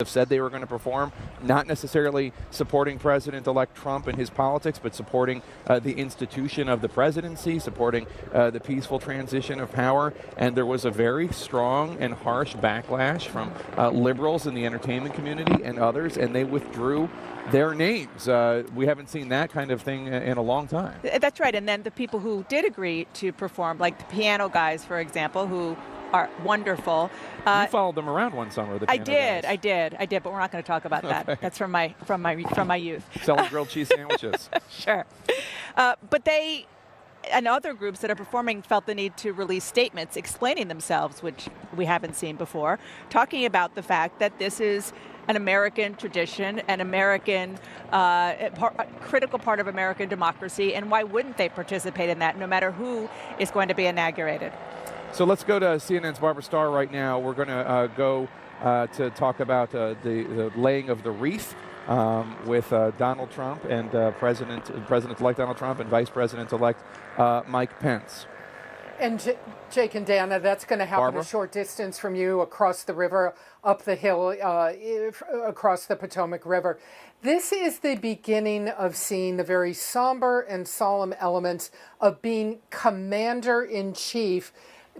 have said they were going to perform, not necessarily supporting President-elect Trump and his politics, but supporting the institution of the presidency, supporting the peaceful transition of power. And there was a very strong and harsh backlash from liberals in the entertainment community and others, and they withdrew their names. We haven't seen that kind of thing in a long time. That's right. And then the people who did agree to perform, like the piano guys, for example, who are wonderful. You followed them around one summer. The piano guys. I did, but we're not going to talk about that. Okay. That's from my youth. Selling grilled cheese sandwiches. Sure. But they and other groups that are performing felt the need to release statements explaining themselves, which we haven't seen before, talking about the fact that this is an American tradition, an American critical part of American democracy, and why wouldn't they participate in that, no matter who is going to be inaugurated? So let's go to CNN's Barbara Starr right now. We're going to go to talk about the laying of the wreath with Donald Trump and President-elect Donald Trump and Vice President-elect Mike Pence. And Jake and Dana, that's going to happen Barbara? A short distance from you, across the river, up the hill, across the Potomac River. This is the beginning of seeing the very somber and solemn elements of being commander-in-chief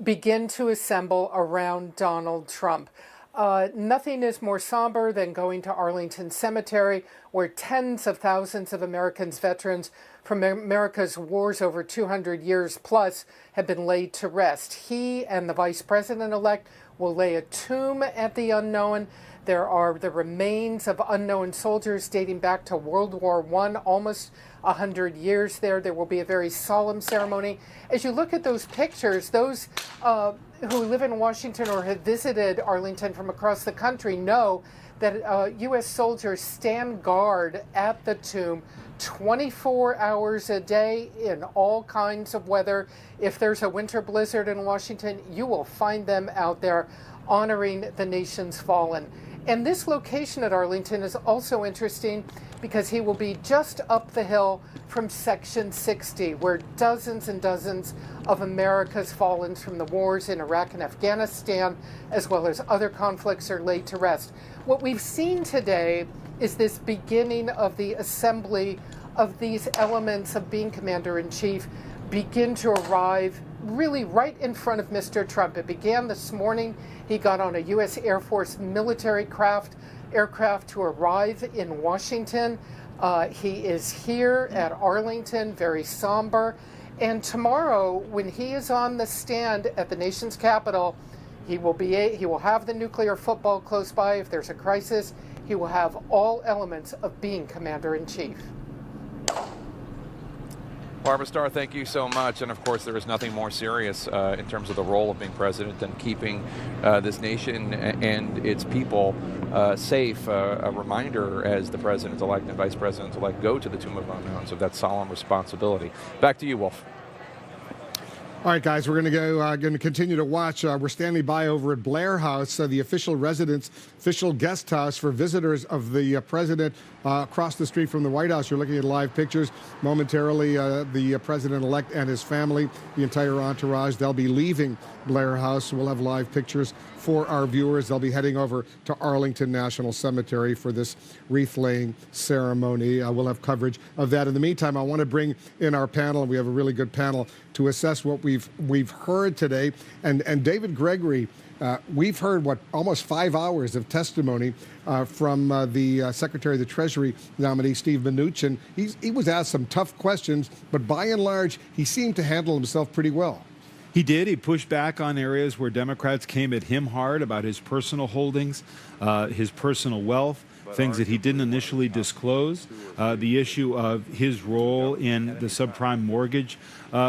begin to assemble around Donald Trump. Nothing is more somber than going to Arlington Cemetery, where tens of thousands of Americans, veterans from America's wars over 200 years plus, have been laid to rest. He and the Vice President-elect will lay a tomb at the unknown. There are the remains of unknown soldiers dating back to World War I, almost 100 years there. There will be a very solemn ceremony. As you look at those pictures, those who live in Washington or have visited Arlington from across the country know that U.S. soldiers stand guard at the tomb 24 hours a day in all kinds of weather. If there's a winter blizzard in Washington, you will find them out there honoring the nation's fallen. And this location at Arlington is also interesting because he will be just up the hill from Section 60, where dozens and dozens of America's fallen from the wars in Iraq and Afghanistan, as well as other conflicts, are laid to rest. What we've seen today is this beginning of the assembly of these elements of being commander-in-chief begin to arrive really right in front of Mr. Trump. It began this morning. He got on a U.S. Air Force military aircraft to arrive in Washington. He is here at Arlington, very somber. And tomorrow, when he is on the stand at the nation's capital, he will have the nuclear football close by if there's a crisis. He will have all elements of being commander-in-chief. Barbara Starr, thank you so much. And of course, there is nothing more serious in terms of the role of being president than keeping this nation and its people safe. A reminder as the president-elect and vice president-elect go to the Tomb of Unknowns of that solemn responsibility. Back to you, Wolf. All right, guys, we're going to continue to watch. We're standing by over at Blair House, the official residence, official guest house for visitors of the president across the street from the White House. You're looking at live pictures. Momentarily, the president-elect and his family, the entire entourage, they'll be leaving Blair House. We'll have live pictures for our viewers. They'll be heading over to Arlington National Cemetery for this wreath-laying ceremony. We'll have coverage of that. In the meantime, I want to bring in our panel, and we have a really good panel, to assess what we've heard today. And David Gregory, we've heard, almost 5 hours of testimony from the Secretary of the Treasury nominee, Steve Mnuchin. He was asked some tough questions, but by and large, he seemed to handle himself pretty well. He did. He pushed back on areas where Democrats came at him hard about his personal holdings, his personal wealth, things that he didn't initially disclose, the issue of his role in the subprime mortgage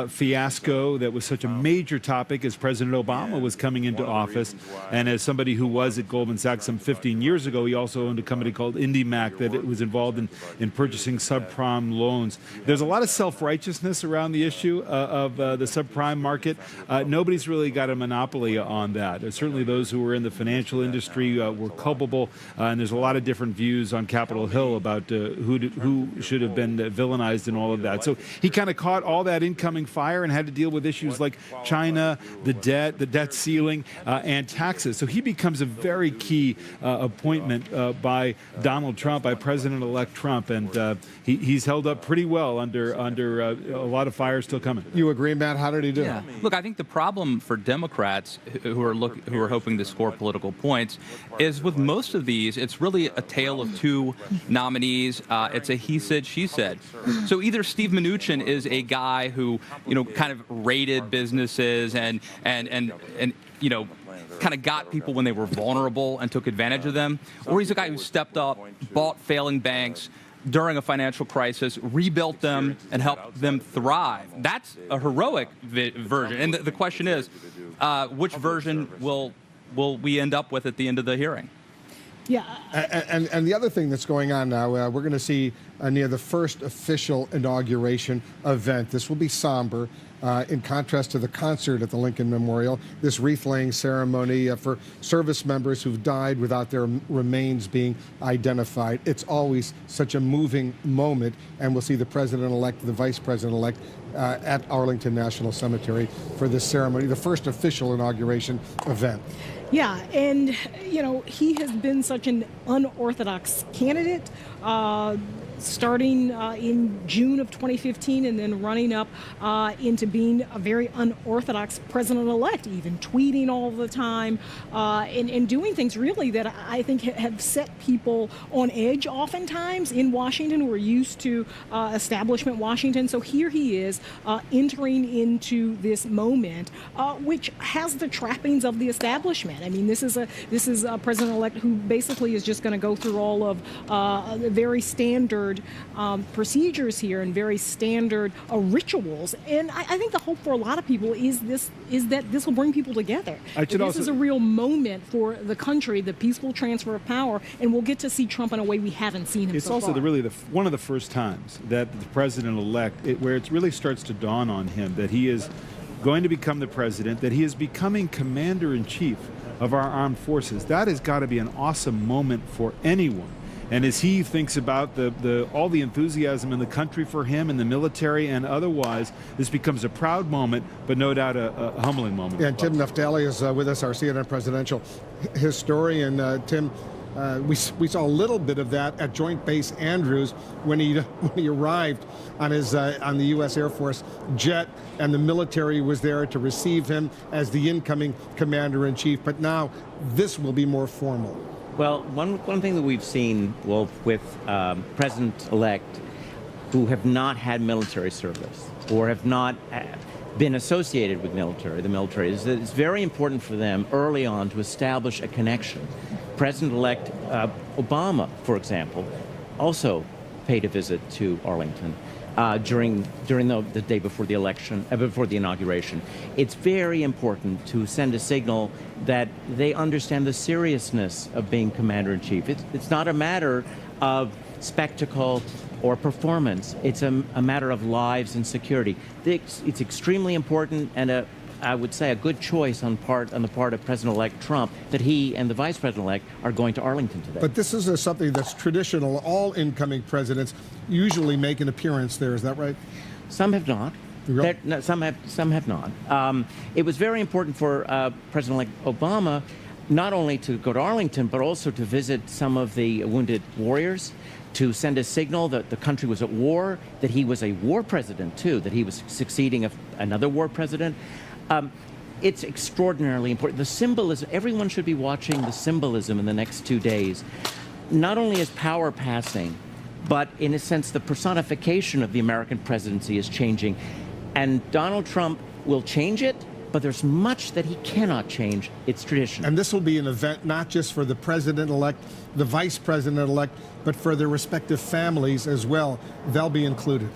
fiasco that was such a major topic as President Obama was coming into office. And as somebody who was at Goldman Sachs some 15 years ago, he also owned a company called IndyMac that was involved in purchasing subprime loans. There's a lot of self-righteousness around the issue of the subprime market. Nobody's really got a monopoly on that. Certainly those who were in the financial industry were culpable, and there's a lot of different different views on Capitol Hill about who should have been villainized and all of that. So he kind of caught all that incoming fire and had to deal with issues like China, the debt ceiling, and taxes. So he becomes a very key appointment by Donald Trump, by President-elect Trump, and he's held up pretty well under a lot of fire still coming. You agree, Matt? How did he do? Yeah. Look, I think the problem for Democrats who are hoping to score political points is with most of these, it's really a tale of two nominees. It's a he said, she said. So either Steve Mnuchin is a guy who, kind of raided businesses and kind of got people when they were vulnerable and took advantage of them, or he's a guy who stepped up, bought failing banks during a financial crisis, rebuilt them, and helped them thrive. That's a heroic version. And the question is, which version will we end up with at the end of the hearing? Yeah. And the other thing that's going on now, we're going to see near the first official inauguration event. This will be somber. In contrast to the concert at the Lincoln Memorial, this wreath-laying ceremony for service members who've died without their remains being identified. It's always such a moving moment, and we'll see the president-elect, the vice president-elect at Arlington National Cemetery for this ceremony, the first official inauguration event. Yeah, and, he has been such an unorthodox candidate, starting in June of 2015 and then running up into being a very unorthodox president-elect, even tweeting all the time and doing things really that I think have set people on edge oftentimes in Washington who are used to establishment Washington. So here he is entering into this moment, which has the trappings of the establishment. I mean, this is a president-elect who basically is just going to go through all of very standard procedures here and very standard rituals. And I think the hope for a lot of people is that this will bring people together. This is a real moment for the country, the peaceful transfer of power, and we'll get to see Trump in a way we haven't seen him It's so also far. one of the first times that the president-elect, where it really starts to dawn on him that he is going to become the president, that he is becoming commander-in-chief of our armed forces. That has got to be an awesome moment for anyone. And as he thinks about all the enthusiasm in the country for him in the military and otherwise, this becomes a proud moment, but no doubt a humbling moment. Yeah, and Tim Naftali is with us, our CNN presidential historian. Tim, we saw a little bit of that at Joint Base Andrews when he arrived on the U.S. Air Force jet, and the military was there to receive him as the incoming commander-in-chief. But now this will be more formal. Well, one thing that we've seen, Wolf, with president-elect who have not had military service or have not been associated with the military, is that it's very important for them early on to establish a connection. President-elect Obama, for example, also paid a visit to Arlington during the day before the election, before the inauguration. It's very important to send a signal that they understand the seriousness of being commander-in-chief. It's not a matter of spectacle or performance. It's a matter of lives and security. It's extremely important, and I would say a good choice on the part of President-elect Trump that he and the Vice President-elect are going to Arlington today. But this is something that's traditional. All incoming presidents usually make an appearance there. Is that right? Some have not. No, some have not. It was very important for President-elect Obama not only to go to Arlington, but also to visit some of the wounded warriors, to send a signal that the country was at war, that he was a war president, too, that he was succeeding another war president. It's extraordinarily important. The symbolism, everyone should be watching the symbolism in the next 2 days. Not only is power passing, but in a sense, the personification of the American presidency is changing. And Donald Trump will change it, but there's much that he cannot change. It's tradition. And this will be an event not just for the president-elect, the vice president-elect, but for their respective families as well. They'll be included.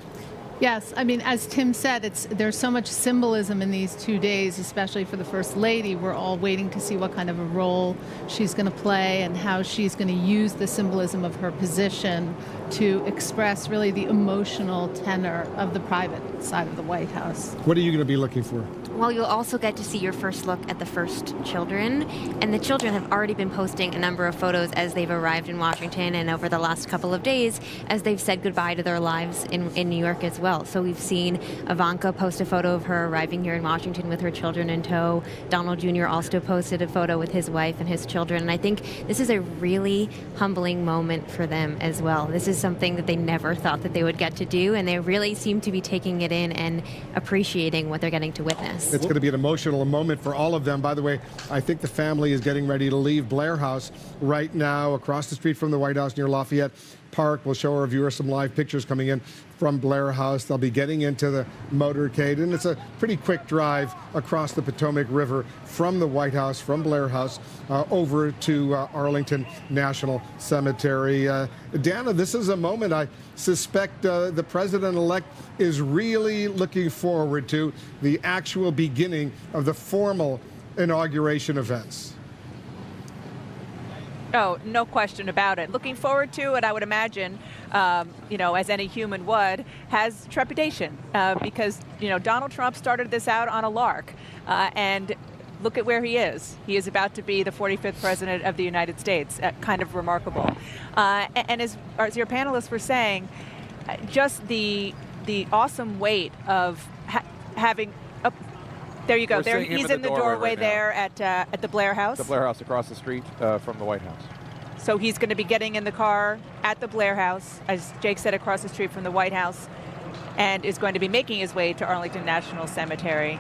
Yes, I mean, as Tim said, there's so much symbolism in these 2 days, especially for the First Lady. We're all waiting to see what kind of a role she's going to play and how she's going to use the symbolism of her position to express really the emotional tenor of the private side of the White House. What are you going to be looking for? Well, you'll also get to see your first look at the first children, and the children have already been posting a number of photos as they've arrived in Washington and over the last couple of days as they've said goodbye to their lives in New York as well. So we've seen Ivanka post a photo of her arriving here in Washington with her children in tow. Donald Jr. also posted a photo with his wife and his children, and I think this is a really humbling moment for them as well. This is something that they never thought that they would get to do, and they really seem to be taking it in and appreciating what they're getting to witness. It's going to be an emotional moment for all of them. By the way, I think the family is getting ready to leave Blair House right now, across the street from the White House near Lafayette Park. We'll show our viewers some live pictures coming in from Blair House. They'll be getting into the motorcade, and it's a pretty quick drive across the Potomac River from the White House, from Blair House, over to Arlington National Cemetery. Dana, this is a moment I suspect the president-elect is really looking forward to, the actual beginning of the formal inauguration events. Oh, no question about it. Looking forward to it, I would imagine, as any human would, has trepidation because, Donald Trump started this out on a lark. And look at where he is. He is about to be the 45th president of the United States. Kind of remarkable. And as your panelists were saying, just the awesome weight of having... There you go. There, he's in the doorway right there at the Blair House. The Blair House across the street from the White House. So he's going to be getting in the car at the Blair House, as Jake said, across the street from the White House, and is going to be making his way to Arlington National Cemetery.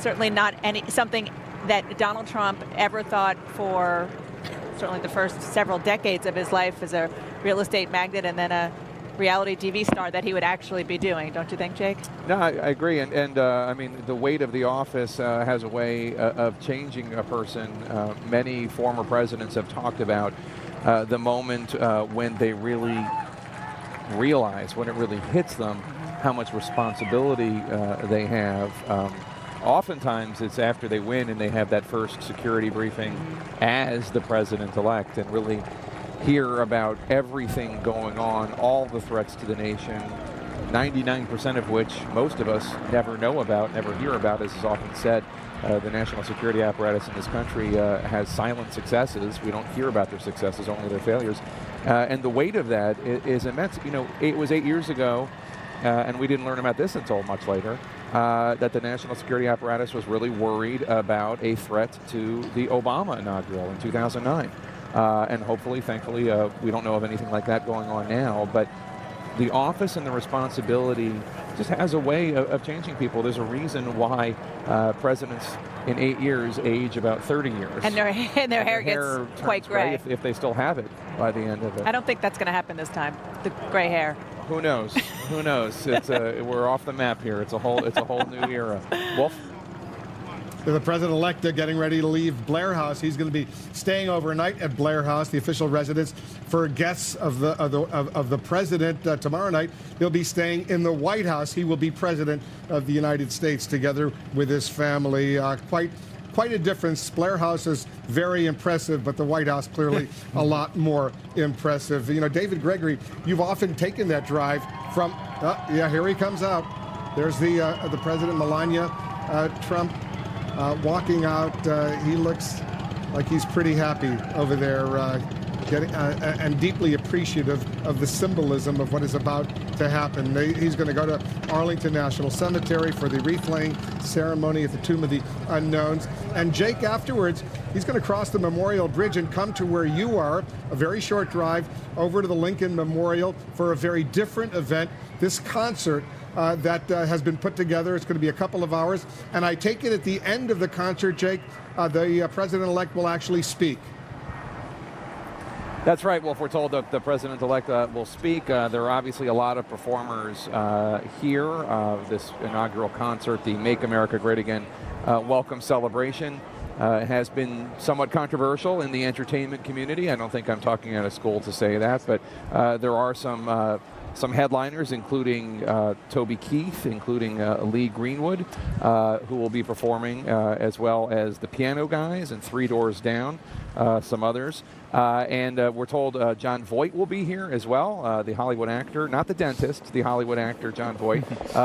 Certainly not something that Donald Trump ever thought for certainly the first several decades of his life as a real estate magnate and then a reality TV star that he would actually be doing. Don't you think, Jake? No, I agree. And I mean, the weight of the office has a way of changing a person. Many former presidents have talked about the moment when they really realize, when it really hits them, how much responsibility they have. Oftentimes, it's after they win and they have that first security briefing as the president-elect and really hear about everything going on, all the threats to the nation, 99% of which most of us never know about, never hear about, as is often said. The national security apparatus in this country has silent successes. We don't hear about their successes, only their failures. And the weight of that is immense. It was 8 years ago, and we didn't learn about this until much later, that the national security apparatus was really worried about a threat to the Obama inaugural in 2009. And hopefully, thankfully, we don't know of anything like that going on now. But the office and the responsibility just has a way of changing people. There's a reason why presidents in 8 years age about 30 years. And their hair gets quite gray. If they still have it by the end of it. I don't think that's going to happen this time, the gray hair. Who knows? Who knows? It's we're off the map here. It's a whole new era. Wolf? The president-elect getting ready to leave Blair House. He's going to be staying overnight at Blair House, the official residence for guests of the president. Tomorrow night, he'll be staying in the White House. He will be president of the United States together with his family. Quite a difference. Blair House is very impressive, but the White House clearly a lot more impressive. David Gregory, you've often taken that drive from. Yeah, here he comes out. There's the president, Melania Trump. Walking out, he looks like he's pretty happy over there, and deeply appreciative of the symbolism of what is about to happen. He's going to go to Arlington National Cemetery for the wreath-laying ceremony at the Tomb of the Unknowns. And Jake, afterwards, he's going to cross the Memorial Bridge and come to where you are, a very short drive over to the Lincoln Memorial for a very different event, this concert that has been put together. It's going to be a couple of hours. And I take it at the end of the concert, Jake, the president-elect will actually speak. That's right, Wolf. We're told that the president-elect will speak. There are obviously a lot of performers here. This inaugural concert, the Make America Great Again welcome celebration, has been somewhat controversial in the entertainment community. I don't think I'm talking out of school to say that, but there are some some headliners, including Toby Keith, including Lee Greenwood, who will be performing, as well as the Piano Guys and Three Doors Down, some others. And we're told John Voight will be here as well, the Hollywood actor, not the dentist, the Hollywood actor John Voight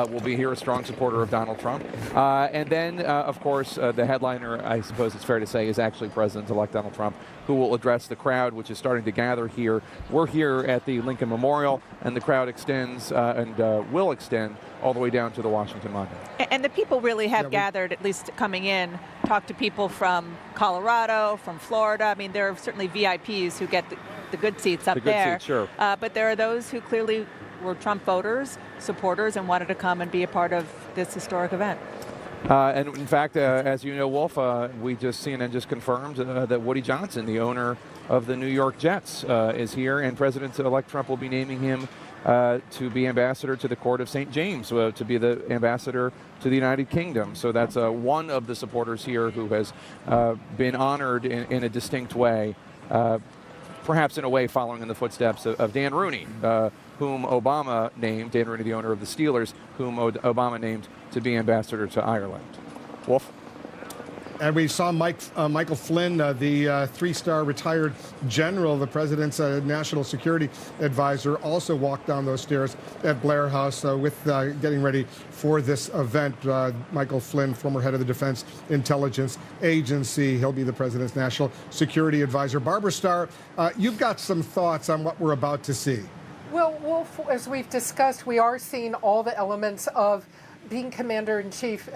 will be here, a strong supporter of Donald Trump. And then, of course, the headliner, I suppose it's fair to say, is actually President-elect Donald Trump, who will address the crowd, which is starting to gather here. We're here at the Lincoln Memorial, and the crowd extends and will extend all the way down to the Washington Monument. And the people really have gathered, at least coming in, talked to people from Colorado, from Florida. I mean, there are certainly VIPs who get the good seats up there. Seats, sure. But there are those who clearly were Trump voters, supporters, and wanted to come and be a part of this historic event. And in fact, as you know, Wolf, CNN just confirmed that Woody Johnson, the owner of the New York Jets, is here, and President-elect Trump will be naming him to be ambassador to the Court of St. James, to be the ambassador to the United Kingdom. So that's one of the supporters here who has been honored in a distinct way, perhaps in a way following in the footsteps of Dan Rooney, whom Obama named, Dan Rooney, the owner of the Steelers, whom Obama named to be ambassador to Ireland. Wolf? And we saw Michael Flynn, the three-star retired general, the president's national security advisor, also walk down those stairs at Blair House with getting ready for this event. Michael Flynn, former head of the Defense Intelligence Agency. He'll be the president's national security advisor. Barbara Starr, you've got some thoughts on what we're about to see. Well, Wolf, as we've discussed, we are seeing all the elements of being commander-in-chief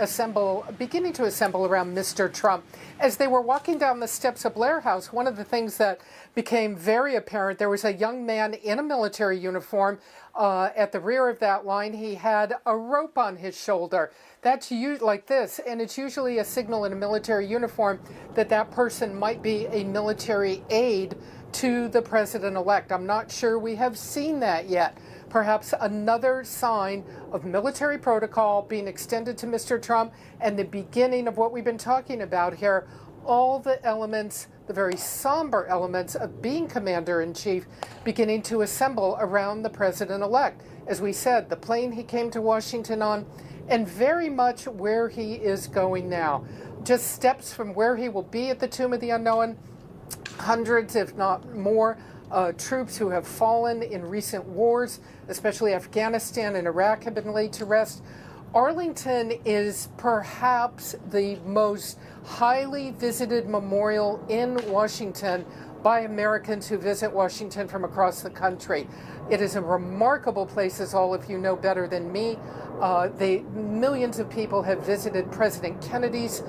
beginning to assemble around Mr. Trump. As they were walking down the steps of Blair House, one of the things that became very apparent, there was a young man in a military uniform at the rear of that line. He had a rope on his shoulder. That's like this, and it's usually a signal in a military uniform that that person might be a military aide to the president-elect. I'm not sure we have seen that yet. Perhaps another sign of military protocol being extended to Mr. Trump and the beginning of what we've been talking about here, all the elements, the very somber elements of being commander-in-chief beginning to assemble around the president-elect. As we said, the plane he came to Washington on, and very much where he is going now. Just steps from where he will be at the Tomb of the Unknown, hundreds, if not more, troops who have fallen in recent wars, especially Afghanistan and Iraq, have been laid to rest. Arlington is perhaps the most highly visited memorial in Washington by Americans who visit Washington from across the country. It is a remarkable place, as all of you know better than me. Millions of people have visited President Kennedy's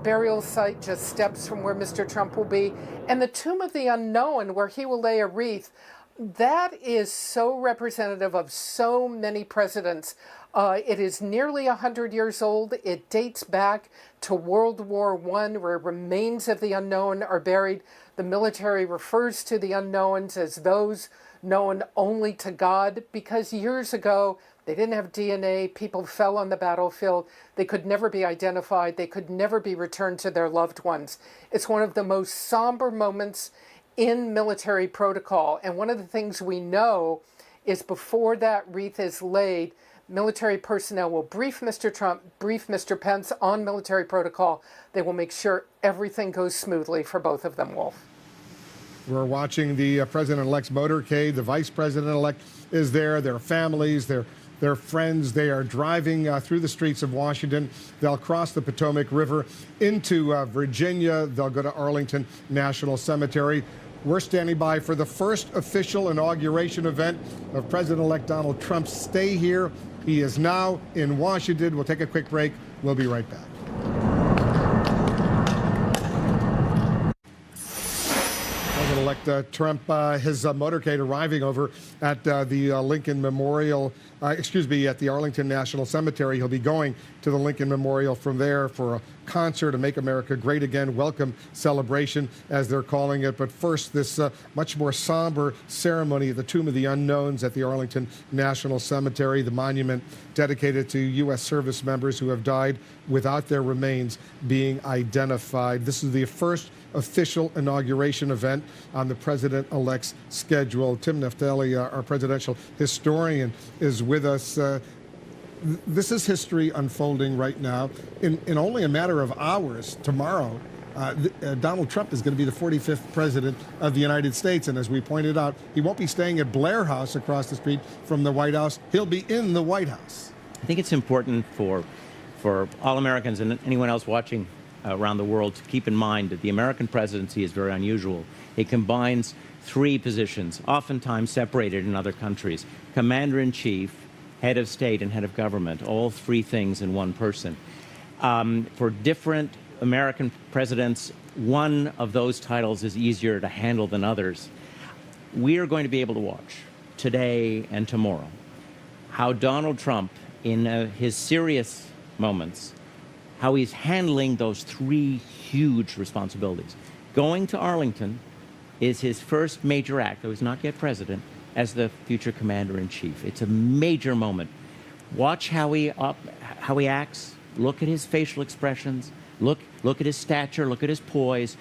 burial site, just steps from where Mr. Trump will be, and the Tomb of the Unknown, where he will lay a wreath. That is so representative of so many presidents. It is nearly 100 years old. It dates back to World War I, where remains of the unknown are buried. The military refers to the unknowns as those known only to God, because years ago, they didn't have DNA. People fell on the battlefield. They could never be identified. They could never be returned to their loved ones. It's one of the most somber moments in military protocol. And one of the things we know is before that wreath is laid, military personnel will brief Mr. Trump, brief Mr. Pence on military protocol. They will make sure everything goes smoothly for both of them, Wolf. We're watching the president-elect's motorcade. The vice president-elect is there, their families, their friends. They are driving through the streets of Washington. They'll cross the Potomac River into Virginia. They'll go to Arlington National Cemetery. We're standing by for the first official inauguration event of President-elect Donald Trump's stay here. He is now in Washington. We'll take a quick break. We'll be right back. President-elect Trump, his motorcade arriving over at the Lincoln Memorial, at the Arlington National Cemetery. He'll be going to the Lincoln Memorial from there for a concert, a Make America Great Again welcome celebration, as they're calling it. But first, this much more somber ceremony at the Tomb of the Unknowns at the Arlington National Cemetery, the monument dedicated to U.S. service members who have died without their remains being identified. This is the first official inauguration event on the president-elect's schedule. Tim Neftali, our presidential historian, is with us. This is history unfolding right now. In only a matter of hours, tomorrow, Donald Trump is going to be the 45th president of the United States. And as we pointed out, he won't be staying at Blair House across the street from the White House. He'll be in the White House. I think it's important for all Americans and anyone else watching around the world to keep in mind that the American presidency is very unusual. It combines three positions, oftentimes separated in other countries: commander-in-chief, head of state, and head of government, all three things in one person. For different American presidents, one of those titles is easier to handle than others. We are going to be able to watch today and tomorrow how Donald Trump, in his serious moments, how he's handling those three huge responsibilities. Going to Arlington is his first major act, though he's not yet president, as the future commander-in-chief. It's a major moment. Watch how he acts. Look at his facial expressions. Look at his stature. Look at his poise.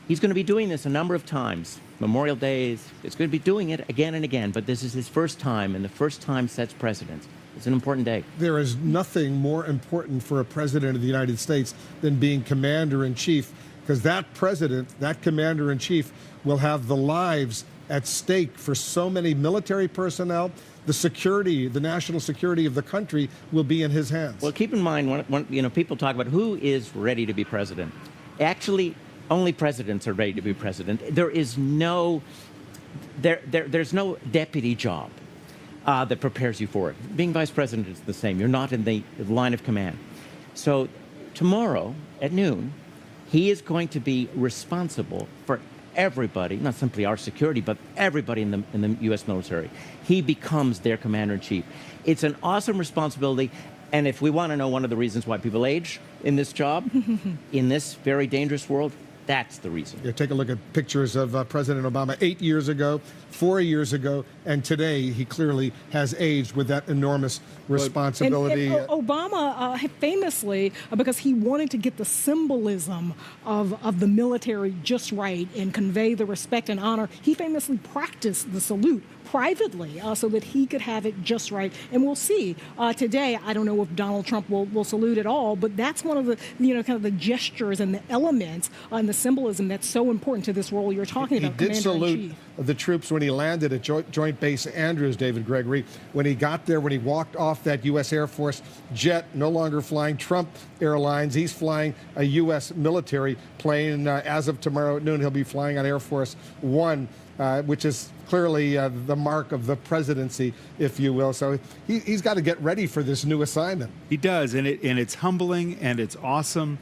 He's going to be doing this a number of times. Memorial Days, it's going to be doing it again and again, but this is his first time, and the first time sets precedent. It's an important day. There is nothing more important for a president of the United States than being commander-in-chief, because that president, that commander-in-chief, will have the lives at stake for so many military personnel. The security, the national security of the country will be in his hands. Well, keep in mind, when people talk about who is ready to be president, actually, only presidents are ready to be president. There is no, there's no deputy job that prepares you for it. Being vice president is the same. You're not in the line of command. So tomorrow at noon, he is going to be responsible for everybody, not simply our security, but everybody in the U.S. military. He becomes their commander-in-chief. It's an awesome responsibility, and if we want to know one of the reasons why people age in this job, in this very dangerous world, that's the reason. Yeah, take a look at pictures of President Obama 8 years ago, 4 years ago, and today he clearly has aged with that enormous responsibility. And Obama famously, because he wanted to get the symbolism of the military just right and convey the respect and honor, he famously practiced the salute privately so that he could have it just right. And we'll see today. I don't know if Donald Trump will salute at all, but that's one of the, kind of the gestures and the elements and the symbolism that's so important to this role you're talking about. He did salute the troops when he landed at Joint Base Andrews, David Gregory. When he got there, when he walked off that U.S. Air Force jet, no longer flying Trump Airlines, he's flying a U.S. military plane. As of tomorrow at noon, he'll be flying on Air Force One, which is clearly the mark of the presidency, if you will. So he's got to get ready for this new assignment. He does, and it's humbling and it's awesome.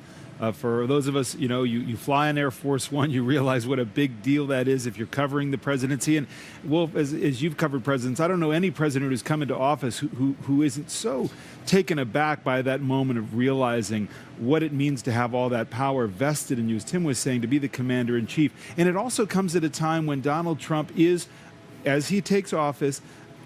For those of us, you fly on Air Force One, you realize what a big deal that is if you're covering the presidency. And Wolf, as you've covered presidents, I don't know any president who's come into office who isn't so taken aback by that moment of realizing what it means to have all that power vested in you, as Tim was saying, to be the commander-in-chief. And it also comes at a time when Donald Trump is, as he takes office,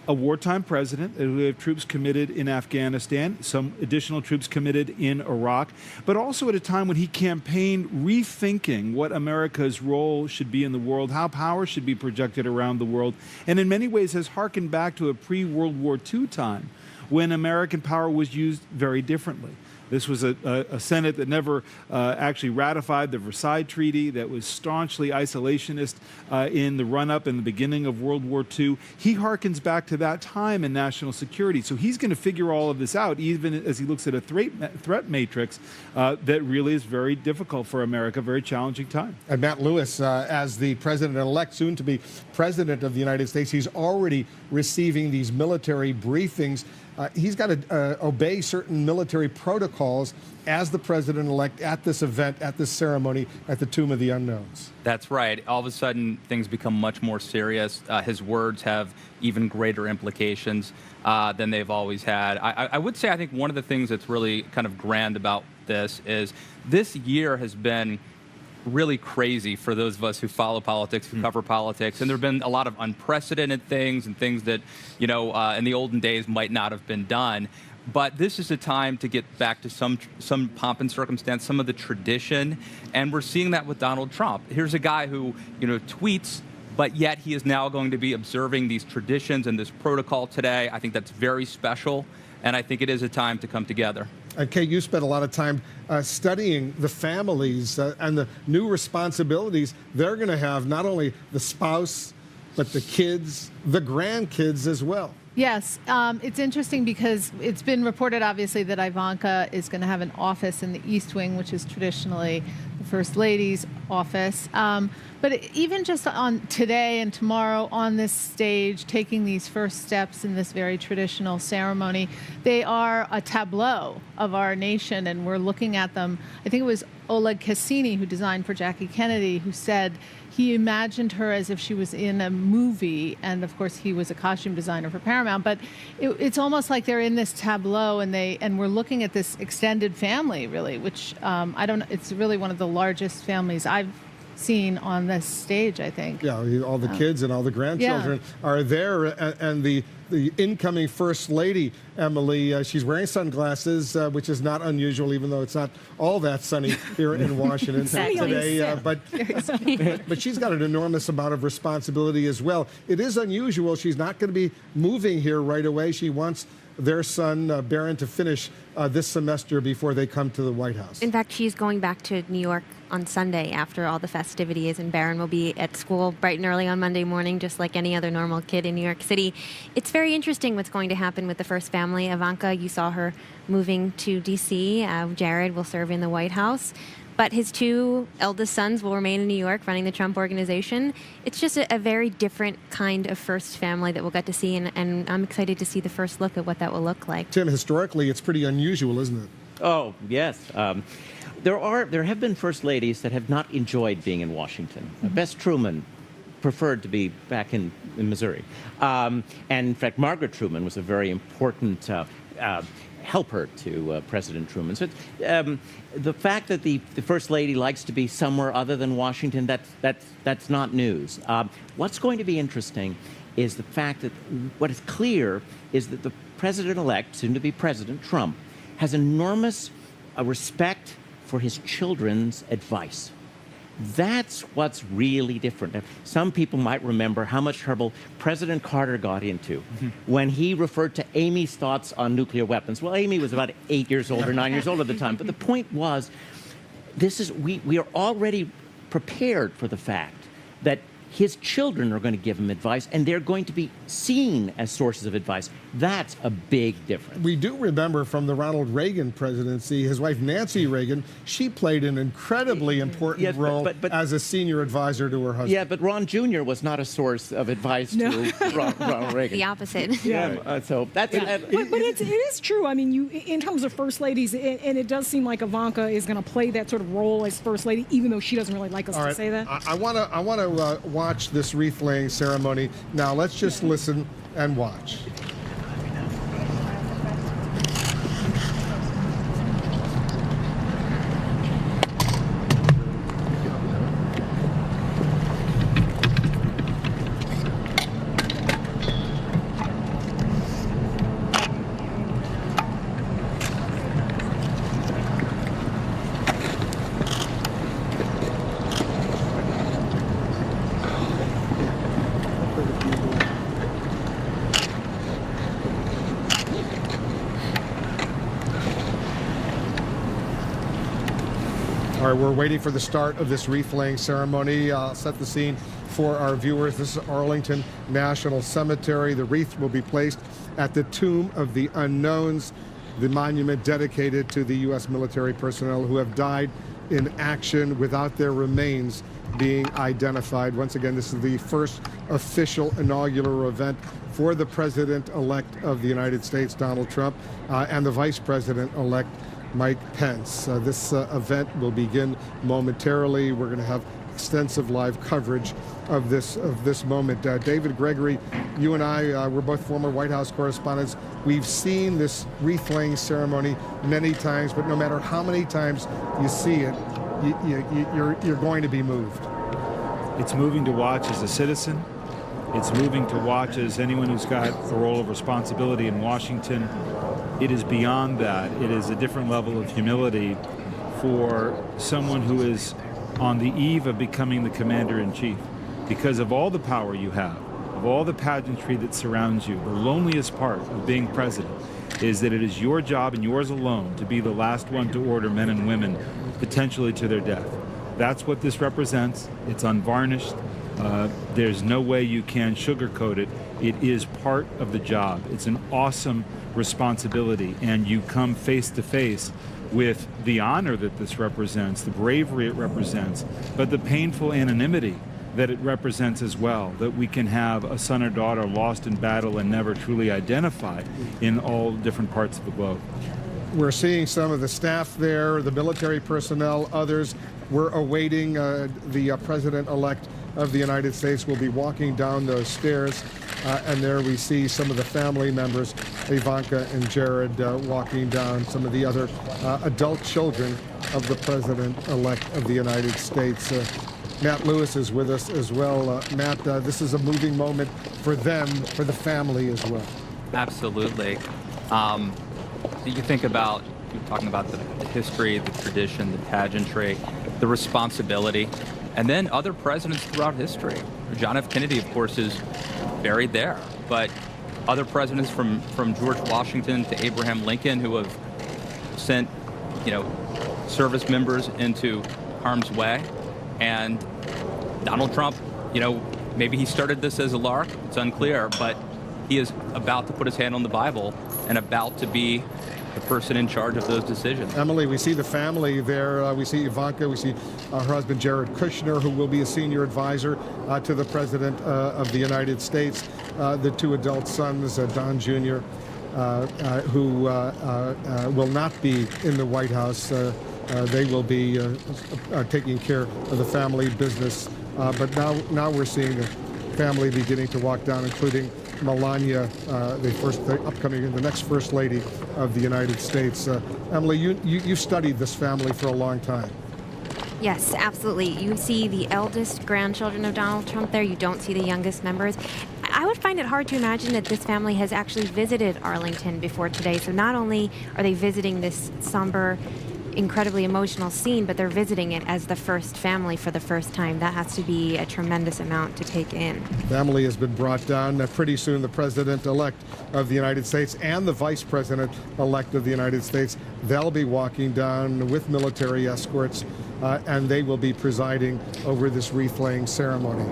a wartime president. We have troops committed in Afghanistan, some additional troops committed in Iraq, but also at a time when he campaigned rethinking what America's role should be in the world, how power should be projected around the world, and in many ways has harkened back to a pre-World War II time when American power was used very differently. This was a Senate that never actually ratified the Versailles Treaty, that was staunchly isolationist in the run-up and the beginning of World War II. He harkens back to that time in national security. So he's going to figure all of this out, even as he looks at a threat matrix that really is very difficult for America, very challenging time. And Matt Lewis, as the president-elect, soon to be president of the United States, he's already receiving these military briefings. He's got to obey certain military protocols as the president-elect at this event, at this ceremony, at the Tomb of the Unknowns. That's right. All of a sudden, things become much more serious. His words have even greater implications than they've always had. I would say I think one of the things that's really kind of grand about this is this year has been really crazy for those of us who follow politics, who cover politics. And there have been a lot of unprecedented things and things that, in the olden days might not have been done. But this is a time to get back to some pomp and circumstance, some of the tradition, and we're seeing that with Donald Trump. Here's a guy who, tweets, but yet he is now going to be observing these traditions and this protocol today. I think that's very special, and I think it is a time to come together. Kate, you spent a lot of time studying the families and the new responsibilities they're going to have, not only the spouse, but the kids, the grandkids as well. Yes, it's interesting because it's been reported, obviously, that Ivanka is going to have an office in the East Wing, which is traditionally the First Lady's office. But even just on today and tomorrow on this stage, taking these first steps in this very traditional ceremony, they are a tableau of our nation, and we're looking at them. I think it was Oleg Cassini, who designed for Jackie Kennedy, who said he imagined her as if she was in a movie, and of course he was a costume designer for Paramount, but it's almost like they're in this tableau, and we're looking at this extended family, really, which it's really one of the largest families I've seen on this stage, I think. Yeah, all the kids and all the grandchildren are there, and the incoming First Lady, Emily, she's wearing sunglasses, which is not unusual, even though it's not all that sunny here in Washington today. But she's got an enormous amount of responsibility as well. It is unusual. She's not going to be moving here right away. She wants their son, Barron, to finish this semester before they come to the White House. In fact, she's going back to New York on Sunday after all the festivities, and Barron will be at school bright and early on Monday morning, just like any other normal kid in New York City. It's very interesting what's going to happen with the first family. Ivanka, you saw her moving to D.C. Jared will serve in the White House. But his two eldest sons will remain in New York running the Trump Organization. It's just a very different kind of first family that we'll get to see, and I'm excited to see the first look at what that will look like. Tim, historically, it's pretty unusual, isn't it? Oh, yes. There have been first ladies that have not enjoyed being in Washington. Bess Truman preferred to be back in Missouri. And in fact, Margaret Truman was a very important helper to President Truman. So the fact that the First Lady likes to be somewhere other than Washington, that's not news. What's going to be interesting is the fact that what is clear is that the President-elect, soon to be President Trump, has enormous respect for his children's advice. That's what's really different. Some people might remember how much trouble President Carter got into when he referred to Amy's thoughts on nuclear weapons. Well, Amy was about 8 years old or 9 years old at the time. But the point was, we are already prepared for the fact that his children are going to give him advice, and they're going to be seen as sources of advice. That's a big difference. We do remember from the Ronald Reagan presidency, his wife Nancy Reagan, she played an incredibly important role as a senior advisor to her husband. Yeah, but Ron Jr. was not a source of advice to Ronald Reagan. The opposite. So that's... But it is true. I mean, in terms of first ladies, and it does seem like Ivanka is going to play that sort of role as first lady, even though she doesn't really like us to say that. I want to watch this wreath-laying ceremony. Now, let's just listen and watch. All right, we're waiting for the start of this wreath-laying ceremony. I'll set the scene for our viewers. This is Arlington National Cemetery. The wreath will be placed at the Tomb of the Unknowns, the monument dedicated to the U.S. military personnel who have died in action without their remains being identified. Once again, this is the first official inaugural event for the President-elect of the United States, Donald Trump, and the Vice President-elect, Mike Pence. This event will begin momentarily. We're going to have extensive live coverage of this moment. David Gregory, you and I, we're both former White House correspondents. We've seen this wreath-laying ceremony many times, but no matter how many times you see it, you're going to be moved. It's moving to watch as a citizen. It's moving to watch as anyone who's got a role of responsibility in Washington. It is beyond that. It is a different level of humility for someone who is on the eve of becoming the commander-in-chief. Because of all the power you have, of all the pageantry that surrounds you, the loneliest part of being president is that it is your job and yours alone to be the last one to order men and women potentially to their death. That's what this represents. It's unvarnished. There's no way you can sugarcoat it. It is part of the job. It's an awesome responsibility, and you come face to face with the honor that this represents, the bravery it represents, but the painful anonymity that it represents as well, that we can have a son or daughter lost in battle and never truly identified in all different parts of the globe. We're seeing some of the staff there, the military personnel, others. We're awaiting the president-elect of the United States will be walking down those stairs. And there we see some of the family members, Ivanka and Jared, walking down, some of the other adult children of the president-elect of the United States. Matt Lewis is with us as well. Matt, this is a moving moment for them, for the family as well. Absolutely. You think about, you're talking about the history, the tradition, the pageantry, the responsibility, and then other presidents throughout history. John F. Kennedy, of course, is buried there, but other presidents from George Washington to Abraham Lincoln who have sent, service members into harm's way. And Donald Trump, maybe he started this as a lark, it's unclear, but he is about to put his hand on the Bible and about to be the person in charge of those decisions. Emily, we see the family there. We see Ivanka, we see her husband Jared Kushner, who will be a senior advisor to the President of the United States. The two adult sons, Don Jr., who will not be in the White House. They will be taking care of the family business. But now we're seeing the family beginning to walk down, including Melania, the next First Lady of the United States. Emily, you studied this family for a long time. Yes, absolutely. You see the eldest grandchildren of Donald Trump there. You don't see the youngest members. I would find it hard to imagine that this family has actually visited Arlington before today. So not only are they visiting this somber, incredibly emotional scene, but they're visiting it as the first family for the first time. That has to be a tremendous amount to take in. Family has been brought down. Pretty soon the president-elect of the United States and the vice president-elect of the United States, they'll be walking down with military escorts, and they will be presiding over this wreath-laying ceremony.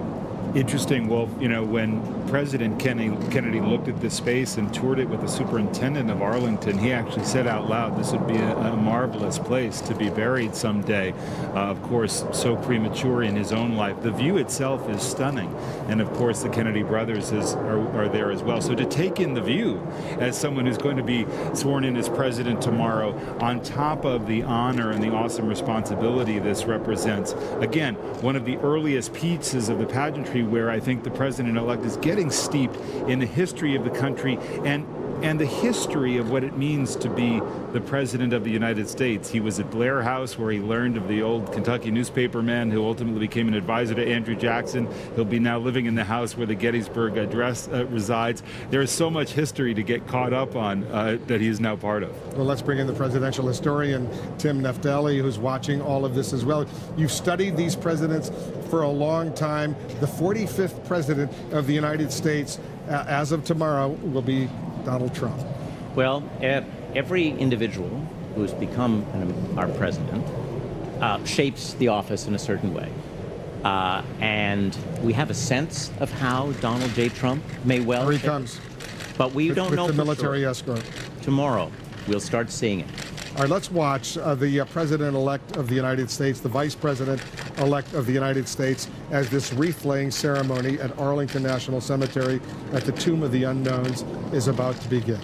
Interesting. Well, when President Kennedy looked at this space and toured it with the superintendent of Arlington, he actually said out loud, this would be a marvelous place to be buried someday. Of course, so premature in his own life. The view itself is stunning. And of course, the Kennedy brothers are there as well. So to take in the view as someone who's going to be sworn in as president tomorrow, on top of the honor and the awesome responsibility this represents, again, one of the earliest pieces of the pageantry where I think the president-elect is getting steeped in the history of the country and the history of what it means to be the President of the United States. He was at Blair House, where he learned of the old Kentucky newspaperman who ultimately became an advisor to Andrew Jackson. He'll be now living in the house where the Gettysburg Address resides. There is so much history to get caught up on that he is now part of. Well, let's bring in the presidential historian, Tim Neftali, who's watching all of this as well. You've studied these presidents for a long time. The 45th president of the United States, as of tomorrow, will be Donald Trump. Well, every individual who's become our president shapes the office in a certain way. And we have a sense of how Donald J. Trump may well Here he comes. But we don't know with the for military sure. escort. Tomorrow, we'll start seeing it. All right, let's watch the president-elect of the United States, the vice president-elect of the United States, as this wreath-laying ceremony at Arlington National Cemetery at the Tomb of the Unknowns is about to begin.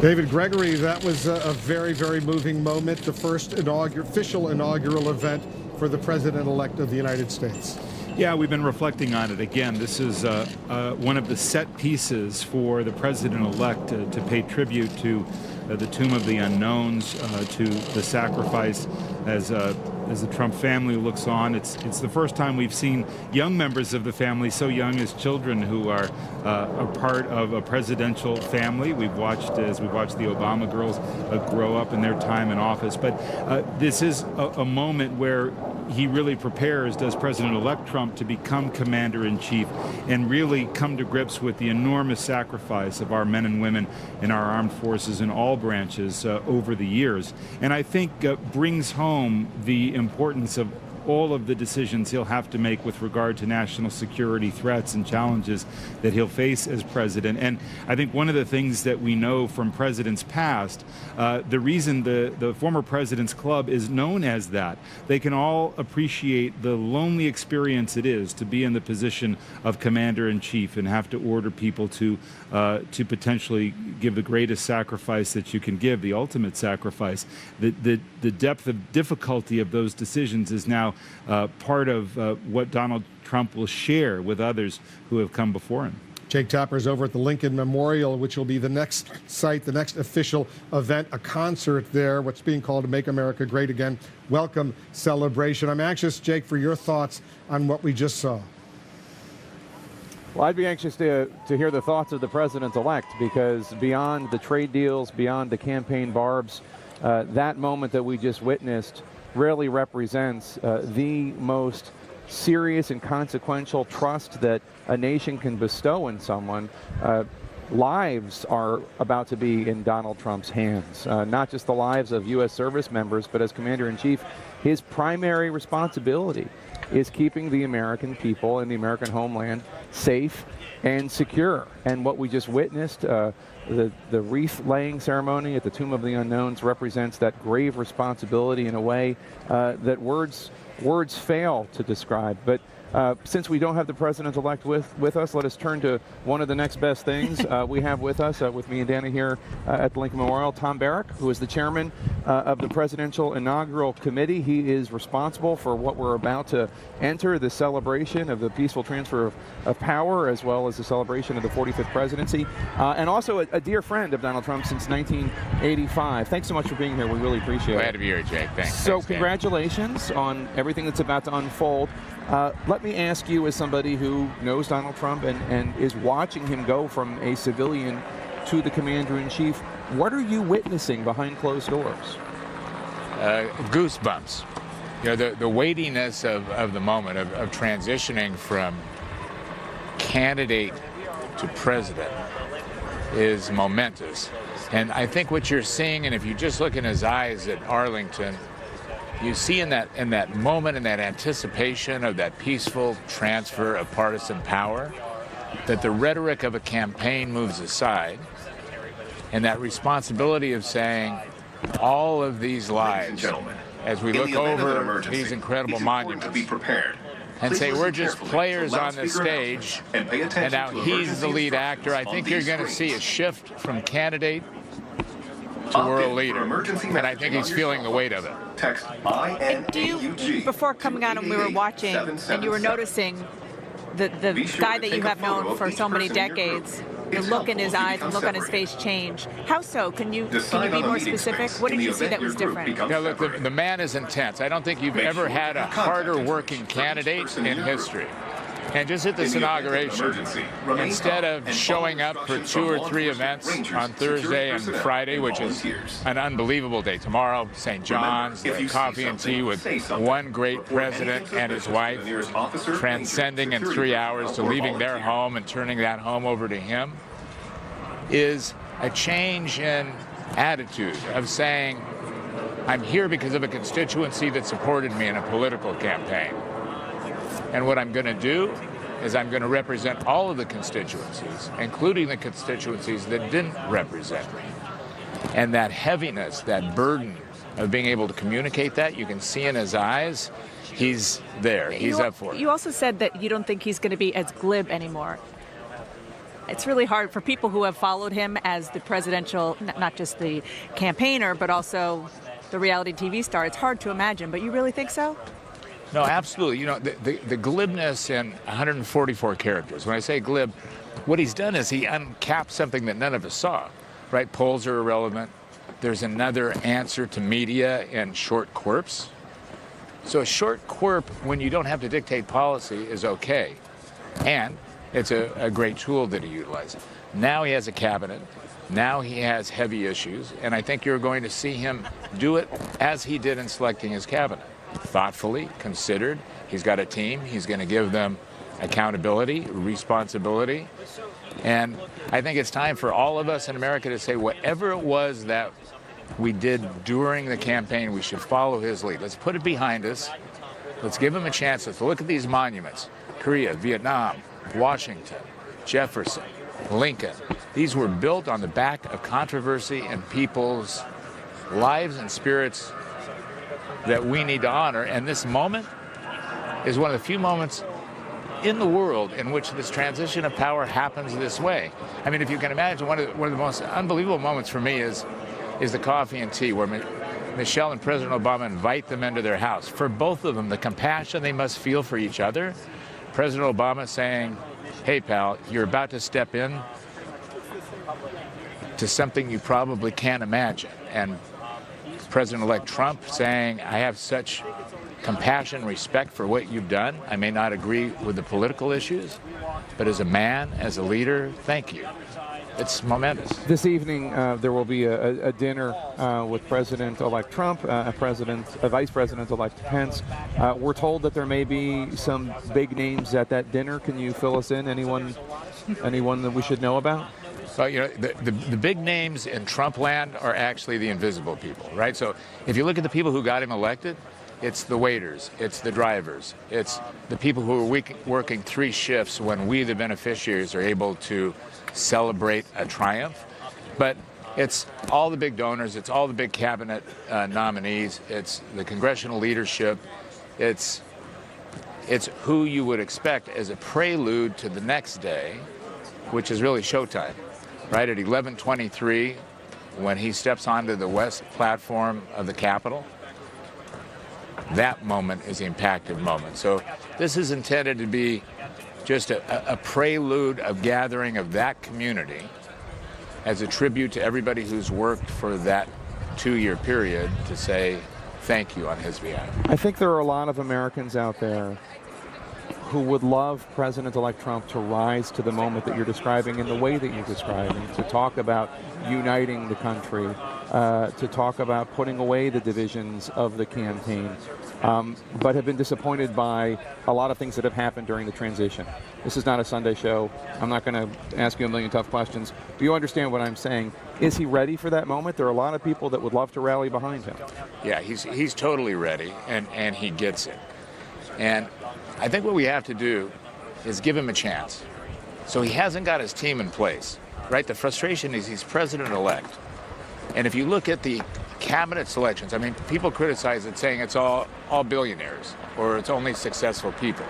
David Gregory, that was a very, very moving moment, the first official inaugural event for the President-elect of the United States. Yeah, we've been reflecting on it. Again, this is one of the set pieces for the President-elect to pay tribute to the Tomb of the Unknowns, to the sacrifice as the Trump family looks on. It's the first time we've seen young members of the family, so young as children, who are a part of a presidential family. We've watched the Obama girls grow up in their time in office. But this is a moment where he really prepares, does President-elect Trump, to become commander-in-chief and really come to grips with the enormous sacrifice of our men and women in our armed forces in all branches over the years. And I think brings home the importance of all of the decisions he'll have to make with regard to national security threats and challenges that he'll face as president. And I think one of the things that we know from presidents past, the reason the former president's club is known as that, they can all appreciate the lonely experience it is to be in the position of commander-in-chief and have to order people to potentially give the greatest sacrifice that you can give, the ultimate sacrifice. The depth of difficulty of those decisions is now part of what Donald Trump will share with others who have come before him. Jake Tapper is over at the Lincoln Memorial, which will be the next site, the next official event, a concert there, what's being called a Make America Great Again welcome celebration. I'm anxious, Jake, for your thoughts on what we just saw. Well, I'd be anxious to hear the thoughts of the president-elect, because beyond the trade deals, beyond the campaign barbs, that moment that we just witnessed really represents the most serious and consequential trust that a nation can bestow in someone. Lives are about to be in Donald Trump's hands, not just the lives of U.S. service members, but as commander-in-chief, his primary responsibility is keeping the American people and the American homeland safe and secure. And what we just witnessed, the wreath-laying ceremony at the Tomb of the Unknowns, represents that grave responsibility in a way that words fail to describe. But since we don't have the president-elect with us, let us turn to one of the next best things we have with us, with me and Dana here at the Lincoln Memorial, Tom Barrack, who is the chairman of the Presidential Inaugural Committee. He is responsible for what we're about to enter, the celebration of the peaceful transfer of power, as well as the celebration of the 45th presidency, and also a dear friend of Donald Trump since 1985. Thanks so much for being here. We really appreciate it. Glad to be here, Jake. Thanks. So congratulations on everything that's about to unfold. Let me ask you, as somebody who knows Donald Trump and is watching him go from a civilian to the commander-in-chief, what are you witnessing behind closed doors? Goosebumps. You know, the weightiness of the moment, of transitioning from candidate to president is momentous. And I think what you're seeing, and if you just look in his eyes at Arlington, you see in that moment, in that anticipation of that peaceful transfer of partisan power, that the rhetoric of a campaign moves aside, and that responsibility of saying all of these lives, as we look over these incredible monuments, and say we're just players on the stage, and now he's the lead actor. I think you're going to see a shift from candidate to world leader, and I think he's feeling the weight of it. Text INAUG. Before coming on, and we were watching, and you were noticing the guy that you have known for so many decades, the look in his eyes and look on his face change. How so? Can you be more specific? What did you see that was different? Yeah, look, the man is intense. I don't think you've ever had a harder working candidate in history. And just at this inauguration, instead of showing up for 2 or 3 events on Thursday and Friday, which is an unbelievable day, tomorrow, St. John's, coffee and tea with one great president and his wife, transcending in 3 hours to leaving their home and turning that home over to him, is a change in attitude of saying, I'm here because of a constituency that supported me in a political campaign. And what I'm going to do is I'm going to represent all of the constituencies, including the constituencies that didn't represent me. And that heaviness, that burden of being able to communicate that, you can see in his eyes, he's there. He's up for it. You also said that you don't think he's going to be as glib anymore. it's really hard for people who have followed him as the presidential, not just the campaigner, but also the reality TV star. It's hard to imagine, but you really think so? No, absolutely. You know, the glibness in 144 characters. When I say glib, what he's done is he uncapped something that none of us saw, right? Polls are irrelevant. There's another answer to media in short quirps. So a short quirp, when you don't have to dictate policy, is okay. And it's a great tool that he utilizes. Now he has a cabinet. Now he has heavy issues. And I think you're going to see him do it as he did in selecting his cabinet. Thoughtfully, considered. He's got a team. He's going to give them accountability, responsibility. And I think it's time for all of us in America to say whatever it was that we did during the campaign, we should follow his lead. Let's put it behind us. Let's give him a chance. Let's look at these monuments. Korea, Vietnam, Washington, Jefferson, Lincoln. These were built on the back of controversy and people's lives and spirits that we need to honor. And this moment is one of the few moments in the world in which this transition of power happens this way. I mean, if you can imagine, one of the most unbelievable moments for me is the coffee and tea where Michelle and President Obama invite them into their house. For both of them, the compassion they must feel for each other. President Obama saying, hey, pal, you're about to step in to something you probably can't imagine. And President-elect Trump saying, I have such compassion, respect for what you've done. I may not agree with the political issues, but as a man, as a leader, thank you. It's momentous. This evening, there will be a dinner with President-elect Trump, Vice President-elect Pence. We're told that there may be some big names at that dinner. Can you fill us in? Anyone that we should know about? Well, you know, the big names in Trump land are actually the invisible people, right? So if you look at the people who got him elected, it's the waiters, it's the drivers, it's the people who are working 3 shifts when we, the beneficiaries, are able to celebrate a triumph. But it's all the big donors, it's all the big cabinet nominees, it's the congressional leadership, it's who you would expect as a prelude to the next day, which is really showtime. Right at 11:23, when he steps onto the west platform of the Capitol, that moment is the impactful moment. So this is intended to be just a prelude of gathering of that community as a tribute to everybody who's worked for that 2-year period to say thank you on his behalf. I think there are a lot of Americans out there who would love President-elect Trump to rise to the moment that you're describing in the way that you're describing, to talk about uniting the country, to talk about putting away the divisions of the campaign, but have been disappointed by a lot of things that have happened during the transition. This is not a Sunday show. I'm not going to ask you a million tough questions, but you understand what I'm saying. Is he ready for that moment? There are a lot of people that would love to rally behind him. Yeah, he's totally ready, and he gets it. And I think what we have to do is give him a chance. So he hasn't got his team in place, right? The frustration is he's president-elect. And if you look at the cabinet selections, I mean, people criticize it saying it's all billionaires or it's only successful people.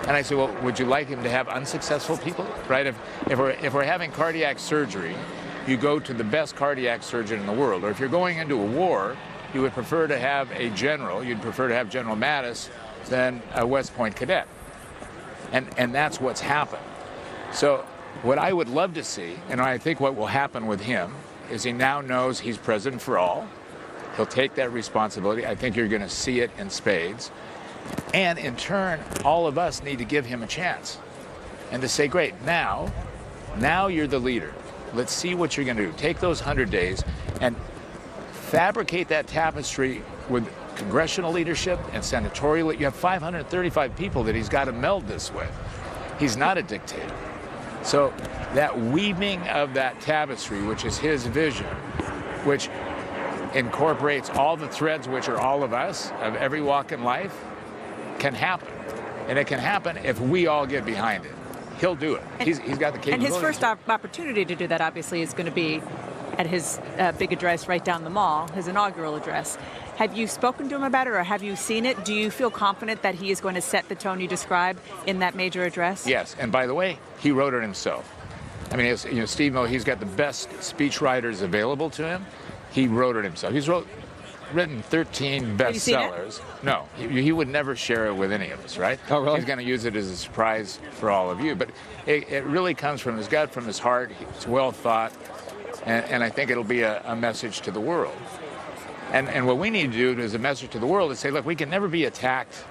And I say, well, would you like him to have unsuccessful people, right? If we're having cardiac surgery, you go to the best cardiac surgeon in the world. Or if you're going into a war, you would prefer to have a general, you'd prefer to have General Mattis than a West Point cadet. And that's what's happened. So what I would love to see, and I think what will happen with him, is he now knows he's president for all. He'll take that responsibility. I think you're going to see it in spades. And in turn, all of us need to give him a chance. And to say, great, now you're the leader. Let's see what you're going to do. Take those 100 days and fabricate that tapestry with congressional leadership and senatorial. You have 535 people that he's got to meld this with. He's not a dictator. So that weaving of that tapestry, which is his vision, which incorporates all the threads which are all of us, of every walk in life, can happen. And it can happen if we all get behind it. He'll do it. He's got the capability. And his first opportunity to do that, obviously, is going to be at his big address right down the mall, his inaugural address. Have you spoken to him about it, or have you seen it? Do you feel confident that he is going to set the tone you described in that major address? Yes, and by the way, he wrote it himself. I mean, you know, Steve Mo, he's got the best speech writers available to him. He wrote it himself. He's written 13 bestsellers. No, he would never share it with any of us, right? Oh, really? He's going to use it as a surprise for all of you. But it really comes from his gut, from his heart. It's well thought. And I think it'll be a message to the world. And what we need to do as a message to the world is say, look, we can never be attacked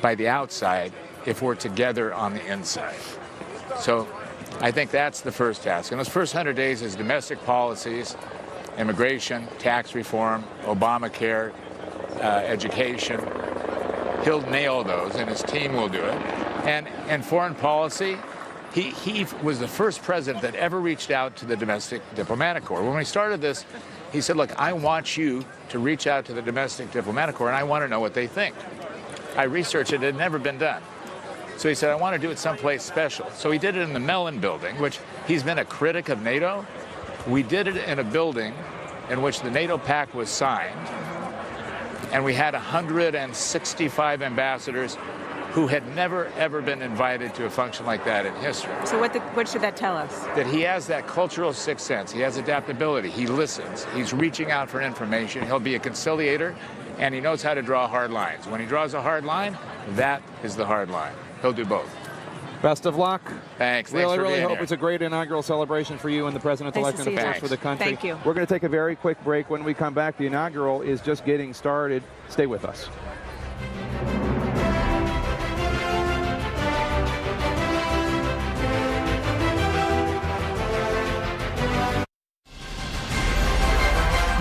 by the outside if we're together on the inside. So I think that's the first task. And those first 100 days is domestic policies, immigration, tax reform, Obamacare, education. He'll nail those, and his team will do it. And foreign policy, he was the first president that ever reached out to the domestic diplomatic corps. When we started this, he said, look, I want you to reach out to the domestic diplomatic corps, and I want to know what they think. I researched it. It had never been done. So he said, I want to do it someplace special. So he did it in the Mellon building, which he's been a critic of NATO. We did it in a building in which the NATO pact was signed, and we had 165 ambassadors who had never, ever been invited to a function like that in history. So what should that tell us? That he has that cultural sixth sense. He has adaptability. He listens. He's reaching out for information. He'll be a conciliator, and he knows how to draw hard lines. When he draws a hard line, that is the hard line. He'll do both. Best of luck. Thanks. Really hope here. it's a great inaugural celebration for you and the president-elect, Nice and to of see you, course for the country. Thank you. We're going to take a very quick break. When we come back, the inaugural is just getting started. Stay with us.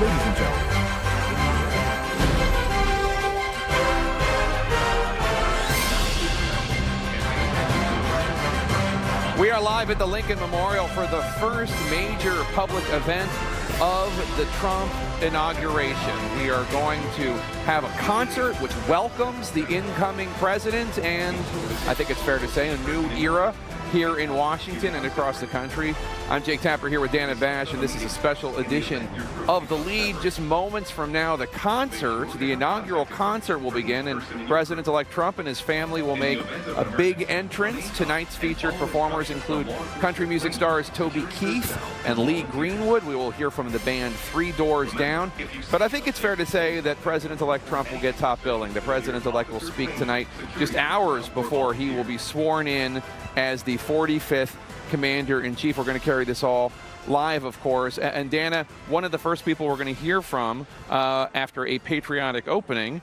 Ladies and gentlemen, we are live at the Lincoln Memorial for the first major public event of the Trump inauguration. We are going to have a concert which welcomes the incoming president, and I think it's fair to say a new era here in Washington and across the country. I'm Jake Tapper here with Dana Bash, and this is a special edition of The Lead. Just moments from now, the concert, the inaugural concert will begin, and President-elect Trump and his family will make a big entrance. Tonight's featured performers include country music stars Toby Keith and Lee Greenwood. We will hear from the band Three Doors Down. But I think it's fair to say that President-elect Trump will get top billing. The President-elect will speak tonight just hours before he will be sworn in as the 45th Commander-in-Chief. We're going to carry this all live, of course. And Dana, one of the first people we're going to hear from after a patriotic opening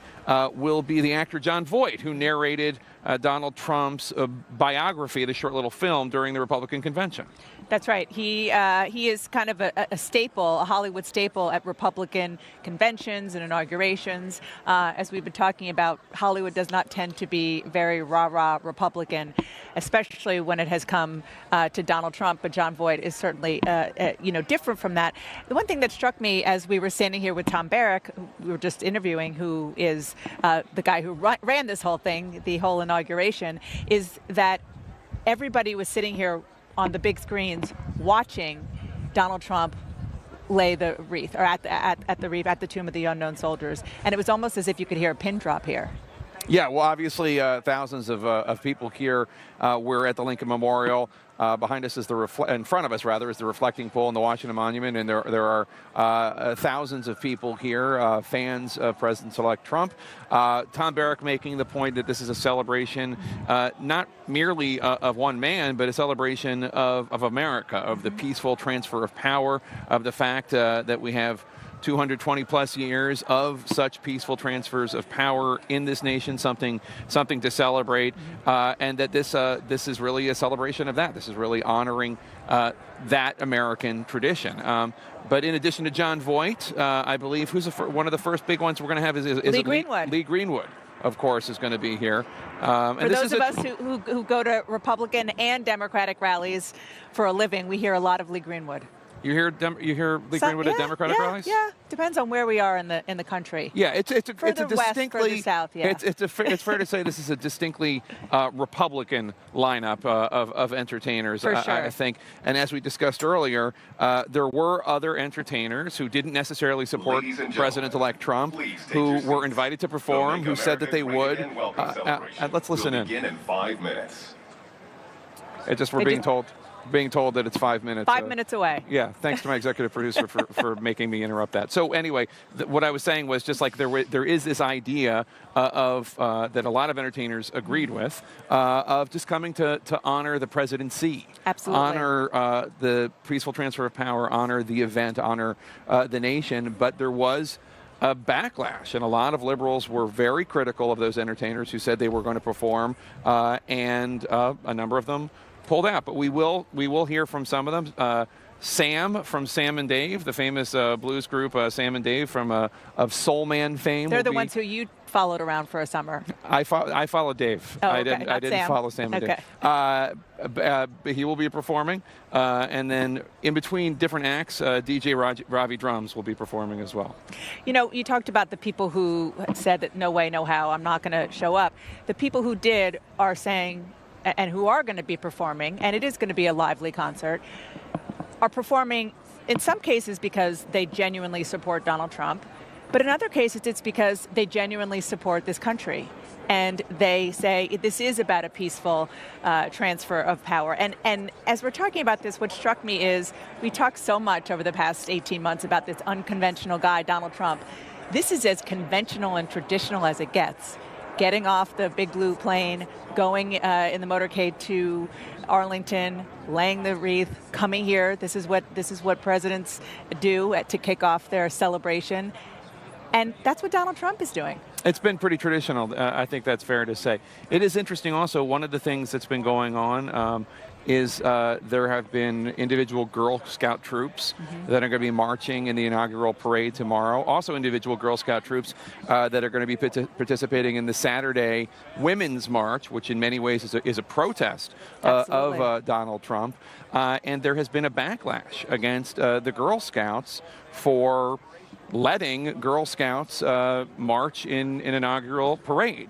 will be the actor Jon Voight, who narrated Donald Trump's biography, the short little film, during the Republican convention. That's right. He is kind of a staple, a Hollywood staple at Republican conventions and inaugurations. As we've been talking about, Hollywood does not tend to be very rah-rah Republican, especially when it has come to Donald Trump. But Jon Voight is certainly, different from that. The one thing that struck me as we were standing here with Tom Barrack, who we were just interviewing, who is the guy who ran this whole thing, the whole inauguration, is that everybody was sitting here on the big screens watching Donald Trump lay the wreath, or at the wreath at the Tomb of the Unknown Soldiers, and it was almost as if you could hear a pin drop here. Yeah, well, obviously thousands of people here. We're at the Lincoln Memorial. Behind us is in front of us rather, is the reflecting pole in the Washington Monument, and there are thousands of people here, fans of President-elect Trump. Tom Barrack making the point that this is a celebration not merely of one man, but a celebration of America, of the peaceful transfer of power, of the fact that we have 220 plus years of such peaceful transfers of power in this nation, something to celebrate, and that this is really a celebration of that. This is really honoring that American tradition. But in addition to Jon Voight, I believe one of the first big ones we're going to have is Lee Greenwood. Lee Greenwood, of course, is going to be here. For those of us who go to Republican and Democratic rallies for a living, we hear a lot of Lee Greenwood. You hear Lee Greenwood at Democratic rallies? Yeah, depends on where we are in the country. Yeah, it's a distinctly west, further south. Yeah, it's fair to say this is a distinctly Republican lineup of entertainers. For sure. I think. And as we discussed earlier, there were other entertainers who didn't necessarily support President-elect Trump, who were invited to perform, who said that they would. Let's listen in. Begin in 5 minutes. We're being told. being told that it's 5 minutes. 5 minutes away. Yeah, thanks to my executive producer for making me interrupt that. So anyway, what I was saying was just like there is this idea of that a lot of entertainers agreed with of just coming to honor the presidency. Absolutely. Honor the peaceful transfer of power, honor the event, honor the nation. But there was a backlash, and a lot of liberals were very critical of those entertainers who said they were going to perform, and a number of them pulled out. But we will hear from some of them. Sam from Sam and Dave, the famous blues group Sam and Dave from of Soul Man fame. They're the ones who you followed around for a summer. I followed Dave. Oh, I okay. didn't follow Sam and Dave. He will be performing, and then in between different acts, DJ Ravi Drums will be performing as well. You know, you talked about the people who said that no way, no how, I'm not going to show up. The people who did are saying, and who are going to be performing, and it is going to be a lively concert, are performing in some cases because they genuinely support Donald Trump, but in other cases it's because they genuinely support this country. And they say this is about a peaceful transfer of power. And as we're talking about this, what struck me is we talked so much over the past 18 months about this unconventional guy, Donald Trump. This is as conventional and traditional as it gets. Getting off the big blue plane, going in the motorcade to Arlington, laying the wreath, coming here. This is what presidents do to kick off their celebration. And that's what Donald Trump is doing. It's been pretty traditional. I think that's fair to say. It is interesting also, one of the things that's been going on is there have been individual Girl Scout troops that are going to be marching in the inaugural parade tomorrow. Also individual Girl Scout troops that are going to be participating in the Saturday Women's March, which in many ways is a protest of Donald Trump. And there has been a backlash against the Girl Scouts for letting Girl Scouts march in an inaugural parade,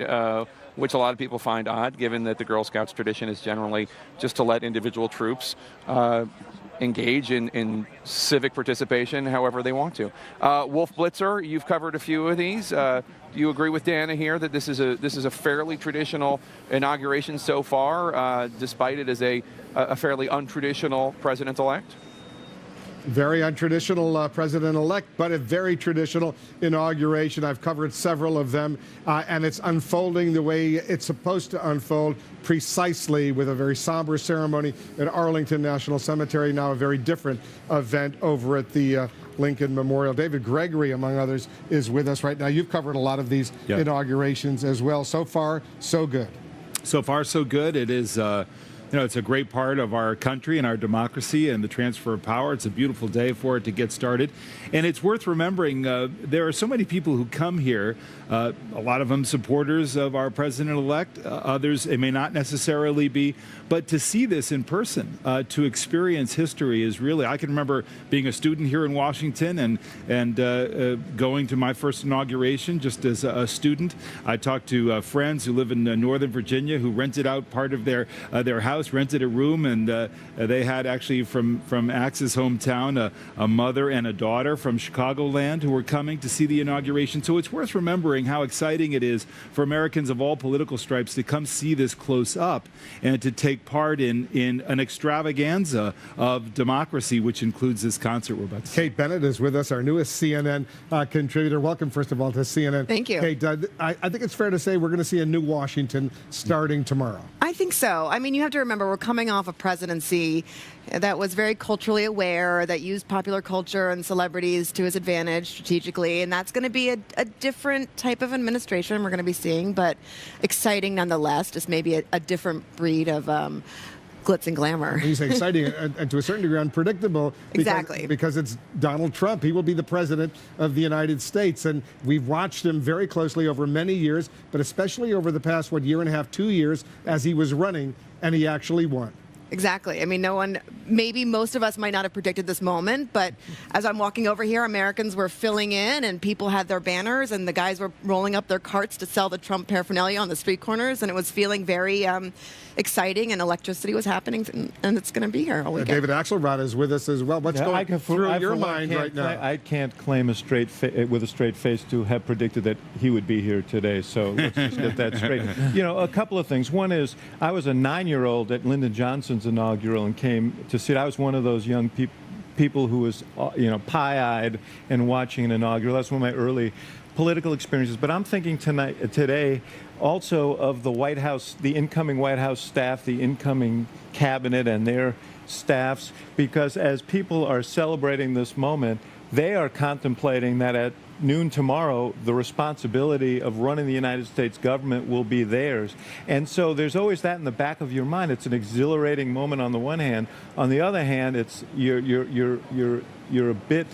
which a lot of people find odd, given that the Girl Scouts tradition is generally just to let individual troops engage in civic participation however they want to. Wolf Blitzer, you've covered a few of these. Do you agree with Dana here that this is a fairly traditional inauguration so far, despite it as a fairly untraditional president-elect? Very untraditional president-elect, but a very traditional inauguration. I've covered several of them, and it's unfolding the way it's supposed to unfold, precisely with a very somber ceremony at Arlington National Cemetery, now a very different event over at the Lincoln Memorial. David Gregory, among others, is with us right now. You've covered a lot of these inaugurations as well. So far, so good. So far, so good. It is... it's a great part of our country and our democracy and the transfer of power. It's a beautiful day for it to get started. And it's worth remembering there are so many people who come here, a lot of them supporters of our president-elect, others it may not necessarily be, but to see this in person, to experience history is really, I can remember being a student here in Washington and going to my first inauguration just as a student. I talked to friends who live in Northern Virginia who rented out part of their house, rented a room, and they had actually from Axe's hometown a mother and a daughter from Chicagoland who were coming to see the inauguration. So it's worth remembering how exciting it is for Americans of all political stripes to come see this close up and to take part in an extravaganza of democracy, which includes this concert we're about to see. Kate Bennett is with us, our newest CNN contributor. Welcome, first of all, to CNN. Thank you. Kate, I think it's fair to say we're going to see a new Washington starting tomorrow. I think so. I mean, you have to remember we're coming off a presidency that was very culturally aware, that used popular culture and celebrities to his advantage strategically, and that's going to be a different type of administration we're going to be seeing, but exciting nonetheless, just maybe a different breed of glitz and glamour. You say exciting and to a certain degree unpredictable. Exactly. Because it's Donald Trump. He will be the president of the United States. And we've watched him very closely over many years, but especially over the past, year and a half, 2 years as he was running, and he actually won. Exactly. I mean, maybe most of us might not have predicted this moment, but as I'm walking over here, Americans were filling in and people had their banners and the guys were rolling up their carts to sell the Trump paraphernalia on the street corners, and it was feeling very exciting, and electricity was happening, and it's going to be here all weekend. David Axelrod is with us as well. What's going through your mind right now? I can't claim with a straight face to have predicted that he would be here today, so let's just get that straight. A couple of things. One is, I was a 9-year-old at Lyndon Johnson's Biden's inaugural and came to see it. I was one of those young people who was, pie-eyed and watching an inaugural. That's one of my early political experiences. But I'm thinking today also of the White House, the incoming White House staff, the incoming cabinet and their staffs, because as people are celebrating this moment, they are contemplating that at noon tomorrow, the responsibility of running the United States government will be theirs. And so there's always that in the back of your mind. It's an exhilarating moment on the one hand. On the other hand, it's you're a bit,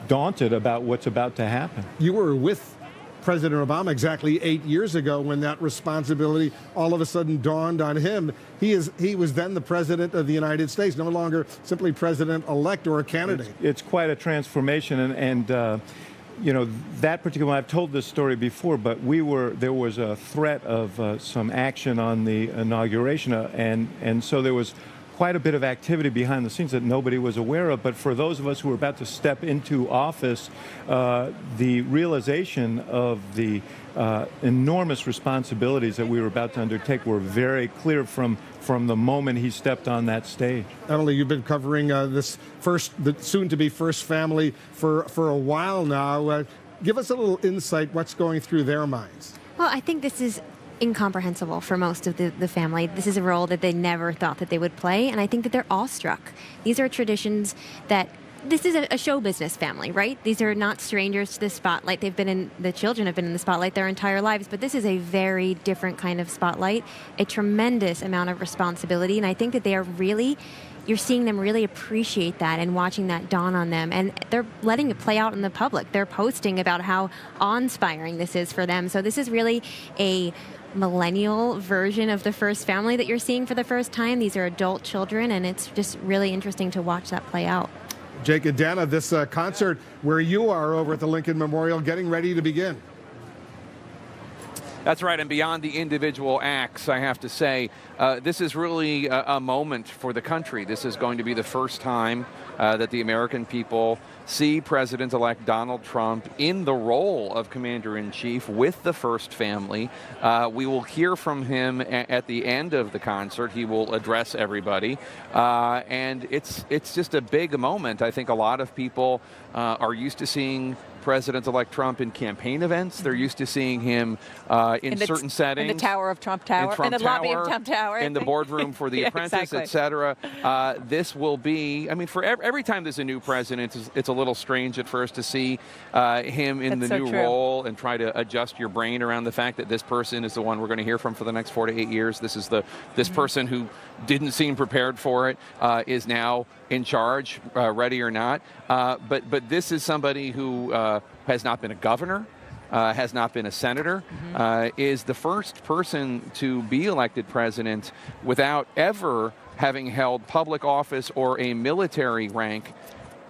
daunted about what's about to happen. You were with President Obama exactly 8 years ago when that responsibility all of a sudden dawned on him. He was then the president of the United States, no longer simply president-elect or a candidate. It's quite a transformation, and that particular one, I've told this story before, but there was a threat of some action on the inauguration, and so there was quite a bit of activity behind the scenes that nobody was aware of. But for those of us who were about to step into office, the realization of the enormous responsibilities that we were about to undertake were very clear from the moment he stepped on that stage. Emily, you've been covering the soon-to-be first family for a while now. Give us a little insight. What's going through their minds? Well, I think this is incomprehensible for most of the family. This is a role that they never thought that they would play, and I think that they're awestruck. These are traditions that this is a show business family, right? These are not strangers to the spotlight. The children have been in the spotlight their entire lives, but this is a very different kind of spotlight, a tremendous amount of responsibility, and I think that they are really, you're seeing them really appreciate that and watching that dawn on them, and they're letting it play out in the public. They're posting about how awe-inspiring this is for them. So this is really a millennial version of the first family that you're seeing for the first time. These are adult children, and it's just really interesting to watch that play out. Jake and Dana, this concert where you are over at the Lincoln Memorial getting ready to begin. That's right, and beyond the individual acts, I have to say, this is really a moment for the country. This is going to be the first time that the American people see President-elect Donald Trump in the role of Commander-in-Chief with the first family. We will hear from him at the end of the concert. He will address everybody, and it's just a big moment. I think a lot of people are used to seeing President-elect Trump in campaign events. They're used to seeing him in certain settings. In the Tower of Trump Tower, in the lobby of Trump Tower. In the boardroom for The Apprentice, exactly. etc. This will be, I mean, for every time there's a new president, it's a little strange at first to see him in the new role and try to adjust your brain around the fact that this person is the one we're going to hear from for the next 4 to 8 years. This is this person who didn't seem prepared for it, is now in charge, ready or not. But this is somebody who has not been a governor, has not been a senator, is the first person to be elected president without ever having held public office or a military rank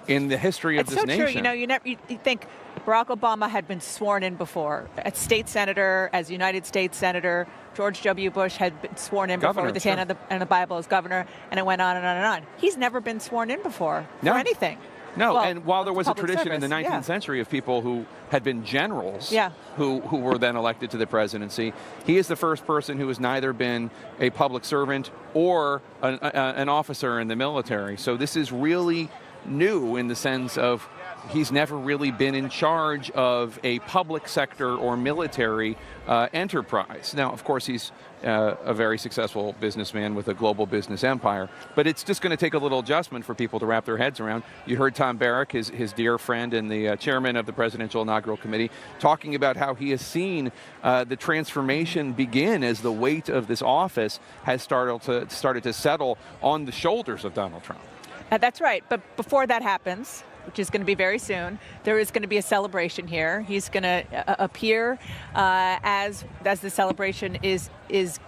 in the history of this nation. It's so true. You think Barack Obama had been sworn in before as state senator, as United States senator. George W. Bush had been sworn in before with his hand on the Bible as governor, and it went on and on and on. He's never been sworn in before for anything. No, well, and while there was a tradition service, in the 19th century of people who had been generals who were then elected to the presidency, he is the first person who has neither been a public servant or an officer in the military. So this is really new in the sense of he's never really been in charge of a public sector or military enterprise. Now, of course, he's a very successful businessman with a global business empire, but it's just going to take a little adjustment for people to wrap their heads around. You heard Tom Barrack, his dear friend and the chairman of the Presidential Inaugural Committee, talking about how he has seen the transformation begin as the weight of this office has started to settle on the shoulders of Donald Trump. That's right, but before that happens, which is going to be very soon, there is going to be a celebration here. He's going to appear as the celebration is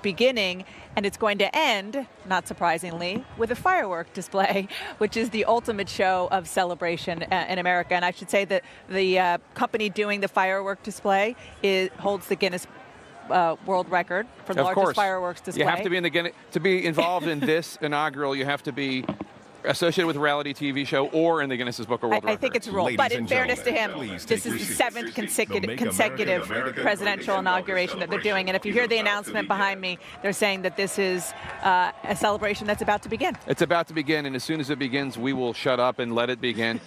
beginning, and it's going to end, not surprisingly, with a firework display, which is the ultimate show of celebration in America. And I should say that the company doing the firework display holds the Guinness world record for the largest fireworks display. You have to be to be involved in this inaugural. You have to be associated with a reality TV show or in the Guinness Book of World Records. I think it's a role. But in fairness to him, this is the 7th consecutive presidential inauguration that they're doing. And if you hear the announcement behind me, they're saying that this is a celebration that's about to begin. It's about to begin, and as soon as it begins, we will shut up and let it begin.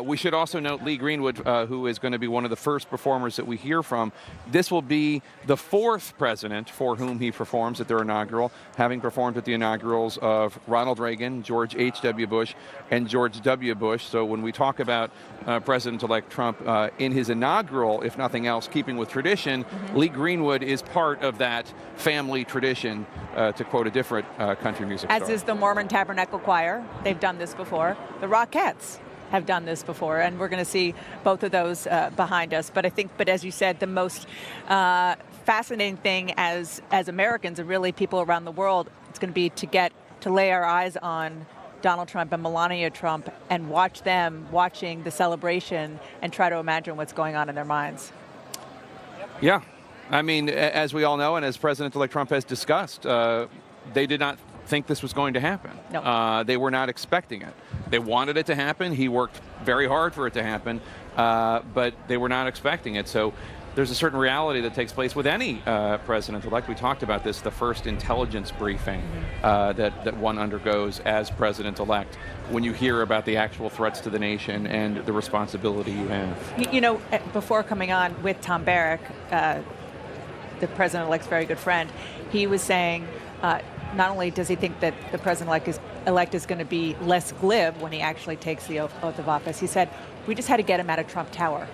We should also note Lee Greenwood, who is going to be one of the first performers that we hear from. This will be the 4th president for whom he performs at their inaugural, having performed at the inaugurals of Ronald Reagan, George H.W. Bush, and George W. Bush. So when we talk about President-elect Trump in his inaugural, if nothing else, keeping with tradition, Lee Greenwood is part of that family tradition, to quote a different country music star. As is the Mormon Tabernacle Choir. They've done this before. The Rockettes have done this before, and we're going to see both of those behind us. But I think, as you said, the most fascinating thing as Americans and really people around the world, it's going to be to get to lay our eyes on Donald Trump and Melania Trump and watch them watching the celebration and try to imagine what's going on in their minds. Yeah. I mean, as we all know, and as President-elect Trump has discussed, they did not think this was going to happen. No. They were not expecting it. They wanted it to happen. He worked very hard for it to happen, but they were not expecting it. So there's a certain reality that takes place with any president-elect. We talked about this, the first intelligence briefing that one undergoes as president-elect, when you hear about the actual threats to the nation and the responsibility you have. You know, before coming on with Tom Barrack, the president-elect's very good friend, he was saying not only does he think that the president-elect is going to be less glib when he actually takes the oath of office, he said, we just had to get him out of Trump Tower.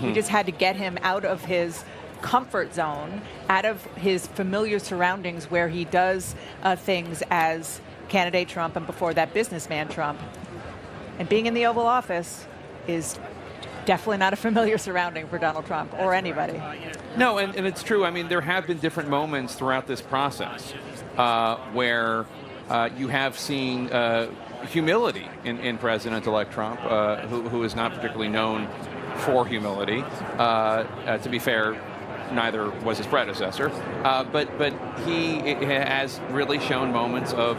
We just had to get him out of his comfort zone, out of his familiar surroundings where he does things as candidate Trump and before that businessman Trump. And being in the Oval Office is definitely not a familiar surrounding for Donald Trump or anybody. No, and it's true. I mean, there have been different moments throughout this process where you have seen humility in President-elect Trump, who is not particularly known for humility. To be fair, neither was his predecessor, but he has really shown moments of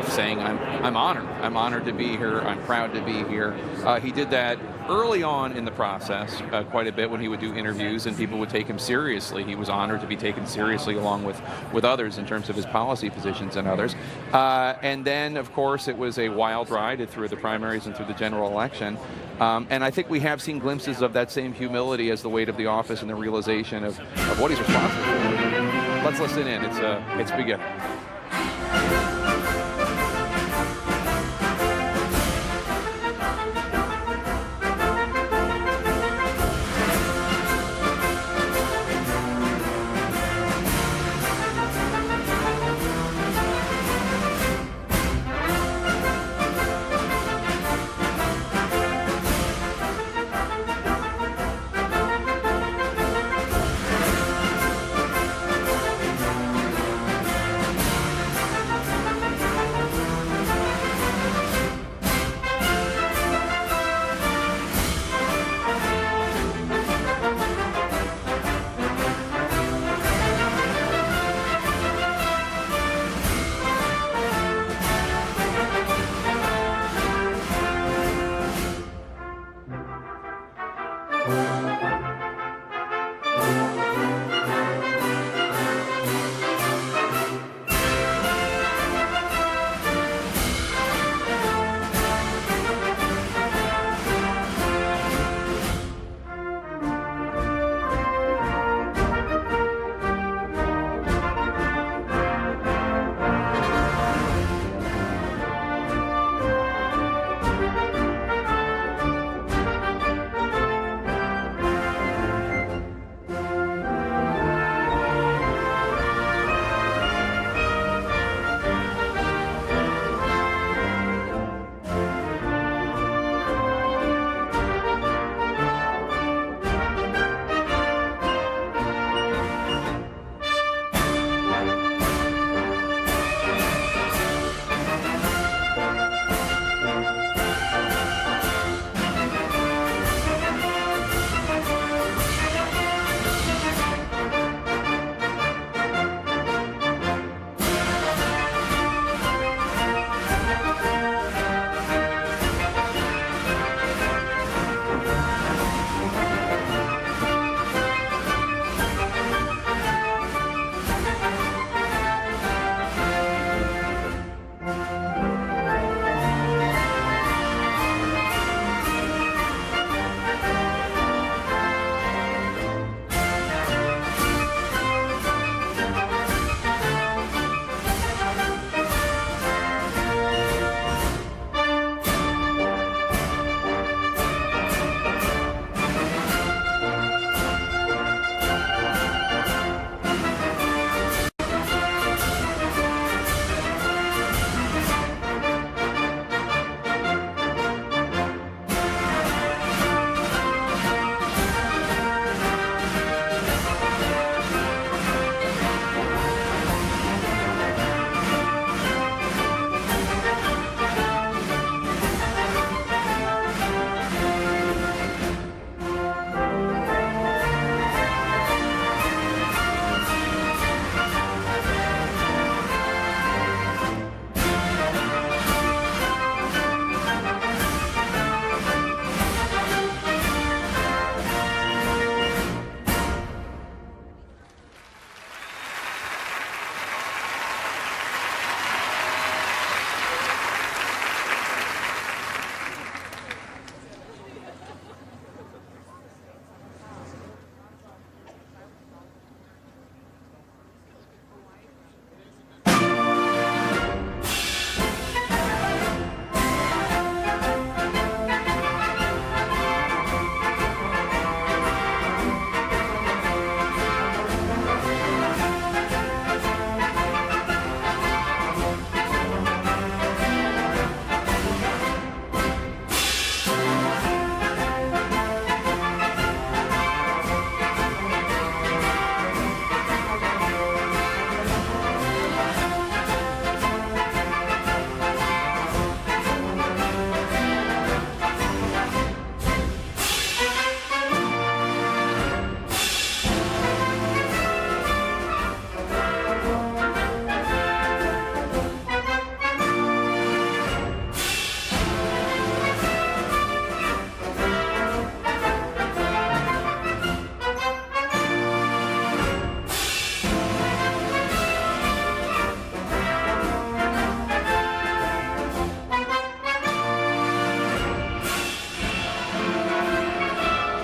saying, I'm honored. I'm honored to be here. I'm proud to be here. He did that early on in the process quite a bit when he would do interviews and people would take him seriously. He was honored to be taken seriously along with others in terms of his policy positions and others. And then, of course, it was a wild ride through the primaries and through the general election. And I think we have seen glimpses of that same humility as the weight of the office and the realization of what he's responsible for. Let's listen in. It's beginning.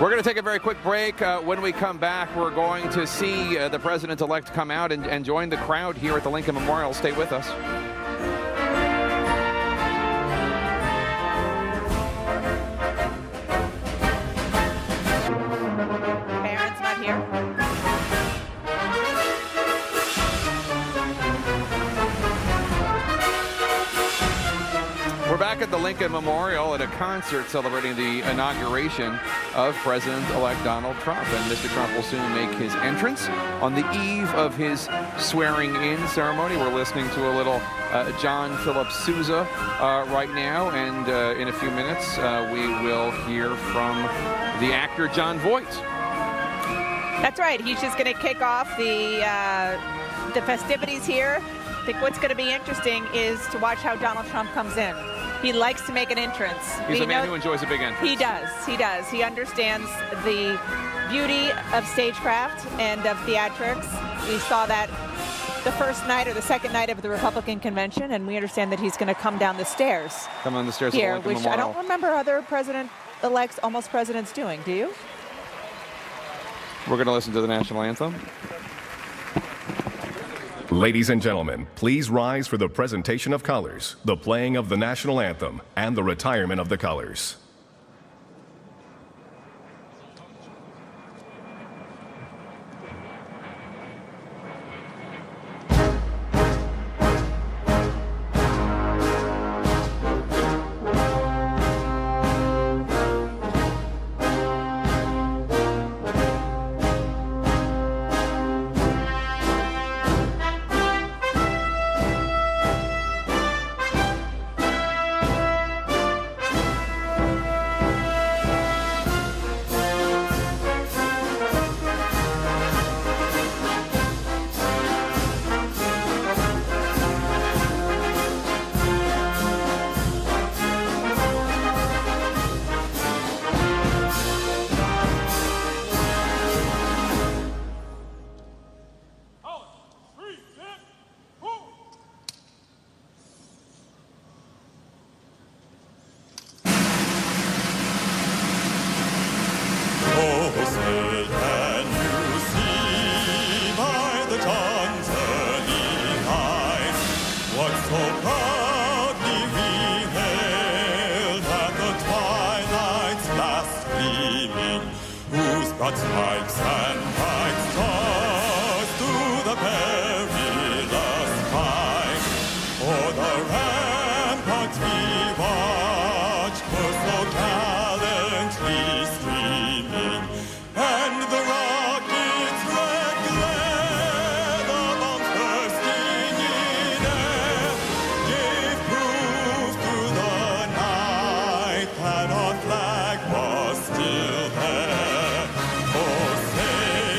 We're going to take a very quick break. When we come back, we're going to see the president-elect come out and join the crowd here at the Lincoln Memorial. Stay with us. Barron's not here. We're back at the Lincoln Memorial at a concert celebrating the inauguration of President-elect Donald Trump. And Mr. Trump will soon make his entrance on the eve of his swearing-in ceremony. We're listening to a little John Philip Sousa right now, and in a few minutes we will hear from the actor Jon Voight. That's right. He's just going to kick off the festivities here. I think what's going to be interesting is to watch how Donald Trump comes in. He likes to make an entrance. He's a man who enjoys a big entrance. He does. He does. He understands the beauty of stagecraft and of theatrics. We saw that the first night or the second night of the Republican convention, and we understand that he's going to come down the stairs. Come on the stairs here, of the Lincoln which Memorial. I don't remember other president-elects, almost presidents doing. Do you? We're going to listen to the national anthem. Ladies and gentlemen, please rise for the presentation of colors, the playing of the national anthem, and the retirement of the colors. Still there, oh say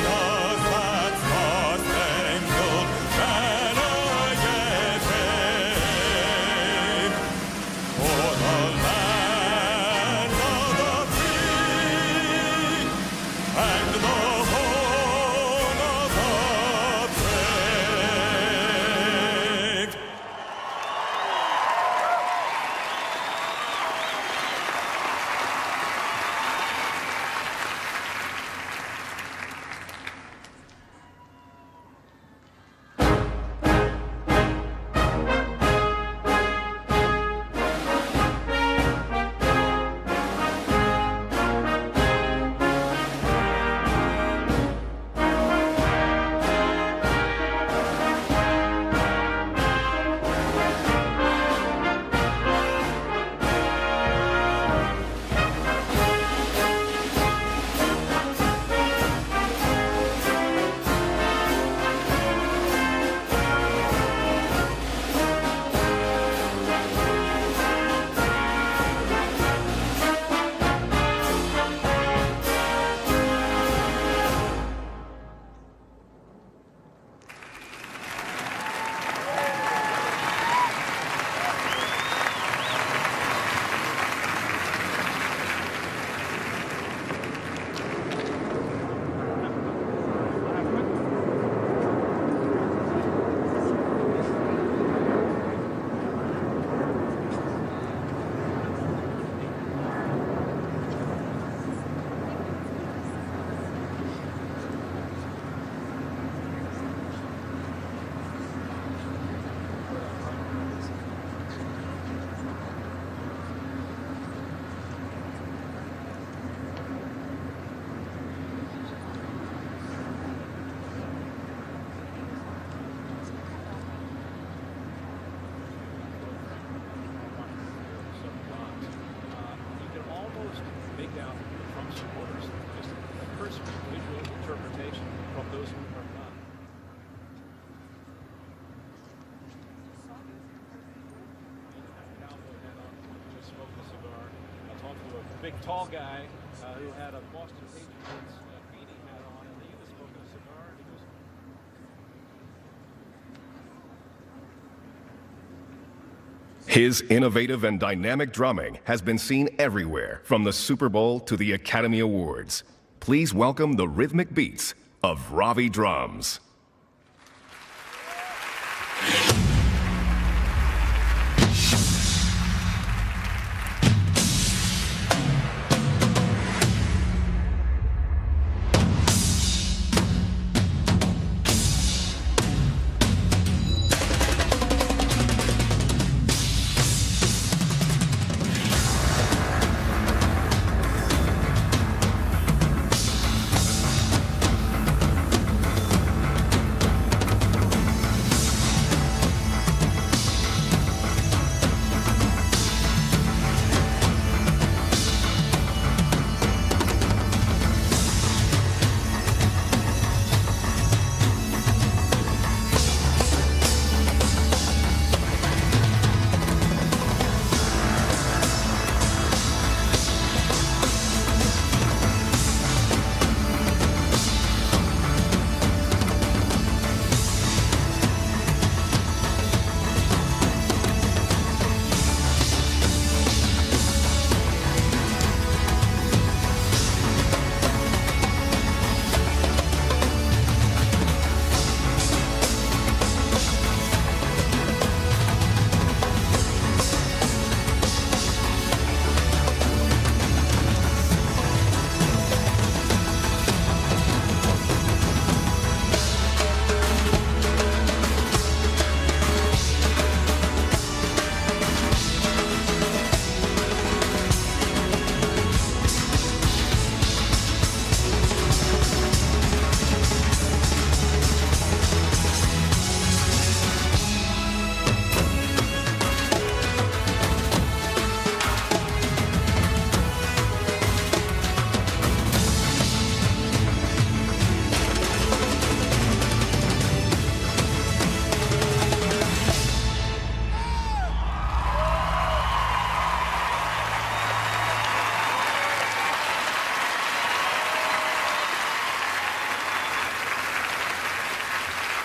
breakdown from supporters, just a cursory visual interpretation from those who are not. Just smoked a cigar. I talked to a big, tall guy who had a Boston Patriots beanie hat on, and he was smoking a cigar, and he goes, His innovative and dynamic drumming has been seen everywhere, from the Super Bowl to the Academy Awards. Please welcome the rhythmic beats of Ravi Drums.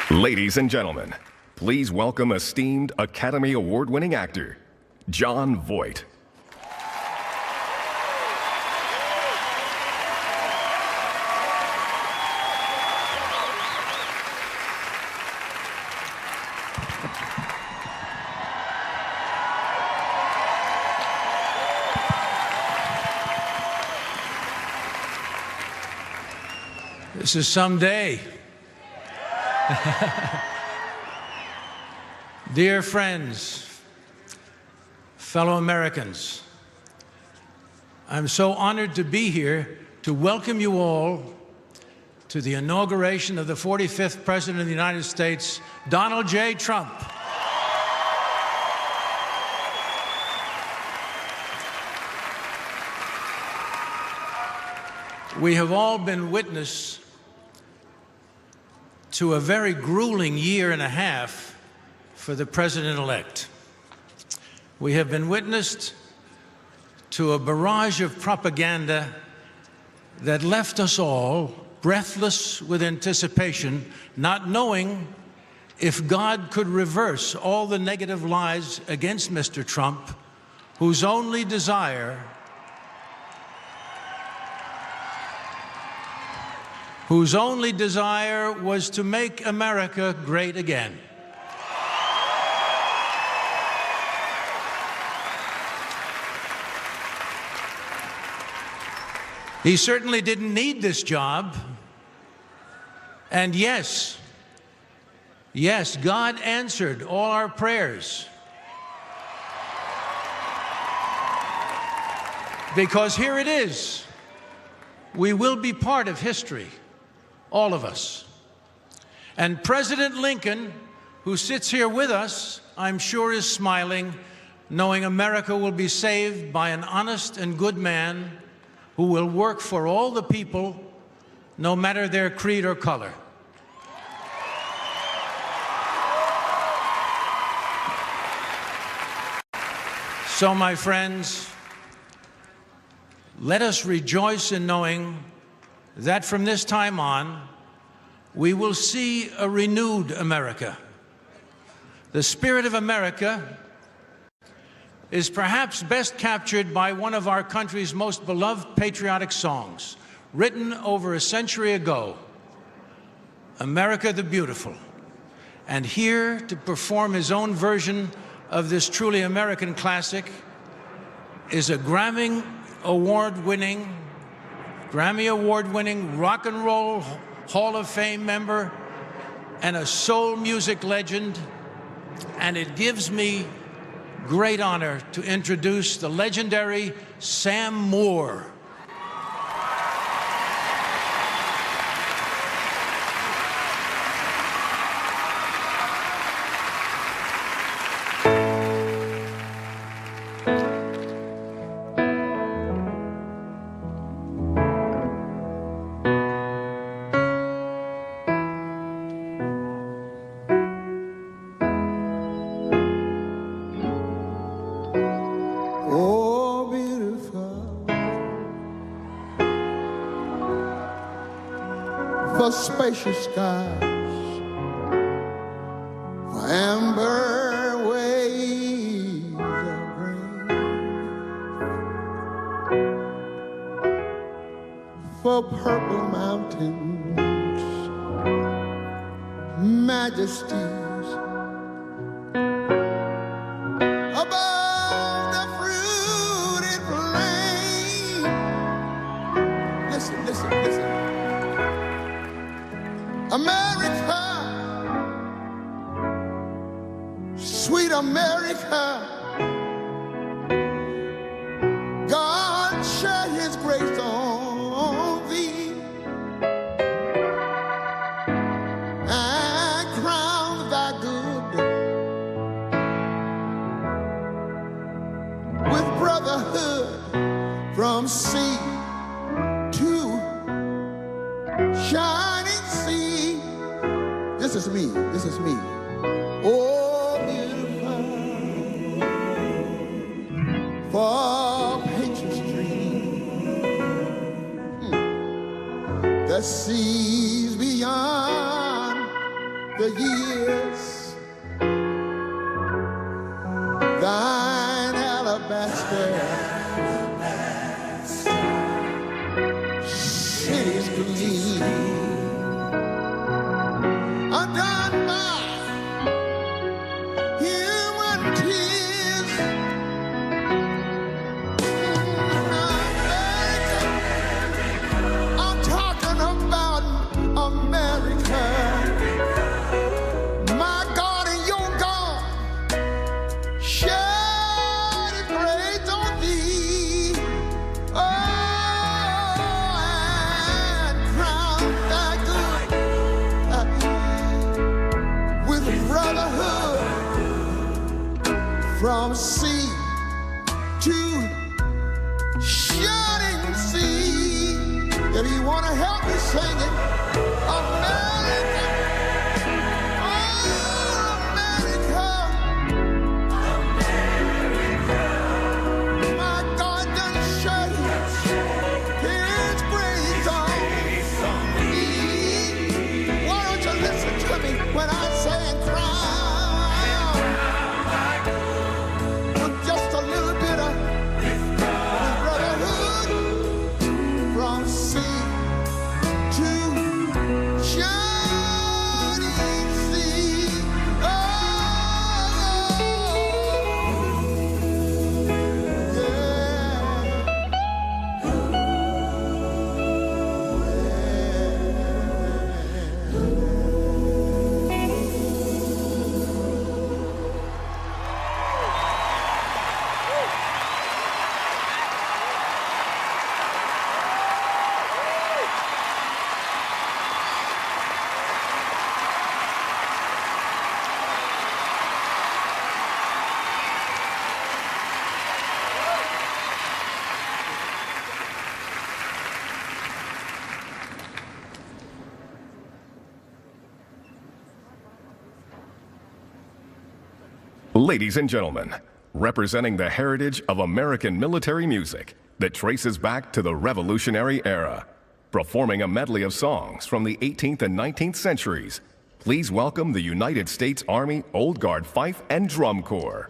Ladies and gentlemen, please welcome esteemed Academy Award-winning actor, Jon Voight. This is some day. Dear friends, fellow Americans, I'm so honored to be here to welcome you all to the inauguration of the 45th President of the United States, Donald J. Trump. We have all been witness to a very grueling year and a half for the president-elect. We have been witness to a barrage of propaganda that left us all breathless with anticipation, not knowing if God could reverse all the negative lies against Mr. Trump, whose only desire was to make America great again. He certainly didn't need this job. And yes, God answered all our prayers. Because here it is. We will be part of history. All of us. And President Lincoln, who sits here with us, I'm sure is smiling, knowing America will be saved by an honest and good man who will work for all the people, no matter their creed or color. So, my friends, let us rejoice in knowing that from this time on, we will see a renewed America. The spirit of America is perhaps best captured by one of our country's most beloved patriotic songs, written over a century ago, America the Beautiful. And here to perform his own version of this truly American classic is a Grammy Award-winning Rock and Roll Hall of Fame member and a soul music legend. And it gives me great honor to introduce the legendary Sam Moore. For spacious skies, for amber waves of grain, for purple mountains, majesties above the fruited plain. Listen, listen, listen. America, sweet America, God shed his grace on thee and crowned thy good with brotherhood from sea to shining sea. This is me, this is me. Oh, beautiful, for Patriot Street, that sees beyond the years, thine alabaster cities gleam. Undone by human tears. America, I'm talking about America. My God and your God shed his grace on thee. Oh, and crowned thy good with brotherhood from sea to shining sea. If you want to help me sing it, America, oh America, my God done shed his grace on me. Why don't you listen to me when I say and cry? With just a little bit of brotherhood from sea to shining. Ladies and gentlemen, representing the heritage of American military music that traces back to the Revolutionary era, performing a medley of songs from the 18th and 19th centuries, please welcome the United States Army Old Guard Fife and Drum Corps.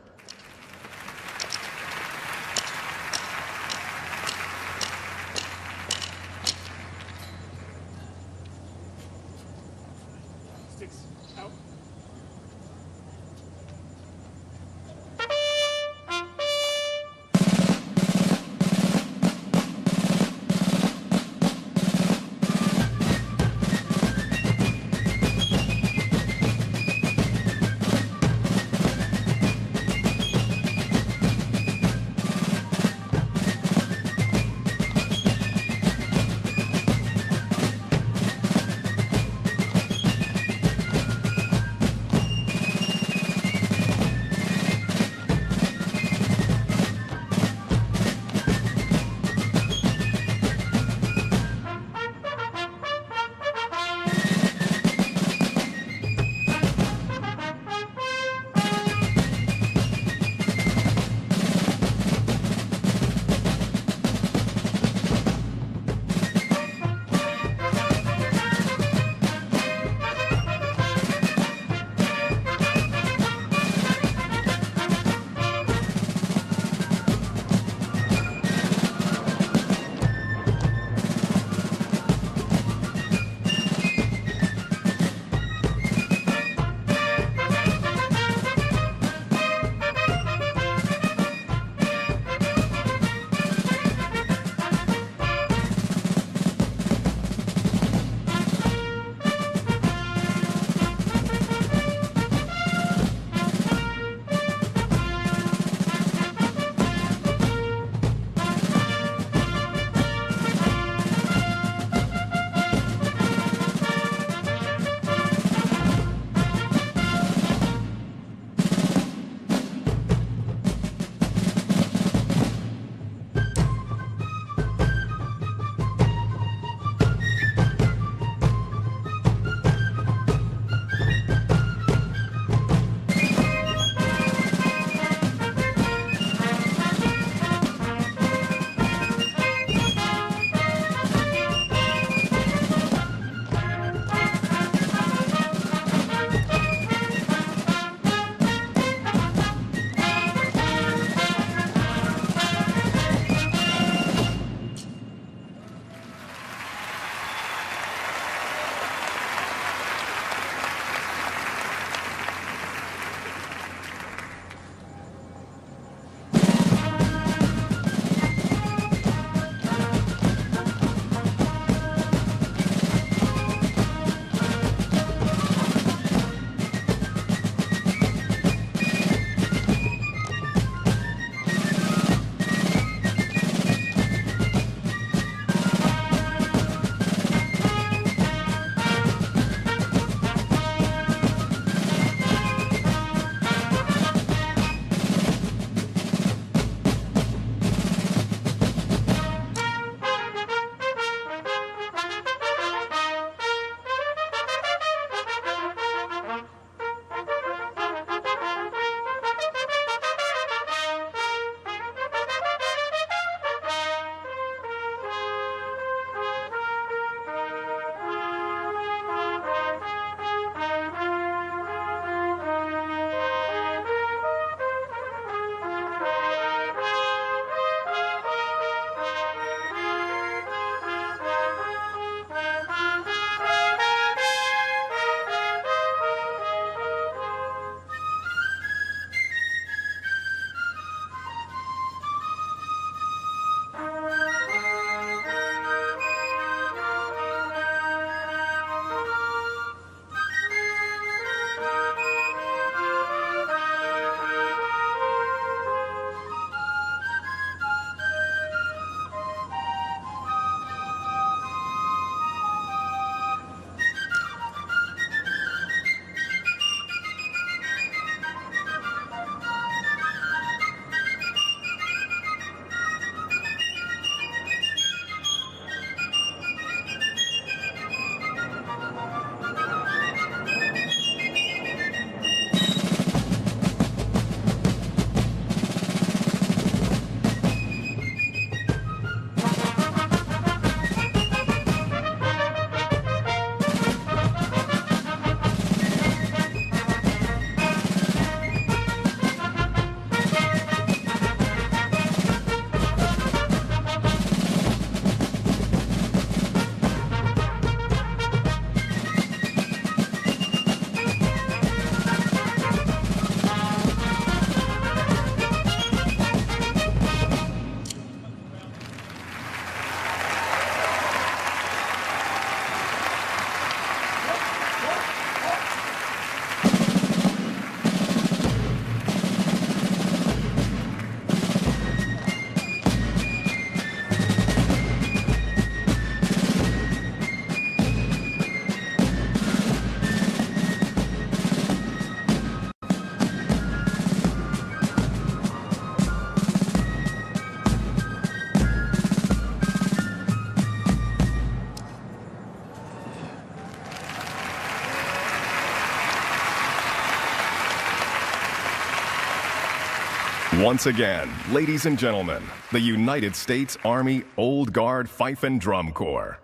Once again, ladies and gentlemen, the United States Army Old Guard Fife and Drum Corps.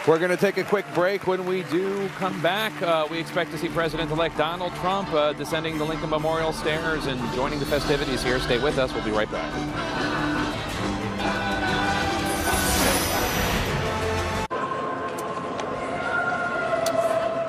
We're going to take a quick break. When we do come back, we expect to see President-elect Donald Trump descending the Lincoln Memorial stairs and joining the festivities here. Stay with us. We'll be right back.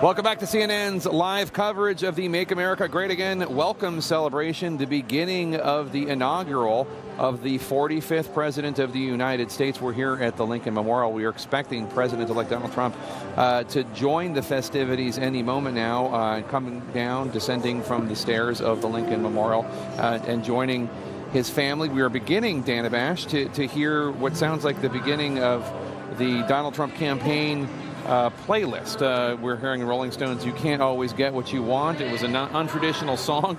Welcome back to CNN's live coverage of the Make America Great Again Welcome Celebration, the beginning of the inaugural of the 45th President of the United States. We're here at the Lincoln Memorial. We are expecting President-elect Donald Trump to join the festivities any moment now, coming down, descending from the stairs of the Lincoln Memorial and joining his family. We are beginning, Dana Bash, to hear what sounds like the beginning of the Donald Trump campaign playlist. We're hearing Rolling Stones, "You Can't Always Get What You Want." It was a untraditional song,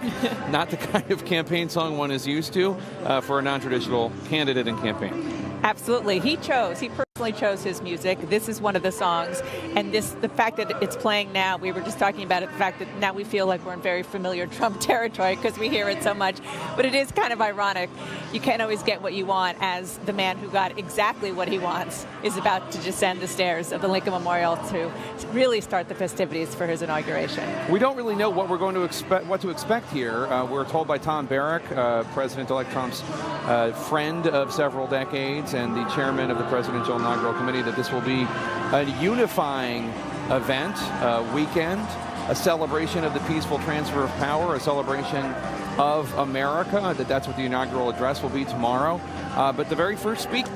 not the kind of campaign song one is used to for a non-traditional candidate and campaign. Absolutely. He personally chose his music. This is one of the songs. And the fact that it's playing now, we were just talking about it, the fact that now we feel like we're in very familiar Trump territory because we hear it so much. But it is kind of ironic. You can't always get what you want, as the man who got exactly what he wants is about to descend the stairs of the Lincoln Memorial to really start the festivities for his inauguration. We don't really know what we're going to expect here. We're told by Tom Barrack, President-elect Trump's friend of several decades and the chairman of the Presidential Inaugural Committee, that this will be a unifying event, weekend, a celebration of the peaceful transfer of power, a celebration of America. That's what the inaugural address will be tomorrow. But the very first speaker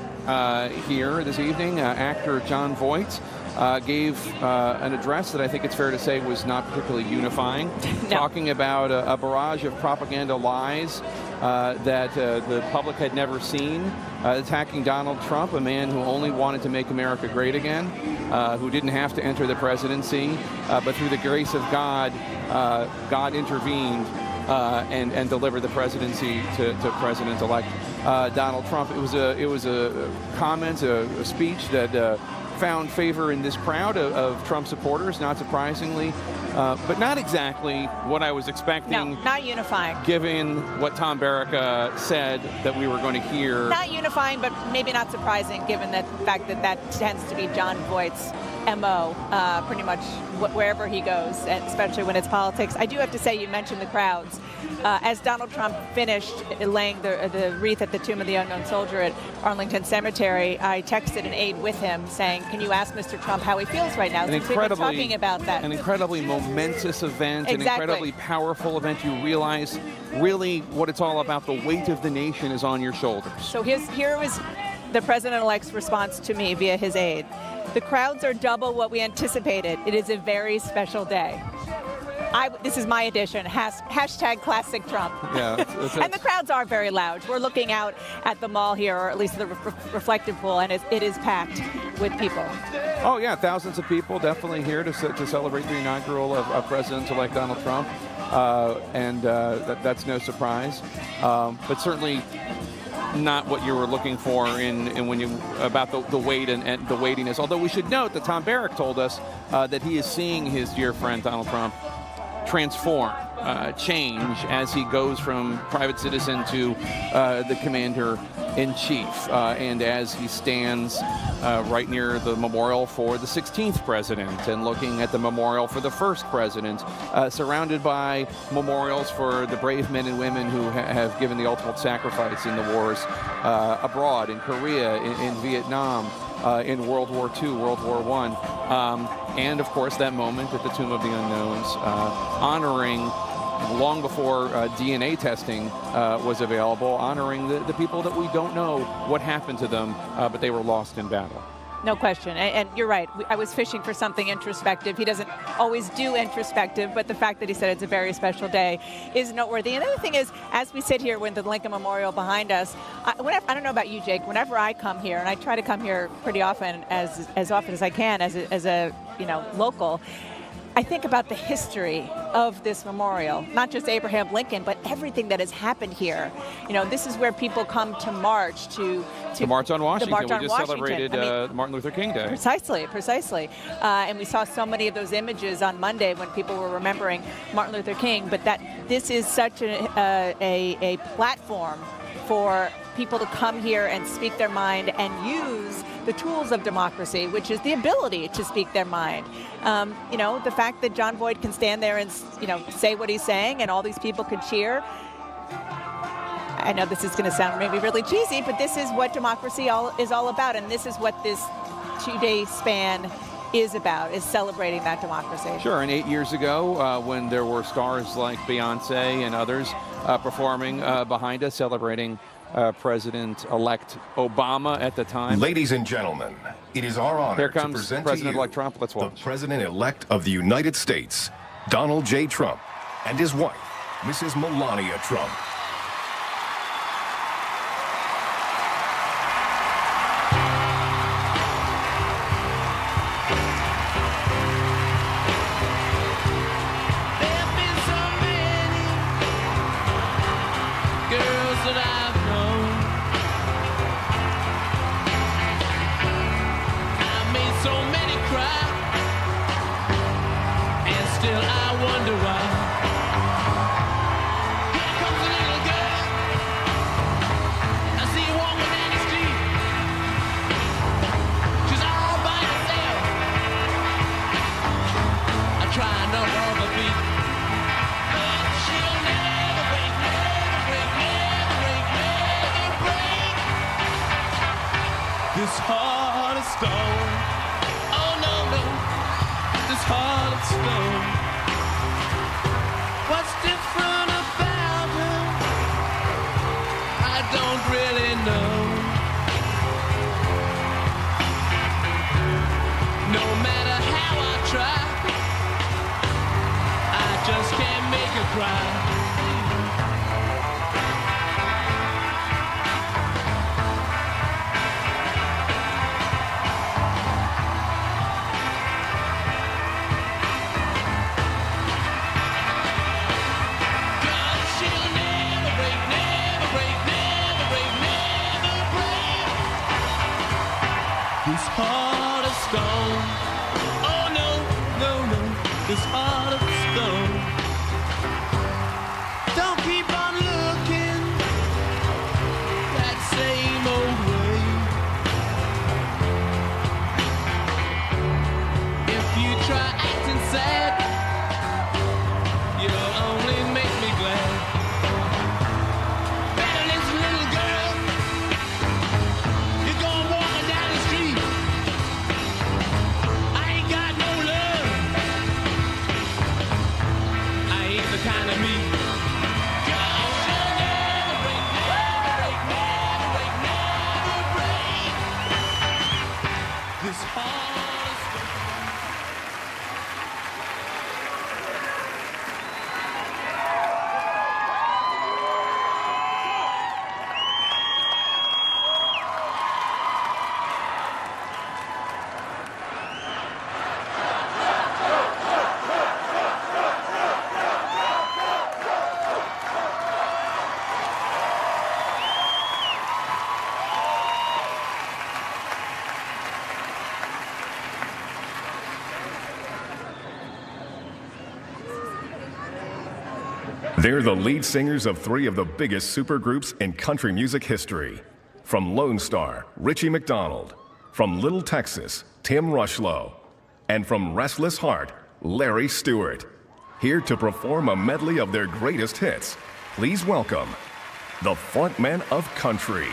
here this evening, actor Jon Voight, gave an address that I think it's fair to say was not particularly unifying, talking about a barrage of propaganda lies that the public had never seen, attacking Donald Trump, a man who only wanted to make America great again, who didn't have to enter the presidency, but through the grace of God, God intervened and delivered the presidency to President-elect Donald Trump. It was a comment, a speech that found favor in this crowd of Trump supporters, not surprisingly, but not exactly what I was expecting. No, not unifying. Given what Tom Barrack said that we were going to hear. Not unifying, but maybe not surprising, given the fact that that tends to be Jon Voight's MO, pretty much wherever he goes, and especially when it's politics. I do have to say, you mentioned the crowds. As Donald Trump finished laying the wreath at the Tomb of the Unknown Soldier at Arlington Cemetery, I texted an aide with him saying, "Can you ask Mr. Trump how he feels right now?" Since we've been talking about that. An incredibly momentous event, an incredibly powerful event. You realize really what it's all about. The weight of the nation is on your shoulders. So here was the President-elect's response to me via his aide. "The crowds are double what we anticipated. It is a very special day." This is my edition, hashtag classic Trump. Yeah, and the crowds are very loud. We're looking out at the mall here, or at least the reflective pool, and it is packed with people. Oh yeah, thousands of people definitely here to celebrate the inaugural of President-elect Donald Trump, and that's no surprise, but certainly not what you were looking for in when you about the weight and the weightiness. Although we should note that Tom Barrack told us that he is seeing his dear friend Donald Trump transform, change as he goes from private citizen to the commander-in-chief, and as he stands right near the memorial for the 16th president and looking at the memorial for the first president, surrounded by memorials for the brave men and women who have given the ultimate sacrifice in the wars abroad, in Korea, in Vietnam, in World War II, World War I, and of course that moment at the Tomb of the Unknowns, honoring, long before DNA testing was available, honoring the people that we don't know what happened to them, but they were lost in battle. No question. And you're right. I was fishing for something introspective. He doesn't always do introspective, but the fact that he said it's a very special day is noteworthy. And the other thing is, as we sit here with the Lincoln Memorial behind us, I don't know about you, Jake, whenever I come here, and I try to come here pretty often, as often as I can as a local, I think about the history of this memorial, not just Abraham Lincoln, but everything that has happened here. You know, this is where people come to march to the March on Washington. The March on we just Washington. celebrated Martin Luther King Day. Precisely. And we saw so many of those images on Monday when people were remembering Martin Luther King. But that this is such a platform for people to come here and speak their mind and use the tools of democracy, which is the ability to speak their mind. You know, the fact that John Boyd can stand there and, you know, say what he's saying and all these people could cheer. I know this is going to sound maybe really cheesy, but this is what democracy is all about, and this is what this 2-day span is about, is celebrating that democracy. Sure, and 8 years ago, when there were stars like Beyonce and others performing behind us, celebrating President-elect Obama at the time. Ladies and gentlemen, it is our honor Here to comes present President-elect to you Trump. Let's watch. the President-elect of the United States, Donald J. Trump, and his wife, Mrs. Melania Trump. This heart of stone. Oh no, no, this heart of stone. What's different about her? I don't really know. No matter how I try, I just can't make her cry. This heart of stone. Oh no, no, no, this heart of stone. Don't keep on looking that same old way. If you try acting sad, you'll only make me glad. Better listen, little girl. You're going walking down the street. I ain't got no love. I ain't the kind of me. God, she'll never break, never break, never break, never break. This heart of stone. They're the lead singers of 3 of the biggest supergroups in country music history. From Lone Star, Richie McDonald. From Little Texas, Tim Rushlow. And from Restless Heart, Larry Stewart. Here to perform a medley of their greatest hits, please welcome the frontmen of country.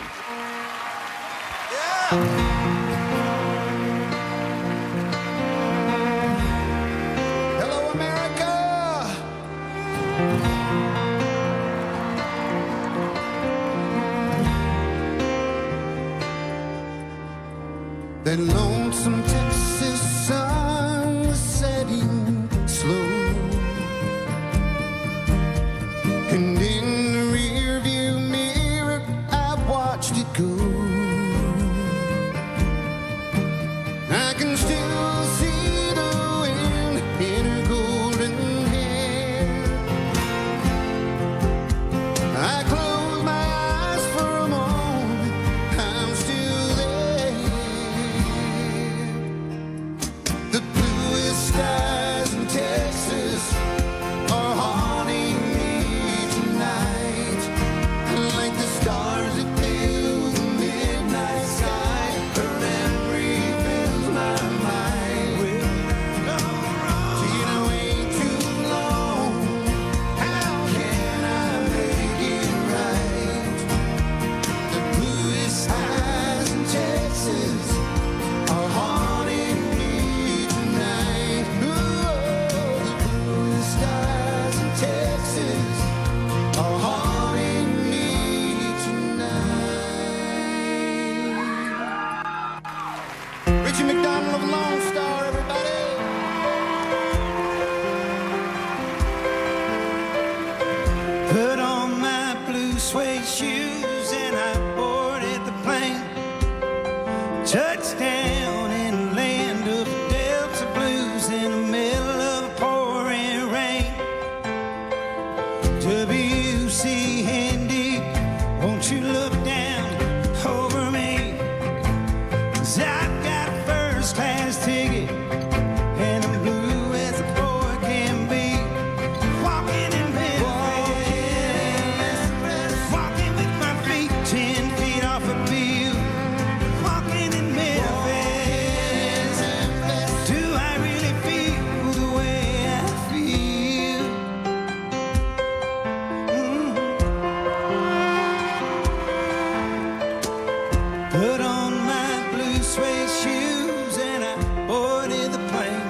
Hello, America. That lonesome Texas sun was setting slow, and in the rearview mirror I watched it go. I can still see the wind in her Richie McDonald of Lone Star, everybody. Put on my blue suede shoes and I boarded the plane. Touchdown in a land of Delta blues in the middle of a pouring rain. WC Handy, won't you look down over me? 'Cause I've got a first class ticket and I'm blue as a boy can be. Walking in Memphis, walking with my feet 10 feet off a bill. Walking in Memphis, do I really feel the way I feel? Put on my blue suede shoes and I boarded the plane.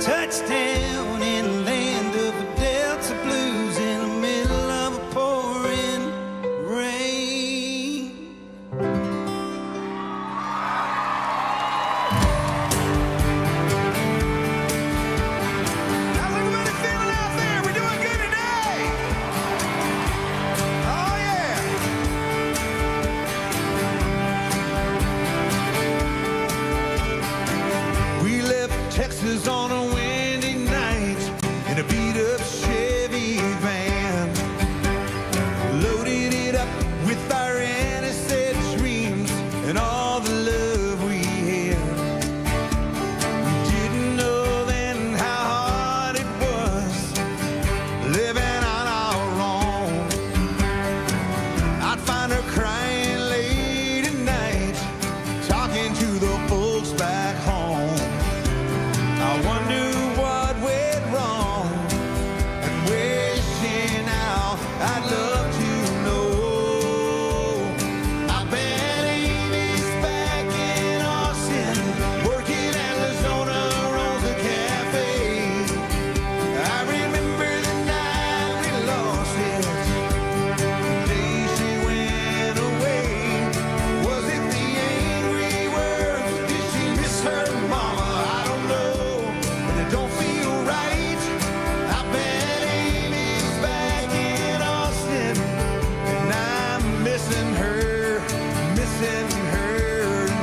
Touchdown in a land of the Delta blues in the middle of a pouring rain. How's everybody feeling out there? We doing good today? Oh yeah. We left Texas on a windy night in a beat-up Chevy van. Loaded it up with our innocent dreams and all the love we had. We didn't know then how hard it was living on our own. I'd find her crying late at night, talking to the folks back home. I wonder what went wrong and wishing now I'd love to know. I bet Amy's back in Austin, working at the Zona Rosa Cafe. I remember the night we lost it, the day she went away. Was it the angry words? Did she miss her mama? I don't know, but it don't feel right. I bet Amy's back in Austin, and I'm missing her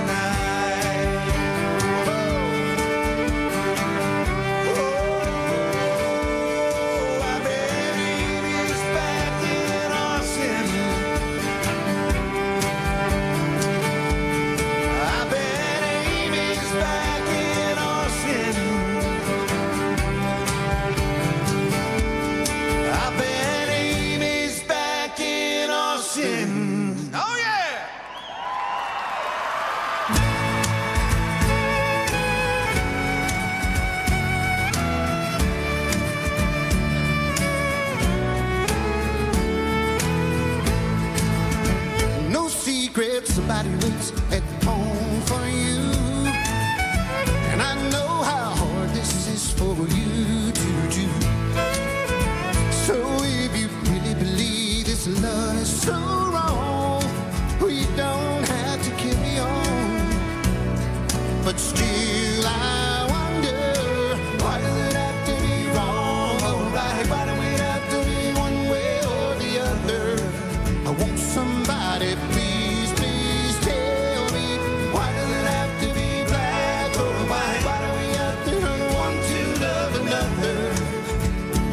tonight. Oh, I bet Amy's back in Austin. I bet Amy's back in Austin. I bet Amy's back in Austin. Oh yeah! No secret, somebody waits at home for you. And I know how hard this is for you to do. So if you really believe this love is so wrong, we don't have to carry on. But still I wonder, why does it have to be wrong or right? Why do we have to be one way or the other? I want somebody, please, please tell me, why does it have to be black or white? Why do we have to hurt one to love another?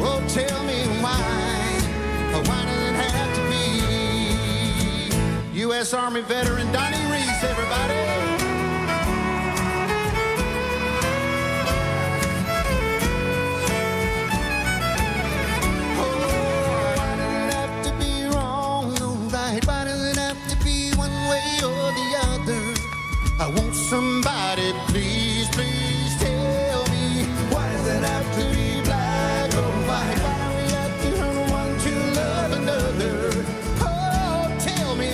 Oh, tell me why does it have to be? U.S. Army veteran Donnie Reese, everybody. Why does it have to be wrong or right? Why does it have to be one way or the other? I want somebody, please, please tell me, why does it have to be black or white? Why do we have to hurt one to love another? Oh, tell me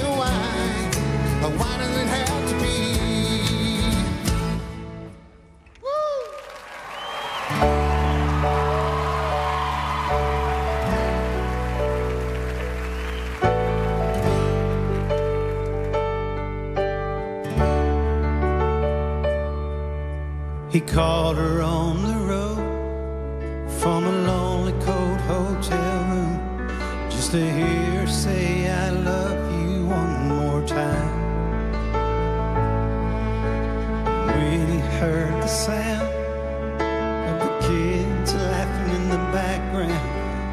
why does it have to be? He called her on the road from a lonely cold hotel room just to hear her say I love you one more time. When he heard the sound of the kids laughing in the background,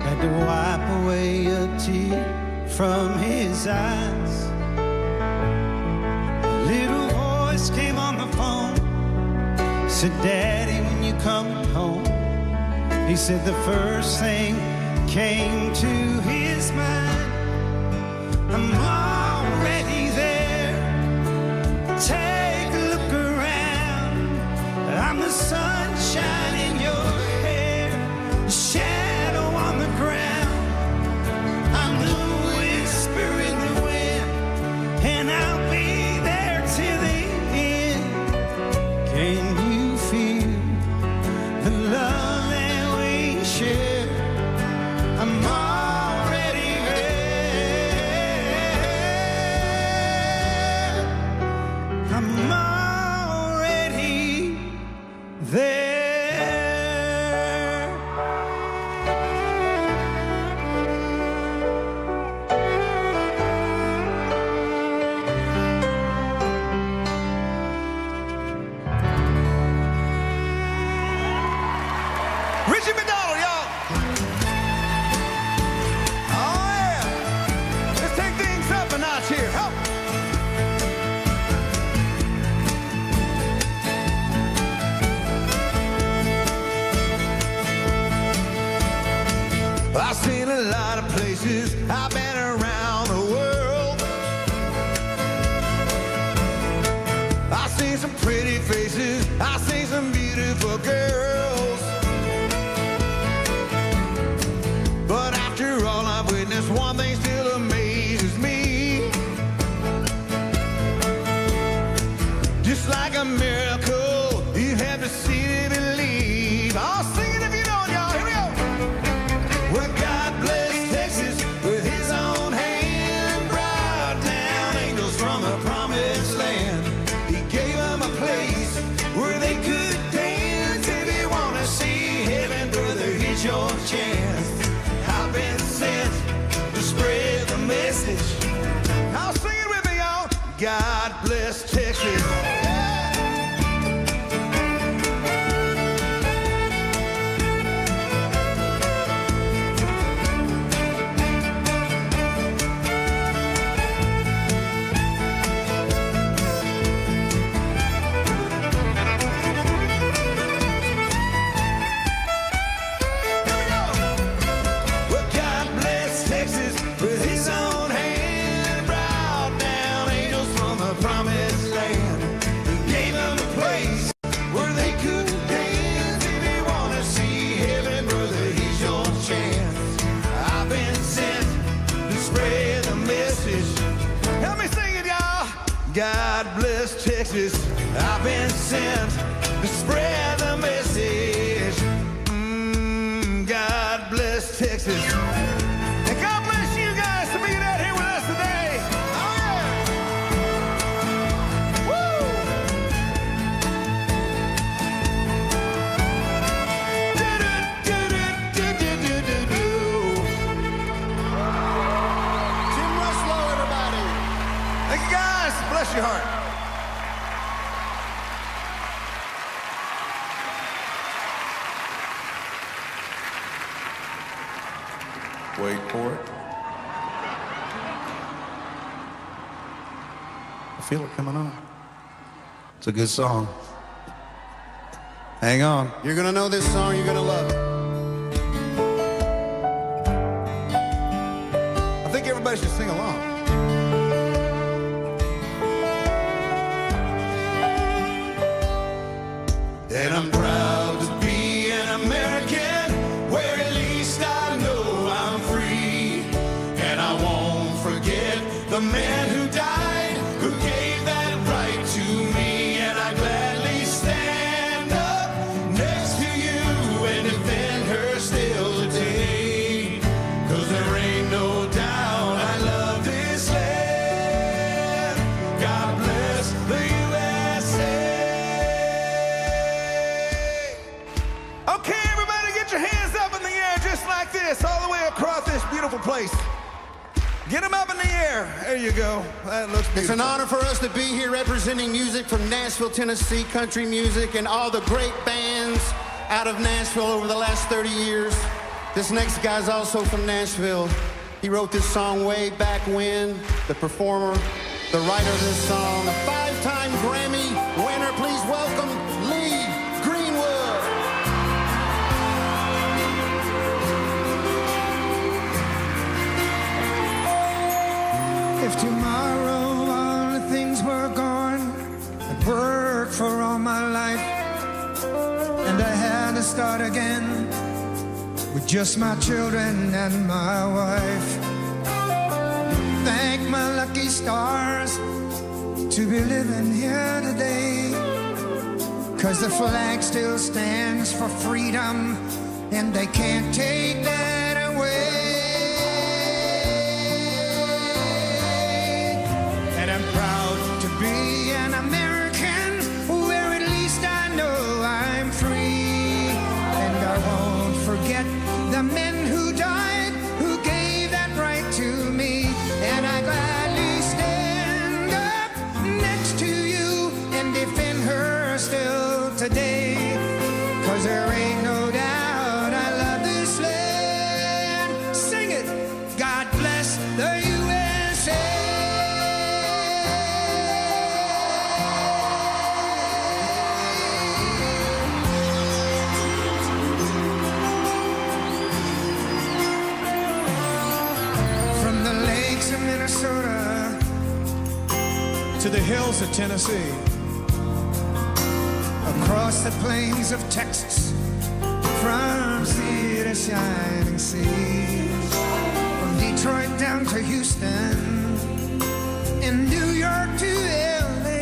had to wipe away a tear from his eyes. A little voice came on the phone, said, Daddy, when you coming home? He said the first thing came to his mind, I'm already there. Take a look around. I'm the sunshine in your hair, the shadow on the ground. I'm the whisper in the wind, and I'll be there till the end. Can you feel the love that we share? I'm already there. I'm already there. Richie McDonald, y'all. Oh, yeah. Let's take things up a notch here. Help. I've seen a lot of places. I've been around the world. I've seen some pretty faces. I've seen some beautiful girls. But after all I've witnessed, one thing still amazes me. Just like a miracle, you have to see to believe. I'll sing it if you don't, y'all. Here we go. Well, God bless Texas with his own hand. Brought down angels from the promised land. He gave them a place where they could dance. If you want to see heaven, brother, here's your chance. I've been sent to spread the message. I'll sing it with me, y'all. God bless Texas. Well, God bless Texas with his own hand. Brought down angels from the promised land. He gave them a place where they could dance. If you want to see heaven, brother, here's your chance. I've been sent to spread the message. Help me sing it, y'all. God bless Texas. I've been sent to spread the message. God bless Texas. And God bless you guys for being out here with us today. Oh, yeah. Woo! Tim Russlow, everybody. Thank you, guys. Bless your heart. Wait for it. I feel it coming on. It's a good song. Hang on. You're gonna know this song, you're gonna love it. I think everybody should sing along. And I'm proud to be an American, where at least I know I'm free. And I won't forget the man who died, who gave that right to me. And I gladly stand up next to you and defend her still today. 'Cause there ain't no doubt I love this land. God bless the USA. There you go. That looks beautiful. It's an honor for us to be here representing music from Nashville, Tennessee, country music, and all the great bands out of Nashville over the last 30 years. This next guy's also from Nashville. He wrote this song way back when. The performer, the writer of this song, a 5-time Grammy winner. Please welcome Lee Greenwood. If tomorrow all the things were gone, I'd work for all my life, and I had to start again with just my children and my wife. Thank my lucky stars to be living here today, 'cause the flag still stands for freedom, and they can't take that away. And I'm proud to be an American, where at least I know I'm free. And I won't forget the men who died, who gave that right to me. And I gladly stand up next to you and defend her still today. 'Cause there ain't no doubt I love this land. Sing it! God bless the USA. Of Minnesota To the hills of Tennessee. across the plains of Texas, from sea to shining sea, from Detroit down to Houston, and New York to LA,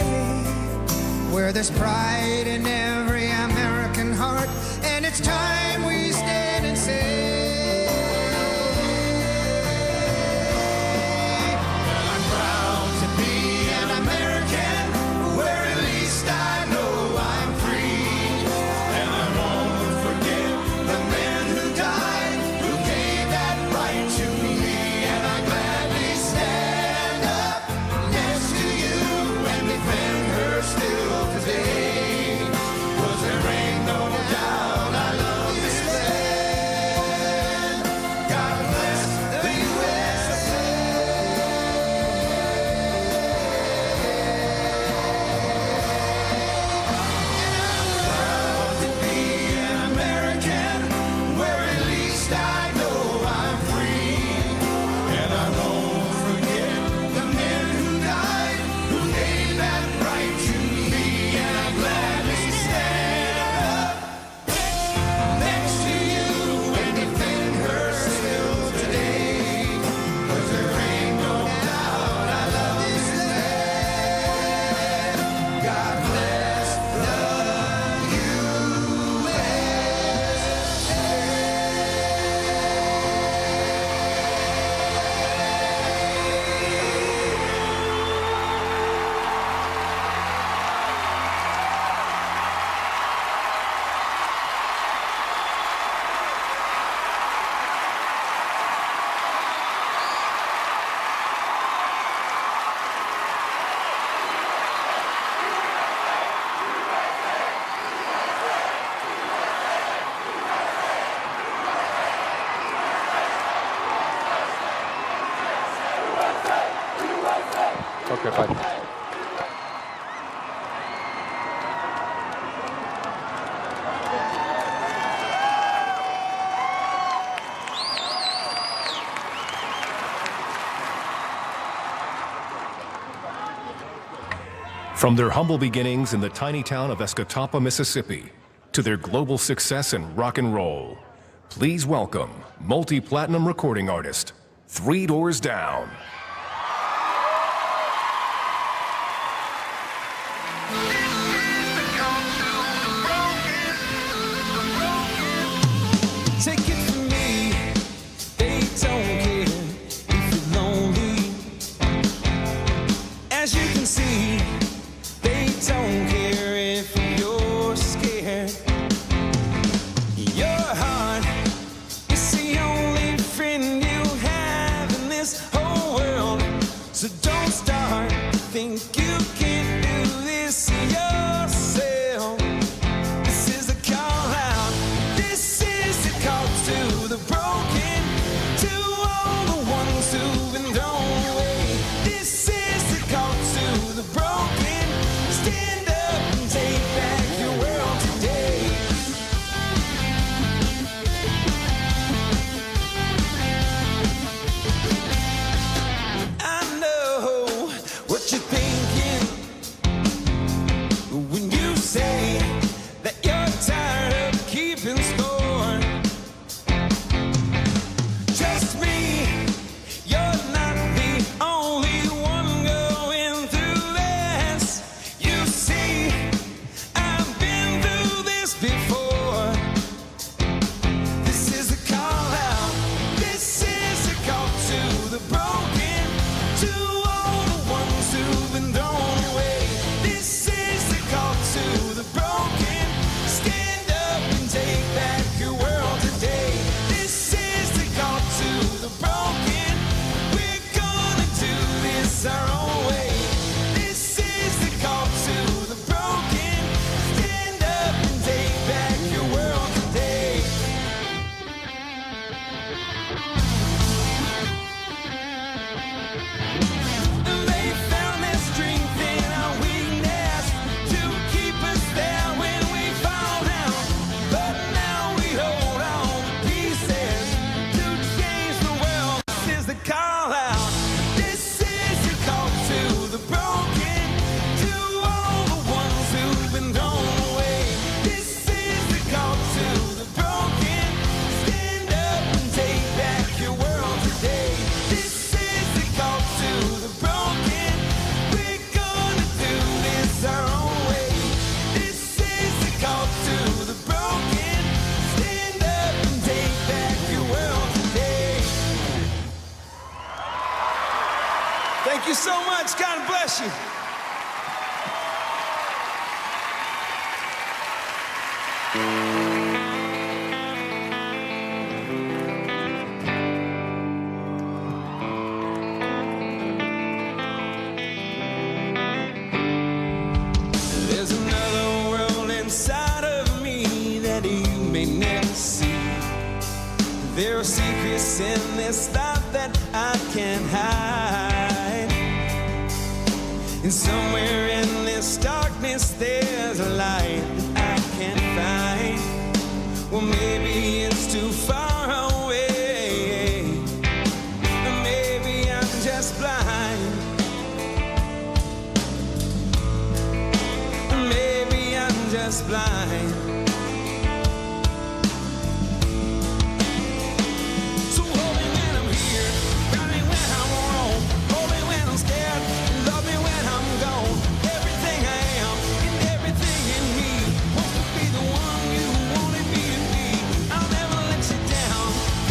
where there's pride in every American heart, and it's time we stand and say, Okay, fine. From their humble beginnings in the tiny town of Escatawpa, Mississippi, to their global success in rock and roll, please welcome multi-platinum recording artist, 3 Doors Down. Take it from me, they don't care if you're lonely. As you can see, they don't care if you're scared. Your heart is the only friend you have in this whole world. heart. Think you can do this yourself. This is a call out. This is a call to the broken, to all the ones who've been thrown away. This is the call to the broken. Stand up and take back your world today. I know what you're thinking when you say that you're tired of keeping score. Trust me, you're not the only one going through this. You see, I've been through this before. This is a call out. This is a call to the broken, to all the ones who've been thrown away. This is the call to the broken. Stand up and take back your world today. This is the call to the broken. We're gonna do this our own way. This is the call to the broken. Stand up and take back your world today. They found their strength in our weakness to keep us there when we fall down. But now we hold on to pieces to change the world. This is the call out. This is the call to the broken, to all the ones who've been thrown away. This is the call to the broken. Stand up and take back your world today. This is the call to the broken. We're gonna do this our own way. This is the call to the broken. Stand up and take back your world today. Thank you so much. God bless you. There's another world inside of me that you may never see. There are secrets in this life that I can't hide. And somewhere in this darkness there's a light that I can't find. Well, maybe it's too far away. Maybe I'm just blind. Maybe I'm just blind. So hold me when I'm here, got me when I'm wrong, hold me when I'm scared, love me when I'm gone. Everything I am and everything in me wants to be the one you wanted me to be. I'll never let you down,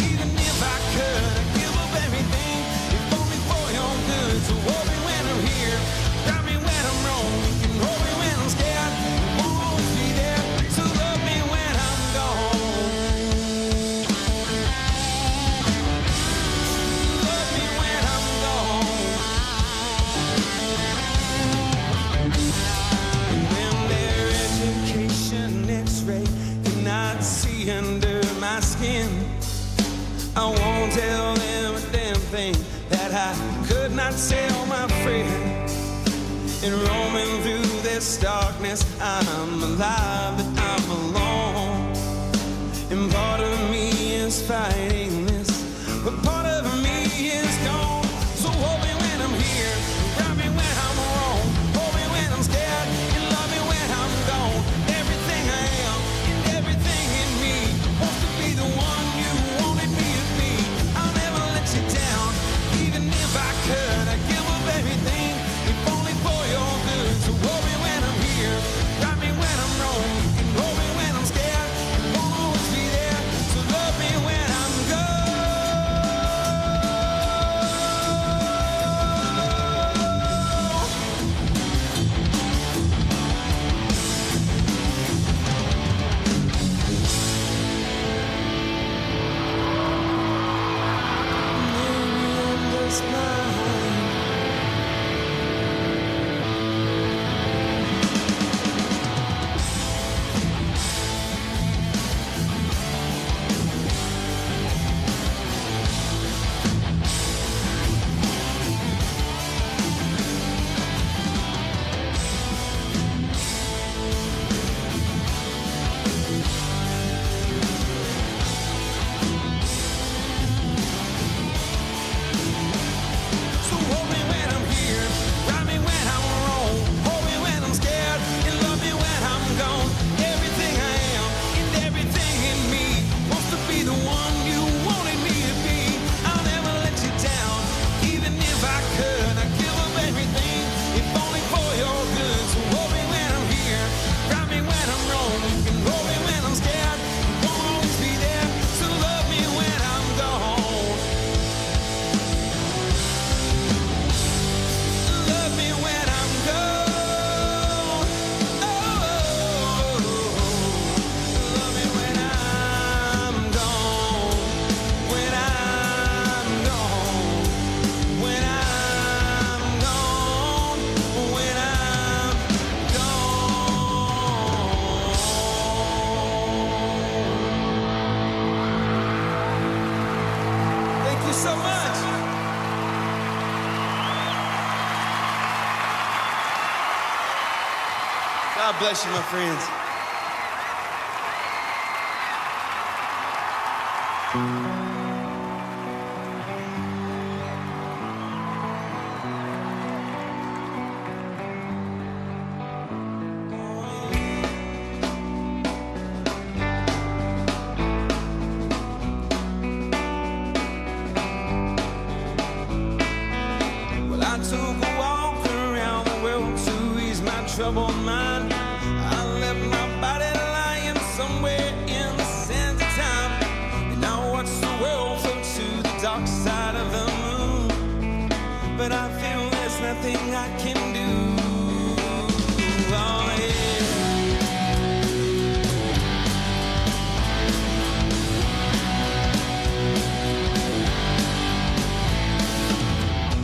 even if I could. I'd give up everything, if only for your good. So hold me when I'm here, got me when I'm wrong, you can hold me when I'm scared, won't always be there. So love me when I'm gone. Love me when I'm gone. When their education X-ray cannot see under my skin, I won't tell them a damn thing that I could not tell my friend. And roaming through this darkness, I'm alive, but I'm alone. And part of me is fighting this, but part of me is gone. So hold me when I'm here, grab me when I'm wrong, hold me when I'm scared, and love me when I'm gone. Everything I am and everything in me wants to be the one you wanted me to be. I'll never let you down, even if I could. I'd give up everything, if only for your good. So hold me when I'm here, grab me when I'm wrong, you can God bless you, my friends. Well, I took a walk around the world to ease my troubled mind. I left my body lying somewhere in the sands of time. And I watched the world float to the dark side of the moon. But I feel there's nothing I can do. Oh, yeah.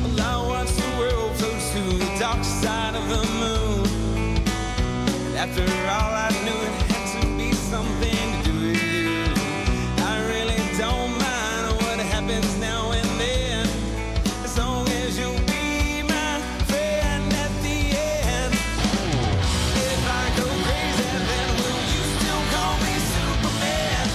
Well, I watched the world float to the dark side of the moon. And after all, I knew it had to be something to do with you. I really don't mind what happens now and then, as long as you'll be my friend at the end. If I go crazy, then will you still call me Superman?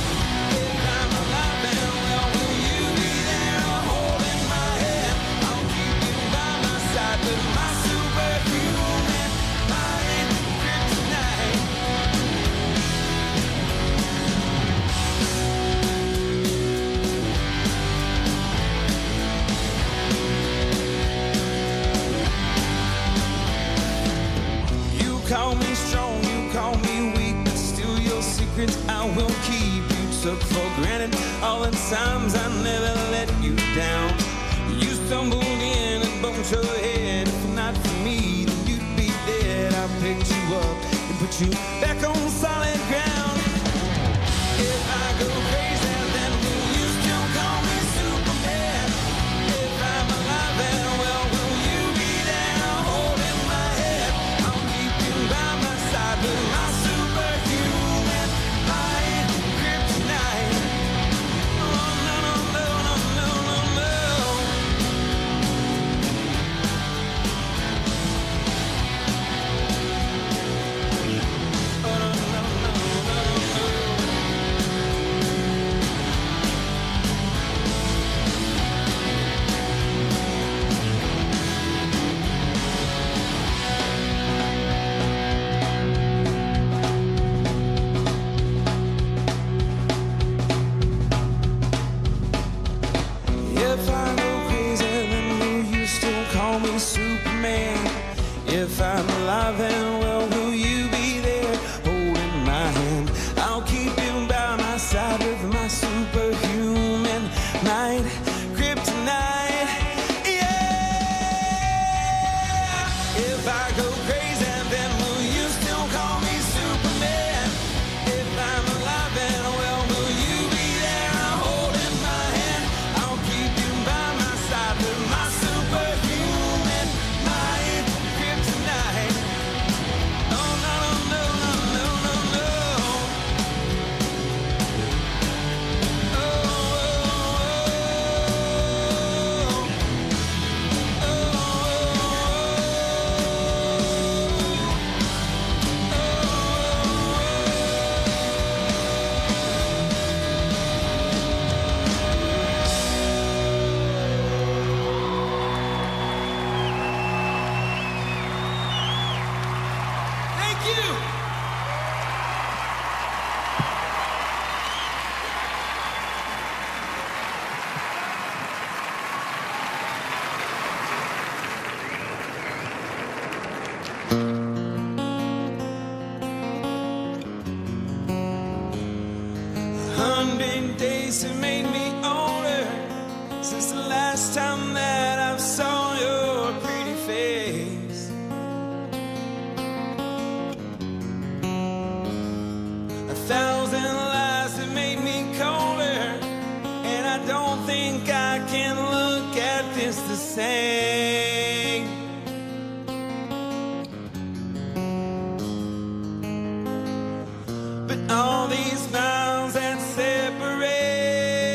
If I'm alive, then well, will you be there holding my hand? I'll keep you by my side with my superhuman mind, kryptonite. You call me strong, you call me weak, but still your secrets I will keep. You took for granted all the times I never let you down. You stumbled in and bumped your head. If not for me, then you'd be dead. I picked you up and put you back on solid ground. If I go crazy, then will you still call me Superman? If I'm alive, then well, will you be there holding my head? I'll keep you by my side with my superhuman mind, kryptonite. Oh, no, no, no, no, no, no, no. Oh, no, no, no, no, no. If I go crazy, then will you still call me Superman? If I'm alive, then well, will you be there holding my hand? I'll keep you by my side with my superhuman mind, kryptonite. Yeah. If I go crazy, then will you still call me Superman? If I'm alive, then well, will you be there holding my hand? I'll keep you by my side with my superhuman mind, kryptonite. Oh, no, no, no, no, no, no, no. Oh, oh, oh, thank you. Hundred days have made me older since the last time that I saw your pretty face. 1,000 lies have made me colder, and I don't think I can look at this the same. But all these miles that separate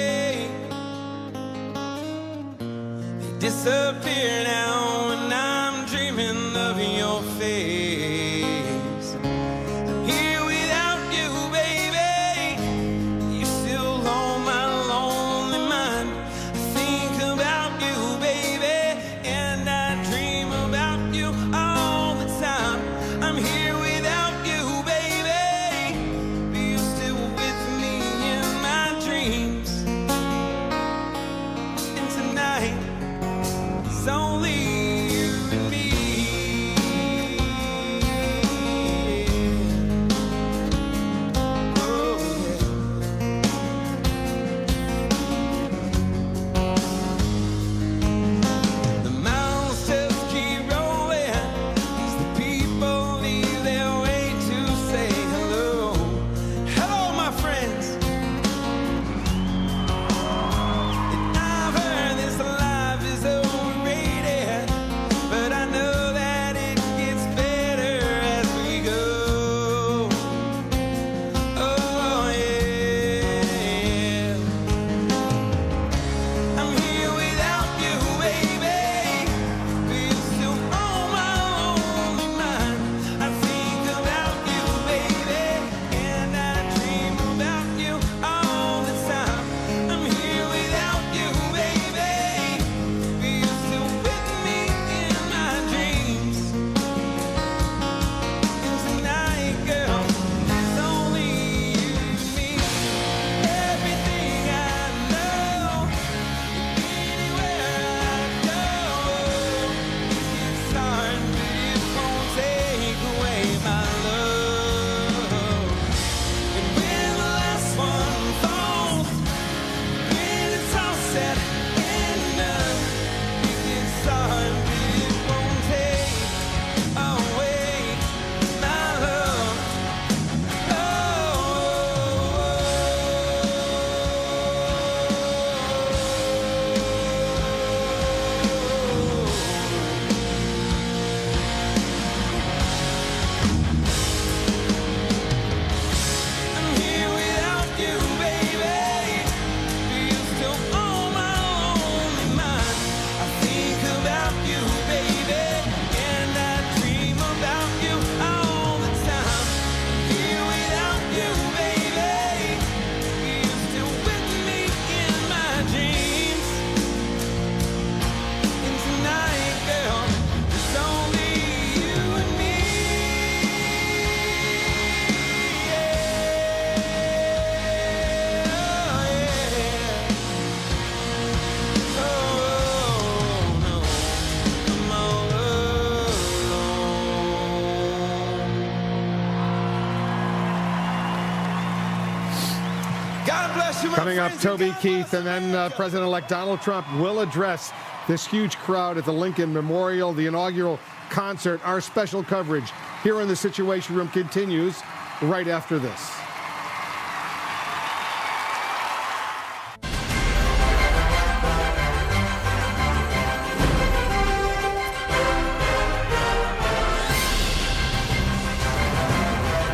bless you, my Coming up, friends. Toby Keith, and then President-elect Donald Trump will address this huge crowd at the Lincoln Memorial, the inaugural concert. Our special coverage here in the Situation Room continues right after this.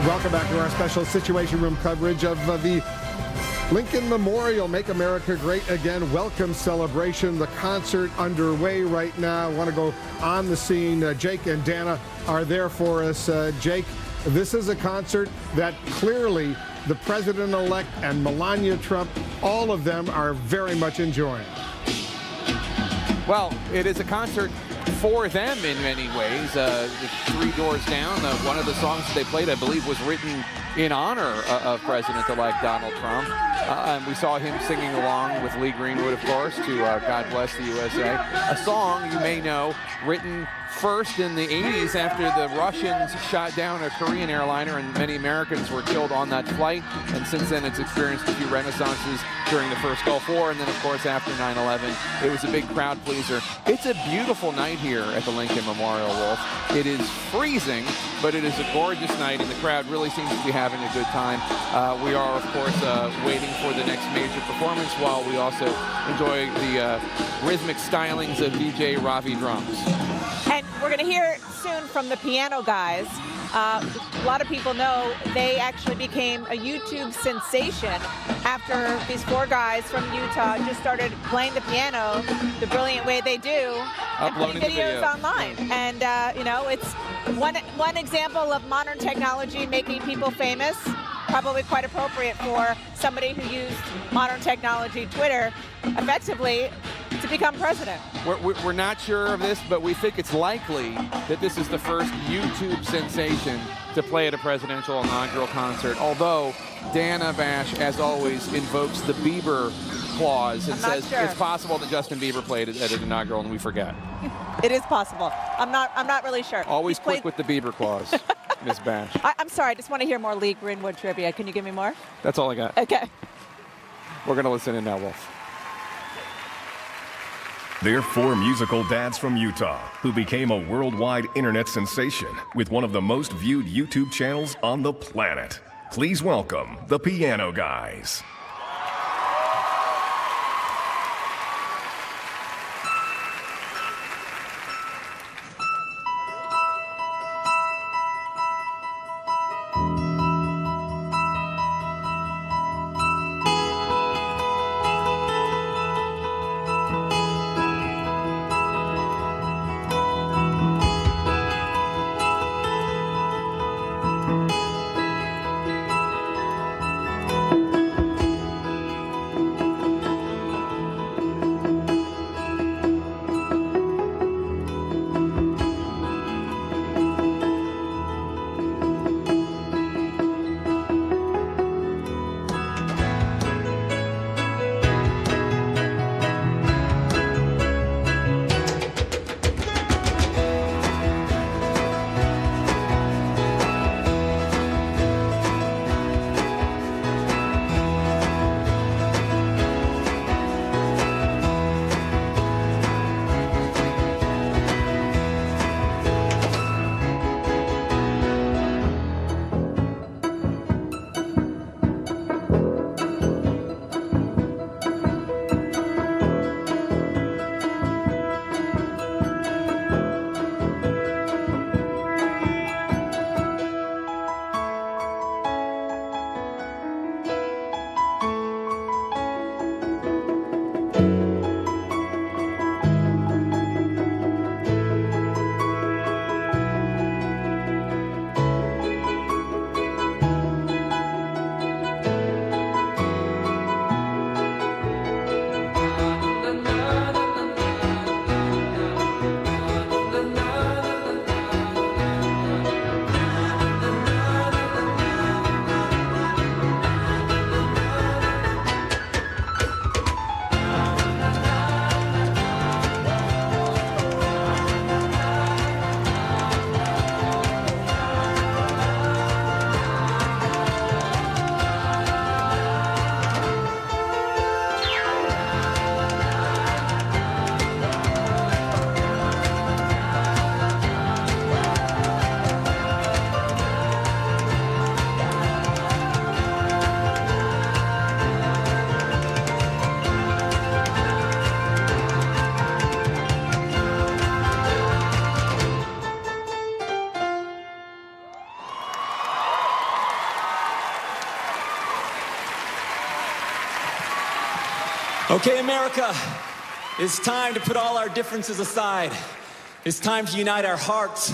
Welcome back to our special Situation Room coverage of the Lincoln Memorial Make America Great Again Welcome Celebration. The concert underway right now. I want to go on the scene. Jake and Dana are there for us. Jake, this is a concert that clearly the president-elect and Melania Trump, all of them are very much enjoying. Well, it is a concert for them in many ways. Three Doors Down, one of the songs that they played, I believe, was written in honor of President-elect Donald Trump. And we saw him singing along with Lee Greenwood, of course, to God Bless the USA. A song, you may know, written first in the 80s after the Russians shot down a Korean airliner and many Americans were killed on that flight. And since then, it's experienced a few renaissances during the first Gulf War. And then, of course, after 9/11, it was a big crowd pleaser. It's a beautiful night here at the Lincoln Memorial, Wolf. It is freezing, but it is a gorgeous night, and the crowd really seems to be having a good time. We are, of course, waiting for the next major performance while we also enjoy the rhythmic stylings of DJ Ravi drums. And we're going to hear soon from the Piano Guys. A lot of people know they actually became a YouTube sensation after these four guys from Utah just started playing the piano the brilliant way they do and putting videos online. And, you know, it's one example of modern technology making people famous. Probably quite appropriate for somebody who used modern technology, Twitter, effectively to become president. We're not sure of this, but we think it's likely that this is the first YouTube sensation to play at a presidential inaugural concert, although Dana Bash, as always, invokes the Bieber clause and says it's possible that Justin Bieber played at an inaugural and we forget. It is possible. I'm not really sure. Always quick with the Bieber clause, Ms. Bash. I'm sorry, I just want to hear more Lee Greenwood trivia. Can you give me more? That's all I got. Okay. We're going to listen in now, Wolf. They're four musical dads from Utah who became a worldwide internet sensation with one of the most viewed YouTube channels on the planet. Please welcome the Piano Guys. Okay, America, it's time to put all our differences aside. It's time to unite our hearts,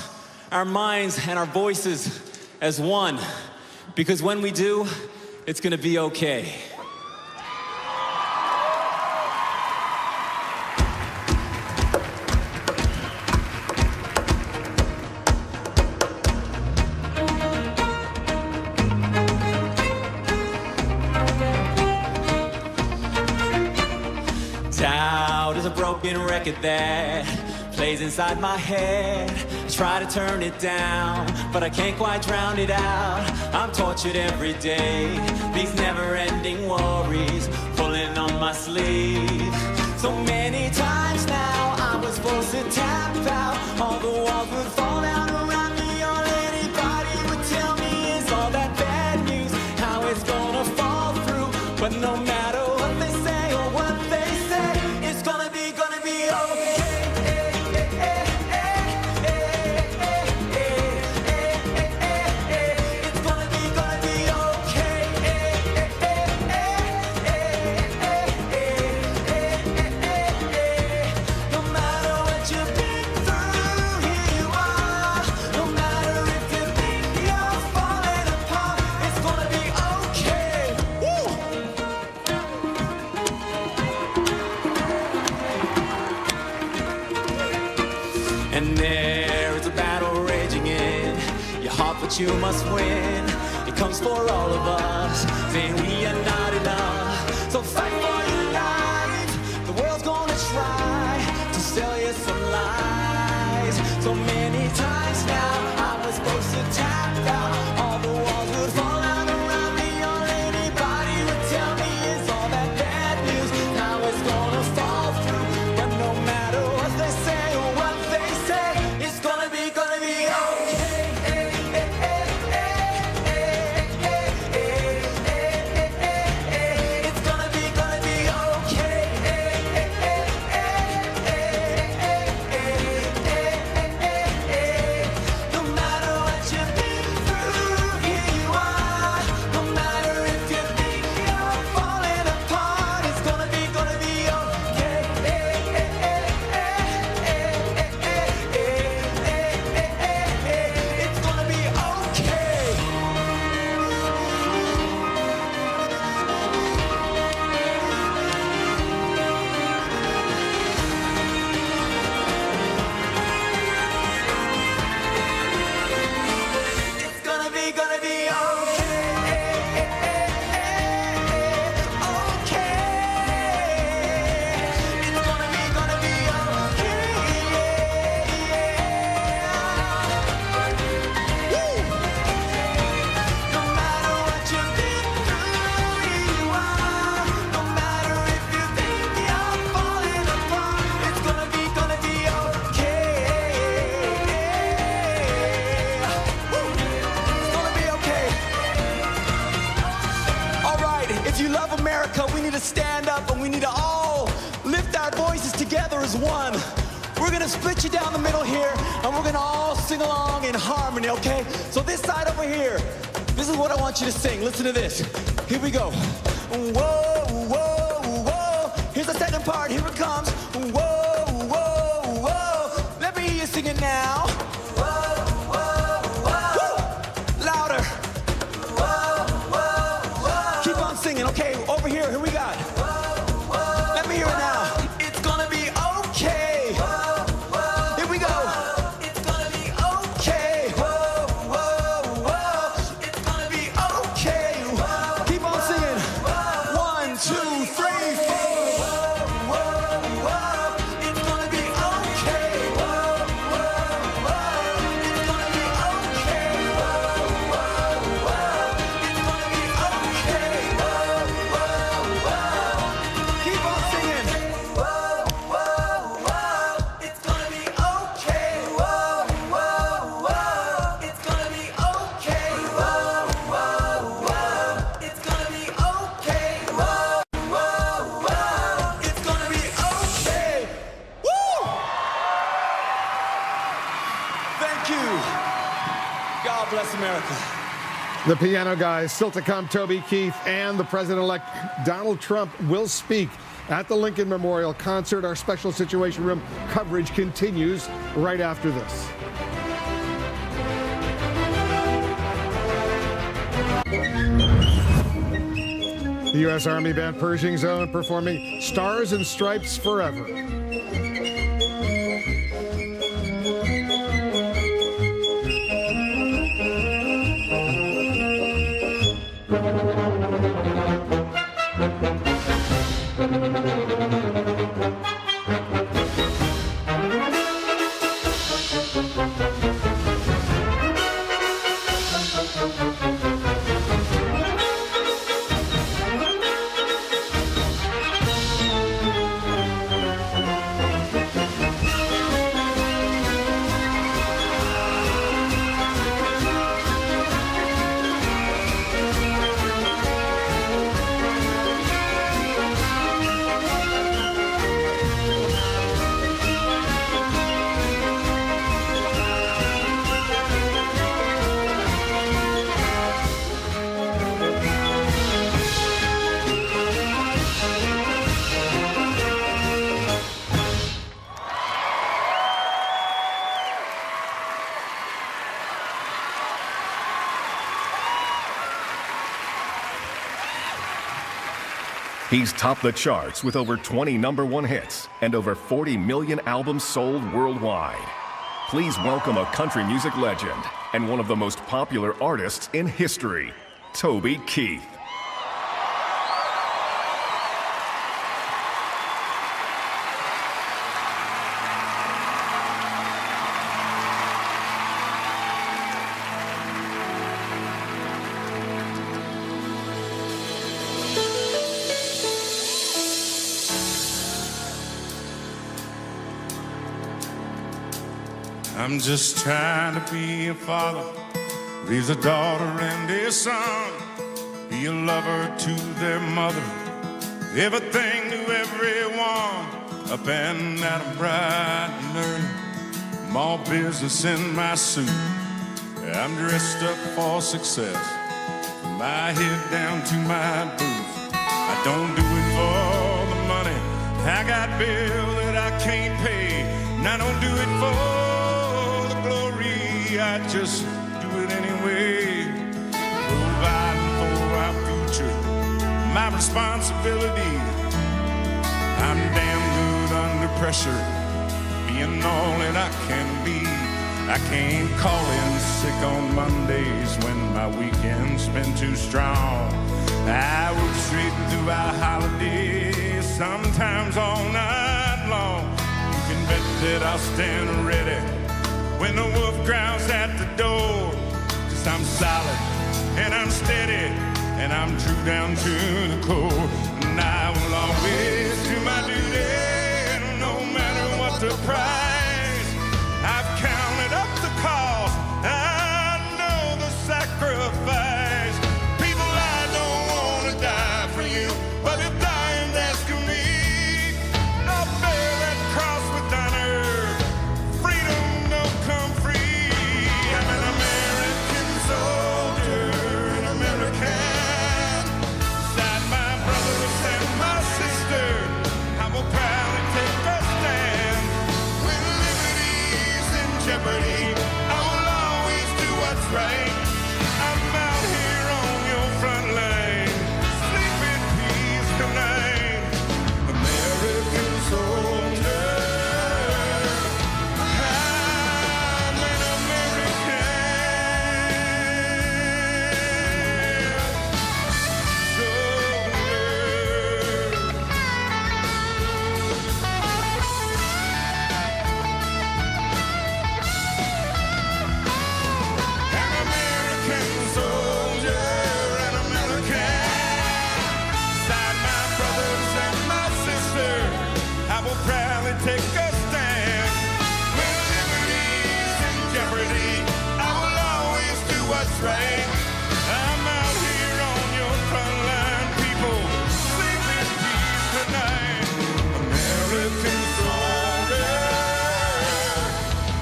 our minds, and our voices as one. Because when we do, it's going to be okay. Doubt is a broken record that plays inside my head. I try to turn it down, but I can't quite drown it out. I'm tortured every day, these never-ending worries pulling on my sleeve. So many times now I was forced to tap out. All the walls would fall down around me. All anybody would tell me is all that bad news, how it's gonna fall through. But no matter what they say or what they say, it's gonna be okay. It's gonna be okay. No matter what you've been through, here you are. No matter if you think you're falling apart, it's gonna be okay. Woo! And there is a battle raging in your heart, but you must win. It comes for all of us, saying we are not enough. So fight for your life. The world's gonna try to sell you some lies. So many times now I was supposed to tap out. All the walls would fall down around me. All anybody would tell me is all that bad news. Now it's gonna fall through. But no matter what they say or what they say, it's gonna be okay. It's gonna be okay. No matter what you've been through, here you are. No matter if you think you're falling apart, it's gonna be okay. It's gonna be okay. It's gonna be okay. It's gonna be okay. No matter what you've been through, here you are. No matter if you think you're falling apart, it's gonna be okay. It's gonna be okay. All right, if you love America, we need to stand up and we need to all lift our voices together as one. We're gonna split you down the middle here, and we're gonna all sing along in harmony, okay? So this side over here, this is what I want you to sing. Listen to this. Here we go. Whoa, whoa, whoa. Here's the second part. Here it comes. Whoa, whoa, whoa. Let me hear you sing it now. Whoa, whoa, whoa. Woo! Louder. Whoa, whoa, whoa. Keep on singing. Okay, over here. Here we got. Let me hear it now. It's gonna be okay. Here we go. It's gonna be okay. Whoa, whoa, whoa. It's gonna be okay. Keep on singing. 1, 2, 3, 4. Whoa, whoa. It's gonna be okay. Whoa, whoa, whoa. It's gonna be okay. Whoa, whoa, whoa. It's gonna be okay. Whoa, whoa, whoa. Keep on singing. Whoa, whoa, whoa. It's gonna be okay. Whoa, whoa, whoa. It's gonna be okay. Whoa, whoa, whoa. It's gonna be okay. Whoa, whoa, whoa. It's gonna be okay. Woo! Thank you. God bless America. The piano guys still to come. Toby Keith and the president-elect Donald Trump will speak at the Lincoln Memorial concert. Our special Situation Room coverage continues right after this. The U.S. Army Band Pershing Zone performing Stars and Stripes Forever. He's topped the charts with over 20 #1 hits and over 40 million albums sold worldwide. Please welcome a country music legend and one of the most popular artists in history, Toby Keith. I'm just trying to be a father, raise a daughter and a son, be a lover to their mother, everything to everyone, up and at 'em bright and early, more business in my suit. I'm dressed up for success, from my head down to my boots. I don't do it for the money, I got bills that I can't pay, and I don't do it for I just do it anyway. Providing for our future, my responsibility. I'm damn good under pressure, being all that I can be. I can't call in sick on Mondays when my weekend's been too strong. I work straight through our holidays, sometimes all night long. You can bet that I'll stand ready when the wolf growls at the door. 'Cause I'm solid and I'm steady and I'm true down to the core. And I will always do my duty no matter what the price. I've counted up the cost, I know the sacrifice. People, I don't want to die for you, but if dying's asking me, I'll bear that cross with honor. Jeopardy, I will always do what's right. I'm out here on your front line. Sleep in peace tonight, American soldier. I'm an American take a stand. When liberty's in jeopardy, I will always do what's right. I'm out here on your front line, people. Sleep in peace tonight, American soldier.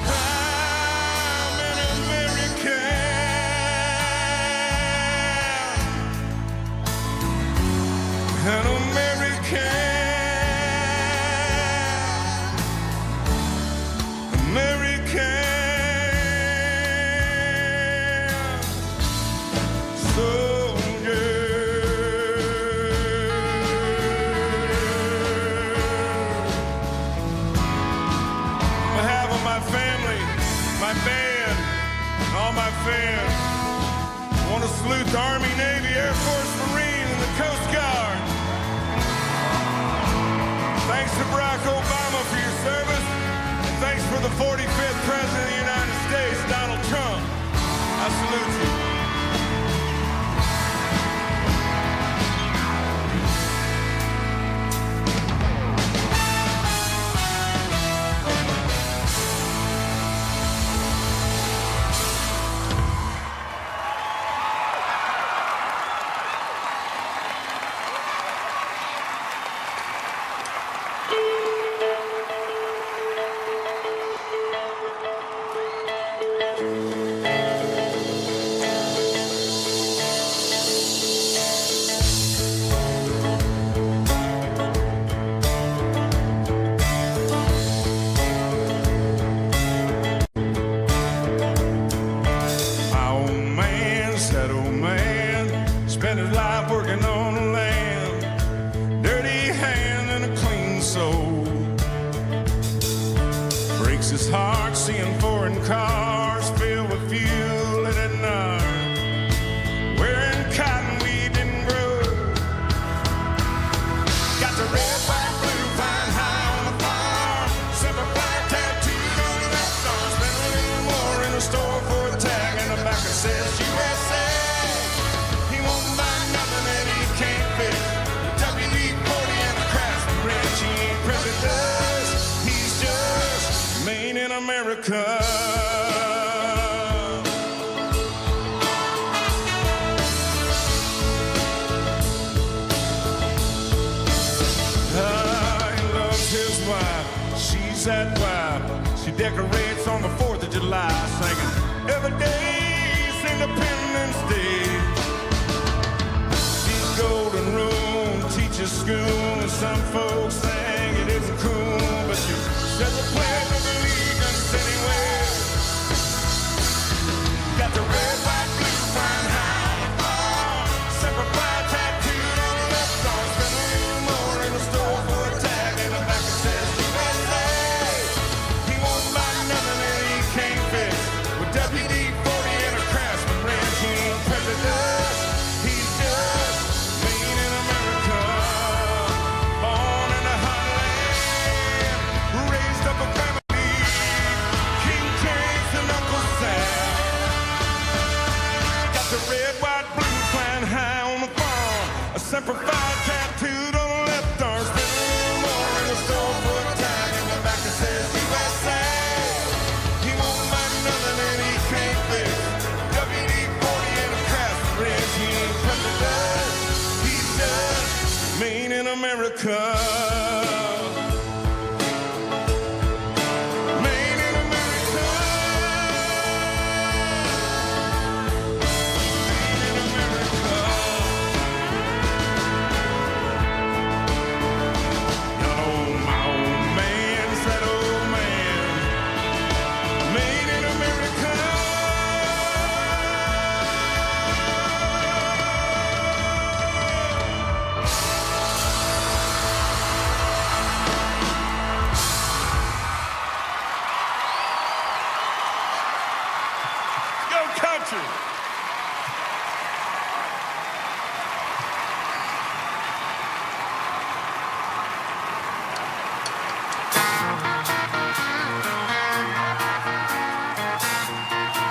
I'm an American. An American. all my fans. I want to salute the Army, Navy, Air Force, Marine, and the Coast Guard. Thanks to Barack Obama for your service. And thanks for the 45th President of the United States, Donald Trump. I salute you. His heart seeing foreign cars filled with fuel and at night, wearing cotton we didn't grow. Got the red, white, blue, flying high on the farm, silver flag tattooed on the left arm, spent a little more in the store for a tag, and the back it says USA. He won't buy nothing that he can't fix. WD-40 and the Craftsman wrench, he ain't president. He's just made in America. He loves his wife. She's that wife. She decorates on the 4th of July, singing every day's Independence Day. She's golden rule, teaches school, and some folks think it isn't cool, but she says the pledge of allegiance anyway. Got the red, white, blue, flying high on the farm, separate flag tattooed on the left arm, spent a little more in the store for a tag, and the back it says USA. He won't buy nothing that he can't fix. With WD-40 and a Craftsman wrench, he ain't president. He's just made in America. Born in the heartland, raised up a family, King James and Uncle Sam. Got the red, white, blue flying high on the farm, a Semper Fi tattooed on the left arm, spent a little more in the store for a tag, and the back it says USA. He won't buy nothing that he can't fix. WD-40 and a Craftsman wrench, he ain't president. He's just made in America. Made in America. Made in America. You know, my old man said, old man, made in America. Go country.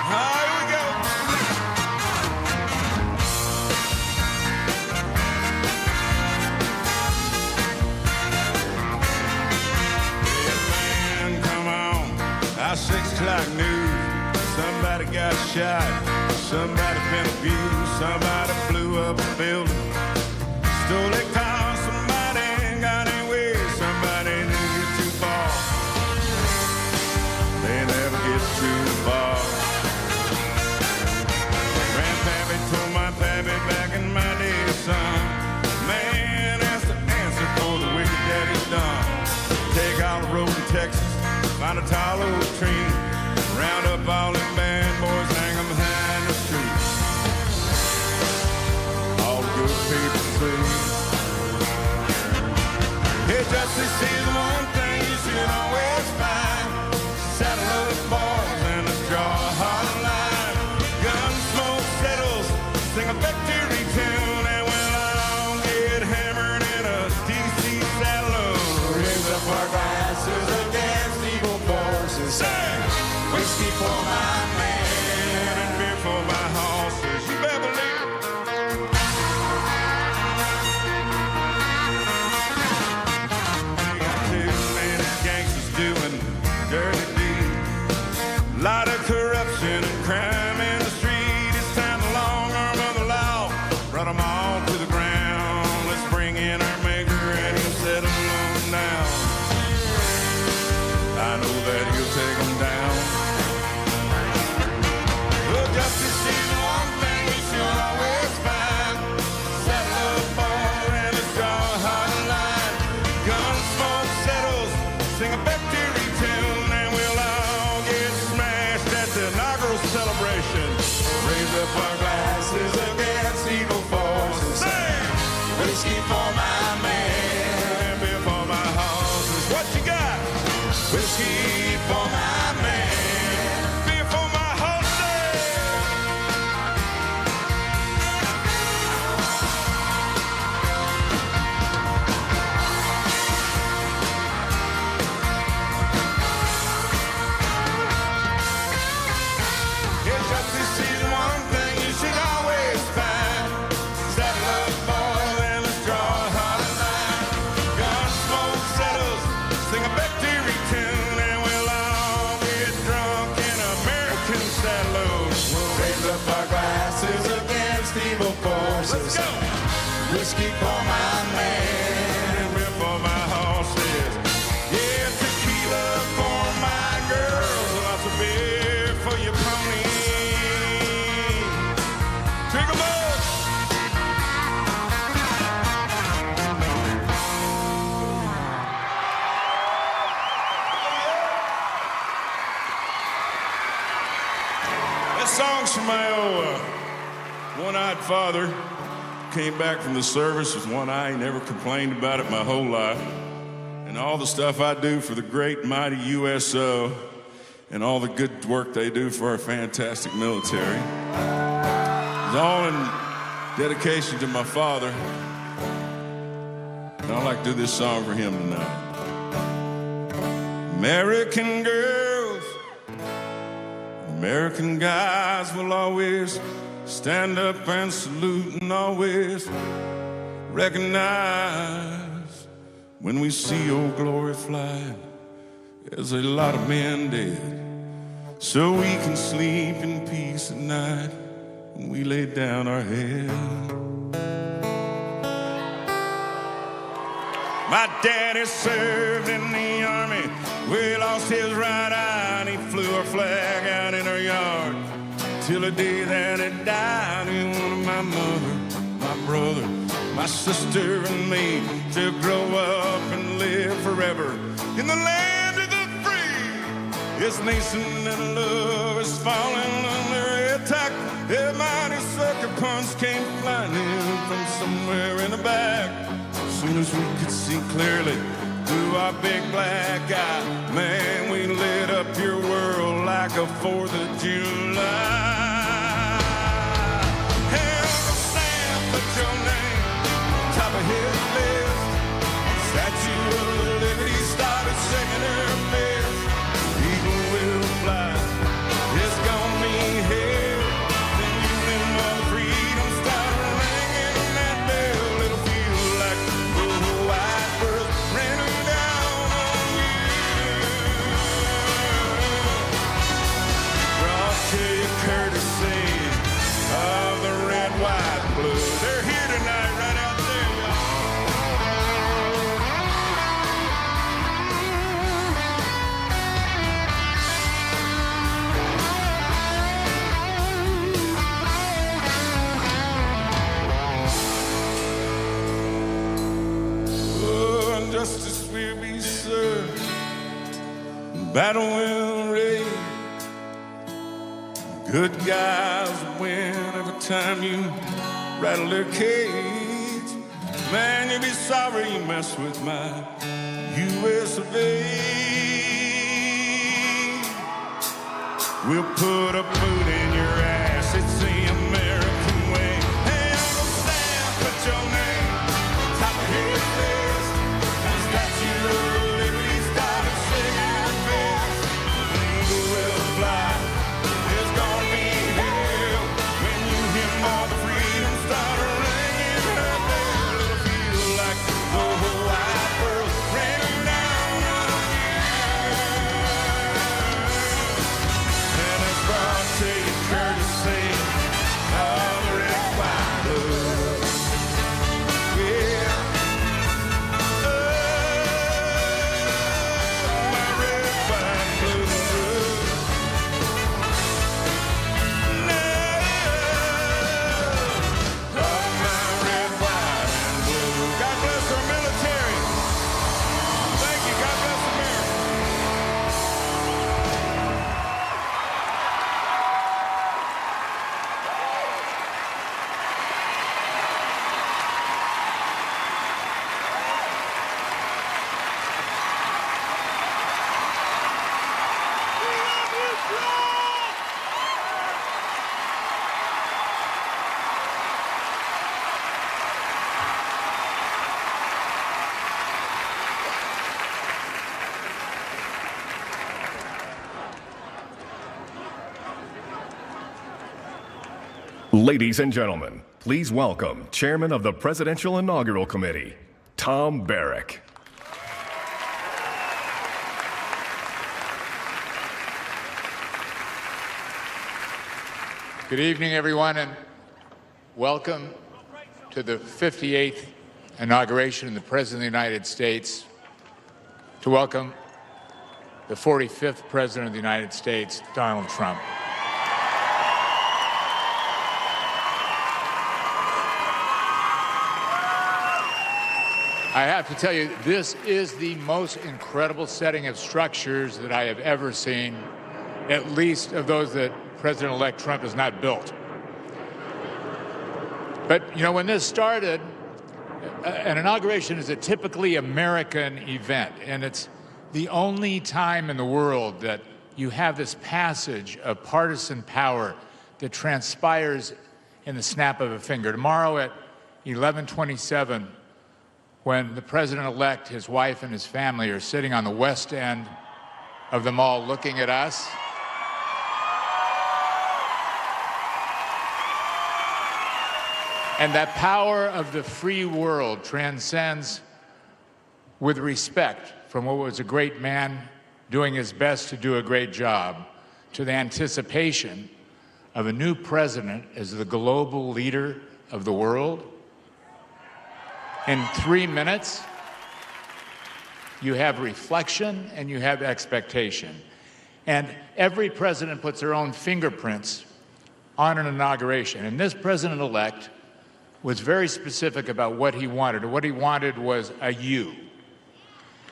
Here we go. Yeah, man, come on. Our 6 o'clock news. Somebody got shot. Somebody been abused. Somebody blew up a building. Stole a car. Somebody ain't got any way. Somebody didn't get too far. They never get too far. Grandpappy told my pappy back in my day, son, man has to answer for the wicked that he's done. Take out a road in Texas, find a tall old tree, round up all them bad boys, hang them behind the street. All the good people see. Hey, justice is one thing you should always find. Saddle up boys and a draw a hard line. celebration. Raise up our glasses against evil forces. Sing! Whiskey for my man, and beer for my horses. What you got? Whiskey for my man, beer for my horses. It's just this season, one thing you should always find. Saddle up, boys, and let's draw a hard line. Gun smoke settles, sing a victory tune, and we'll all get drunk in American saddles. We'll raise up our glasses against evil forces. Let's go! Whiskey for my man, and beer for my horses. Yeah, tequila for my girls, lots of beer for your pony. Drink 'em up! That song's from my old one-eyed father. Came back from the service with one eye. He never complained about it my whole life. And all the stuff I do for the great mighty USO and all the good work they do for our fantastic military. It's all in dedication to my father. And I'd like to do this song for him tonight. American girls, American guys will always stand up and salute and always recognize when we see old glory flying. There's a lot of men dead, so we can sleep in peace at night when we lay down our head. My daddy served in the army. We lost his right eye and he flew our flag out in our yard. Till the day that he died, he wanted my mother, my brother, my sister and me to grow up and live forever in the land of the free. His nation and love is falling under attack. A mighty sucker punch came flying in from somewhere in the back. As soon as we could see clearly through our big black eye, man, we lit up your world like a 4th of July. Hell, Sam, put your name on top of his list. Statue of Liberty started shaking her fist. Eagle will fly, it's gonna be hell. Then you and more freedom start ringing that bell. It'll feel like the whole wide world raining down on you. Brought to you courtesy of the red, white, and blue. They're here tonight, right out there, oh, and justice will be served, battle will rage. Good guys win every time you rattle their cage. Man, you'll be sorry you mess with my US of A. We'll put a boot in your ass, it's the American way. Hey, Uncle Sam, put your name on top of his list. The Statue of Liberty started shaking her fist. The eagle will fly, it's gonna be hell when you hear more freedom start ringing her bell. It'll feel like the whole wide world raining down on you. And it's brought to you Ladies and gentlemen, please welcome Chairman of the Presidential Inaugural Committee, Tom Barrack. Good evening, everyone, and welcome to the 58th inauguration of the President of the United States, to welcome the 45th President of the United States, Donald Trump. I have to tell you, this is the most incredible setting of structures that I have ever seen, at least of those that President-elect Trump has not built. But, you know, when this started, an inauguration is a typically American event, and it's the only time in the world that you have this passage of partisan power that transpires in the snap of a finger. Tomorrow at 11:27, when the president-elect, his wife, and his family are sitting on the west end of the mall looking at us, and that power of the free world transcends with respect from what was a great man doing his best to do a great job to the anticipation of a new president as the global leader of the world. In 3 minutes, you have reflection and you have expectation. And every president puts their own fingerprints on an inauguration. And this president-elect was very specific about what he wanted. And what he wanted was a you.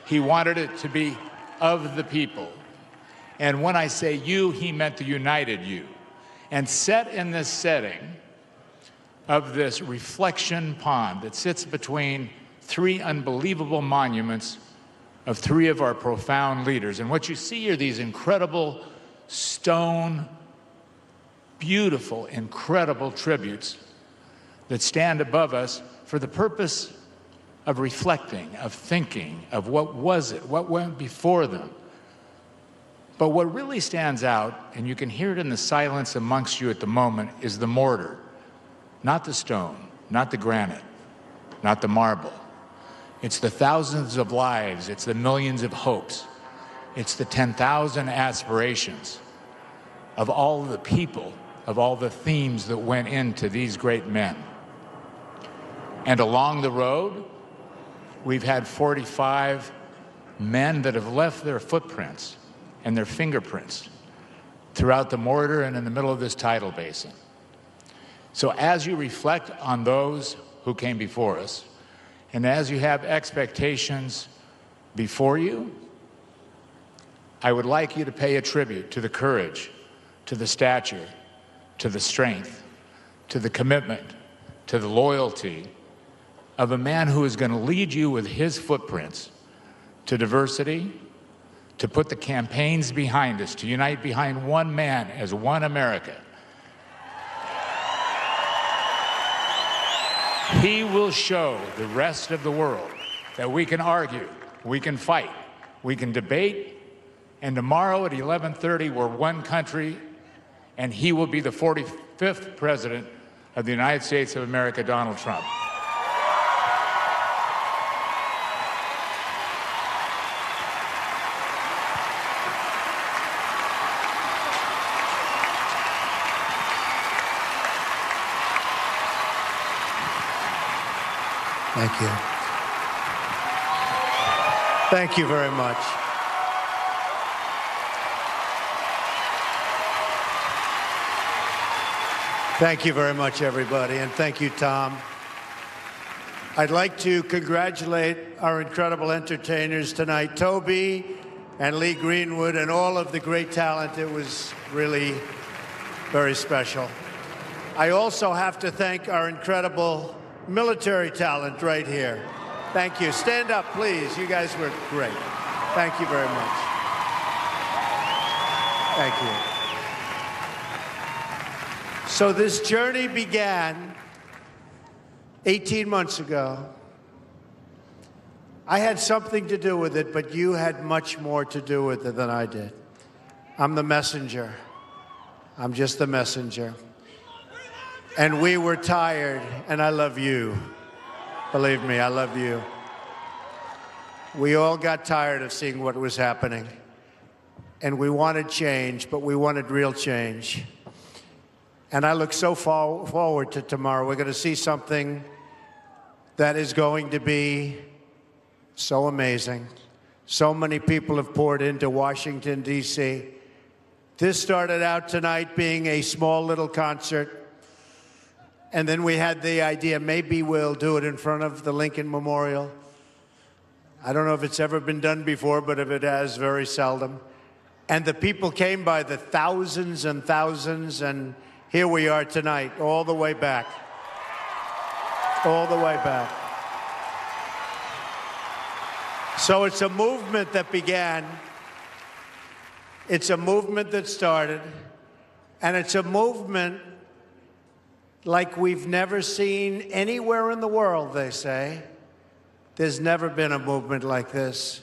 He wanted it to be of the people. And when I say you, he meant the united you. And set in this setting of this reflection pond that sits between three unbelievable monuments of three of our profound leaders. And what you see are these incredible stone, beautiful, incredible tributes that stand above us for the purpose of reflecting, of thinking, of what was it, what went before them. But what really stands out, and you can hear it in the silence amongst you at the moment, is the mortar. Not the stone, not the granite, not the marble. It's the thousands of lives, it's the millions of hopes, it's the 10,000 aspirations of all the people, of all the themes that went into these great men. And along the road, we've had 45 men that have left their footprints and their fingerprints throughout the mortar and in the middle of this tidal basin. So as you reflect on those who came before us, and as you have expectations before you, I would like you to pay a tribute to the courage, to the stature, to the strength, to the commitment, to the loyalty of a man who is going to lead you with his footprints to diversity, to put the campaigns behind us, to unite behind one man as one America. He will show the rest of the world that we can argue, we can fight, we can debate, and tomorrow at 11:30 we're one country, and he will be the 45th President of the United States of America, Donald Trump. Thank you. Thank you very much. Thank you very much, everybody, and thank you, Tom. I'd like to congratulate our incredible entertainers tonight, Toby and Lee Greenwood, and all of the great talent. It was really very special. I also have to thank our incredible military talent right here. Thank you. Stand up, please. You guys were great. Thank you very much. Thank you. So this journey began 18 months ago. I had something to do with it, but you had much more to do with it than I did. I'm the messenger. I'm just the messenger. And we were tired, and I love you. Believe me, I love you. We all got tired of seeing what was happening. And we wanted change, but we wanted real change. And I look so forward to tomorrow. We're going to see something that is going to be so amazing. So many people have poured into Washington, D.C. This started out tonight being a small little concert. And then we had the idea, maybe we'll do it in front of the Lincoln Memorial. I don't know if it's ever been done before, but if it has, very seldom. And the people came by the thousands and thousands, and here we are tonight, all the way back. All the way back. So it's a movement that began. It's a movement that started. And it's a movement like we've never seen anywhere in the world, they say. There's never been a movement like this.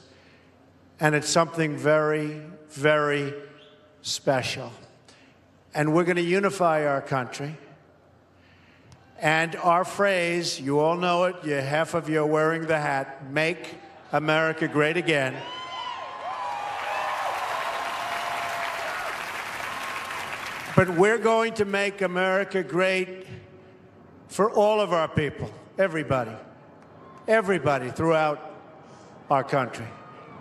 And it's something very, very special. And we're going to unify our country. And our phrase, you all know it, half of you are wearing the hat, make America great again. But we're going to make America great for all of our people, everybody throughout our country.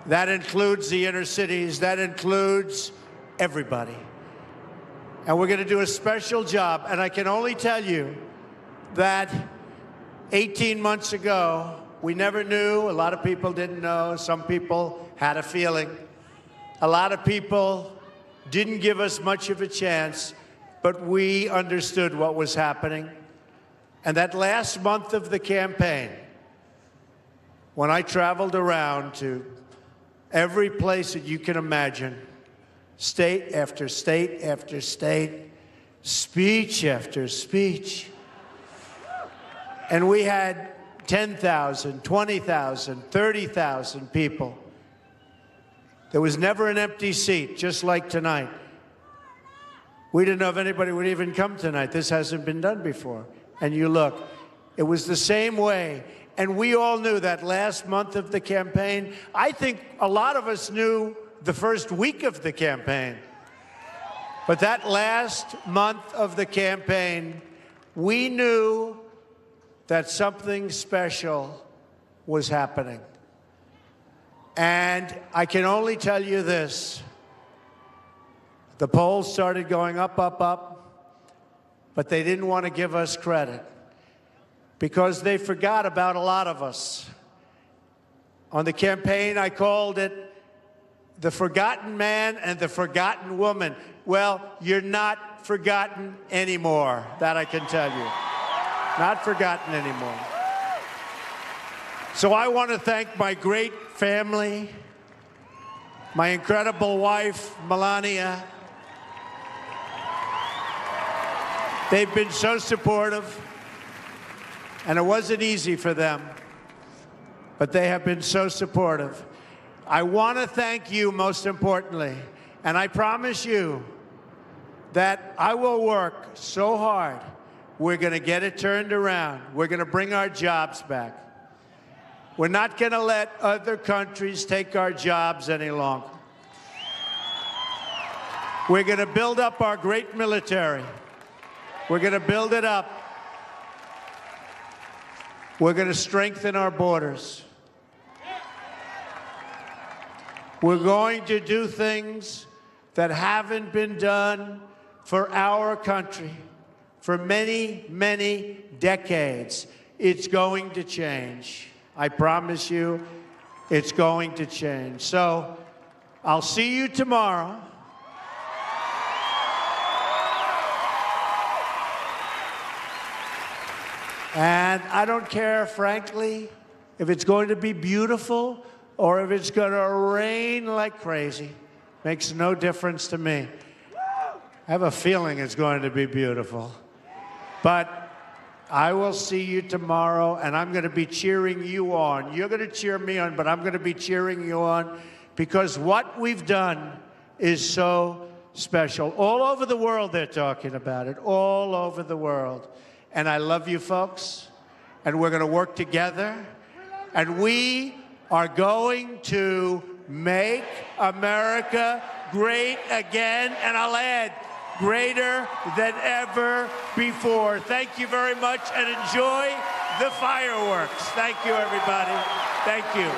That includes the inner cities, that includes everybody. And we're going to do a special job. And I can only tell you that 18 months ago, we never knew. A lot of people didn't know. Some people had a feeling. A lot of people didn't give us much of a chance, but we understood what was happening. And that last month of the campaign, when I traveled around to every place that you can imagine, state after state after state, speech after speech, and we had 10,000, 20,000, 30,000 people. There was never an empty seat, just like tonight. We didn't know if anybody would even come tonight. This hasn't been done before. And you look, it was the same way. And we all knew that last month of the campaign. I think a lot of us knew the first week of the campaign. But that last month of the campaign, we knew that something special was happening. And I can only tell you this. The polls started going up, up, up, but they didn't want to give us credit because they forgot about a lot of us. On the campaign, I called it the forgotten man and the forgotten woman. Well, you're not forgotten anymore, that I can tell you. Not forgotten anymore. So I want to thank my great family, my incredible wife, Melania. They've been so supportive, and it wasn't easy for them, but they have been so supportive. I want to thank you most importantly, and I promise you that I will work so hard. We're going to get it turned around. We're going to bring our jobs back. We're not going to let other countries take our jobs any longer. We're going to build up our great military. We're going to build it up. We're going to strengthen our borders. We're going to do things that haven't been done for our country for many, many decades. It's going to change. I promise you, it's going to change. So I'll see you tomorrow. And I don't care, frankly, if it's going to be beautiful or if it's going to rain like crazy. Makes no difference to me. I have a feeling it's going to be beautiful. But I will see you tomorrow, and I'm going to be cheering you on. You're going to cheer me on, but I'm going to be cheering you on because what we've done is so special. All over the world they're talking about it, all over the world. And I love you folks, and we're going to work together, and we are going to make America great again, and I'll add, greater than ever before. Thank you very much, and enjoy the fireworks. Thank you, everybody. Thank you.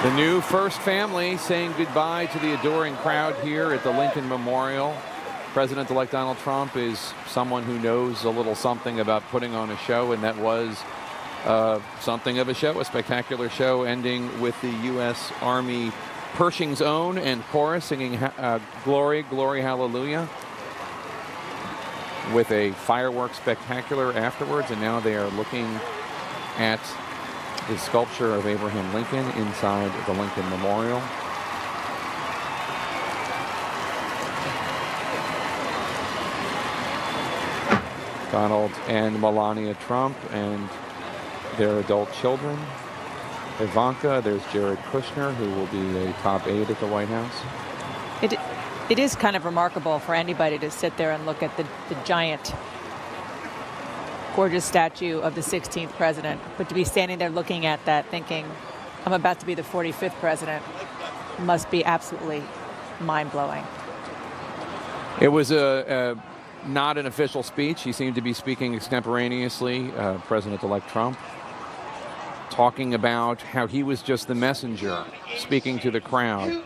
The new first family saying goodbye to the adoring crowd here at the Lincoln Memorial. President-elect Donald Trump is someone who knows a little something about putting on a show, and that was something of a show, a spectacular show, ending with the U.S. Army Pershing's Own and chorus singing Glory, Glory, Hallelujah, with a fireworks spectacular afterwards. And now they are looking at the sculpture of Abraham Lincoln inside the Lincoln Memorial. Donald and Melania Trump and their adult children. Ivanka, there's Jared Kushner, who will be a top aide at the White House. It is kind of remarkable for anybody to sit there and look at the giant, gorgeous statue of the 16th president, but to be standing there looking at that thinking, I'm about to be the 45th president, must be absolutely mind-blowing. It was not an official speech. He seemed to be speaking extemporaneously, President-elect Trump, talking about how he was just the messenger, speaking to the crowd.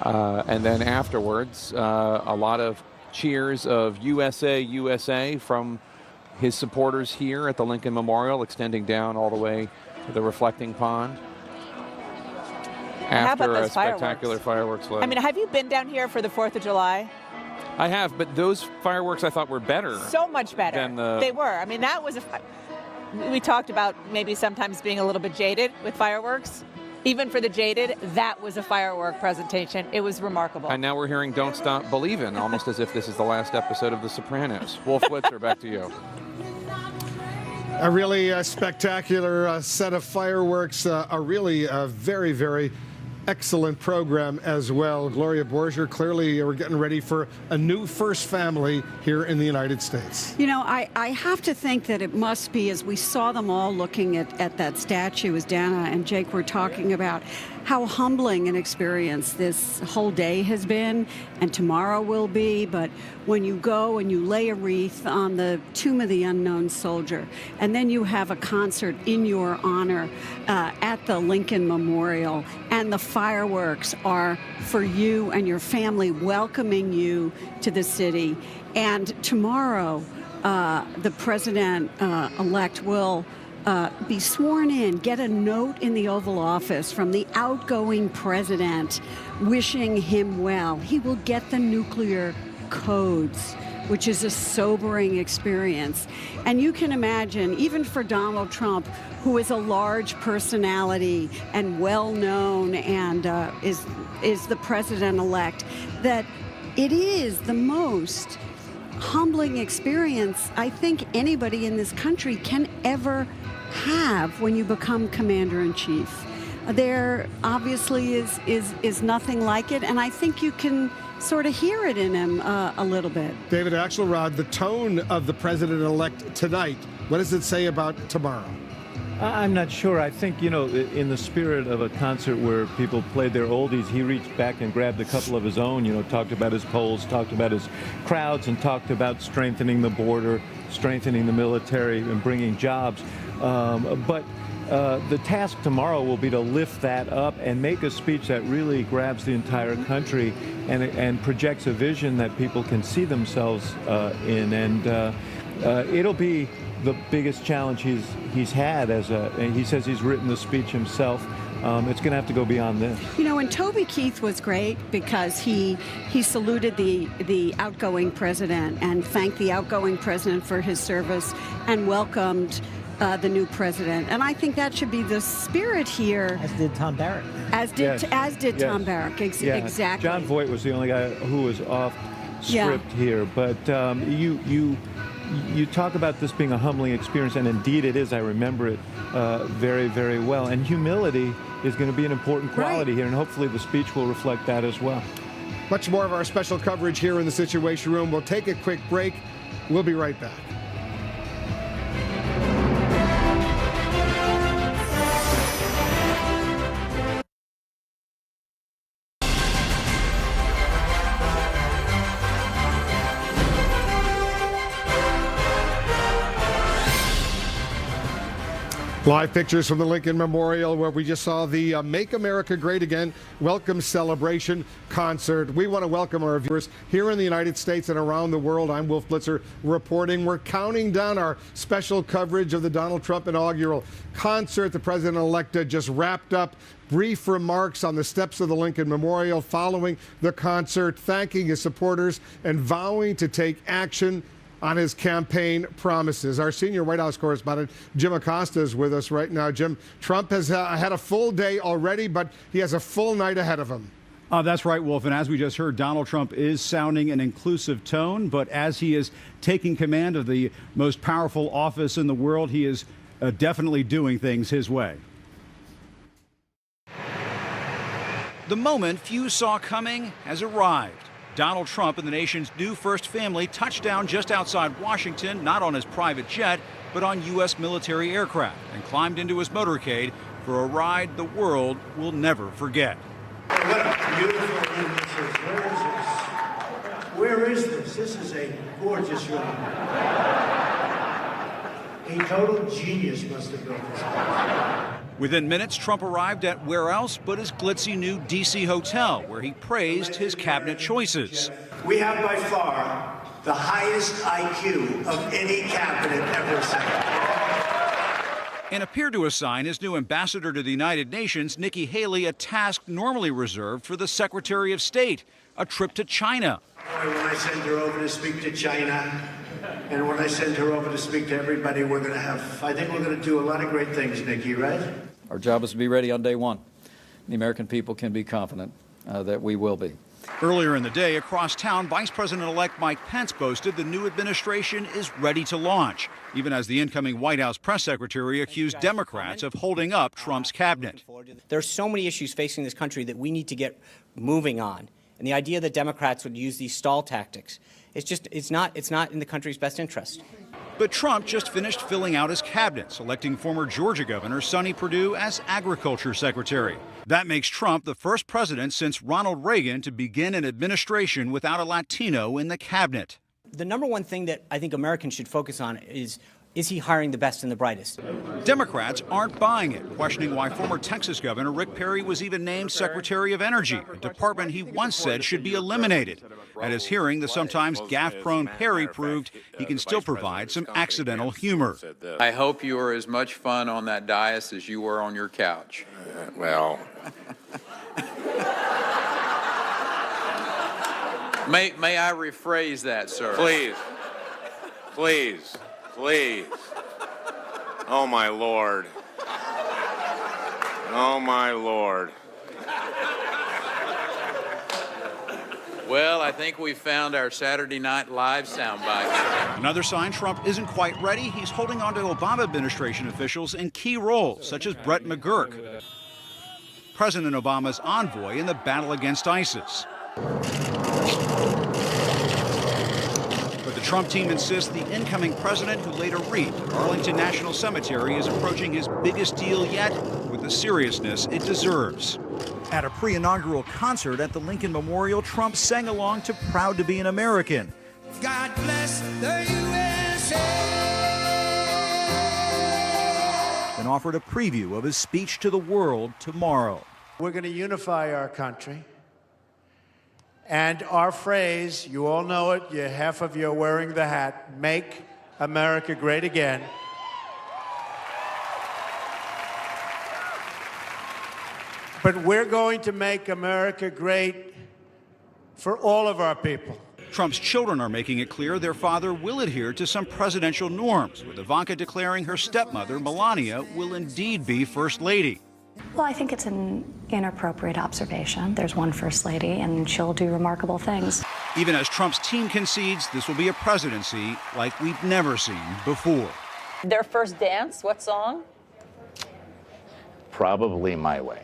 And then afterwards, a lot of cheers of USA, USA from his supporters here at the Lincoln Memorial, extending down all the way to the reflecting pond. How about After those a spectacular fireworks load. I mean, have you been down here for the 4th of July? I have, but those fireworks I thought were better. So much better. Than the... They were. I mean, that was we talked about maybe sometimes being a little bit jaded with fireworks. Even for the jaded, that was a firework presentation. It was remarkable. And now we're hearing Don't Stop Believin', almost as if this is the last episode of The Sopranos. Wolf Blitzer, back to you. A really spectacular set of fireworks. A really very, very excellent program as well. Gloria Borger, clearly we're getting ready for a new first family here in the United States. You know, I have to think that it must be, as we saw them all looking at that statue, as Dana and Jake were talking about, how humbling an experience this whole day has been and tomorrow will be. But when you go and you lay a wreath on the tomb of the unknown soldier, and then you have a concert in your honor at the Lincoln Memorial, and the fireworks are for you and your family, welcoming you to the city. And tomorrow, the president-elect will be sworn in, get a note in the Oval Office from the outgoing president wishing him well. He will get the nuclear codes, which is a sobering experience. And you can imagine, even for Donald Trump, who is a large personality and well-known and is the president-elect, that it is the most humbling experience I think anybody in this country can ever have when you become commander-in-chief. There obviously is nothing like it, and I think you can sort of hear it in him a little bit. David Axelrod, the tone of the president-elect tonight, what does it say about tomorrow? I'm not sure. I think, you know, in the spirit of a concert where people played their oldies, he reached back and grabbed a couple of his own, you know, talked about his polls, talked about his crowds, and talked about strengthening the border, strengthening the military, and bringing jobs. But the task tomorrow will be to lift that up and make a speech that really grabs the entire country and projects a vision that people can see themselves in. And it'll be the biggest challenge he's had and he says he's written the speech himself. It's going to have to go beyond this. You know, and Toby Keith was great because he saluted the outgoing president and thanked the outgoing president for his service and welcomed the new president. And I think that should be the spirit here. As did Tom Barrack. As did Tom Barrack. Exactly. John Voight was the only guy who was off script here. But you talk about this being a humbling experience, and indeed it is. I remember it very, very well. And humility is going to be an important quality here, and hopefully the speech will reflect that as well. Much more of our special coverage here in the Situation Room. We'll take a quick break. We'll be right back. Live pictures from the Lincoln Memorial, where we just saw the Make America Great Again Welcome Celebration concert. We want to welcome our viewers here in the United States and around the world. I'm Wolf Blitzer reporting. We're counting down our special coverage of the Donald Trump inaugural concert. The president-elect just wrapped up brief remarks on the steps of the Lincoln Memorial following the concert, thanking his supporters and vowing to take action on his campaign promises. Our senior White House correspondent, Jim Acosta, is with us right now. Jim, Trump has had a full day already, but he has a full night ahead of him. That's right, Wolf. And as we just heard, Donald Trump is sounding an inclusive tone, but as he is taking command of the most powerful office in the world, he is definitely doing things his way. The moment few saw coming has arrived. Donald Trump and the nation's new first family touched down just outside Washington, not on his private jet, but on U.S. military aircraft, and climbed into his motorcade for a ride the world will never forget. What a beautiful room this is. Where is this? This is a gorgeous room. A total genius must have built this place. Within minutes, Trump arrived at where else but his glitzy new D.C. hotel, where he praised his cabinet choices. We have by far the highest IQ of any cabinet ever seen. And appeared to assign his new ambassador to the United Nations, Nikki Haley, a task normally reserved for the Secretary of State, a trip to China. When I send her over to speak to China, and when I send her over to speak to everybody, we're going to have, I think we're going to do a lot of great things, Nikki, right? Our job is to be ready on day one. The American people can be confident that we will be. Earlier in the day, across town, Vice President-elect Mike Pence boasted the new administration is ready to launch, even as the incoming White House press secretary accused Democrats of holding up Trump's cabinet. There are so many issues facing this country that we need to get moving on. And the idea that Democrats would use these stall tactics, it's not in the country's best interest. But Trump just finished filling out his cabinet, selecting former Georgia Governor Sonny Perdue as Agriculture Secretary. That makes Trump the first president since Ronald Reagan to begin an administration without a Latino in the cabinet. The number one thing that I think Americans should focus on is he hiring the best and the brightest? Democrats aren't buying it, questioning why former Texas Governor Rick Perry was even named Secretary of Energy, a department he once said should be eliminated. At his hearing, the sometimes gaffe-prone Perry proved he can still provide some accidental humor. I hope you were as much fun on that dais as you were on your couch. Well... May I rephrase that, sir? Please. Please. Please. Oh, my Lord. Oh, my Lord. Well, I think we found our Saturday Night Live soundbite. Another sign Trump isn't quite ready. He's holding on to Obama administration officials in key roles, such as Brett McGurk, President Obama's envoy in the battle against ISIS. But the Trump team insists the incoming president, who later reaped at Arlington National Cemetery, is approaching his biggest deal yet with the seriousness it deserves. At a pre-inaugural concert at the Lincoln Memorial, Trump sang along to Proud to Be an American. God bless the USA. And offered a preview of his speech to the world tomorrow. We're going to unify our country. And our phrase, you all know it, half of you are wearing the hat, Make America Great Again. But we're going to make America great for all of our people. Trump's children are making it clear their father will adhere to some presidential norms, with Ivanka declaring her stepmother, Melania, will indeed be First Lady. Well, I think it's an inappropriate observation. There's one First Lady, and she'll do remarkable things. Even as Trump's team concedes, this will be a presidency like we've never seen before. Their first dance, what song? Probably My Way.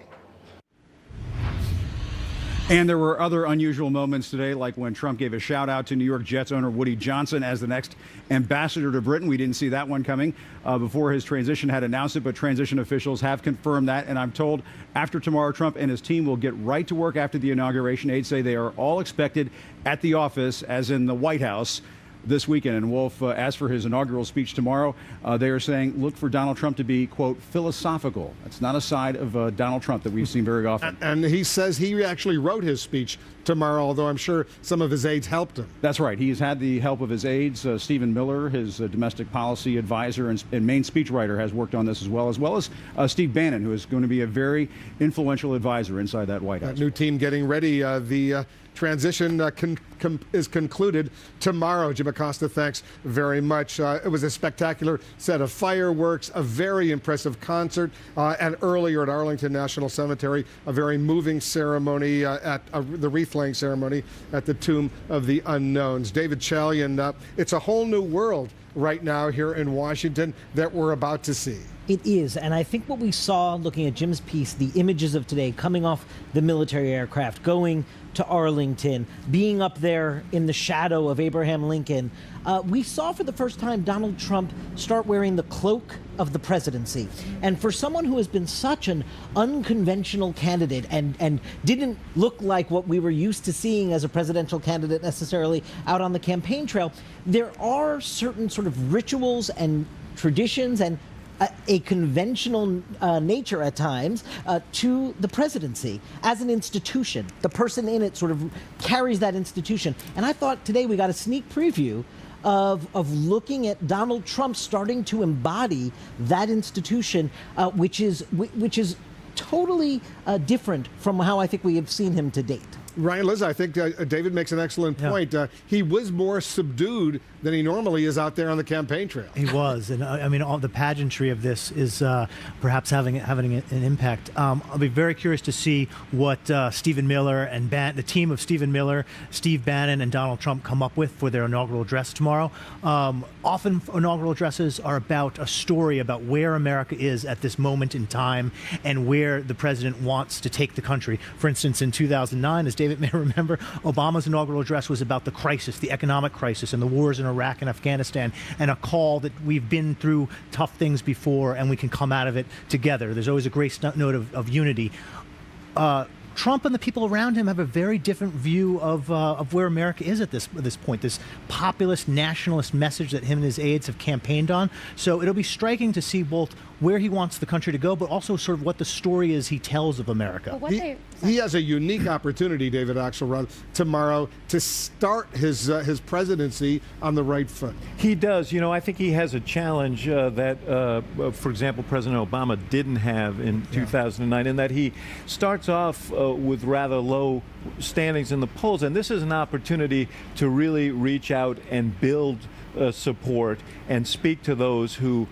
And there were other unusual moments today, like when Trump gave a shout out to New York Jets owner Woody Johnson as the next ambassador to Britain. We didn't see that one coming before his transition had announced it, but transition officials have confirmed that. And I'm told after tomorrow, Trump and his team will get right to work after the inauguration. Aides say they are all expected at the office, as in the White House, this weekend. And Wolf, as for his inaugural speech tomorrow, they are saying look for Donald Trump to be, quote, philosophical. That's not a side of Donald Trump that we've seen very often. And he says he actually wrote his speech tomorrow, although I'm sure some of his aides helped him. That's right. He's had the help of his aides. Stephen Miller, his domestic policy advisor and main speechwriter, has worked on this as well as Steve Bannon, who is going to be a very influential advisor inside that White House. That new team getting ready. The transition is concluded tomorrow. Jim Acosta, thanks very much. It was a spectacular set of fireworks, a very impressive concert, and earlier at Arlington National Cemetery, a very moving ceremony at the wreath-laying ceremony at the Tomb of the Unknowns. David Chalian, it's a whole new world right now here in Washington that we're about to see. It is, and I think what we saw looking at Jim's piece, the images of today coming off the military aircraft, going to Arlington, being up there in the shadow of Abraham Lincoln, we saw for the first time Donald Trump start wearing the cloak of the presidency. And for someone who has been such an unconventional candidate and didn't look like what we were used to seeing as a presidential candidate necessarily out on the campaign trail, there are certain sort of rituals and traditions and a conventional nature at times to the presidency as an institution. The person in it sort of carries that institution. And I thought today we got a sneak preview of looking at Donald Trump starting to embody that institution, which is totally different from how I think we have seen him to date. Ryan, Liz, I think David makes an excellent point. He was more subdued than he normally is out there on the campaign trail. He was, and I mean, all the pageantry of this is perhaps having an impact. I'll be very curious to see what Stephen Miller and the team of Stephen Miller, Steve Bannon, and Donald Trump come up with for their inaugural address tomorrow. Often inaugural addresses are about a story about where America is at this moment in time and where the president wants to take the country. For instance, in 2009, as David may remember, Obama's inaugural address was about the crisis, the economic crisis, and the wars in Iraq and Afghanistan, and a call that we've been through tough things before and we can come out of it together. There's always a great note of unity. Trump and the people around him have a very different view of where America is at this point, this populist nationalist message that him and his aides have campaigned on. So it'll be striking to see both where he wants the country to go, but also sort of what the story is he tells of America. He has a unique opportunity, David Axelrod, tomorrow to start his presidency on the right foot. He does. You know, I think he has a challenge that, for example, President Obama didn't have in 2009, in that he starts off with rather low standings in the polls, and this is an opportunity to really reach out and build support and speak to those who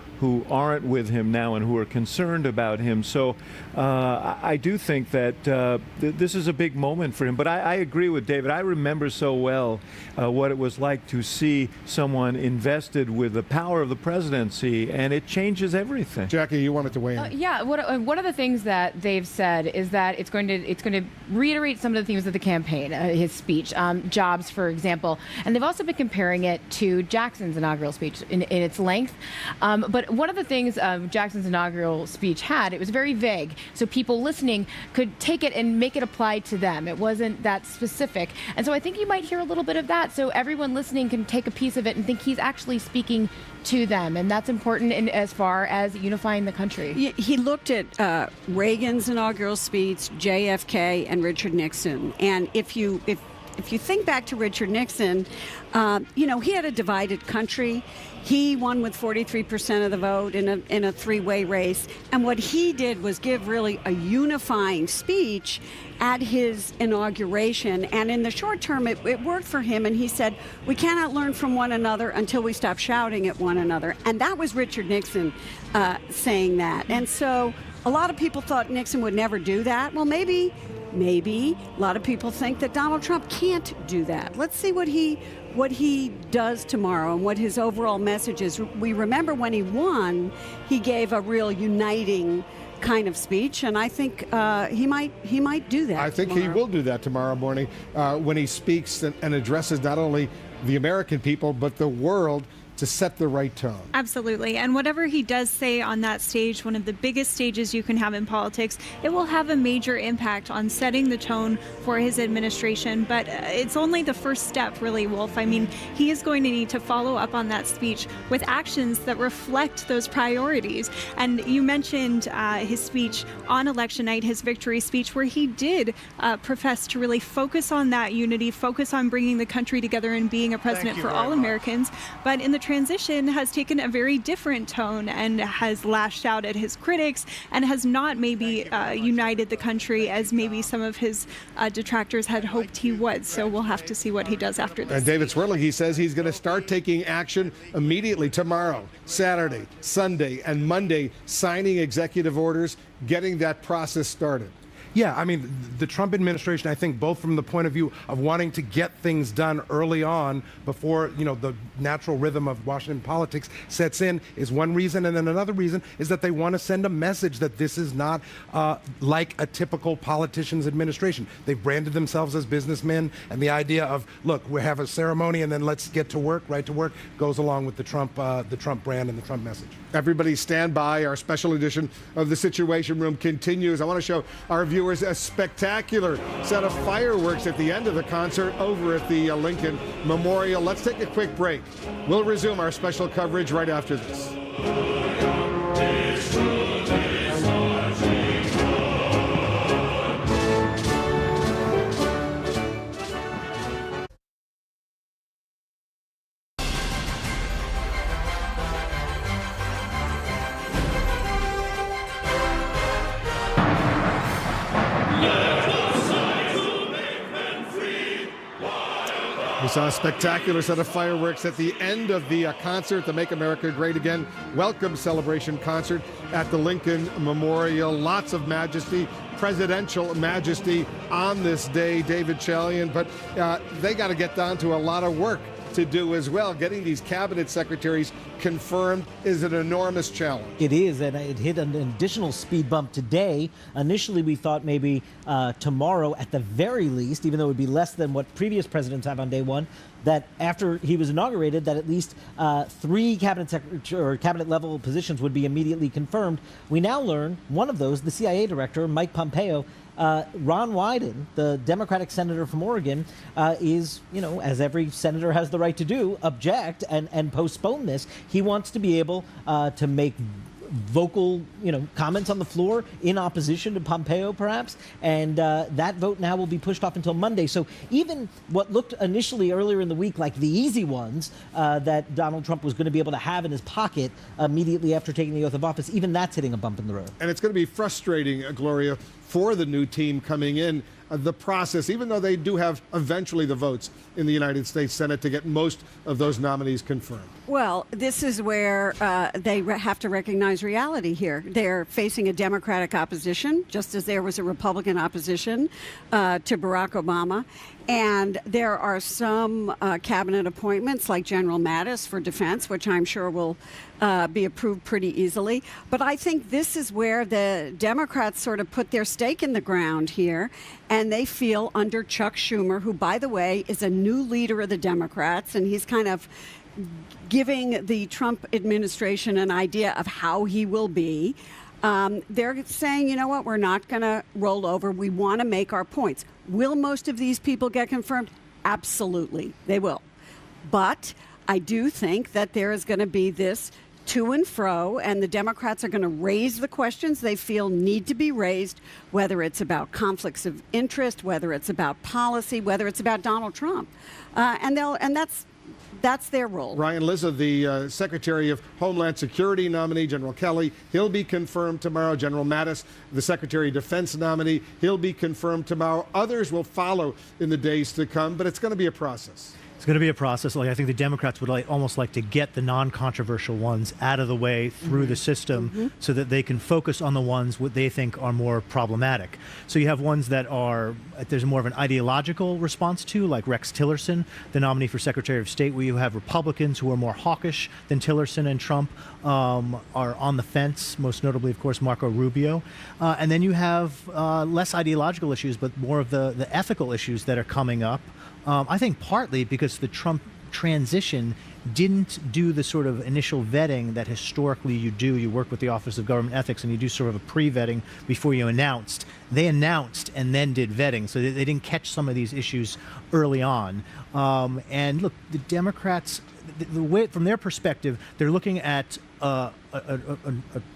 aren't with him now and who are concerned about him. So I do think that this is a big moment for him. But I agree with David. I remember so well what it was like to see someone invested with the power of the presidency, and it changes everything. Jackie, you wanted to weigh in. Yeah, one of the things that they've said is that it's going to reiterate some of the themes of the campaign, his speech, jobs, for example. And they've also been comparing it to Jackson's inaugural speech in its length. But one of the things Jackson's inaugural speech had, it was very vague, so people listening could take it and make it apply to them. It wasn't that specific. And so I think you might hear a little bit of that, so everyone listening can take a piece of it and think he's actually speaking to them, and that's important as far as unifying the country. He looked at Reagan's inaugural speech, JFK, and Richard Nixon. And if you think back to Richard Nixon, he had a divided country. He won with 43% of the vote in a three-way race. And what he did was give really a unifying speech at his inauguration. And in the short term, it worked for him. And he said, we cannot learn from one another until we stop shouting at one another. And that was Richard Nixon saying that. And so a lot of people thought Nixon would never do that. Well, maybe a lot of people think that Donald Trump can't do that. Let's see what he does tomorrow and what his overall message is. We remember when he won, he gave a real uniting kind of speech, and I think he might do that. I think tomorrow. He will do that tomorrow morning when he speaks and addresses not only the American people but the world to set the right tone. Absolutely. And whatever he does say on that stage, one of the biggest stages you can have in politics, it will have a major impact on setting the tone for his administration. But it's only the first step, really, Wolf. I mean, he is going to need to follow up on that speech with actions that reflect those priorities. And you mentioned his speech on election night, his victory speech, where he did profess to really focus on that unity, focus on bringing the country together and being a president for all Americans. But in the transition has taken a very different tone and has lashed out at his critics and has not maybe united the country as maybe some of his detractors had hoped he would. So we'll have to see what he does after this. And David Swirling, he says he's going to start taking action immediately tomorrow, Saturday, Sunday, and Monday, signing executive orders, getting that process started. Yeah, I mean, the Trump administration, I think, both from the point of view of wanting to get things done early on before, you know, the natural rhythm of Washington politics sets in is one reason. And then another reason is that they want to send a message that this is not like a typical politician's administration. They've branded themselves as businessmen. And the idea of, look, we have a ceremony and then let's get to work, right to work, goes along with the Trump brand and the Trump message. Everybody stand by. Our special edition of the Situation Room continues. I want to show our viewers a spectacular set of fireworks at the end of the concert over at the Lincoln Memorial. Let's take a quick break. We'll resume our special coverage right after this. We saw a spectacular set of fireworks at the end of the concert, the Make America Great Again Welcome Celebration concert at the Lincoln Memorial. Lots of majesty, presidential majesty on this day, David Chalian, but they got to get down to a lot of work to do as well. Getting these cabinet secretaries confirmed is an enormous challenge. It is, and it hit an additional speed bump today. Initially, we thought maybe tomorrow at the very least, even though it would be less than what previous presidents have on day one, that after he was inaugurated, that at least 3 cabinet level positions would be immediately confirmed. We now learn one of those, the CIA director, Mike Pompeo, Ron Wyden, the Democratic senator from Oregon, is, you know, as every senator has the right to do, object and postpone this. He wants to be able to make vocal, you know, comments on the floor in opposition to Pompeo, perhaps, and that vote now will be pushed off until Monday. So even what looked initially earlier in the week like the easy ones that Donald Trump was going to be able to have in his pocket immediately after taking the oath of office, even that's hitting a bump in the road. And it's going to be frustrating, Gloria, for the new team coming in. The process, even though they do have eventually the votes in the United States Senate to get most of those nominees confirmed. Well, this is where they have to recognize reality here. They're facing a Democratic opposition, just as there was a Republican opposition to Barack Obama. And there are some cabinet appointments like General Mattis for defense, which I'm sure will be approved pretty easily. But I think this is where the Democrats sort of put their stake in the ground here. And they feel under Chuck Schumer, who, by the way, is a new leader of the Democrats, and he's kind of giving the Trump administration an idea of how he will be. They're saying, you know what, we're not going to roll over. We want to make our points. Will most of these people get confirmed? Absolutely, they will. But I do think that there is going to be this to and fro, and the Democrats are going to raise the questions they feel need to be raised, whether it's about conflicts of interest, whether it's about policy, whether it's about Donald Trump. And that's their role. Ryan Lizza, the Secretary of Homeland Security nominee, General Kelly, he'll be confirmed tomorrow. General Mattis, the Secretary of Defense nominee, he'll be confirmed tomorrow. Others will follow in the days to come, but it's going to be a process. It's going to be a process. Like I think the Democrats would almost like to get the non-controversial ones out of the way through the system so that they can focus on the ones what they think are more problematic. So you have ones that are, there's more of an ideological response to, like Rex Tillerson, the nominee for Secretary of State, where you have Republicans who are more hawkish than Tillerson and Trump are on the fence, most notably, of course, Marco Rubio. And then you have less ideological issues, but more of the ethical issues that are coming up. I think partly because the Trump transition didn't do the sort of initial vetting that historically you do. You work with the Office of Government Ethics and you do sort of a pre-vetting before you announced. They announced and then did vetting, so they didn't catch some of these issues early on. And look, the Democrats, the way, from their perspective, they're looking at a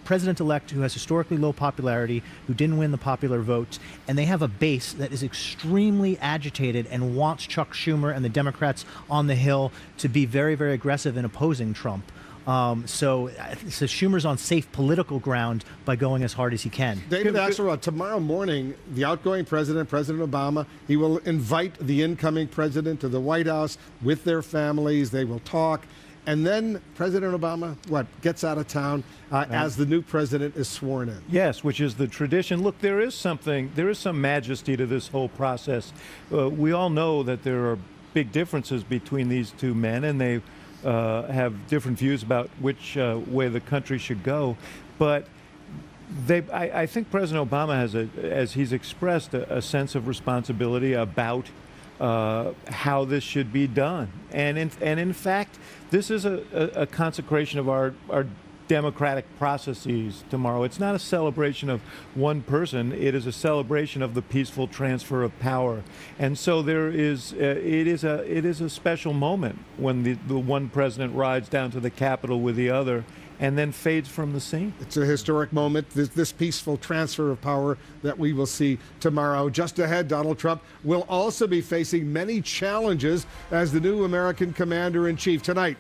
president-elect who has historically low popularity, who didn't win the popular vote, and they have a base that is extremely agitated and wants Chuck Schumer and the Democrats on the Hill to be very, very aggressive in opposing Trump. So Schumer's on safe political ground by going as hard as he can. David Axelrod, tomorrow morning, the outgoing president, President Obama, he will invite the incoming president to the White House with their families. They will talk. And then President Obama, gets out of town as the new president is sworn in. Yes, which is the tradition. Look, there is some majesty to this whole process. We all know that there are big differences between these two men, and they have different views about which way the country should go. But I think President Obama has, as he's expressed, a sense of responsibility about how this should be done. And in fact, this is a consecration of our democratic processes tomorrow. It's not a celebration of one person. It is a celebration of the peaceful transfer of power. And so it is a special moment when the one president rides down to the Capitol with the other and then fades from the scene. It's a historic moment, this peaceful transfer of power that we will see tomorrow. Just ahead, Donald Trump will also be facing many challenges as the new American commander-in-chief. Tonight,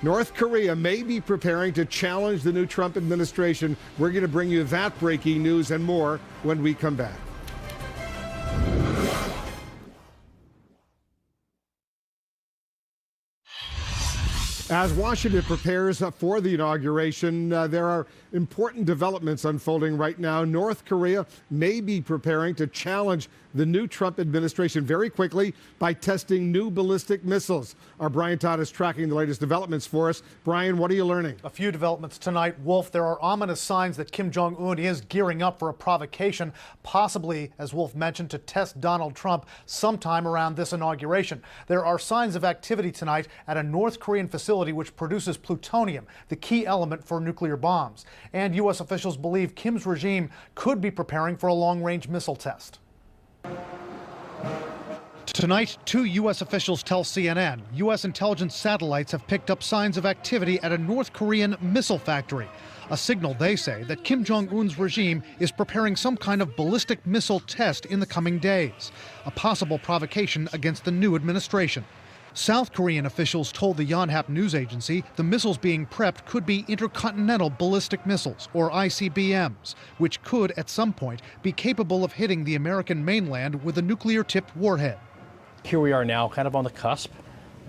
North Korea may be preparing to challenge the new Trump administration. We're going to bring you that breaking news and more when we come back. As Washington prepares for the inauguration, there are important developments unfolding right now. North Korea may be preparing to challenge the new Trump administration very quickly by testing new ballistic missiles. Our Brian Todd is tracking the latest developments for us. Brian, what are you learning? A few developments tonight. Wolf, there are ominous signs that Kim Jong-un is gearing up for a provocation, possibly, as Wolf mentioned, to test Donald Trump sometime around this inauguration. There are signs of activity tonight at a North Korean facility which produces plutonium, the key element for nuclear bombs. And U.S. officials believe Kim's regime could be preparing for a long-range missile test. Tonight, 2 U.S. officials tell CNN U.S. intelligence satellites have picked up signs of activity at a North Korean missile factory, a signal, they say, that Kim Jong-un's regime is preparing some kind of ballistic missile test in the coming days, a possible provocation against the new administration. South Korean officials told the Yonhap news agency the missiles being prepped could be intercontinental ballistic missiles, or ICBMs, which could, at some point, be capable of hitting the American mainland with a nuclear-tipped warhead. Here we are now kind of on the cusp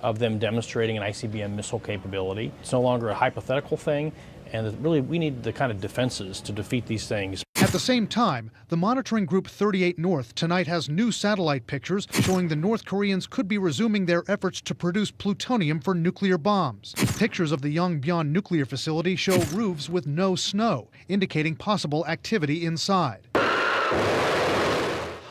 of them demonstrating an ICBM missile capability. It's no longer a hypothetical thing, and really we need the kind of defenses to defeat these things. At the same time, the monitoring group 38 North tonight has new satellite pictures showing the North Koreans could be resuming their efforts to produce plutonium for nuclear bombs. Pictures of the Yongbyon nuclear facility show roofs with no snow, indicating possible activity inside.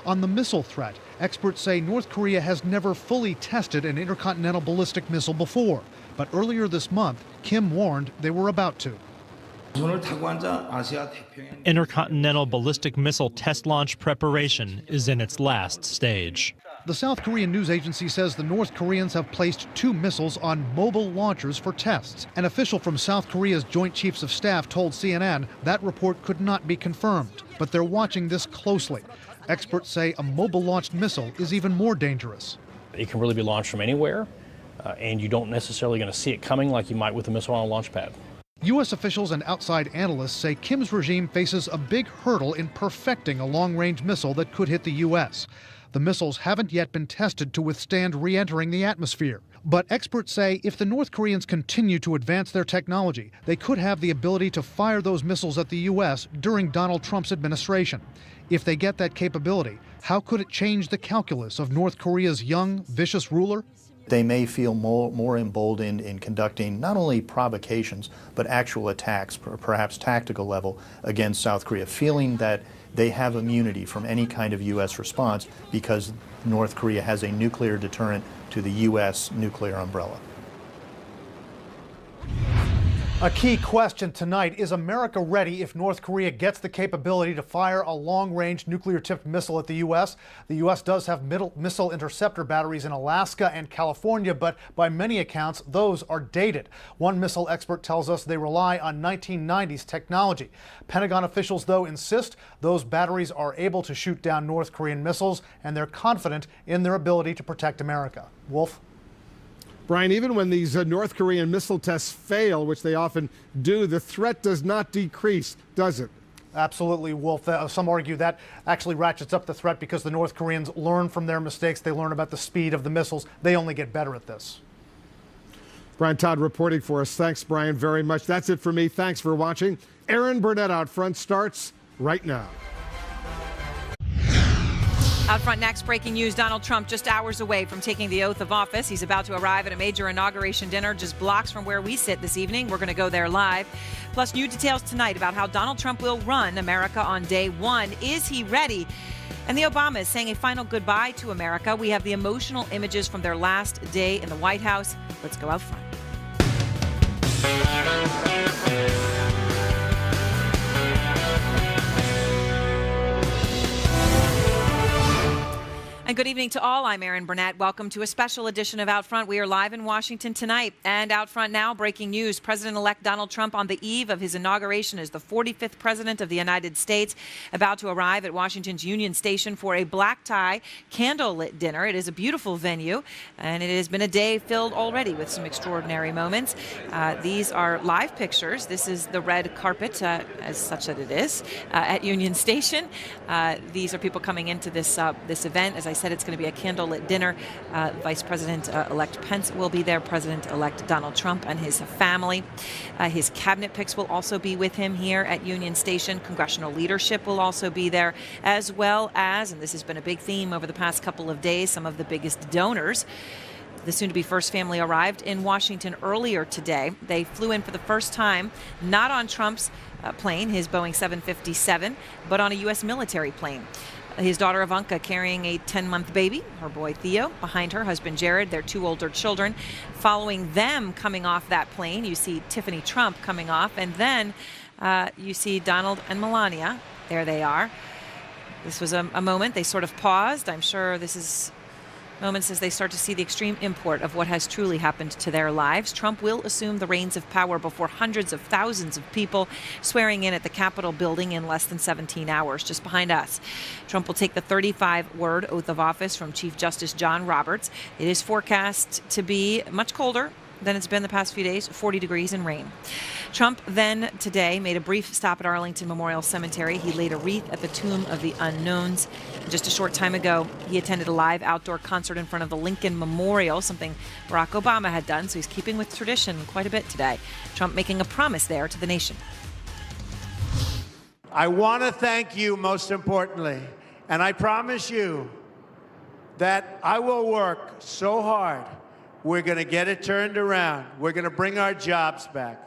On the missile threat, experts say North Korea has never fully tested an intercontinental ballistic missile before, but earlier this month, Kim warned they were about to. Intercontinental ballistic missile test launch preparation is in its last stage. The South Korean news agency says the North Koreans have placed 2 missiles on mobile launchers for tests. An official from South Korea's Joint Chiefs of Staff told CNN that report could not be confirmed, but they're watching this closely. Experts say a mobile-launched missile is even more dangerous. It can really be launched from anywhere, and you don't necessarily going to see it coming like you might with a missile on a launch pad. U.S. officials and outside analysts say Kim's regime faces a big hurdle in perfecting a long-range missile that could hit the U.S. The missiles haven't yet been tested to withstand re-entering the atmosphere. But experts say if the North Koreans continue to advance their technology, they could have the ability to fire those missiles at the U.S. during Donald Trump's administration. If they get that capability, how could it change the calculus of North Korea's young, vicious ruler? They may feel more emboldened in conducting not only provocations, but actual attacks, perhaps tactical level, against South Korea, feeling that they have immunity from any kind of U.S. response because North Korea has a nuclear deterrent to the U.S. nuclear umbrella. A key question tonight, is America ready if North Korea gets the capability to fire a long-range nuclear-tipped missile at the U.S.? The U.S. does have missile interceptor batteries in Alaska and California, but by many accounts, those are dated. One missile expert tells us they rely on 1990s technology. Pentagon officials, though, insist those batteries are able to shoot down North Korean missiles, and they're confident in their ability to protect America. Wolf? Brian, even when these North Korean missile tests fail, which they often do, the threat does not decrease, does it? Absolutely, Wolf. Some argue that actually ratchets up the threat because the North Koreans learn from their mistakes. They learn about the speed of the missiles. They only get better at this. Brian Todd reporting for us. Thanks, Brian, very much. That's it for me. Thanks for watching. Aaron Burnett Out Front starts right now. Out front next, breaking news. Donald Trump just hours away from taking the oath of office. He's about to arrive at a major inauguration dinner just blocks from where we sit this evening. We're going to go there live. Plus, new details tonight about how Donald Trump will run America on day one. Is he ready? And the Obamas saying a final goodbye to America. We have the emotional images from their last day in the White House. Let's go out front. And good evening to all. I'm Erin Burnett. Welcome to a special edition of Out Front. We are live in Washington tonight. And out front now, breaking news. President-elect Donald Trump on the eve of his inauguration as the 45th president of the United States, about to arrive at Washington's Union Station for a black tie, candlelit dinner. It is a beautiful venue, and it has been a day filled already with some extraordinary moments. These are live pictures. This is the red carpet, as such that it is, at Union Station. These are people coming into this event. As I said, it's going to be a candlelit dinner. Vice President-elect Pence will be there. President-elect Donald Trump and his family. His cabinet picks will also be with him here at Union Station. Congressional leadership will also be there, as well as, and this has been a big theme over the past couple of days, some of the biggest donors. The soon-to-be first family arrived in Washington earlier today. They flew in for the first time, not on Trump's plane, his Boeing 757, but on a U.S. military plane. His daughter Ivanka carrying a 10-month baby, her boy Theo, behind her husband Jared, their two older children. Following them coming off that plane, you see Tiffany Trump coming off, and then you see Donald and Melania. There they are. This was a moment. They sort of paused. I'm sure this is moments as they start to see the extreme import of what has truly happened to their lives. Trump will assume the reins of power before hundreds of thousands of people, swearing in at the Capitol building in less than 17 hours, just behind us. Trump will take the 35-word oath of office from Chief Justice John Roberts. It is forecast to be much colder than it's been the past few days, 40 degrees and rain. Trump then today made a brief stop at Arlington Memorial Cemetery. He laid a wreath at the Tomb of the Unknowns. Just a short time ago, he attended a live outdoor concert in front of the Lincoln Memorial, something Barack Obama had done, so he's keeping with tradition quite a bit today. Trump making a promise there to the nation. I want to thank you most importantly, and I promise you that I will work so hard. We're going to get it turned around. We're going to bring our jobs back.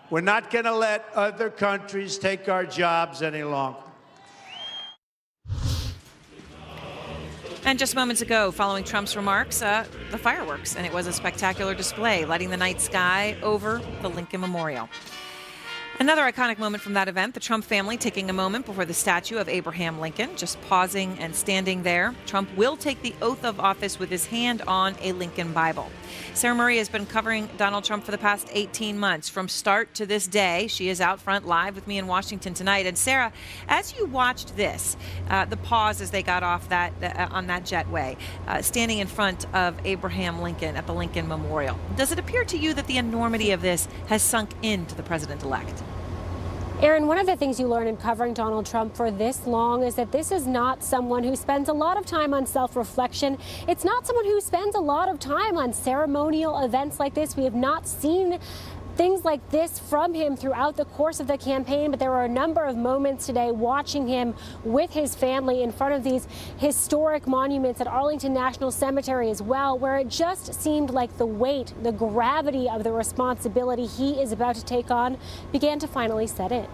We're not going to let other countries take our jobs any longer. And just moments ago, following Trump's remarks, the fireworks, and it was a spectacular display, lighting the night sky over the Lincoln Memorial. Another iconic moment from that event, the Trump family taking a moment before the statue of Abraham Lincoln, just pausing and standing there. Trump will take the oath of office with his hand on a Lincoln Bible. Sarah Murray has been covering Donald Trump for the past 18 months. From start to this day, she is out front live with me in Washington tonight. And Sarah, as you watched this, the pause as they got off that on that jetway, standing in front of Abraham Lincoln at the Lincoln Memorial, does it appear to you that the enormity of this has sunk into the president-elect? Aaron, one of the things you learn in covering Donald Trump for this long is that this is not someone who spends a lot of time on self-reflection. It's not someone who spends a lot of time on ceremonial events like this. We have not seen things like this from him throughout the course of the campaign, but there were a number of moments today watching him with his family in front of these historic monuments at Arlington National Cemetery as well, where it just seemed like the weight, the gravity of the responsibility he is about to take on began to finally set in.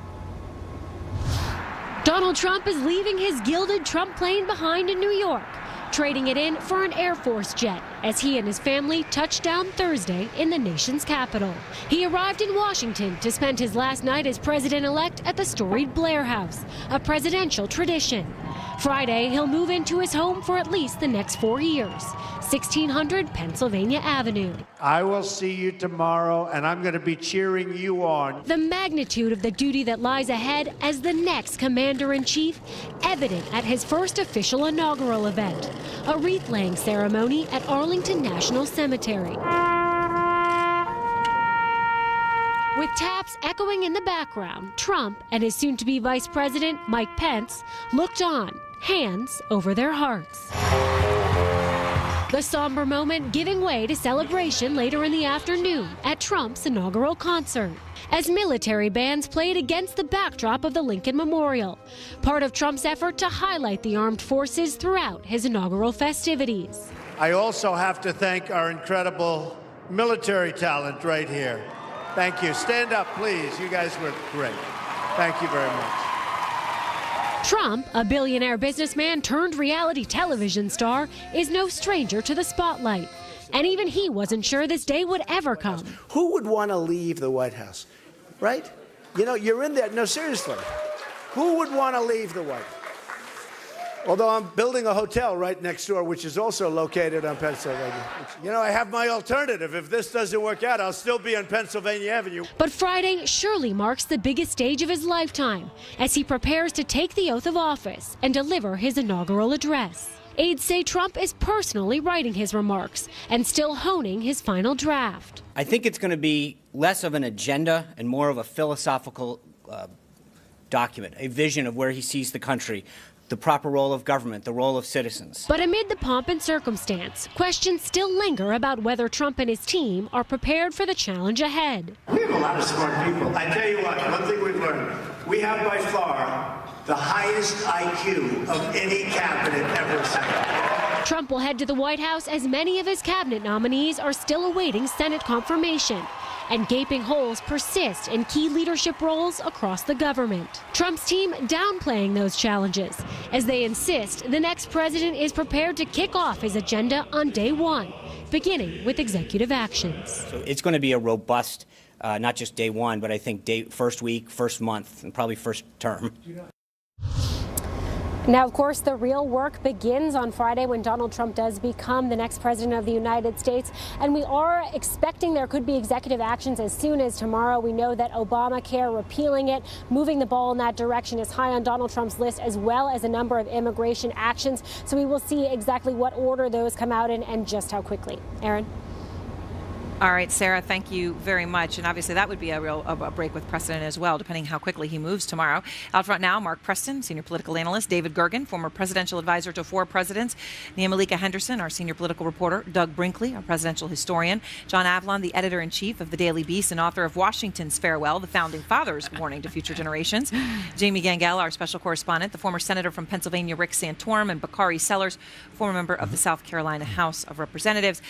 Donald Trump is leaving his gilded Trump plane behind in New York, trading it in for an Air Force jet as he and his family touched down Thursday in the nation's capital. He arrived in Washington to spend his last night as president-elect at the storied Blair House, a presidential tradition. Friday, he'll move into his home for at least the next 4 years, 1600 Pennsylvania Avenue. I will see you tomorrow, and I'm going to be cheering you on. The magnitude of the duty that lies ahead as the next commander-in-chief evident at his first official inaugural event, a wreath-laying ceremony at Arlington National Cemetery. With taps echoing in the background, Trump and his soon-to-be Vice President, Mike Pence, looked on, hands over their hearts. The somber moment giving way to celebration later in the afternoon at Trump's inaugural concert, as military bands played against the backdrop of the Lincoln Memorial, part of Trump's effort to highlight the armed forces throughout his inaugural festivities. I also have to thank our incredible military talent right here. Thank you. Stand up, please. You guys were great. Thank you very much. Trump, a billionaire businessman turned reality television star, is no stranger to the spotlight. And even he wasn't sure this day would ever come. Who would want to leave the White House, right? You know, you're in there. No, seriously. Who would want to leave the White House? Although I'm building a hotel right next door, which is also located on Pennsylvania. You know, I have my alternative. If this doesn't work out, I'll still be on Pennsylvania Avenue. But Friday surely marks the biggest stage of his lifetime as he prepares to take the oath of office and deliver his inaugural address. Aides say Trump is personally writing his remarks and still honing his final draft. I think it's going to be less of an agenda and more of a philosophical document, a vision of where he sees the country, the proper role of government, the role of citizens. But amid the pomp and circumstance, questions still linger about whether Trump and his team are prepared for the challenge ahead. We have a lot of smart people. I tell you what, one thing we've learned, we have by far the highest IQ of any cabinet ever assembled. Trump will head to the White House as many of his cabinet nominees are still awaiting Senate confirmation. And gaping holes persist in key leadership roles across the government. Trump's team downplaying those challenges as they insist the next president is prepared to kick off his agenda on day one, beginning with executive actions. So it's going to be a robust, not just day one, but I think first week, first month, and probably first term. Now, of course, the real work begins on Friday when Donald Trump does become the next president of the United States. And we are expecting there could be executive actions as soon as tomorrow. We know that Obamacare, repealing it, moving the ball in that direction is high on Donald Trump's list, as well as a number of immigration actions. So we will see exactly what order those come out in and just how quickly. Aaron? All right, Sarah, thank you very much. And obviously that would be a break with precedent as well, depending how quickly he moves tomorrow. Out front now, Mark Preston, senior political analyst, David Gergen, former presidential advisor to 4 presidents, Nia Malika Henderson, our senior political reporter, Doug Brinkley, our presidential historian, John Avlon, the editor-in-chief of the Daily Beast and author of Washington's Farewell, the Founding Fathers' Warning to Future Generations, Jamie Gangel, our special correspondent, the former senator from Pennsylvania, Rick Santorum, and Bakari Sellers, former member of the South Carolina House of Representatives.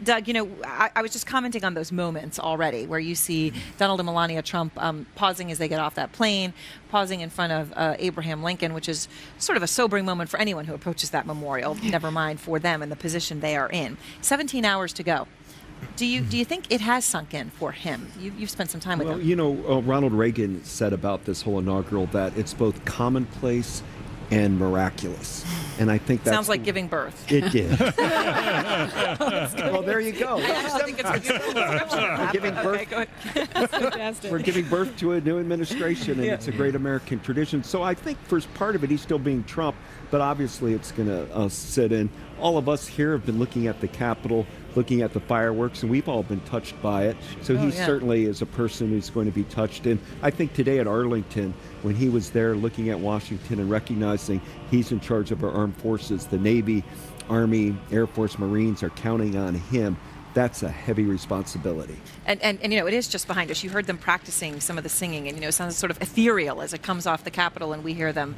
Doug, you know, I was just commenting on those moments already where you see Donald and Melania Trump pausing as they get off that plane, pausing in front of Abraham Lincoln, which is sort of a sobering moment for anyone who approaches that memorial, never mind for them and the position they are in. 17 hours to go. Do you think it has sunk in for him? You've spent some time with him. Well, you know, Ronald Reagan said about this whole inaugural that it's both commonplace and miraculous. And I think that sounds like giving birth. It did. Well, there you go. I actually think it's a beautiful description. We're giving birth to a new administration, and it's a great American tradition. So I think for part of it, he's still being Trump, but obviously it's going to sit in. All of us here have been looking at the Capitol, looking at the fireworks, and we've all been touched by it. So he certainly is a person who's going to be touched. And I think today at Arlington, when he was there looking at Washington and recognizing he's in charge of our armed forces, the Navy, Army, Air Force, Marines are counting on him that's a heavy responsibility. And you know, it is just behind us. You heard them practicing some of the singing, and you know, it sounds sort of ethereal as it comes off the Capitol, and we hear them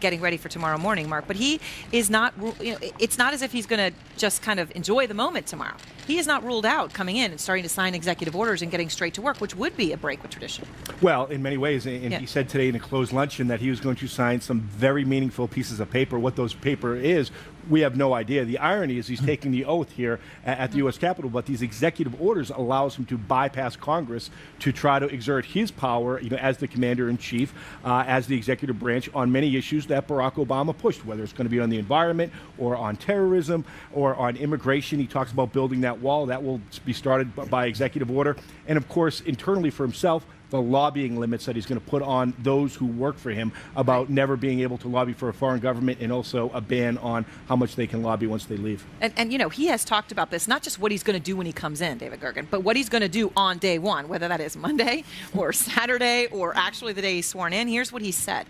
getting ready for tomorrow morning, Mark. But he is not, you know, it's not as if he's going to just kind of enjoy the moment tomorrow. He is not ruled out coming in and starting to sign executive orders and getting straight to work, which would be a break with tradition. Well, in many ways, and he said today in a closed luncheon that he was going to sign some very meaningful pieces of paper. What those paper is, we have no idea. The irony is he's taking the oath here at the U.S. Capitol, but these executive orders allows him to bypass Congress to try to exert his power, you know, as the commander-in-chief, as the executive branch on many issues that Barack Obama pushed, whether it's going to be on the environment or on terrorism or on immigration. He talks about building that wall. That will be started by executive order. And, of course, internally for himself, the lobbying limits that he's going to put on those who work for him about never being able to lobby for a foreign government, and also a ban on how much they can lobby once they leave. And you know, he has talked about this, not just what he's going to do when he comes in, David Gergen, but what he's going to do on day one, whether that is Monday or Saturday or actually the day he's sworn in. Here's what he said.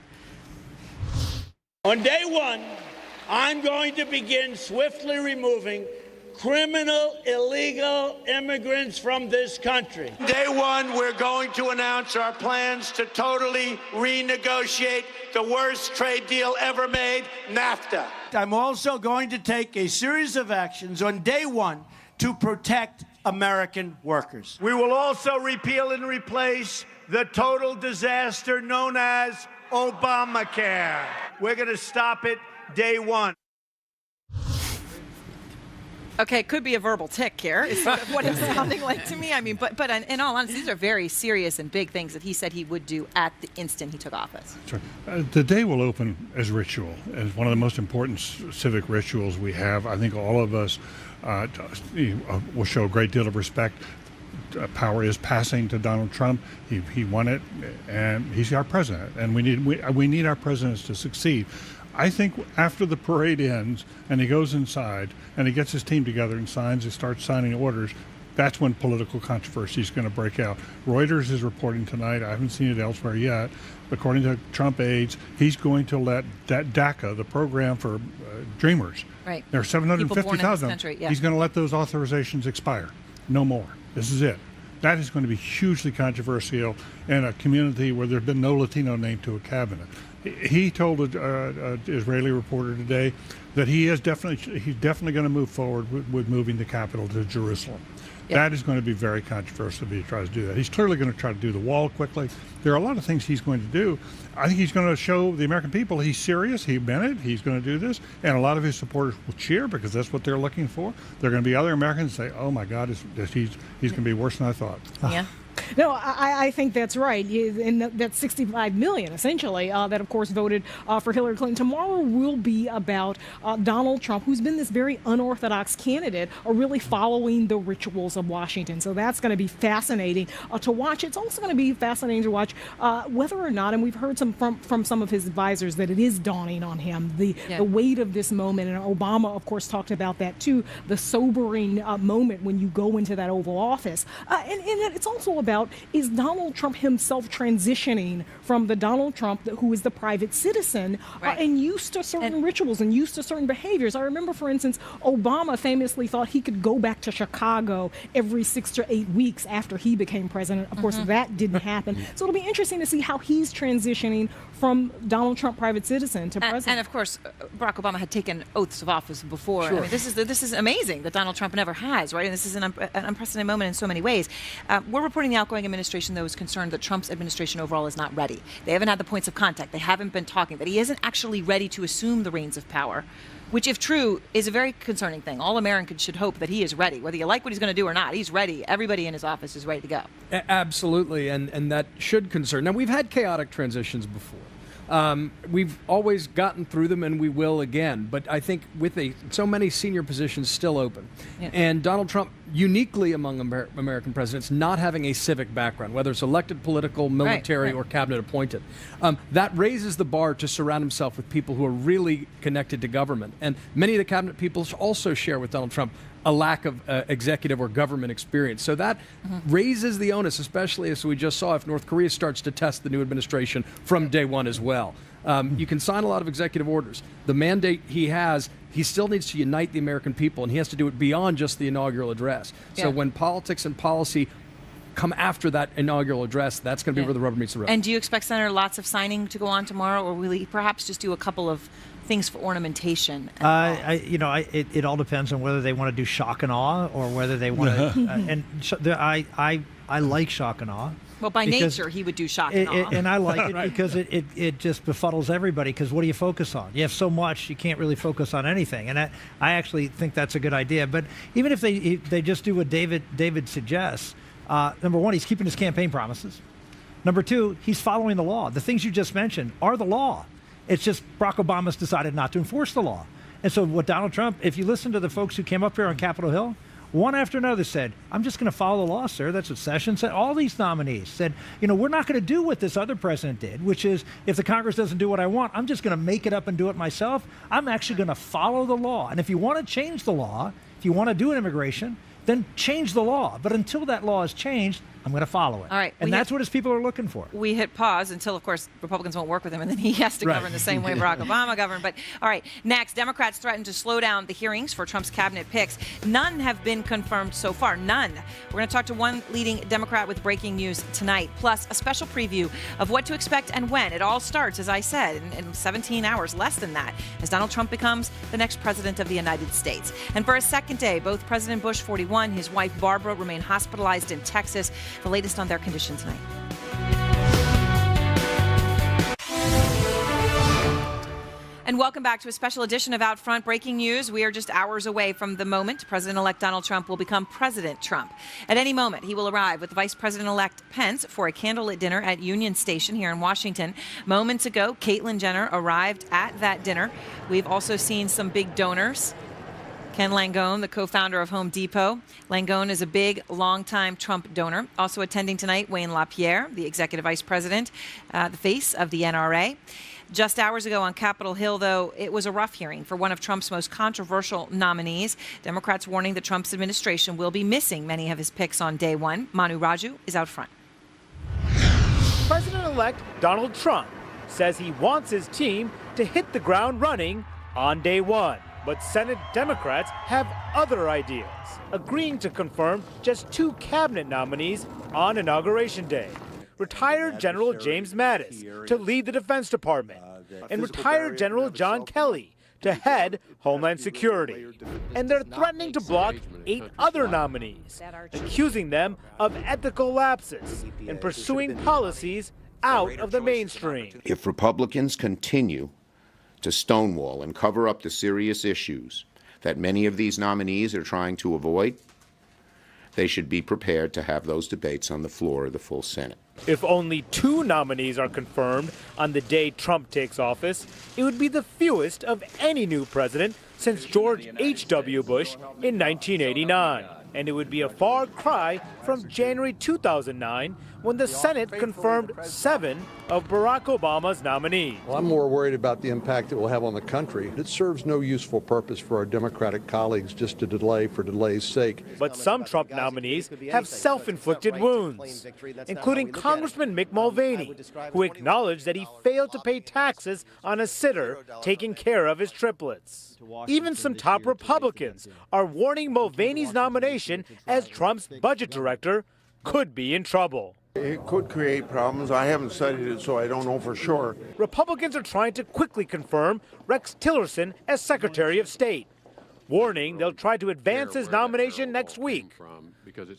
On day one, I'm going to begin swiftly removing criminal, illegal immigrants from this country. Day one, we're going to announce our plans to totally renegotiate the worst trade deal ever made, NAFTA. I'm also going to take a series of actions on day one to protect American workers. We will also repeal and replace the total disaster known as Obamacare. We're going to stop it day one. Okay, it could be a verbal tick here, is sort of what it's sounding like to me. I mean, but in all honesty, these are very serious and big things that he said he would do at the instant he took office. Sure. The day will open as ritual, as one of the most important civic rituals we have. I think all of us will show a great deal of respect. Power is passing to Donald Trump. He won it, and he's our president, and we need our presidents to succeed. I think after the parade ends and he goes inside and he gets his team together and starts signing orders, that's when political controversy is going to break out. Reuters is reporting tonight, I haven't seen it elsewhere yet, but according to Trump aides, he's going to let that DACA, the program for Dreamers, right. There are 750,000. Yeah. He's going to let those authorizations expire. No more. This is it. That is going to be hugely controversial in a community where there's been no Latino named to a cabinet. He told an Israeli reporter today that he's definitely going to move forward with moving the capital to Jerusalem. Yep. That is going to be very controversial if he tries to do that. He's clearly going to try to do the wall quickly. There are a lot of things he's going to do. I think he's going to show the American people he's serious. He meant it. He's going to do this. And a lot of his supporters will cheer because that's what they're looking for. There are going to be other Americans who say, oh, my God, he's going to be worse than I thought. Yeah. No, I think that's right. And that's 65 million, essentially, that, of course, voted for Hillary Clinton. Tomorrow will be about Donald Trump, who's been this very unorthodox candidate, really following the rituals of Washington. So that's going to be fascinating to watch. It's also going to be fascinating to watch whether or not, and we've heard from some of his advisors that it is dawning on him, the weight of this moment. And Obama, of course, talked about that, too, the sobering moment when you go into that Oval Office. And it's also about, is Donald Trump himself transitioning from the Donald Trump who is the private citizen and used to certain rituals and used to certain behaviors. I remember, for instance, Obama famously thought he could go back to Chicago every 6 to 8 weeks after he became president. Of course, that didn't happen. So it'll be interesting to see how he's transitioning from Donald Trump private citizen to president. And of course, Barack Obama had taken oaths of office before. Sure. I mean, this is amazing that Donald Trump never has, right? And this is an unprecedented moment in so many ways. We're reporting the outgoing administration, though, is concerned that Trump's administration overall is not ready. They haven't had the points of contact. They haven't been talking. That he isn't actually ready to assume the reins of power, which, if true, is a very concerning thing. All Americans should hope that he is ready. Whether you like what he's going to do or not, he's ready. Everybody in his office is ready to go. Absolutely, and that should concern. Now, we've had chaotic transitions before. We've always gotten through them, and we will again. But I think with so many senior positions still open, and Donald Trump, uniquely among American presidents, not having a civic background, whether it's elected, political, military, or cabinet appointed, that raises the bar to surround himself with people who are really connected to government. And many of the cabinet people also share with Donald Trump a lack of executive or government experience. So that raises the onus, especially as we just saw if North Korea starts to test the new administration from day one as well. You can sign a lot of executive orders. The mandate he has, he still needs to unite the American people, and he has to do it beyond just the inaugural address. So when politics and policy come after that inaugural address, that's going to be where the rubber meets the road. And do you expect, Senator, lots of signing to go on tomorrow, or will he perhaps just do a couple of things for ornamentation? It all depends on whether they want to do shock and awe or whether they want to. I like shock and awe. Well, by nature, he would do shock and awe. And I like it because it just befuddles everybody, because what do you focus on? You have so much, you can't really focus on anything. And I actually think that's a good idea. But even if they just do what David suggests, number one, he's keeping his campaign promises. Number two, he's following the law. The things you just mentioned are the law. It's just Barack Obama's decided not to enforce the law. And so what Donald Trump, if you listen to the folks who came up here on Capitol Hill, one after another said, I'm just going to follow the law, sir. That's what Sessions said. All these nominees said, we're not going to do what this other president did, which is if the Congress doesn't do what I want, I'm just going to make it up and do it myself. I'm actually going to follow the law. And if you want to change the law, if you want to do an immigration, then change the law. But until that law is changed, I'm going to follow it. All right. And that's what his people are looking for. We hit pause until, of course, Republicans won't work with him, and then he has to govern the same way Barack Obama governed. But, all right, next, Democrats threaten to slow down the hearings for Trump's cabinet picks. None have been confirmed so far. None. We're going to talk to one leading Democrat with breaking news tonight, plus a special preview of what to expect and when. It all starts, as I said, in 17 hours, less than that, as Donald Trump becomes the next president of the United States. And for a second day, both President Bush, 41, his wife Barbara, remain hospitalized in Texas. The latest on their condition tonight. And welcome back to a special edition of Out Front. Breaking news. We are just hours away from the moment President-elect Donald Trump will become President Trump. At any moment, he will arrive with Vice President-elect Pence for a candlelit dinner at Union Station here in Washington. Moments ago, Caitlyn Jenner arrived at that dinner. We've also seen some big donors. Ken Langone, the co-founder of Home Depot. Langone is a big, long-time Trump donor. Also attending tonight, Wayne LaPierre, the executive vice president, the face of the NRA. Just hours ago on Capitol Hill, though, it was a rough hearing for one of Trump's most controversial nominees. Democrats warning that Trump's administration will be missing many of his picks on day one. Manu Raju is out front. President-elect Donald Trump says he wants his team to hit the ground running on day one. But Senate Democrats have other ideas, agreeing to confirm just 2 cabinet nominees on Inauguration Day. Retired General James Mattis to lead the Defense Department, and retired General John Kelly to head Homeland Security. And they're threatening to block 8 other nominees, accusing them of ethical lapses in pursuing policies out of the mainstream. If Republicans continue to stonewall and cover up the serious issues that many of these nominees are trying to avoid, they should be prepared to have those debates on the floor of the full Senate. If only 2 nominees are confirmed on the day Trump takes office, it would be the fewest of any new president since George H.W. Bush in 1989. And it would be a far cry from January 2009, when the Senate confirmed 7 of Barack Obama's nominees. Well, I'm more worried about the impact it will have on the country. It serves no useful purpose for our Democratic colleagues just to delay for delay's sake. But some Trump nominees have self-inflicted wounds, including Congressman Mick Mulvaney, who acknowledged that he failed to pay taxes on a sitter taking care of his triplets. Even some top Republicans are warning Mulvaney's nomination as Trump's budget director could be in trouble. It could create problems. I haven't studied it, so I don't know for sure. Republicans are trying to quickly confirm Rex Tillerson as Secretary of State, warning they'll try to advance his nomination next week,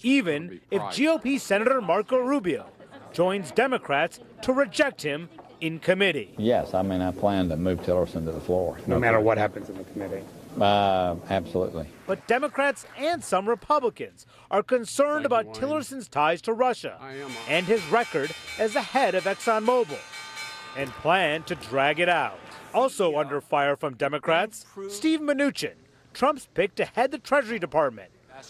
even if GOP Senator Marco Rubio joins Democrats to reject him in committee. Yes, I plan to move Tillerson to the floor. No matter what happens in the committee. Absolutely. But Democrats and some Republicans are concerned about Tillerson's ties to Russia and his record as the head of ExxonMobil, and plan to drag it out. Also under fire from Democrats, Steve Mnuchin, Trump's pick to head the Treasury Department,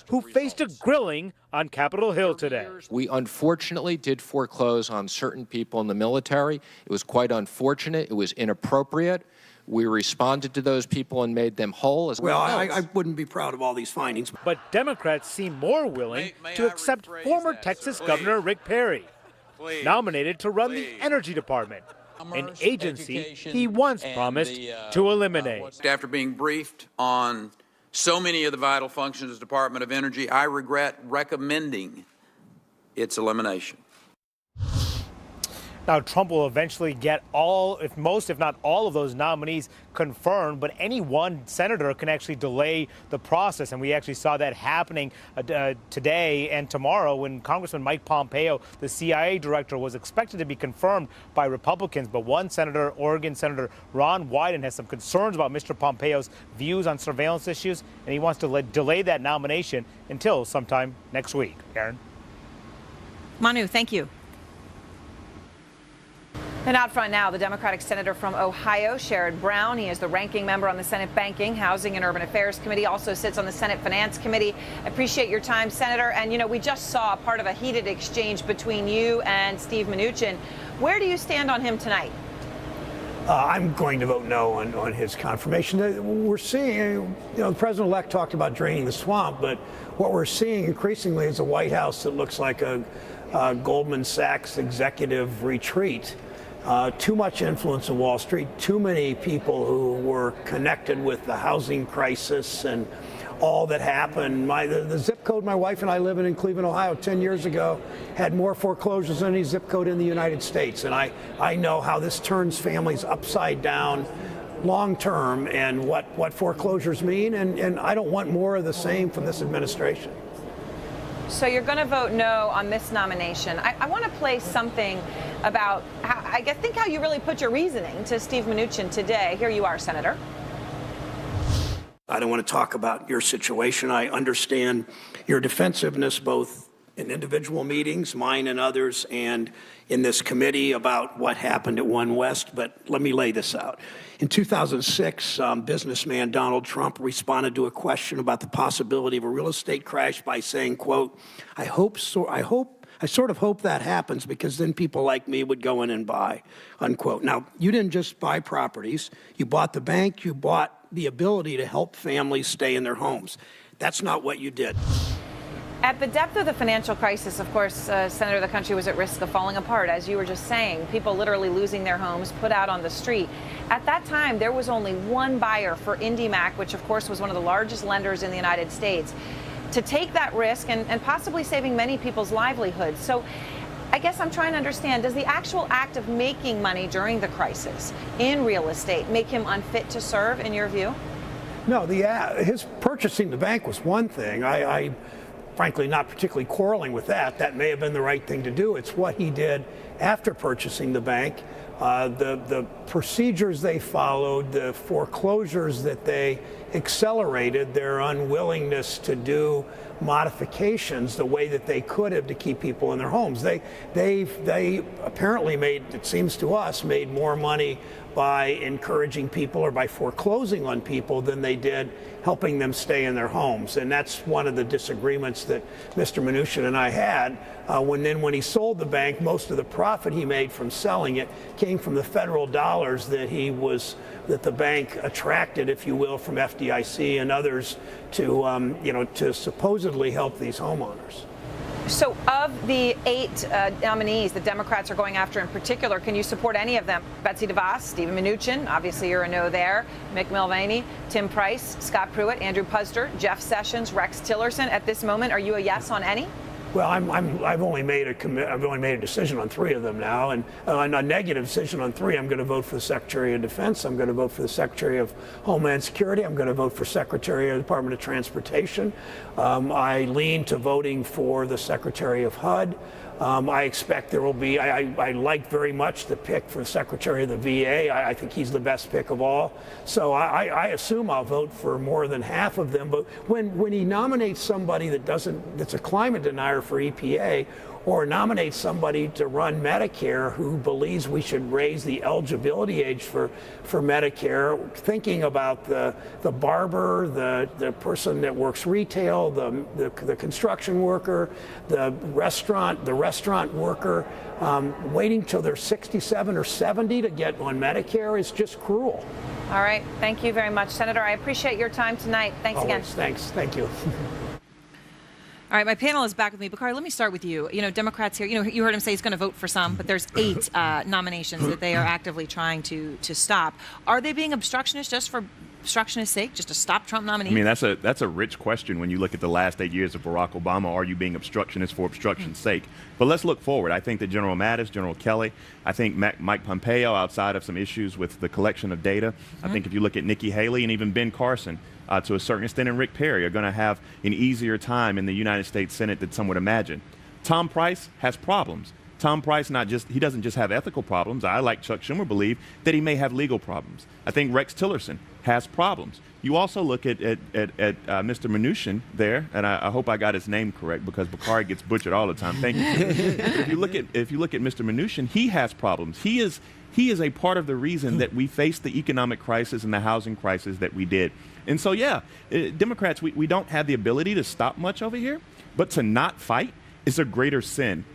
who faced a grilling on Capitol Hill today. We unfortunately did foreclose on certain people in the military. It was quite unfortunate. It was inappropriate. We responded to those people and made them whole. Well, I wouldn't be proud of all these findings. But Democrats seem more willing to accept former Texas Governor Rick Perry, nominated to run the Energy Department, an agency he once promised to eliminate. After being briefed on so many of the vital functions of the Department of Energy, I regret recommending its elimination. Now, Trump will eventually get most, if not all, of those nominees confirmed, but any one senator can actually delay the process. And we actually saw that happening today and tomorrow when Congressman Mike Pompeo, the CIA director, was expected to be confirmed by Republicans. But one senator, Oregon Senator Ron Wyden, has some concerns about Mr. Pompeo's views on surveillance issues, and he wants to delay that nomination until sometime next week. Karen? Manu, thank you. And out front now, the Democratic senator from Ohio, Sherrod Brown. He is the ranking member on the Senate Banking, Housing and Urban Affairs Committee, also sits on the Senate Finance Committee. Appreciate your time, Senator. And, you know, we just saw part of a heated exchange between you and Steve Mnuchin. Where do you stand on him tonight? I'm going to vote no on his confirmation. We're seeing, you know, the president-elect talked about draining the swamp, but what we're seeing increasingly is a White House that looks like a Goldman Sachs executive retreat. Too much influence in Wall Street, too many people who were connected with the housing crisis and all that happened. The zip code my wife and I live in Cleveland, Ohio, 10 years ago, had more foreclosures than any zip code in the United States. And I know how this turns families upside down long term and what foreclosures mean. And I don't want more of the same from this administration. So you're going to vote no on this nomination. I want to play something about, think how you really put your reasoning to Steve Mnuchin today. Here you are, Senator. I don't want to talk about your situation. I understand your defensiveness both in individual meetings, mine and others, and in this committee about what happened at One West, but let me lay this out. In 2006, businessman Donald Trump responded to a question about the possibility of a real estate crash by saying, quote, I sort of hope that happens because then people like me would go in and buy, unquote. Now, you didn't just buy properties. You bought the bank. You bought the ability to help families stay in their homes. That's not what you did. At the depth of the financial crisis, of course, Senator, the country was at risk of falling apart, as you were just saying, people literally losing their homes, put out on the street. At that time, there was only one buyer for IndyMac, which, of course, was one of the largest lenders in the United States, to take that risk and possibly saving many people's livelihoods. So I guess I'm trying to understand, does the actual act of making money during the crisis in real estate make him unfit to serve, in your view? No, his purchasing the bank was one thing. I frankly, not particularly quarreling with that. That may have been the right thing to do. It's what he did after purchasing the bank, the procedures they followed, the foreclosures that they accelerated, their unwillingness to do modifications the way that they could have to keep people in their homes. They apparently made, it seems to us, made more money by encouraging people or by foreclosing on people than they did helping them stay in their homes. And that's one of the disagreements that Mr. Mnuchin and I had. When he sold the bank, most of the profit he made from selling it came from the federal dollars that the bank attracted, if you will, from FDIC and others to supposedly help these homeowners. So of the 8 nominees the Democrats are going after in particular, can you support any of them? Betsy DeVos, Stephen Mnuchin, obviously you're a no there, Mick Mulvaney, Tim Price, Scott Pruitt, Andrew Puzder, Jeff Sessions, Rex Tillerson. At this moment, are you a yes on any? Well, I've only made a decision on 3 of them now, and on a negative decision on 3. I'm going to vote for the Secretary of Defense. I'm going to vote for the Secretary of Homeland Security. I'm going to vote for Secretary of the Department of Transportation. I lean to voting for the Secretary of HUD. I expect there will be, I like very much the pick for Secretary of the VA. I think he's the best pick of all. So I assume I'll vote for more than half of them. But when he nominates somebody that's a climate denier for EPA, or nominate somebody to run Medicare who believes we should raise the eligibility age for Medicare, thinking about the barber, the person that works retail, the construction worker, the restaurant worker, waiting till they're 67 or 70 to get on Medicare is just cruel. All right. Thank you very much, Senator. I appreciate your time tonight. Thanks again. Thanks. Thank you. All right, my panel is back with me. Bakari, let me start with you. You know, Democrats here, you heard him say he's going to vote for some, but there's 8 nominations that they are actively trying to stop. Are they being obstructionist just for obstructionist's sake, just to stop Trump nominees? I mean, that's a rich question when you look at the last 8 years of Barack Obama. Are you being obstructionist for obstruction's sake? But let's look forward. I think that General Mattis, General Kelly, I think Mike Pompeo, outside of some issues with the collection of data, I think if you look at Nikki Haley and even Ben Carson, to a certain extent, and Rick Perry are going to have an easier time in the United States Senate than some would imagine. Tom Price has problems. Tom Price he doesn't just have ethical problems. I, like Chuck Schumer, believe that he may have legal problems. I think Rex Tillerson has problems. You also look at Mr. Mnuchin there, and I hope I got his name correct because Bakari gets butchered all the time. Thank you. If you look at Mr. Mnuchin, he has problems. He is a part of the reason that we faced the economic crisis and the housing crisis that we did. And so, yeah, Democrats, we don't have the ability to stop much over here, but to not fight is a greater sin.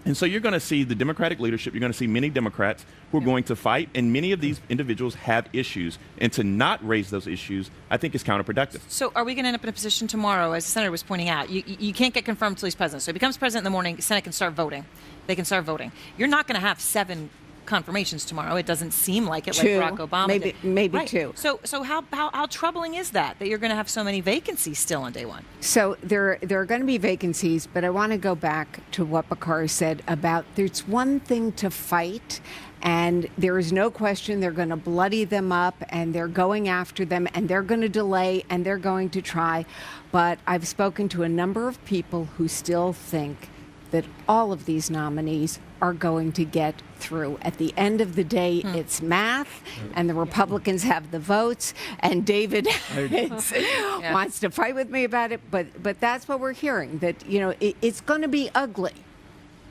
And so you're going to see the Democratic leadership, you're going to see many Democrats who are going to fight, and many of these individuals have issues. And to not raise those issues, I think, is counterproductive. So are we going to end up in a position tomorrow, as the senator was pointing out, you can't get confirmed until he's president. So he becomes president in the morning, the Senate can start voting. They can start voting. You're not going to have 7 confirmations tomorrow. It doesn't seem like it, like Barack Obama did. Maybe right. 2. So how troubling is that you're going to have so many vacancies still on day one? So there are going to be vacancies, but I want to go back to what Bakari said about there's one thing to fight, and there is no question they're going to bloody them up, and they're going after them, and they're going to delay, and they're going to try. But I've spoken to a number of people who still think that all of these nominees are going to get through. At the end of the day, it's math, and the Republicans have the votes, and David wants to fight with me about it, but that's what we're hearing, that, it's going to be ugly,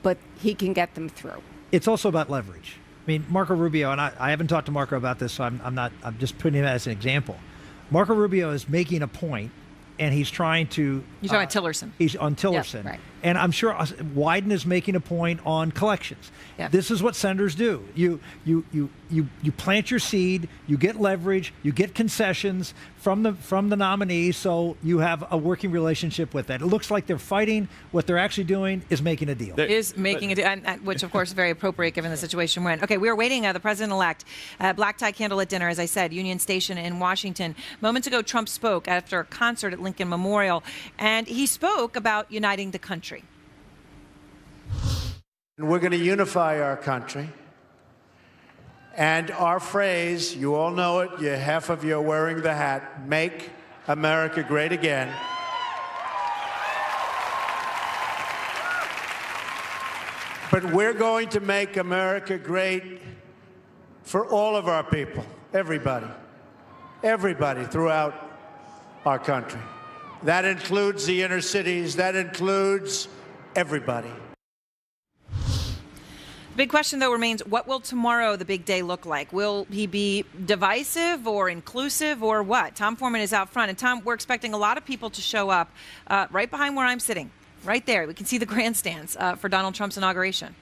but he can get them through. It's also about leverage. I mean, Marco Rubio, and I haven't talked to Marco about this, so I'm just putting him as an example. Marco Rubio is making a point, and he's trying to... You're talking about Tillerson. He's on Tillerson. Yep, right. And I'm sure Wyden is making a point on collections. Yeah. This is what senators do. You plant your seed, you get leverage, you get concessions from the nominee, so you have a working relationship with that. It looks like they're fighting. What they're actually doing is making a deal. Which, of course, is very appropriate given the situation we're in. Okay, we are waiting the president-elect, black tie candlelit dinner, as I said, Union Station in Washington. Moments ago, Trump spoke after a concert at Lincoln Memorial, and he spoke about uniting the country. We're going to unify our country. And our phrase, you all know it, half of you are wearing the hat, make America great again. But we're going to make America great for all of our people, everybody throughout our country. That includes the inner cities, that includes everybody. The big question, though, remains, what will tomorrow, the big day, look like? Will he be divisive or inclusive or what? Tom Foreman is out front. And, Tom, we're expecting a lot of people to show up right behind where I'm sitting, right there. We can see the grandstands for Donald Trump's inauguration.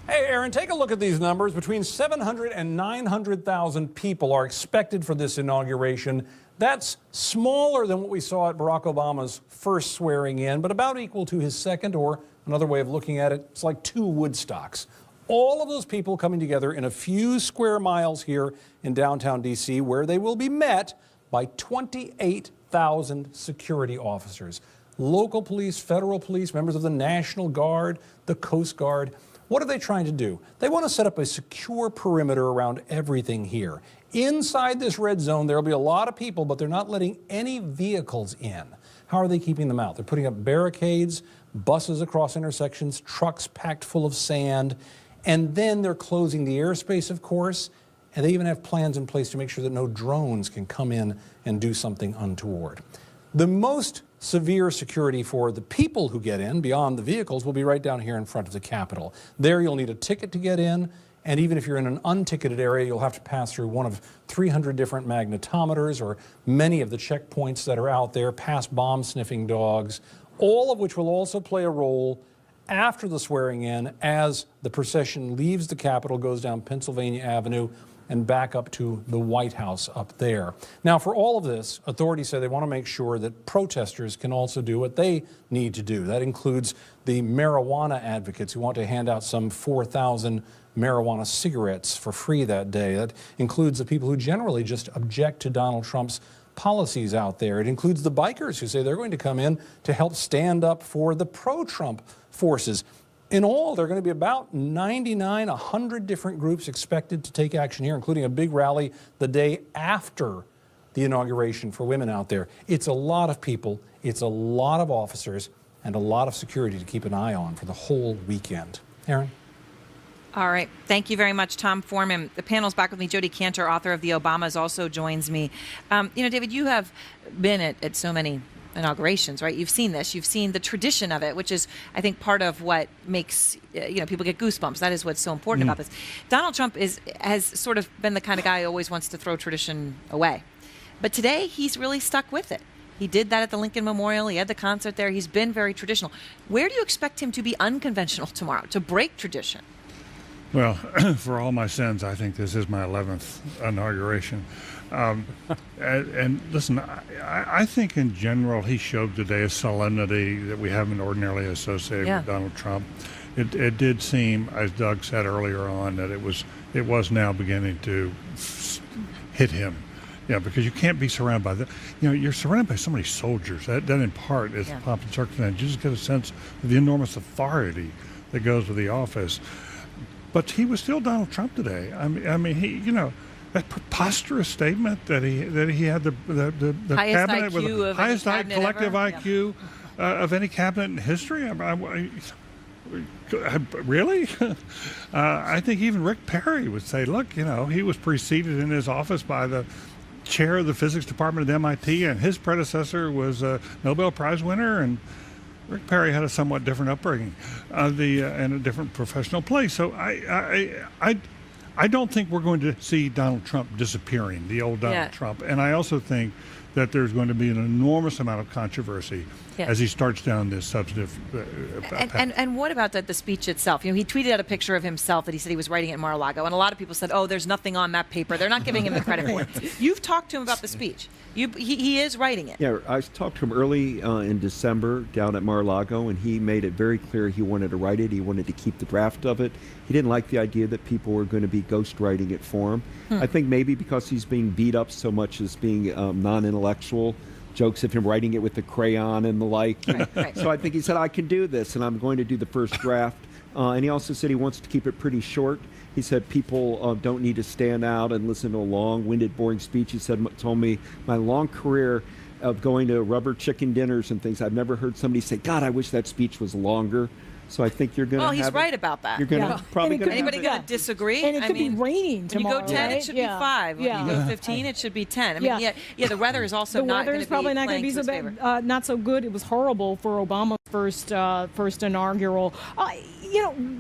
Hey, Aaron, take a look at these numbers. Between 700 and 900,000 people are expected for this inauguration. That's smaller than what we saw at Barack Obama's first swearing in, but about equal to his second, or another way of looking at it, it's like 2 Woodstocks. All of those people coming together in a few square miles here in downtown D.C., where they will be met by 28,000 security officers. Local police, federal police, members of the National Guard, the Coast Guard. What are they trying to do? They want to set up a secure perimeter around everything here. Inside this red zone, there will be a lot of people, but they're not letting any vehicles in. How are they keeping them out? They're putting up barricades, buses across intersections, trucks packed full of sand, and then they're closing the airspace, of course, and they even have plans in place to make sure that no drones can come in and do something untoward. The most severe security for the people who get in, beyond the vehicles, will be right down here in front of the Capitol. There you'll need a ticket to get in, and even if you're in an unticketed area, you'll have to pass through one of 300 different magnetometers or many of the checkpoints that are out there, past bomb-sniffing dogs, all of which will also play a role after the swearing in as the procession leaves the Capitol, goes down Pennsylvania Avenue, and back up to the White House up there. Now, for all of this, authorities say they want to make sure that protesters can also do what they need to do. That includes the marijuana advocates who want to hand out some 4,000 marijuana cigarettes for free that day. That includes the people who generally just object to Donald Trump's policies out there. It includes the bikers who say they're going to come in to help stand up for the pro-Trump forces. In all, there are going to be about 100 different groups expected to take action here, including a big rally the day after the inauguration for women out there. It's a lot of people, it's a lot of officers, and a lot of security to keep an eye on for the whole weekend. Aaron? All right. Thank you very much, Tom Foreman. The panel's back with me. Jody Cantor, author of The Obamas, also joins me. David, you have been at so many inaugurations, right? You've seen this. You've seen the tradition of it, which is, I think, part of what makes people get goosebumps. That is what's so important about this. Donald Trump has sort of been the kind of guy who always wants to throw tradition away. But today, he's really stuck with it. He did that at the Lincoln Memorial. He had the concert there. He's been very traditional. Where do you expect him to be unconventional tomorrow, to break tradition? Well, for all my sins, I think this is my 11th inauguration. And listen, I think in general he showed today a solemnity that we haven't ordinarily associated with Donald Trump. It did seem, as Doug said earlier on, that it was now beginning to hit him. Yeah, because you can't be surrounded by the, you're surrounded by so many soldiers. That in part is the pomp and circumstance. You just get a sense of the enormous authority that goes with the office. But he was still Donald Trump today. I mean, he, that preposterous statement that he had the highest cabinet IQ with the highest collective IQ of any cabinet in history. Really? I think even Rick Perry would say, look, he was preceded in his office by the chair of the physics department at MIT, and his predecessor was a Nobel Prize winner, and Rick Perry had a somewhat different upbringing, and a different professional place. So I don't think we're going to see Donald Trump disappearing, the old Donald Trump. And I also think that there's going to be an enormous amount of controversy as he starts down this substantive path. And what about the speech itself? He tweeted out a picture of himself that he said he was writing at Mar-a-Lago, and a lot of people said, oh, there's nothing on that paper. They're not giving him the credit for it. You've talked to him about the speech. He is writing it. Yeah, I talked to him early in December down at Mar-a-Lago, and he made it very clear he wanted to write it. He wanted to keep the draft of it. He didn't like the idea that people were going to be ghostwriting it for him. I think maybe because he's being beat up so much as being non-intellectual, jokes of him writing it with the crayon and the like. Right. So I think he said, I can do this, and I'm going to do the first draft. And he also said he wants to keep it pretty short. He said people don't need to stand out and listen to a long-winded, boring speech. He told me, my long career of going to rubber chicken dinners and things, I've never heard somebody say, God, I wish that speech was longer. So I think you're going to Well, he's right about that. You're going to probably going to anybody going to disagree? And it could be raining tomorrow. When you go 10, right? it should be 5. When you go 15, it should be 10. I mean, the weather is also the not going to be is probably not going to be so bad. Not so good. It was horrible for Obama's first inaugural.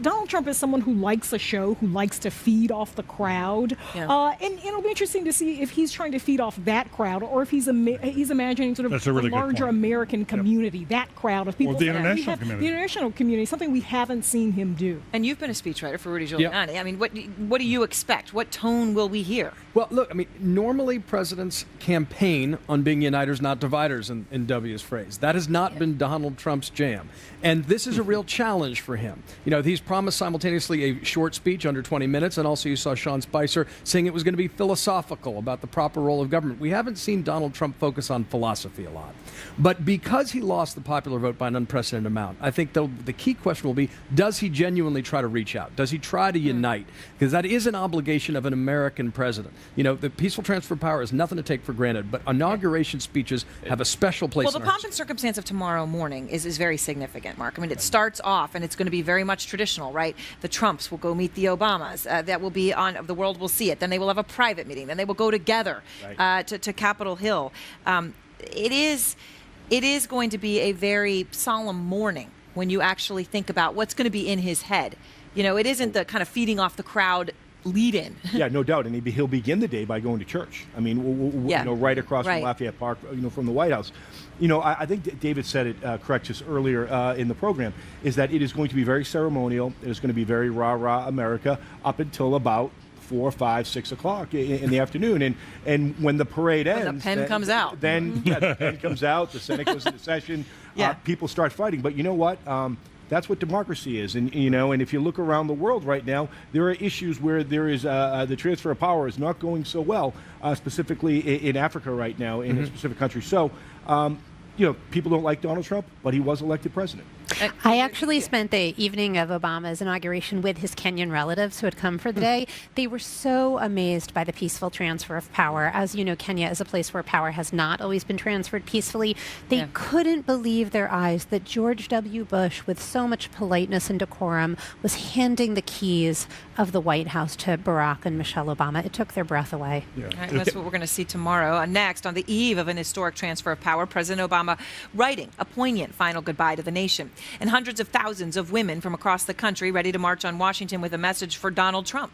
Donald Trump is someone who likes a show, who likes to feed off the crowd. And it'll be interesting to see if he's trying to feed off that crowd or if he's imagining sort of really a larger American community, that crowd of people. Or the international community. The international community, something we haven't seen him do. And you've been a speechwriter for Rudy Giuliani. I mean, what do you expect? What tone will we hear? Well, look, I mean, normally presidents campaign on being uniters, not dividers, in W's phrase. That has not been Donald Trump's jam. And this is a real challenge for him. He's promised simultaneously a short speech under 20 minutes, and also you saw Sean Spicer saying it was going to be philosophical about the proper role of government. We haven't seen Donald Trump focus on philosophy a lot. But because he lost the popular vote by an unprecedented amount, I think the key question will be, does he genuinely try to reach out? Does he try to unite? Because that is an obligation of an American president. The peaceful transfer of power is nothing to take for granted, but inauguration speeches have a special place. Well, the pomp and circumstance of tomorrow morning is very significant, Mark. I mean, it starts off, and it's going to be very much traditional, right? The Trumps will go meet the Obamas. That will be on, the world will see it. Then they will have a private meeting. Then they will go together to Capitol Hill. It is it is going to be a very solemn morning when you actually think about what's going to be in his head. You know, it isn't the kind of feeding off the crowd lead-in. Yeah, no doubt. And he'll begin the day by going to church. I mean, you know, right across from Lafayette Park, you know, from the White House. You know, I think David said it correct just earlier in the program, is that it is going to be very ceremonial. It is going to be very rah-rah America up until about 4, 5, 6 o'clock in the afternoon. And when the parade ends, the pen comes out. Then the pen comes out, the Senate goes into session, people start fighting. But you know what? That's what democracy is, and you know. And if you look around the world right now, there are issues where there is the transfer of power is not going so well, specifically in Africa right now, in a specific country. So, you know, people don't like Donald Trump, but he was elected president. I actually spent the evening of Obama's inauguration with his Kenyan relatives who had come for the day. They were so amazed by the peaceful transfer of power. As you know, Kenya is a place where power has not always been transferred peacefully. They couldn't believe their eyes that George W. Bush, with so much politeness and decorum, was handing the keys of the White House to Barack and Michelle Obama. It took their breath away. All right, that's what we're going to see tomorrow. Next, on the eve of an historic transfer of power, President Obama writing a poignant final goodbye to the nation. And hundreds of thousands of women from across the country ready to march on Washington with a message for Donald Trump.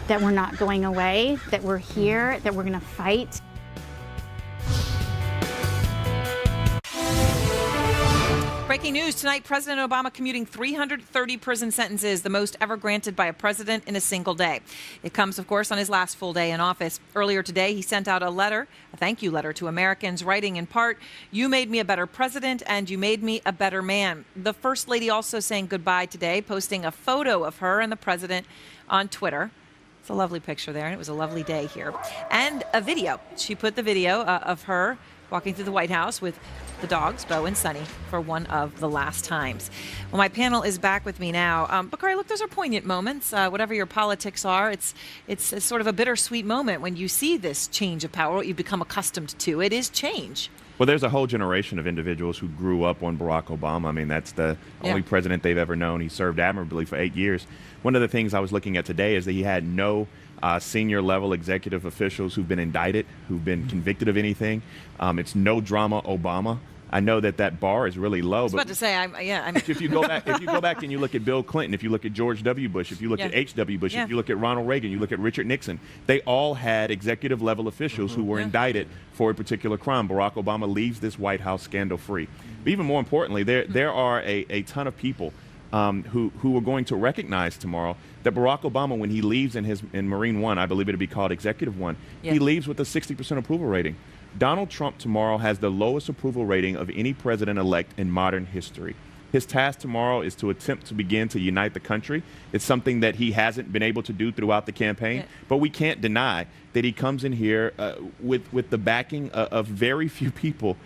That we're not going away, that we're here, that we're going to fight. Breaking news tonight, President Obama commuting 330 prison sentences, the most ever granted by a president in a single day. It comes, of course, on his last full day in office. Earlier today, he sent out a thank you letter to Americans, writing in part, "You made me a better president and you made me a better man." The First Lady also saying goodbye today, posting a photo of her and the president on Twitter. It's a lovely picture there, and it was a lovely day here. And a video. She put the video of her walking through the White House with the dogs, Bo and Sunny, for one of the last times. Well, my panel is back with me now. Bakari, look, those are poignant moments. Whatever your politics are, it's sort of a bittersweet moment when you see this change of power, what you've become accustomed to. It is change. Well, there's a whole generation of individuals who grew up on Barack Obama. I mean, that's the only president they've ever known. He served admirably for 8 years. One of the things I was looking at today is that he had no senior level executive officials who've been indicted, who've been convicted of anything. It's no drama Obama. I know that bar is really low. I was about to say, if you go back and you look at Bill Clinton, if you look at George W. Bush, if you look at H.W. Bush, if you look at Ronald Reagan, you look at Richard Nixon, they all had executive level officials who were indicted for a particular crime. Barack Obama leaves this White House scandal free. But even more importantly, there are a ton of people who are going to recognize tomorrow that Barack Obama, when he leaves in Marine One, I believe it'll be called Executive One, he leaves with a 60% approval rating. Donald Trump tomorrow has the lowest approval rating of any president-elect in modern history. His task tomorrow is to attempt to begin to unite the country. It's something that he hasn't been able to do throughout the campaign, but we can't deny that he comes in here with the backing of very few people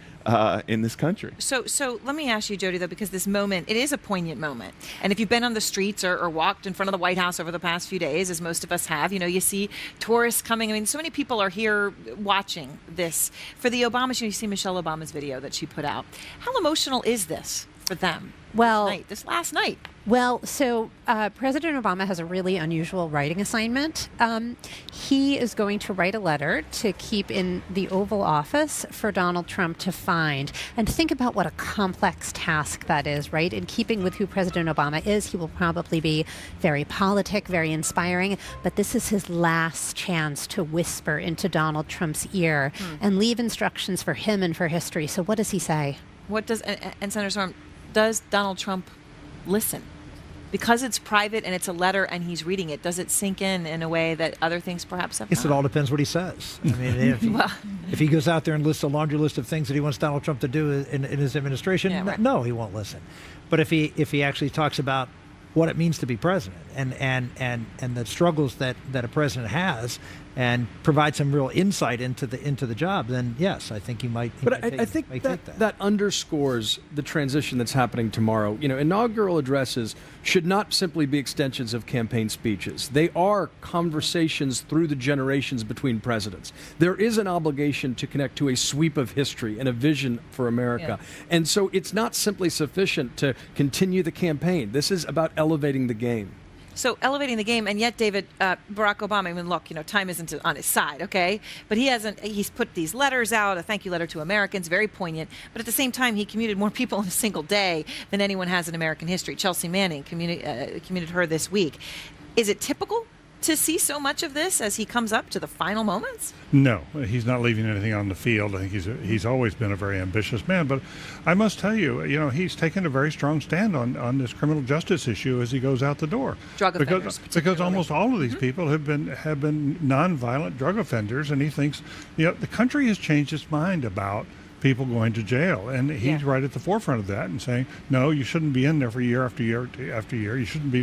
in this country. So let me ask you, Jody, though, because this moment, it is a poignant moment. And if you've been on the streets or walked in front of the White House over the past few days, as most of us have, you know, you see tourists coming. I mean, so many people are here watching this. For the Obamas, you see Michelle Obama's video that she put out. How emotional is this for them? Well, this last night. Well, so President Obama has a really unusual writing assignment. He is going to write a letter to keep in the Oval Office for Donald Trump to find. And think about what a complex task that is, right? In keeping with who President Obama is, he will probably be very politic, very inspiring. But this is his last chance to whisper into Donald Trump's ear and leave instructions for him and for history. So what does he say? What does, and Senator Storm, does Donald Trump listen? Because it's private and it's a letter and he's reading it, does it sink in a way that other things perhaps have I guess not? it all depends what he says. I mean, if he goes out there and lists a laundry list of things that he wants Donald Trump to do in his administration, no, he won't listen. But if he actually talks about what it means to be president and the struggles that a president has and provide some real insight into the job, then yes, I think he might. I think that underscores the transition that's happening tomorrow. You know, inaugural addresses should not simply be extensions of campaign speeches. They are conversations through the generations between presidents. There is an obligation to connect to a sweep of history and a vision for America. And so it's not simply sufficient to continue the campaign. This is about elevating the game. So elevating the game, and yet, David, Barack Obama, I mean, look, time isn't on his side, okay? But he's put these letters out, a thank you letter to Americans, very poignant. But at the same time, he commuted more people in a single day than anyone has in American history. Chelsea Manning commuted her this week. Is it typical to see so much of this as he comes up to the final moments? No, he's not leaving anything on the field. I think he's always been a very ambitious man. But I must tell you, he's taken a very strong stand on this criminal justice issue as he goes out the door. Drug offenders, because almost all of these people have been nonviolent drug offenders, and he thinks the country has changed its mind about people going to jail, and he's right at the forefront of that and saying, no, you shouldn't be in there for year after year after year. You shouldn't be,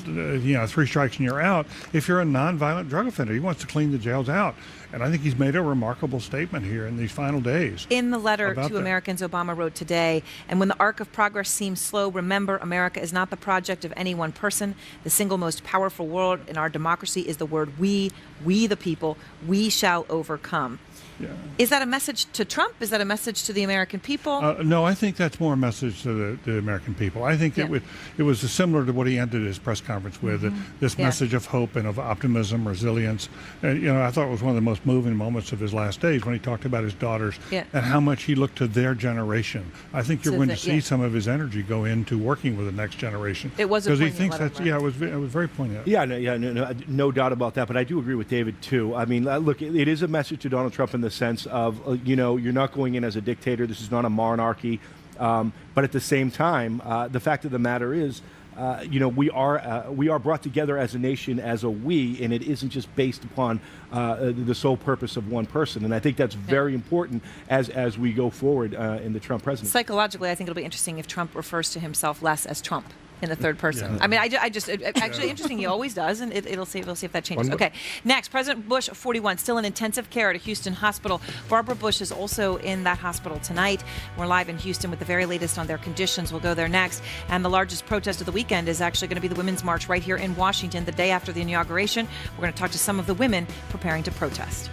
3 strikes and you're out if you're a nonviolent drug offender. He wants to clean the jails out. And I think he's made a remarkable statement here in these final days. In the letter to Americans, Obama wrote today, and when the arc of progress seems slow, remember, America is not the project of any one person. The single most powerful word in our democracy is the word we the people. We shall overcome. Yeah. Is that a message to Trump? Is that a message to the American people? No, I think that's more a message to the American people. I think it was similar to what he ended his press conference with, this message of hope and of optimism, resilience. And, I thought it was one of the most moving moments of his last days when he talked about his daughters and how much he looked to their generation. I think you're going to see some of his energy go into working with the next generation. It was a because he poignant thinks letter, that's it was very poignant. No doubt about that. But I do agree with David too. I mean, look, it is a message to Donald Trump in the sense of you're not going in as a dictator. This is not a monarchy. But at the same time, the fact of the matter is, we are brought together as a nation as a we, and it isn't just based upon the sole purpose of one person. And I think that's very important as we go forward in the Trump presidency. Psychologically, I think it'll be interesting if Trump refers to himself less as Trump in the third person. I mean, actually interesting. He always does, and we'll see if that changes. Okay, next, President Bush, 41, still in intensive care at a Houston hospital. Barbara Bush is also in that hospital tonight. We're live in Houston with the very latest on their conditions. We'll go there next. And the largest protest of the weekend is actually going to be the Women's March right here in Washington, the day after the inauguration. We're going to talk to some of the women preparing to protest.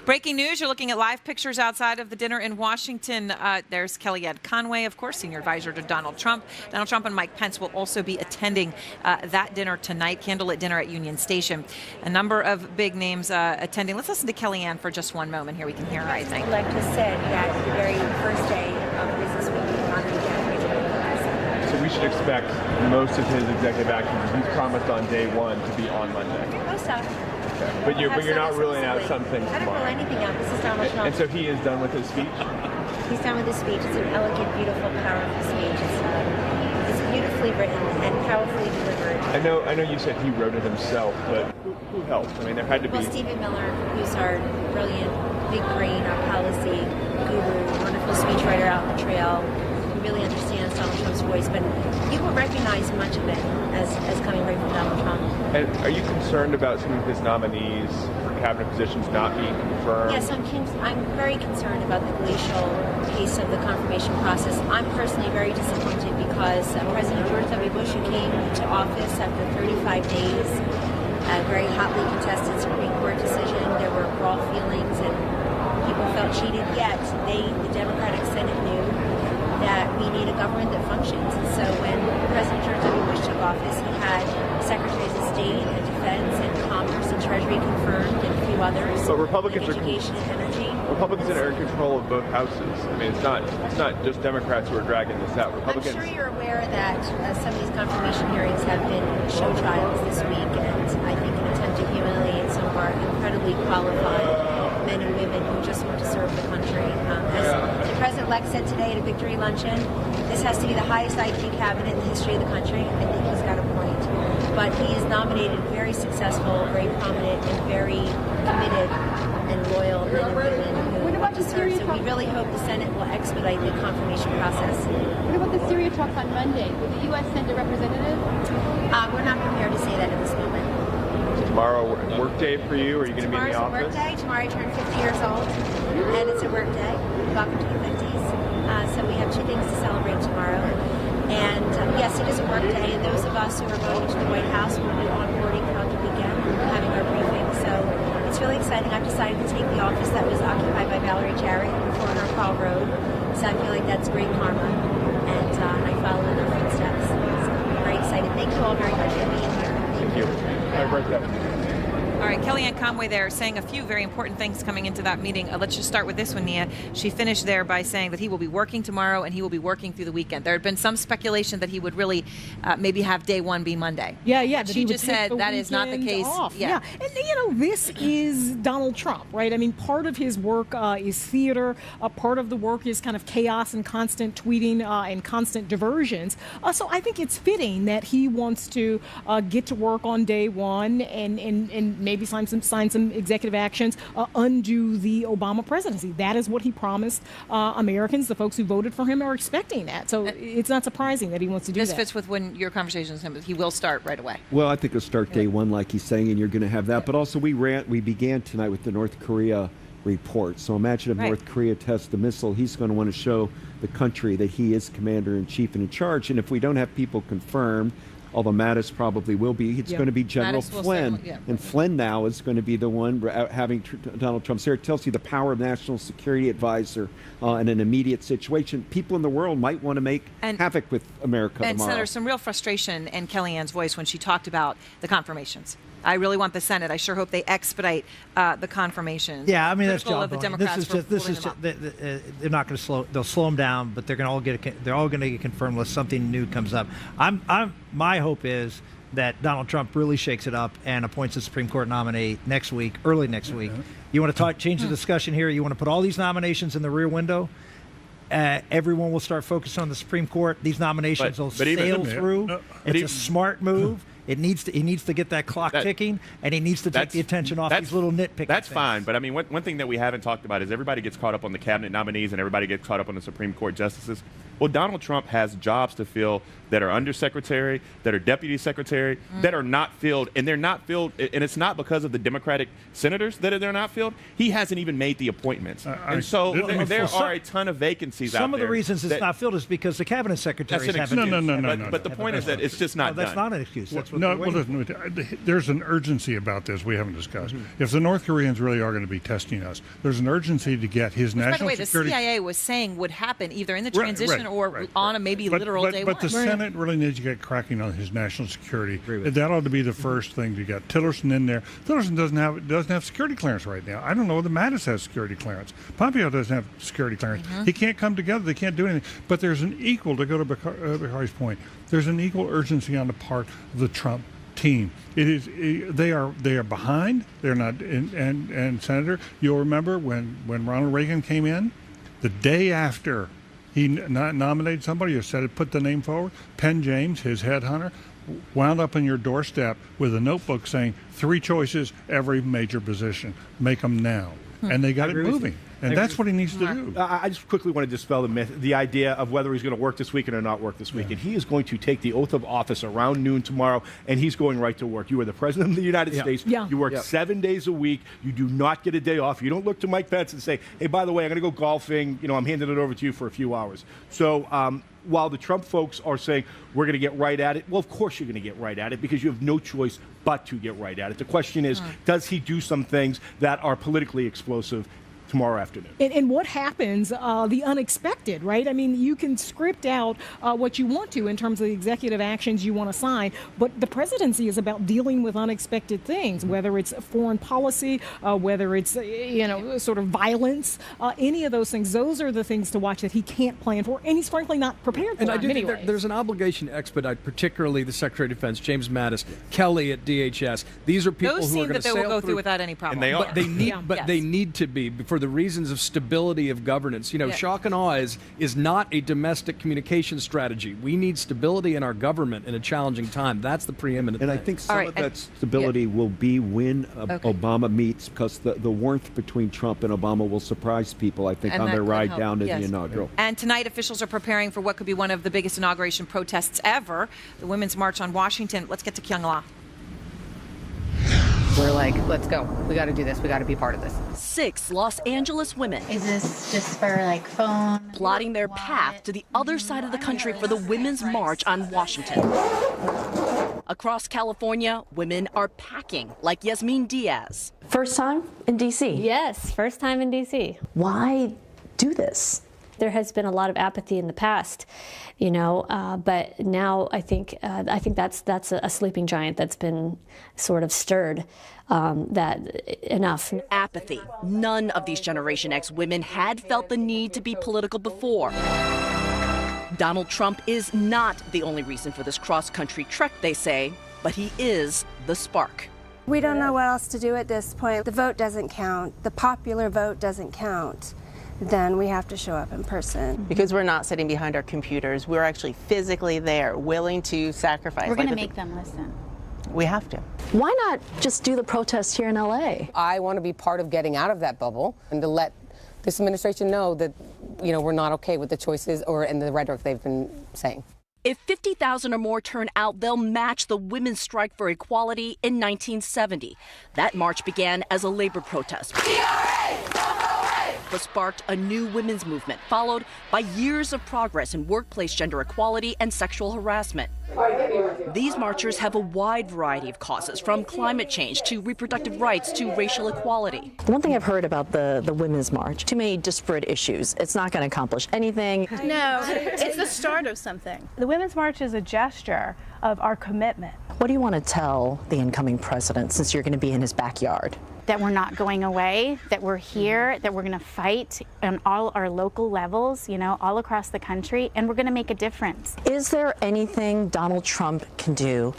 Breaking news, you're looking at live pictures outside of the dinner in Washington. There's Kellyanne Conway, of course, senior advisor to Donald Trump. Donald Trump and Mike Pence will also be attending that dinner tonight, candlelit dinner at Union Station. A number of big names attending. Let's listen to Kellyanne for just one moment. Here we can hear her, I think. Elect has said that the very first day of business week on the So we should expect most of his executive actions he's promised on day one to be on Monday. Most of But you're not ruling out some things I don't rule anything out. This is Donald Trump. And so he is done with his speech? He's done with his speech. It's an elegant, beautiful, powerful speech. It's beautifully written and powerfully delivered. I know you said he wrote it himself, but who helped? I mean, there had to be... Well, Stephen Miller, who's our brilliant, big brain, our policy guru, wonderful speechwriter out on the trail, who really understands Donald Trump's voice, but you will recognize much of it as coming right from Donald Trump. And are you concerned about some of his nominees for cabinet positions not being confirmed? Yes, I'm very concerned about the glacial pace of the confirmation process. I'm personally very disappointed because President George W. Bush, who came to office after 35 days, a very hotly contested Supreme Court decision, there were raw feelings and people felt cheated, yet the Democratic Senate knew that we need a government that functions. And so when President George W. Bush took office, he had Secretaries of State and Defense and Commerce and Treasury confirmed and a few others. But Republicans and education and energy. Republicans are in control of both houses. I mean, it's not just Democrats who are dragging this out. Republicans. I'm sure you're aware that some of these confirmation hearings have been show trials this week, and I think an attempt to humiliate some of our incredibly qualified men and women who just want to serve the country. As the President-elect said today at a victory luncheon, this has to be the highest IQ cabinet in the history of the country. I think he's got a point. But he has nominated very successful, very prominent, and very committed and loyal men and women who want to serve. So we really hope the Senate will expedite the confirmation process. What about the Syria talks on Monday? Will the U.S. send a representative? We're not prepared to say that at this moment. Tomorrow, work day for you? Are you going to be in the office? Tomorrow's a work day. Tomorrow I turn 50 years old, and it's a work day. Welcome to your 50s. So we have two things to celebrate tomorrow. And yes, it is a work day, and those of us who are going to the White House will be onboarding throughout the weekend, having our briefing. So it's really exciting. I've decided to take the office that was occupied by Valerie Jarrett before on our Fall Road. So I feel like that's great karma, and I follow in their footsteps. So I'm very excited. Thank you all very much for being here. Thank you. Have a great day. All right, Kellyanne Conway there saying a few very important things coming into that meeting. Let's just start with this one, Nia. She finished there by saying that he will be working tomorrow and he will be working through the weekend. There had been some speculation that he would really maybe have day one be Monday. Yeah. She just said that is not the case. Off. Yeah. And, this is Donald Trump, right? I mean, part of his work is theater. Part of the work is kind of chaos and constant tweeting and constant diversions. So I think it's fitting that he wants to get to work on day one and maybe sign some executive actions, undo the Obama presidency. That is what he promised Americans. The folks who voted for him are expecting that. So it's not surprising that he wants to do that. This fits with when your conversations with him. He will start right away. Well, I think he'll start day one, like he's saying, and you're going to have that. But also, we began tonight with the North Korea report. So imagine if North Korea tests a missile, he's going to want to show the country that he is commander-in-chief and in charge. And if we don't have people confirmed, although Mattis probably will be, it's going to be General Flynn. And Flynn now is going to be the one having Donald Trump's there. It tells you the power of National Security Advisor in an immediate situation. People in the world might want to make havoc with America tomorrow. And Senator, some real frustration in Kellyanne's voice when she talked about the confirmations. I really want the Senate. I sure hope they expedite the confirmation. Yeah, I mean that's job. This is just they're not going to slow. They'll slow them down, but they're going to they're all going to get confirmed unless something new comes up. My hope is that Donald Trump really shakes it up and appoints a Supreme Court nominee next week, early next week. You want to change the discussion here? You want to put all these nominations in the rear window? Everyone will start focusing on the Supreme Court. These nominations will sail through. It's a smart move. He needs to get that clock ticking, and he needs to take the attention off these little nitpicking That's things. fine, but I mean, one thing that we haven't talked about is everybody gets caught up on the cabinet nominees and everybody gets caught up on the Supreme Court justices. Well, Donald Trump has jobs to fill that are undersecretary, that are deputy secretary, that are not filled, and they're not filled, and it's not because of the Democratic senators that they're not filled. He hasn't even made the appointments. And so there are a ton of vacancies out there. Some of the reasons it's not filled is because the cabinet secretaries haven't. No. But the point is that it's just not done. That's not an excuse. That's what there's an urgency about this we haven't discussed. If the North Koreans really are going to be testing us, there's an urgency to get his national security. By the way, the CIA was saying would happen either in the transition or on a maybe literal day one. But the Senate really needs to get cracking on his national security. That ought to be the first thing to get Tillerson in there. Tillerson doesn't have security clearance right now. I don't know whether Mattis has security clearance. Pompeo doesn't have security clearance. He can't come together. They can't do anything. But there's an equal, to go to Bakari's point, there's an equal urgency on the part of the Trump team. They are behind. They're not. And Senator, you'll remember when Ronald Reagan came in, the day after he nominated somebody or put the name forward, Penn James, his headhunter, wound up on your doorstep with a notebook saying 3 choices, every major position. Make them now. And they got it moving. And that's what he needs to do. I just quickly want to dispel the myth, the idea of whether he's going to work this weekend or not work this weekend. He is going to take the oath of office around noon tomorrow, and he's going right to work. You are the president of the United States. You work 7 days a week. You do not get a day off. You don't look to Mike Pence and say, hey, by the way, I'm going to go golfing. I'm handing it over to you for a few hours. So while the Trump folks are saying we're going to get right at it, well, of course you're going to get right at it because you have no choice but to get right at it. The question is, does he do some things that are politically explosive tomorrow afternoon? And what happens, the unexpected, right? I mean, you can script out what you want to in terms of the executive actions you want to sign, but the presidency is about dealing with unexpected things, whether it's foreign policy, whether it's, sort of violence, any of those things. Those are the things to watch that he can't plan for, and he's frankly not prepared for. And I do think there's an obligation to expedite, particularly the Secretary of Defense, James Mattis, Kelly at DHS. These are people who are going to sail through. Those seem that they will go through without any problem. And they are. But they need to be for the reasons of stability of governance. Shock and awe is not a domestic communication strategy. We need stability in our government in a challenging time. That's the preeminent thing. I think some of that stability will be when Obama meets, because the warmth between Trump and Obama will surprise people, I think, on their ride down to the inaugural. And tonight, officials are preparing for what could be one of the biggest inauguration protests ever, the Women's March on Washington. Let's get to Kyung-la. We're like, let's go. We got to do this. We got to be part of this. 6 Los Angeles women. Is this just for phone? Plotting their path to the other side of the country for the Women's March on Washington. Across California, women are packing, like Yasmin Diaz. First time in D.C.? Yes, first time in D.C. Why do this? there has been a lot of apathy in the past, but now I think that's a sleeping giant that's been sort of stirred. Enough. Apathy. None of these Generation X women had felt the need to be political before. Donald Trump is not the only reason for this cross-country trek, they say, but he is the spark. We don't know what else to do at this point. The vote doesn't count. The popular vote doesn't count. Then we have to show up in person. Because we're not sitting behind our computers. We're actually physically there, willing to sacrifice. We're going to make them listen. We have to. Why not just do the protest here in LA? I want to be part of getting out of that bubble and to let this administration know that, we're not okay with the choices and the rhetoric they've been saying. If 50,000 or more turn out, they'll match the women's strike for equality in 1970. That march began as a labor protest, but sparked a new women's movement, followed by years of progress in workplace gender equality and sexual harassment. These marchers have a wide variety of causes, from climate change to reproductive rights to racial equality. The one thing I've heard about the Women's March, too many disparate issues. It's not going to accomplish anything. No, it's the start of something. The Women's March is a gesture of our commitment. What do you want to tell the incoming president, since you're going to be in his backyard? That we're not going away, that we're here, that we're going to fight on all our local levels, all across the country, and we're going to make a difference. Is there anything Donald Trump can do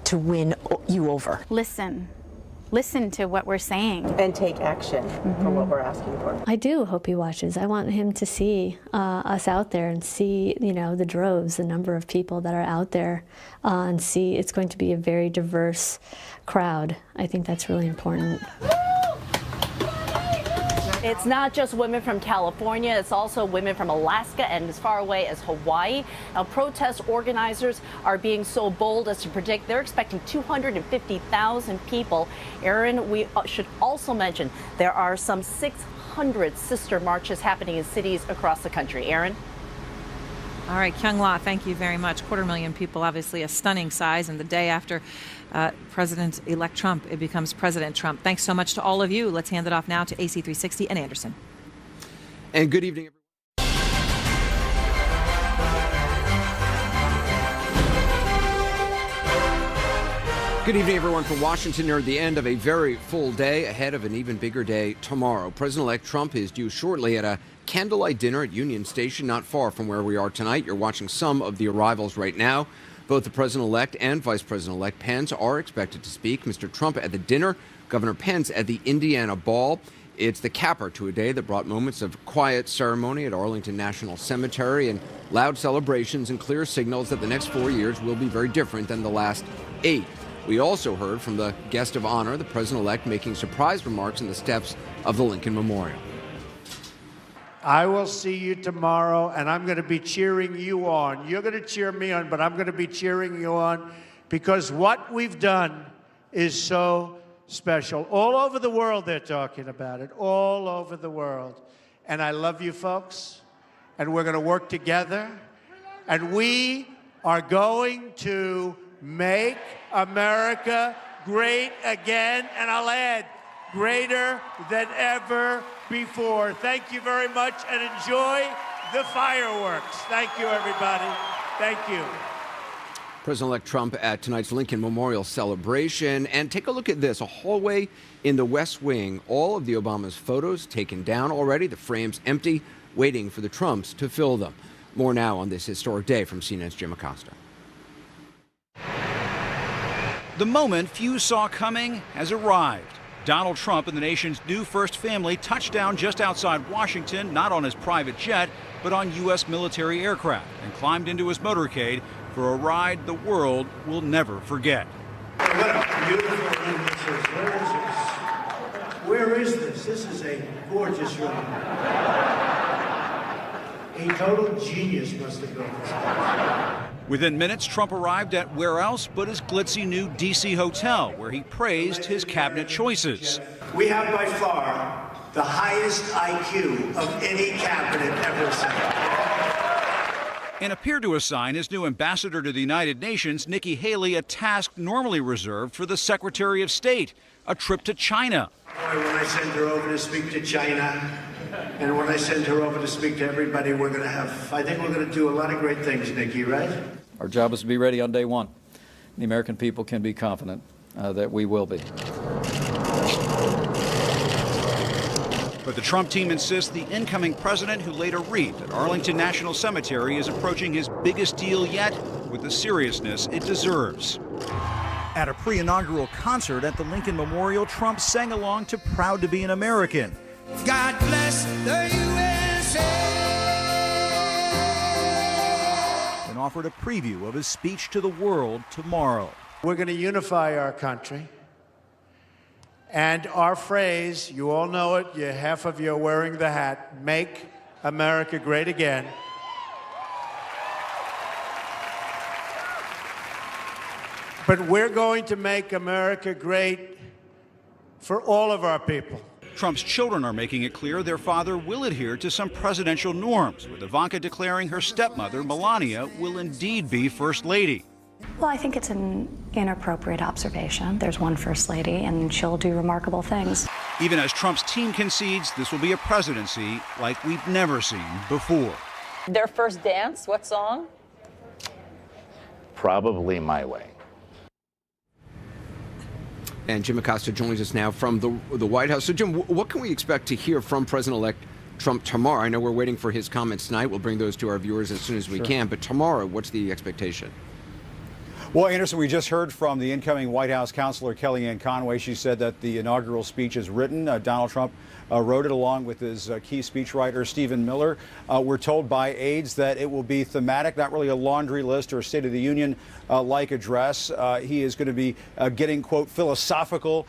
to win you over? Listen to what we're saying. And take action for what we're asking for. I do hope he watches. I want him to see us out there and see, the droves, the number of people that are out there, and see it's going to be a very diverse crowd. I think that's really important. It's not just women from California, it's also women from Alaska and as far away as Hawaii. Now, protest organizers are being so bold as to predict they're expecting 250,000 people. Aaron, we should also mention there are some 600 sister marches happening in cities across the country. Aaron? All right, Kyung La, thank you very much. 250,000 people, obviously a stunning size, and the day after President-elect Trump, it becomes President Trump. Thanks so much to all of you. Let's hand it off now to AC360 and Anderson. And good evening, everyone. Good evening, everyone, from Washington. Near the end of a very full day, ahead of an even bigger day tomorrow. President-elect Trump is due shortly at a candlelight dinner at Union Station, not far from where we are tonight. You're watching some of the arrivals right now. Both the President-elect and Vice President-elect Pence are expected to speak. Mr. Trump at the dinner, Governor Pence at the Indiana ball. It's the capper to a day that brought moments of quiet ceremony at Arlington National Cemetery and loud celebrations and clear signals that the next 4 years will be very different than the last 8. We also heard from the guest of honor, the President-elect, making surprise remarks in the steps of the Lincoln Memorial. I will see you tomorrow, and I'm going to be cheering you on. You're going to cheer me on, but I'm going to be cheering you on because what we've done is so special. All over the world, they're talking about it, all over the world. And I love you folks, and we're going to work together, and we are going to make America great again, and I'll add, greater than ever before. Thank you very much, and enjoy the fireworks. Thank you, everybody. Thank you. President-elect Trump at tonight's Lincoln Memorial celebration. And take a look at this, a hallway in the West Wing. All of the Obama's photos taken down already, the frames empty, waiting for the Trumps to fill them. More now on this historic day from CNN's Jim Acosta. The moment few saw coming has arrived. Donald Trump and the nation's new first family touched down just outside Washington, not on his private jet, but on U.S. military aircraft, and climbed into his motorcade for a ride the world will never forget. What a beautiful room this is. Where is this? This is a gorgeous room. A total genius must have built this. Within minutes, Trump arrived at where else but his glitzy new D.C. hotel, where he praised his cabinet choices. We have by far the highest IQ of any cabinet ever assembled. And appeared to assign his new ambassador to the United Nations, Nikki Haley, a task normally reserved for the Secretary of State, a trip to China. Boy, when I send her over to speak to China, And when I send her over to speak to everybody, I think we're going to do a lot of great things, Nikki, right? Our job is to be ready on day one. The American people can be confident that we will be. But the Trump team insists the incoming president, who laid a wreath at Arlington National Cemetery, is approaching his biggest deal yet with the seriousness it deserves. At a pre-inaugural concert at the Lincoln Memorial, Trump sang along to Proud to Be an American. God bless the USA. And offered a preview of his speech to the world tomorrow. We're going to unify our country. And our phrase, you all know it, half of you are wearing the hat, make America great again. But we're going to make America great for all of our people. Trump's children are making it clear their father will adhere to some presidential norms, with Ivanka declaring her stepmother, Melania, will indeed be First Lady. Well, I think it's an inappropriate observation. There's one First Lady, and she'll do remarkable things. Even as Trump's team concedes, this will be a presidency like we've never seen before. Their first dance, what song? Probably My Way. And Jim Acosta joins us now from the White House. So, Jim, what can we expect to hear from President-elect Trump tomorrow? I know we're waiting for his comments tonight. We'll bring those to our viewers as soon as we can. But tomorrow, what's the expectation? Well, Anderson, we just heard from the incoming White House counselor, Kellyanne Conway. She said that the inaugural speech is written. Donald Trump wrote it along with his key speechwriter, Stephen Miller. We're told by aides that it will be thematic, not really a laundry list or a State of the Union-like address. He is going to be getting, quote, philosophical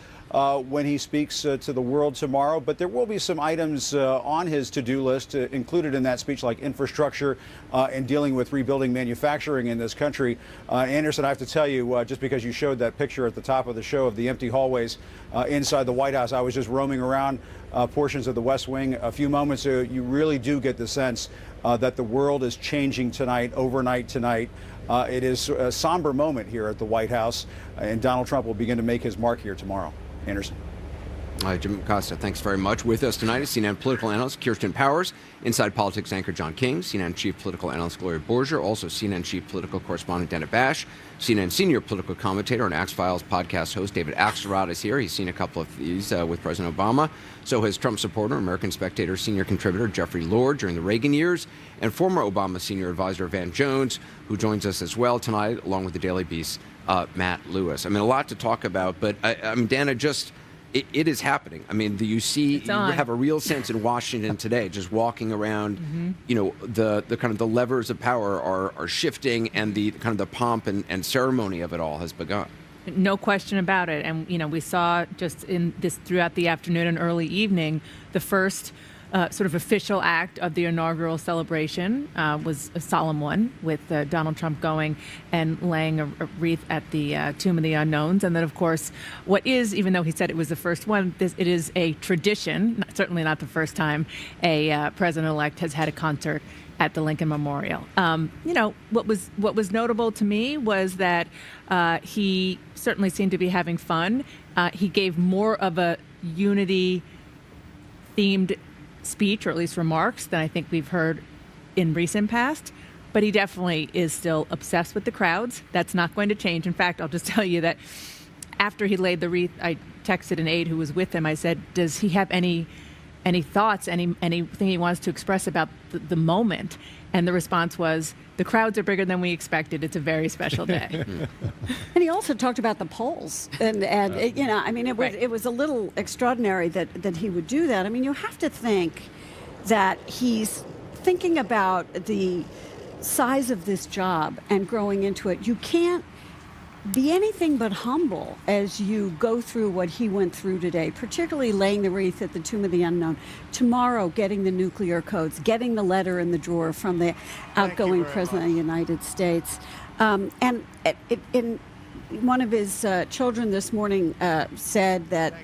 when he speaks to the world tomorrow. But there will be some items on his to-do list included in that speech, like infrastructure and dealing with rebuilding manufacturing in this country. Anderson, I have to tell you, just because you showed that picture at the top of the show of the empty hallways inside the White House, I was just roaming around portions of the West Wing a few moments ago. You really do get the sense that the world is changing tonight, overnight tonight. It is a somber moment here at the White House, and Donald Trump will begin to make his mark here tomorrow. Anderson. Jim Acosta, thanks very much. With us tonight is CNN political analyst Kirsten Powers, Inside Politics anchor John King, CNN chief political analyst Gloria Borger, also CNN chief political correspondent Dana Bash, CNN senior political commentator and Axe-Files podcast host David Axelrod is here. He's seen a couple of these with President Obama. So has Trump supporter, American Spectator senior contributor Jeffrey Lord during the Reagan years, and former Obama senior advisor Van Jones, who joins us as well tonight, along with the Daily Beast's Matt Lewis. I mean, a lot to talk about, but I mean, Dana, just it is happening. I mean, you have a real sense in Washington today, just walking around, you know, the kind of the levers of power are shifting, and the kind of the pomp and ceremony of it all has begun. No question about it. And, you know, we saw just in this throughout the afternoon and early evening, the first sort of official act of the inaugural celebration was a solemn one, with Donald Trump going and laying a wreath at the Tomb of the Unknowns. And then, of course, what is, even though he said it was the first one, it is a tradition, certainly not the first time a president-elect has had a concert at the Lincoln Memorial. You know, what was notable to me was that he certainly seemed to be having fun. He gave more of a unity-themed speech, or at least remarks, than I think we've heard in recent past. But he definitely is still obsessed with the crowds. That's not going to change. In fact, I'll just tell you that after he laid the wreath, I texted an aide who was with him. I said, does he have any thoughts, anything he wants to express about the moment? And the response was, the crowds are bigger than we expected. It's a very special day. And he also talked about the polls. And you know, I mean, it was a little extraordinary that he would do that. I mean, you have to think that he's thinking about the size of this job and growing into it. You can't be anything but humble as you go through what he went through today, particularly laying the wreath at the Tomb of the Unknown, tomorrow getting the nuclear codes, getting the letter in the drawer from the outgoing president of the United States. And in one of his children this morning said that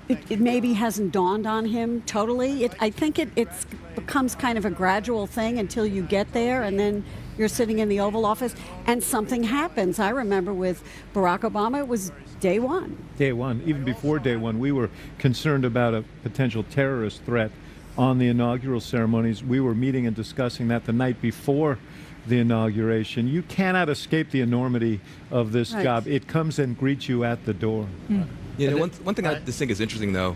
it maybe hasn't dawned on him totally. I think it becomes kind of a gradual thing until you get there, and then you're sitting in the Oval Office and something happens. I remember with Barack Obama, it was day one. Day one. Even before day one, we were concerned about a potential terrorist threat on the inaugural ceremonies. We were meeting and discussing that the night before the inauguration. You cannot escape the enormity of this job. It comes and greets you at the door. You know, one thing I just think is interesting, though,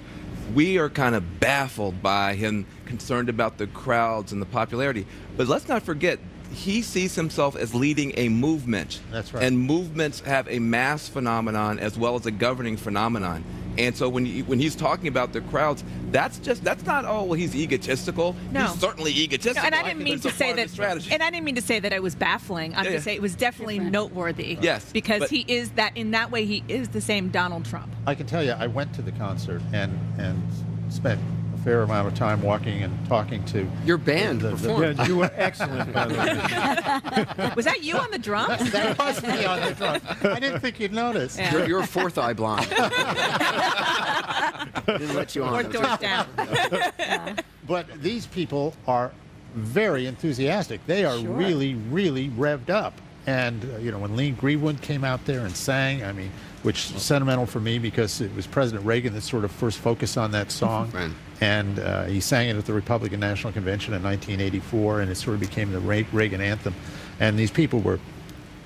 we are kind of baffled by him concerned about the crowds and the popularity. But let's not forget, he sees himself as leading a movement. That's right. And movements have a mass phenomenon as well as a governing phenomenon. And so when he's talking about the crowds, that's not, oh, well, he's egotistical. No. He's certainly egotistical. No, and I didn't mean to say that. And I didn't mean to say that it was baffling. I'm just saying it was definitely noteworthy. Yes, because he is that in that way he is the same Donald Trump. I can tell you, I went to the concert and spent a fair amount of time walking and talking to your band performed. Yeah, you were excellent, by the way. Was that you on the drums? That was me on the drums. I didn't think you'd notice. Yeah. You're fourth eye blind. Didn't let you on. Fourth door's down. But these people are very enthusiastic. They are really, really revved up. And, you know, when Lee Greenwood came out there and sang, I mean, which is sentimental for me because it was President Reagan that sort of first focused on that song. Right. And he sang it at the Republican National Convention in 1984, and it sort of became the Reagan anthem. And these people were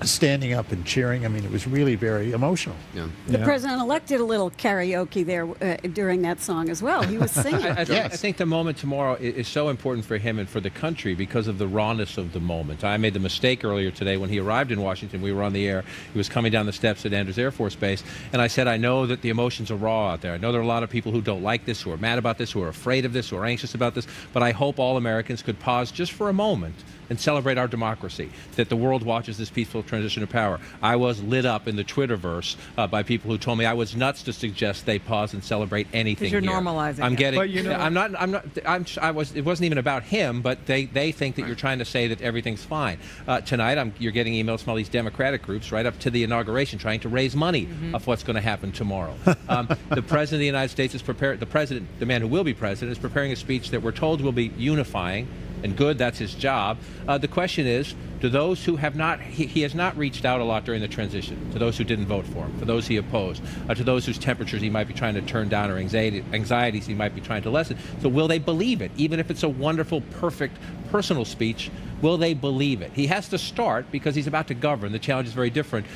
standing up and cheering. I mean, it was really very emotional. Yeah. The president-elect did a little karaoke there during that song as well. He was singing. I think the moment tomorrow is so important for him and for the country because of the rawness of the moment. I made the mistake earlier today when he arrived in Washington. We were on the air. He was coming down the steps at Andrews Air Force Base, and I said, I know that the emotions are raw out there. I know there are a lot of people who don't like this, who are mad about this, who are afraid of this, who are anxious about this, but I hope all Americans could pause just for a moment and celebrate our democracy, that the world watches this peaceful transition of power. I was lit up in the Twitterverse by people who told me I was nuts to suggest they pause and celebrate anything. Because you're here. normalizing. I'm it. getting. But you know, It wasn't even about him, but they think that you're trying to say that everything's fine. Tonight, you're getting emails from all these Democratic groups right up to the inauguration, trying to raise money of what's going to happen tomorrow. The president of the United States is prepared. The man who will be president, is preparing a speech that we're told will be unifying. And good, that's his job. The question is, to those who have not, he has not reached out a lot during the transition, to those who didn't vote for him, for those he opposed, to those whose temperatures he might be trying to turn down or anxieties he might be trying to lessen. So will they believe it? Even if it's a wonderful, perfect, personal speech, will they believe it? He has to start because he's about to govern. The challenge is very different.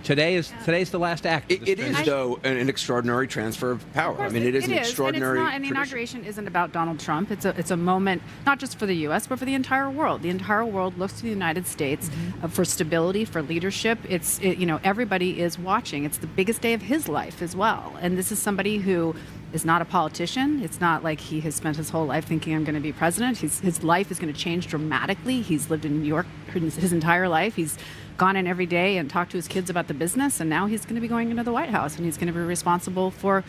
Today's the last act. It is, though, an extraordinary transfer of power. I mean, it is an extraordinary. And the inauguration isn't about Donald Trump. It's a moment not just for the U.S. but for the entire world. The entire world looks to the United States for stability, for leadership. Everybody is watching. It's the biggest day of his life as well. And this is somebody who is not a politician. It's not like he has spent his whole life thinking I'm going to be president. His life is going to change dramatically. He's lived in New York his entire life. He's gone in every day and talked to his kids about the business, and now he's going to be going into the White House, and he's going to be responsible for,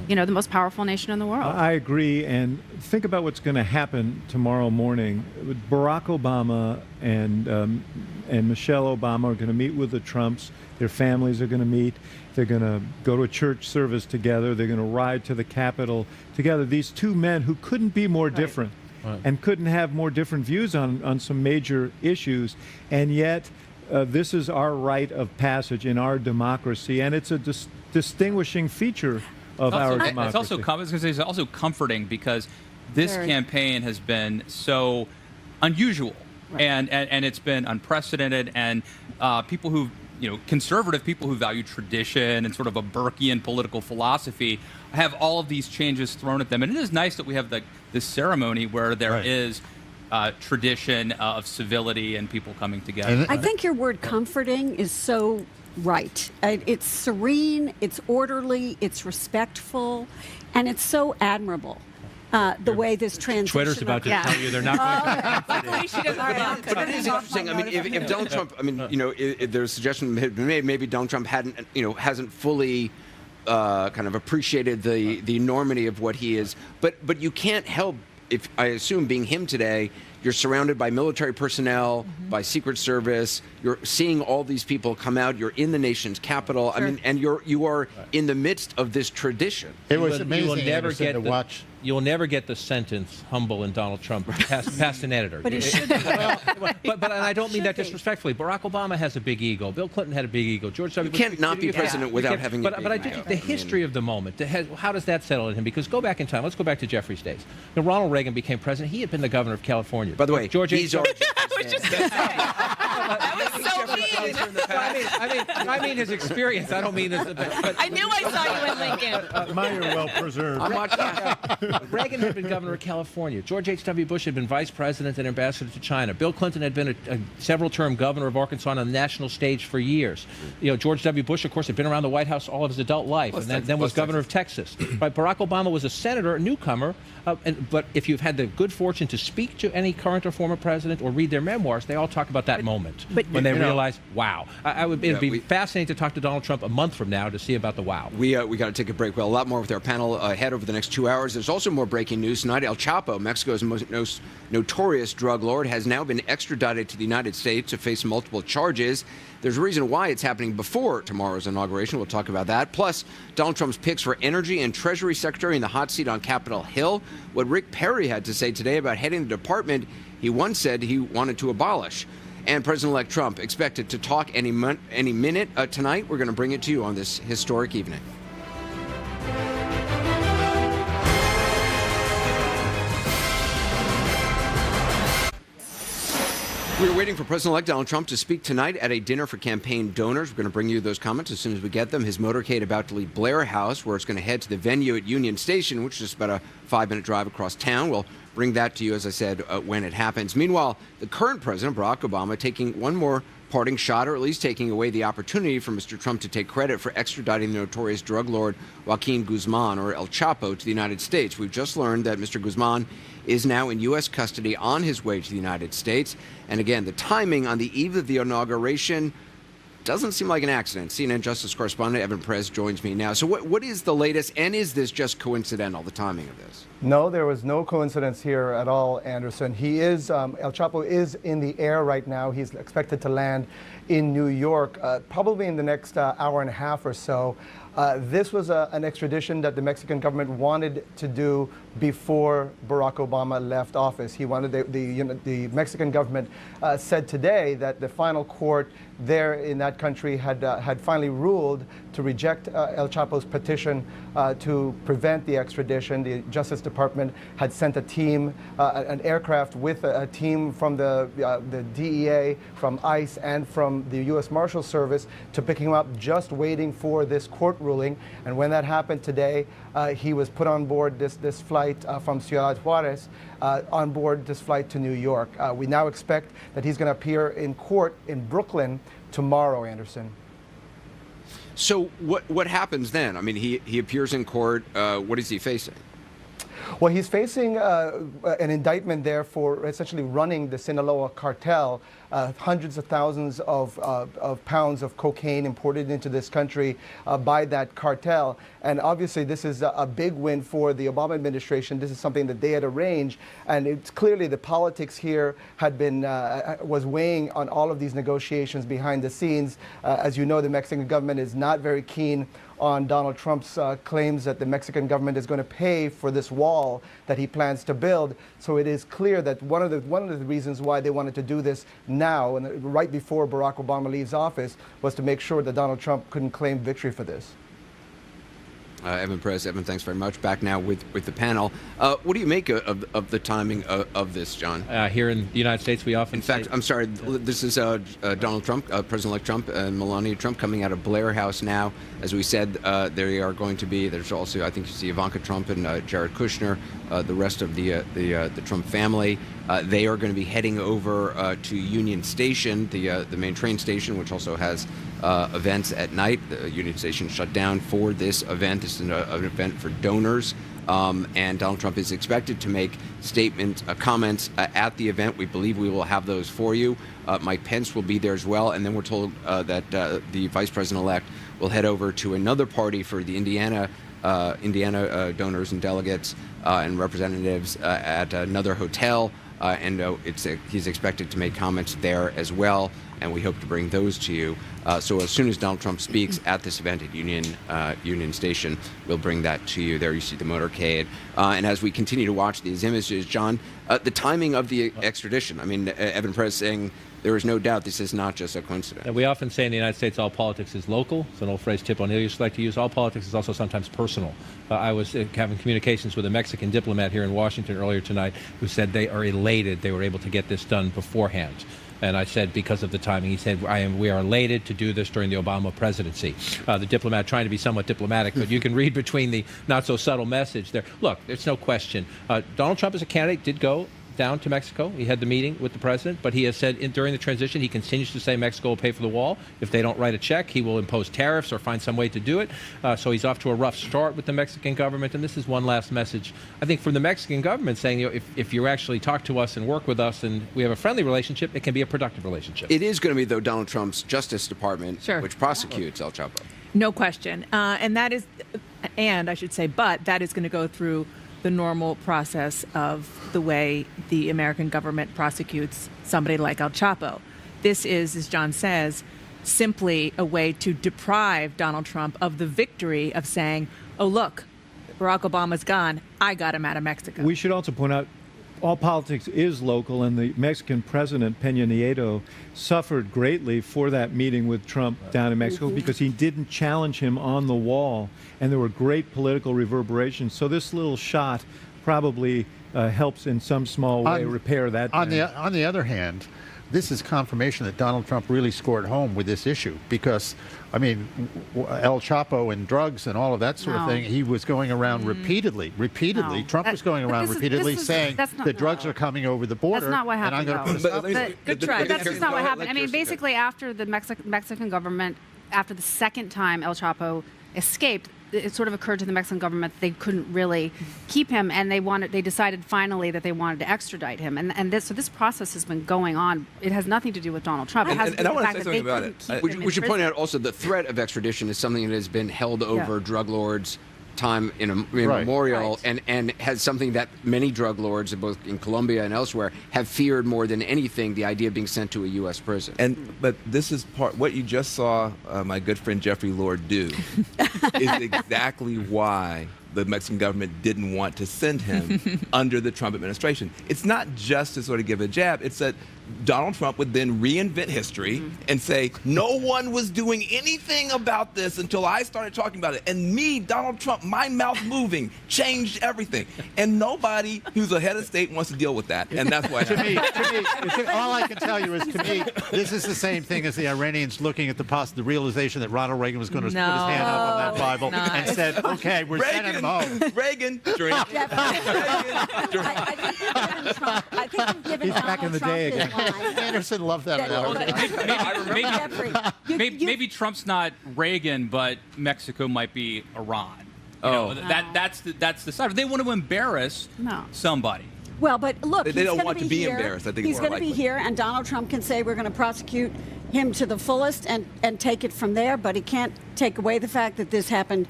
the most powerful nation in the world. I agree, and think about what's going to happen tomorrow morning. Barack Obama and Michelle Obama are going to meet with the Trumps. Their families are going to meet. They're going to go to a church service together. They're going to ride to the Capitol together. These two men who couldn't be more different and couldn't have more different views on some major issues, and yet this is our rite of passage in our democracy, and it's a distinguishing feature of our democracy. It's also comforting because this campaign has been so unusual, and it's been unprecedented, and people who conservative people who value tradition and sort of a Burkean political philosophy have all of these changes thrown at them. And it is nice that we have this ceremony where there is tradition of civility and people coming together. I think your word comforting is so right. It's serene, it's orderly, it's respectful, and it's so admirable. The way this transition. Twitter's about to tell you they're not going to. But it is interesting. I mean, if Donald Trump, there's a suggestion maybe Donald Trump hasn't fully kind of appreciated the enormity of what he is. But you can't help, if I assume being him today, you're surrounded by military personnel, by Secret Service. You're seeing all these people come out. You're in the nation's capital. I mean, and you are in the midst of this tradition. It was amazing to watch. You will never get the sentence "humble" in Donald Trump past an editor. But he should. But I don't mean that disrespectfully. Barack Obama has a big ego. Bill Clinton had a big ego. George W. Bush. You can't not be president without having. But I do think the history of the moment. How does that settle in him? Because go back in time. Let's go back to Jeffrey's days. When Ronald Reagan became president, he had been the governor of California. By the way, George these are. I was just going to say. That was so mean. I mean his experience. I don't mean this. I knew I saw you in Lincoln. Mine are well preserved. Reagan had been governor of California. George H.W. Bush had been vice president and ambassador to China. Bill Clinton had been a several-term governor of Arkansas on the national stage for years. You know, George W. Bush, of course, had been around the White House all of his adult life, and then was governor of Texas. Right? Barack Obama was a senator, a newcomer, but if you've had the good fortune to speak to any current or former president or read their memoirs, they all talk about that moment when they realize, wow. It'd be fascinating to talk to Donald Trump a month from now to see about the wow. We got to take a break. Well, a lot more with our panel ahead over the next 2 hours. There's also more breaking news tonight. El Chapo, Mexico's most notorious drug lord, has now been extradited to the United States to face multiple charges. There's a reason why it's happening before tomorrow's inauguration. We'll talk about that. Plus, Donald Trump's picks for Energy and Treasury Secretary in the hot seat on Capitol Hill. What Rick Perry had to say today about heading the department he once said he wanted to abolish. And President-elect Trump expected to talk any minute tonight. We're going to bring it to you on this historic evening. We're waiting for President-elect Donald Trump to speak tonight at a dinner for campaign donors. We're going to bring you those comments as soon as we get them. His motorcade about to leave Blair House, where it's going to head to the venue at Union Station, which is just about a 5-minute drive across town. We'll bring that to you, as I said, when it happens. Meanwhile, the current president, Barack Obama, taking one more parting shot, or at least taking away the opportunity for Mr. Trump to take credit for extraditing the notorious drug lord Joaquin Guzman, or El Chapo, to the United States. We've just learned that Mr. Guzman is now in U.S. custody on his way to the United States. And again, the timing on the eve of the inauguration doesn't seem like an accident. CNN Justice correspondent Evan Perez joins me now. So what is the latest, and is this just coincidental, the timing of this? No, there was no coincidence here at all, Anderson. He is, El Chapo is in the air right now. He's expected to land in New York probably in the next hour and a half or so. This was an extradition that the Mexican government wanted to do before Barack Obama left office. He wanted the Mexican government said today that the final court there in that country had finally ruled to reject El Chapo's petition to prevent the extradition. The Justice Department had sent a team, an aircraft with a team from the DEA, from ICE, and from the U.S. Marshal Service to pick him up, just waiting for this court ruling. And when that happened today, he was put on board this flight from Ciudad Juarez, on board this flight to New York. We now expect that he's going to appear in court in Brooklyn tomorrow, Anderson. So what happens then? I mean, he appears in court. What is he facing? Well, he's facing an indictment there for essentially running the Sinaloa cartel. Hundreds of thousands of pounds of cocaine imported into this country by that cartel. And obviously, this is a big win for the Obama administration. This is something that they had arranged. And it's clearly the politics here had been, was weighing on all of these negotiations behind the scenes. As you know, the Mexican government is not very keen on Donald Trump's claims that the Mexican government is going to pay for this wall that he plans to build. So it is clear that one of the reasons why they wanted to do this now, and right before Barack Obama leaves office, was to make sure that Donald Trump couldn't claim victory for this. Evan Perez, Evan, thanks very much. Back now with the panel. What do you make of the timing of this, John? Here in the United States, we often. In fact, I'm sorry. This is Donald Trump, President-elect Trump, and Melania Trump coming out of Blair House now. As we said, there are going to be. There's also, I think, you see Ivanka Trump and Jared Kushner, the rest of the Trump family. They are going to be heading over to Union Station, the main train station, which also has events at night. The Union Station shut down for this event. This is an event for donors. And Donald Trump is expected to make comments at the event. We believe we will have those for you. Mike Pence will be there as well. And then we're told that the Vice President-elect will head over to another party for the Indiana donors and delegates and representatives at another hotel and he's expected to make comments there as well, and we hope to bring those to you. So as soon as Donald Trump speaks at this event at Union Station, we'll bring that to you. There you see the motorcade. And as we continue to watch these images, John, the timing of the extradition, I mean, Evan Perez saying there is no doubt this is not just a coincidence. We often say in the United States, all politics is local. It's an old phrase Tip O'Neill used to like to use. All politics is also sometimes personal. I was having communications with a Mexican diplomat here in Washington earlier tonight who said they are elated they were able to get this done beforehand. And I said, because of the timing, he said, we are elated to do this during the Obama presidency. The diplomat trying to be somewhat diplomatic, but you can read between the not so subtle message there. Look, there's no question. Donald Trump as a candidate did go down to Mexico. He had the meeting with the president, but he has said during the transition, he continues to say Mexico will pay for the wall. If they don't write a check, he will impose tariffs or find some way to do it. So he's off to a rough start with the Mexican government. And this is one last message, I think, from the Mexican government saying, if you actually talk to us and work with us and we have a friendly relationship, it can be a productive relationship. It is going to be, though, Donald Trump's Justice Department, which prosecutes El Chapo. No question. And that is going to go through the normal process of the way the American government prosecutes somebody like El Chapo. This is, as John says, simply a way to deprive Donald Trump of the victory of saying, oh, look, Barack Obama's gone. I got him out of Mexico. We should also point out all politics is local, and the Mexican president, Peña Nieto, suffered greatly for that meeting with Trump down in Mexico because he didn't challenge him on the wall, and there were great political reverberations. So this little shot probably helps in some small way repair that. On the other hand, this is confirmation that Donald Trump really scored home with this issue because, I mean, El Chapo and drugs and all of that sort of thing, he was going around repeatedly. No. Trump was going around repeatedly saying the drugs are coming over the border. That's not what happened. And I'm going to put a stop. Good try. That's just not what happened. I mean, basically, after the Mexican government, after the second time El Chapo escaped, it sort of occurred to the Mexican government that they couldn't really keep him, and they decided finally that they wanted to extradite him. So this process has been going on. It has nothing to do with Donald Trump. It has to do with the fact that they couldn't keep him in We should point prison. out also the threat of extradition is something that has been held over drug lords' time in memorial, and has something that many drug lords, both in Colombia and elsewhere, have feared more than anything, the idea of being sent to a U.S. prison. But this is what you just saw my good friend Jeffrey Lord do is exactly why the Mexican government didn't want to send him under the Trump administration. It's not just to sort of give a jab. It's that Donald Trump would then reinvent history and say, no one was doing anything about this until I started talking about it. And me, Donald Trump, my mouth moving, changed everything. And nobody who's a head of state wants to deal with that. And that's why to me, all I can tell you is, to me, this is the same thing as the Iranians looking at the realization that Ronald Reagan was going to put his hand up on that Bible and said, okay, we're sending him home. Reagan. I think you've given He's back in the day again. Anderson loved that analogy. Maybe Trump's not Reagan, but Mexico might be Iran. That's the side. They want to embarrass somebody. Well, but look, they don't want to be embarrassed. I think he's going to be here, and Donald Trump can say we're going to prosecute him to the fullest and take it from there, but he can't take away the fact that this happened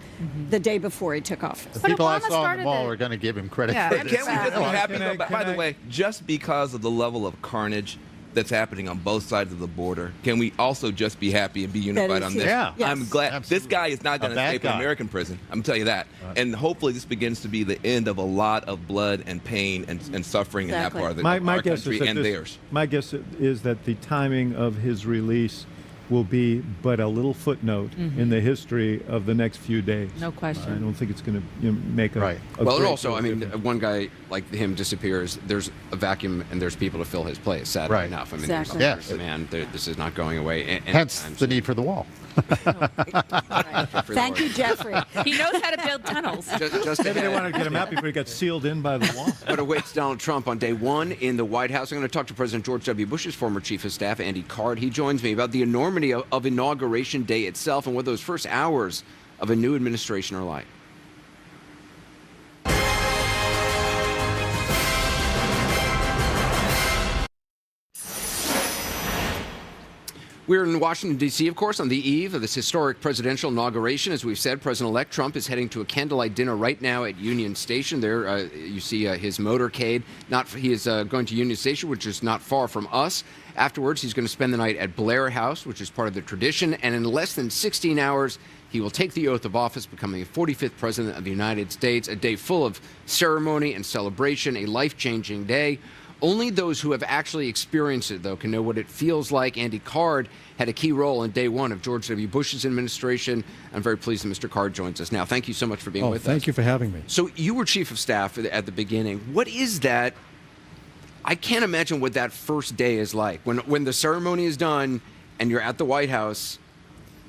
the day before he took office. The people I saw in the mall are going to give him credit for this. Can't we just be happy? By the way, just because of the level of carnage that's happening on both sides of the border, can we also just be happy and be unified on this? Yeah. Yes. I'm glad this guy is not going to escape an American prison. I'm telling you that. Right. And hopefully this begins to be the end of a lot of blood and pain and suffering in that part of our country and theirs. My guess is that the timing of his release will be but a little footnote in the history of the next few days. No question. I don't think it's going to make a Well, great also, I mean, difference. one guy like him disappears, there's a vacuum and there's people to fill his place, sadly enough. I mean, there's a man, this is not going away. Hence the need for the wall. Thank you, Jeffrey. He knows how to build tunnels. Maybe they wanted to get him out before he got sealed in by the wall. What awaits Donald Trump on day one in the White House? I'm going to talk to President George W. Bush's former chief of staff, Andy Card. He joins me about the enormity of Inauguration Day itself and what those first hours of a new administration are like. We're in Washington, D.C., of course, on the eve of this historic presidential inauguration. As we've said, President-elect Trump is heading to a candlelight dinner right now at Union Station. There you see his motorcade. He is going to Union Station, which is not far from us. Afterwards, he's going to spend the night at Blair House, which is part of the tradition. And in less than 16 hours, he will take the oath of office, becoming the 45th president of the United States, a day full of ceremony and celebration, a life-changing day. Only those who have actually experienced it, though, can know what it feels like. Andy Card had a key role in day one of George W. Bush's administration. I'm very pleased that Mr. Card joins us now. Thank you so much for being with us. Thank you for having me. So you were chief of staff at the beginning. What is that? I can't imagine what that first day is like. When the ceremony is done and you're at the White House,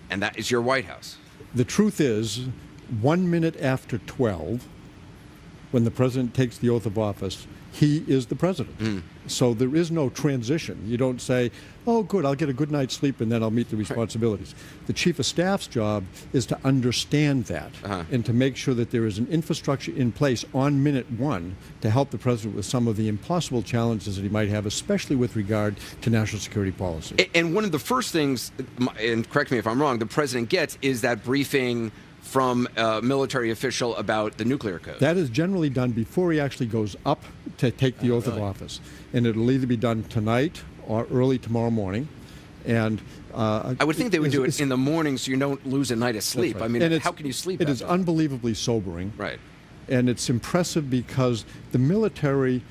and that is your White House. The truth is, 1 minute after 12, when the president takes the oath of office, he is the president. So there is no transition. You don't say, oh, good, I'll get a good night's sleep and then I'll meet the responsibilities. The chief of staff's job is to understand that and to make sure that there is an infrastructure in place on minute one to help the president with some of the impossible challenges that he might have, especially with regard to national security policy. And one of the first things, and correct me if I'm wrong, the president gets is that briefing from a military official about the nuclear code. That is generally done before he actually goes up to take the oath of office. And it'll either be done tonight or early tomorrow morning. And I would think they would do it in the morning so you don't lose a night of sleep. Right. I mean, how can you sleep? It is unbelievably sobering. Right. And it's impressive because the military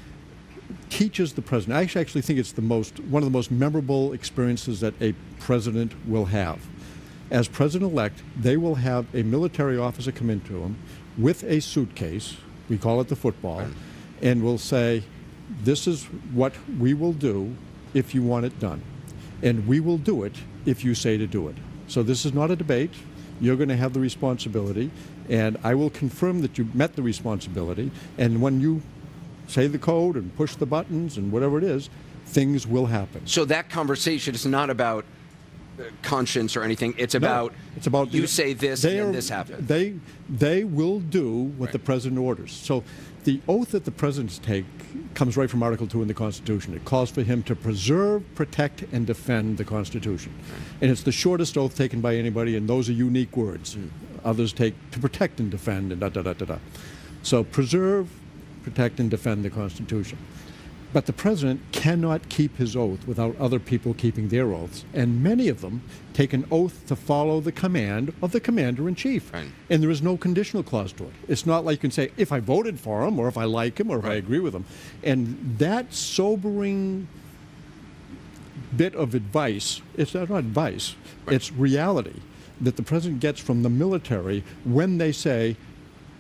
teaches the president. I actually think it's one of the most memorable experiences that a president will have. As president-elect, they will have a military officer come into him with a suitcase, we call it the football, and will say, this is what we will do if you want it done. And we will do it if you say to do it. So this is not a debate. You're going to have the responsibility, and I will confirm that you met the responsibility. And when you say the code and push the buttons and whatever it is, things will happen. So that conversation is not about conscience or anything. It's about you say this and this happens. They will do what the president orders. So the oath that the presidents take comes right from Article 2 in the Constitution. It calls for him to preserve, protect, and defend the Constitution. And it's the shortest oath taken by anybody, and those are unique words. Others take to protect and defend and da-da-da-da-da. So preserve, protect, and defend the Constitution. But the president cannot keep his oath without other people keeping their oaths. And many of them take an oath to follow the command of the commander-in-chief. Right. And there is no conditional clause to it. It's not like you can say, if I voted for him, or if I like him, or if I agree with him. And that sobering bit of advice, it's not advice, it's reality that the president gets from the military when they say,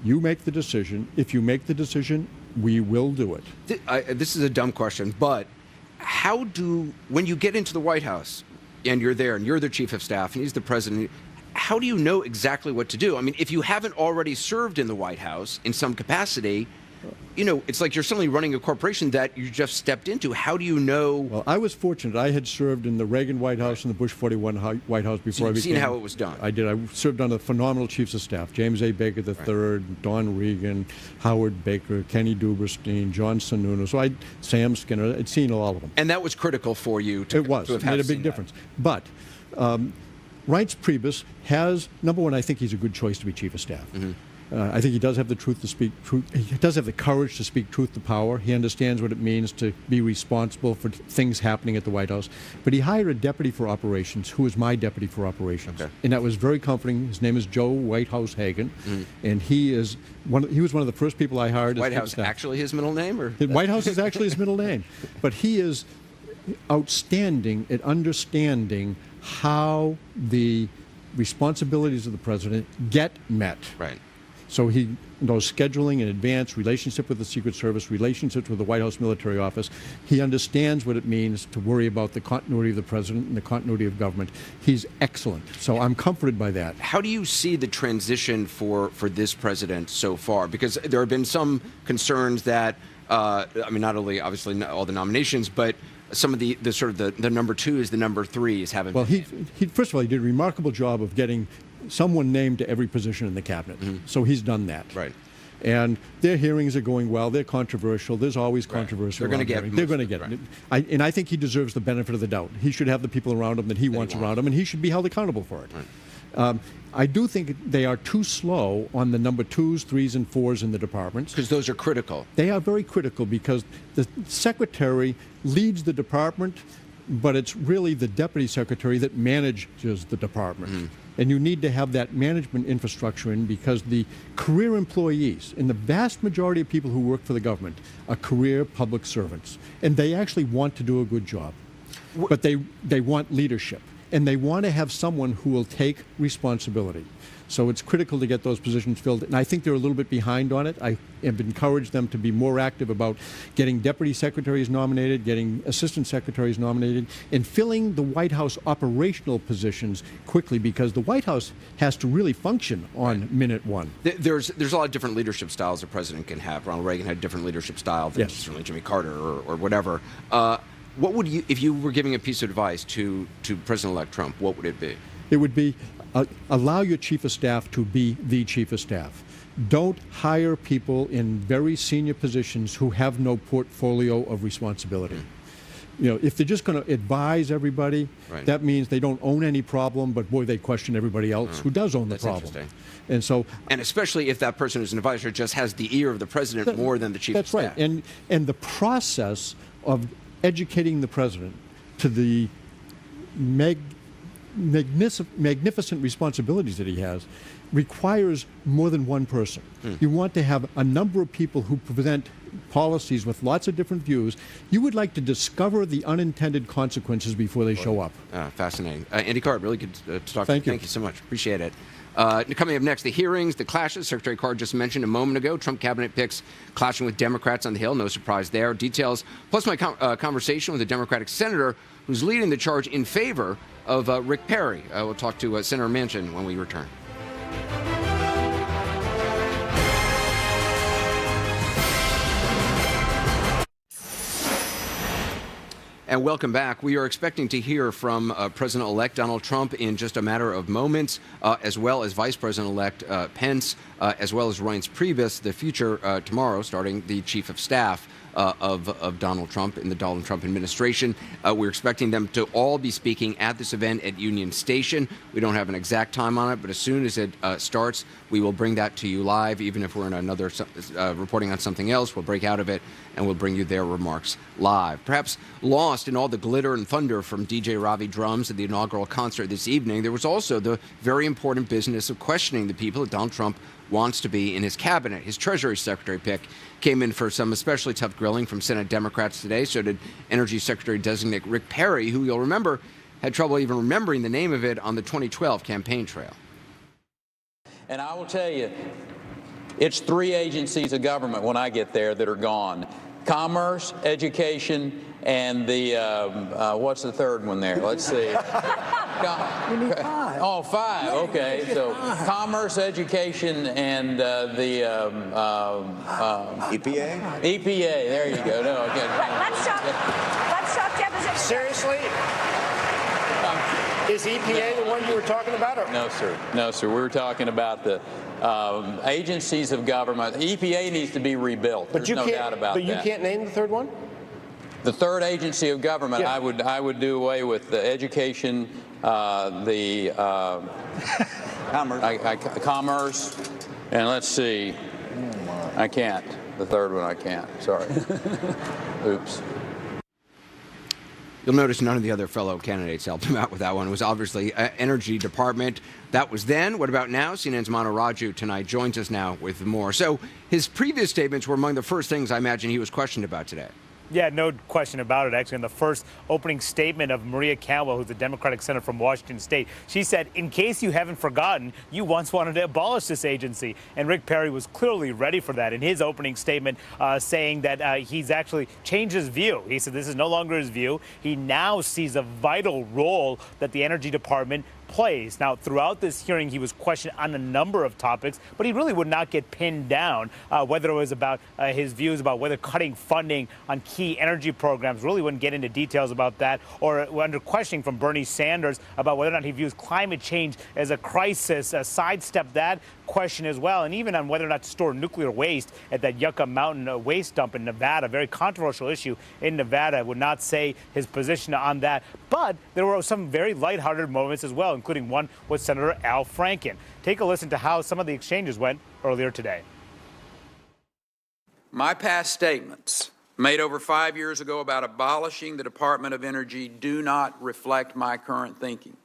you make the decision. If you make the decision, we will do it. This is a dumb question, but when you get into the White House and you're there and you're the chief of staff and he's the president, how do you know exactly what to do? I mean, if you haven't already served in the White House in some capacity, it's like you're suddenly running a corporation that you just stepped into. How do you know? Well, I was fortunate. I had served in the Reagan White House and the Bush 41 White House before I became. Seen how it was done. I did. I served under phenomenal chiefs of staff: James A. Baker III, Don Regan, Howard Baker, Kenny Duberstein, John Sununu. Sam Skinner. I'd seen all of them. And that was critical for you. It was. It made a big difference. But Reince Priebus has, number one, I think he's a good choice to be chief of staff. I think he does have the truth to speak truth. He does have the courage to speak truth to power. He understands what it means to be responsible for things happening at the White House. But he hired a deputy for operations who is my deputy for operations. And that was very comforting. His name is Joe Whitehouse Hagan. And he was one of the first people I hired. White House actually his middle name? Or? White House is actually his middle name. But he is outstanding at understanding how the responsibilities of the president get met. Right. So he knows scheduling in advance, relationship with the Secret Service, relationships with the White House military office. He understands what it means to worry about the continuity of the president and the continuity of government. He's excellent. So I'm comforted by that. How do you see the transition for this president so far? Because there have been some concerns that, not only obviously all the nominations, but some of the sort of the number twos, the number threes haven't. Well, he first of all, he did a remarkable job of getting someone named to every position in the cabinet. So he's done that. Right. And their hearings are going well. They're controversial. There's always controversy. They're going to get it. They're going to get it. And I think he deserves the benefit of the doubt. He should have the people around him that he wants around him, and he should be held accountable for it. I do think they are too slow on the number 2s, 3s, and 4s in the departments. Because those are critical. They are very critical because the secretary leads the department, but it's really the deputy secretary that manages the department. And you need to have that management infrastructure in, because the career employees, and the vast majority of people who work for the government, are career public servants. And they actually want to do a good job. But they want leadership. And they want to have someone who will take responsibility. So it's critical to get those positions filled. And I think they're a little bit behind on it. I have encouraged them to be more active about getting deputy secretaries nominated, getting assistant secretaries nominated, and filling the White House operational positions quickly, because the White House has to really function on minute one. There's a lot of different leadership styles a president can have. Ronald Reagan had a different leadership style than certainly Jimmy Carter or whatever. What would you, if you were giving a piece of advice to President-elect Trump, what would it be? It would be allow your chief of staff to be the chief of staff. Don't hire people in very senior positions who have no portfolio of responsibility. You know, if they're just going to advise everybody, that means they don't own any problem, but boy, they question everybody else who does own the problem. And so, and especially if that person who's an advisor just has the ear of the president more than the chief of staff. That's right. And the process of educating the president to the magnificent responsibilities that he has requires more than one person. You want to have a number of people who present policies with lots of different views. You would like to discover the unintended consequences before they show up. Fascinating. Andy Card, really good to talk to you. Thank you so much. Appreciate it. Coming up next, the hearings, the clashes. Secretary Card just mentioned a moment ago. Trump cabinet picks clashing with Democrats on the Hill. No surprise there. Details, plus my conversation with a Democratic senator who's leading the charge in favor of Rick Perry. We'll talk to Senator Manchin when we return. And welcome back. We are expecting to hear from President-elect Donald Trump in just a matter of moments, as well as Vice President-elect Pence, as well as Reince Priebus, the future tomorrow, starting the chief of staff of Donald Trump in the Donald Trump administration. We're expecting them to all be speaking at this event at Union Station. We don't have an exact time on it, but as soon as it starts, we will bring that to you live. Even if we're in another reporting on something else, we'll break out of it and we'll bring you their remarks live. Perhaps lost in all the glitter and thunder from DJ Ravi drums at the inaugural concert this evening, there was also the very important business of questioning the people that Donald Trump wants to be in his cabinet. His Treasury Secretary pick came in for some especially tough grilling from Senate Democrats today. So did Energy Secretary-designate Rick Perry, who you'll remember had trouble even remembering the name of it on the 2012 campaign trail. And I will tell you, it's 3 agencies of government when I get there that are gone. Commerce, education, and the, what's the third one there? Let's see. We need 5. Oh, 5. Okay. So commerce, education, and the EPA? EPA. There you go. No, okay. Let's talk deposition. Seriously? Is EPA the one you were talking about? Or? No, sir. No, sir. We were talking about the agencies of government. EPA needs to be rebuilt. There's no doubt about that. But you can't name the third one? The third agency of government, yeah. I would do away with the education, the commerce, and let's see. I can't. The third one I can't. Sorry. Oops. You'll notice none of the other fellow candidates helped him out with that one. It was obviously Energy Department. That was then. What about now? CNN's Manu Raju tonight joins us now with more. So his previous statements were among the first things I imagine he was questioned about today. Yeah, no question about it. Actually, in the first opening statement of Maria Cantwell, who's the Democratic senator from Washington State, she said, in case you haven't forgotten, you once wanted to abolish this agency. And Rick Perry was clearly ready for that in his opening statement, saying that he's actually changed his view. He said this is no longer his view. He now sees a vital role that the Energy Department place. Now, throughout this hearing, he was questioned on a number of topics, but he really would not get pinned down, whether it was about his views about whether cutting funding on key energy programs, really wouldn't get into details about that, or under questioning from Bernie Sanders about whether or not he views climate change as a crisis, sidestepped that question as well, and even on whether or not to store nuclear waste at that Yucca Mountain waste dump in Nevada, very controversial issue in Nevada, would not say his position on that. But there were some very lighthearted moments as well, including one with Senator Al Franken. Take a listen to how some of the exchanges went earlier today. My past statements made over 5 years ago about abolishing the Department of Energy do not reflect my current thinking.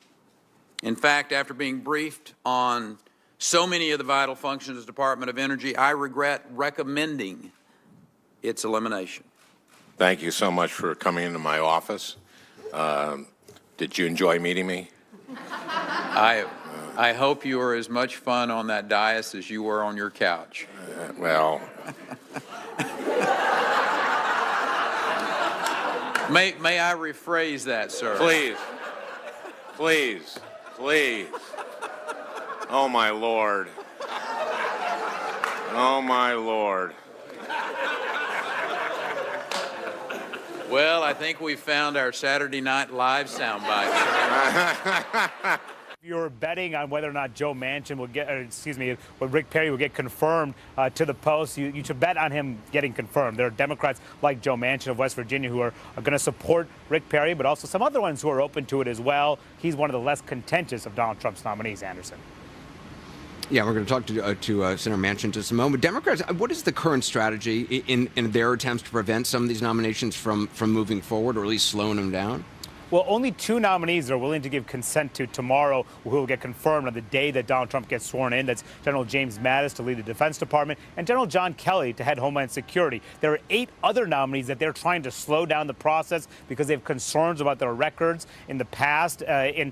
In fact, after being briefed on so many of the vital functions of the Department of Energy, I regret recommending its elimination. Thank you so much for coming into my office. Did you enjoy meeting me? I hope you were as much fun on that dais as you were on your couch. Well... May I rephrase that, sir? Please. Please. Please. Oh, my Lord. Oh, my Lord. Well, I think we found our Saturday Night Live soundbite. You're betting on whether or not Joe Manchin will get, Rick Perry will get confirmed to the post. You should bet on him getting confirmed. There are Democrats like Joe Manchin of West Virginia who are going to support Rick Perry, but also some other ones who are open to it as well. He's one of the less contentious of Donald Trump's nominees, Anderson. Yeah, we're going to talk to Senator Manchin in just a moment. Democrats, what is the current strategy in their attempts to prevent some of these nominations from moving forward, or at least slowing them down? Well, only 2 nominees are willing to give consent to tomorrow, who will get confirmed on the day that Donald Trump gets sworn in. That's General James Mattis to lead the Defense Department and General John Kelly to head Homeland Security. There are 8 other nominees that they're trying to slow down the process because they have concerns about their records in the past. In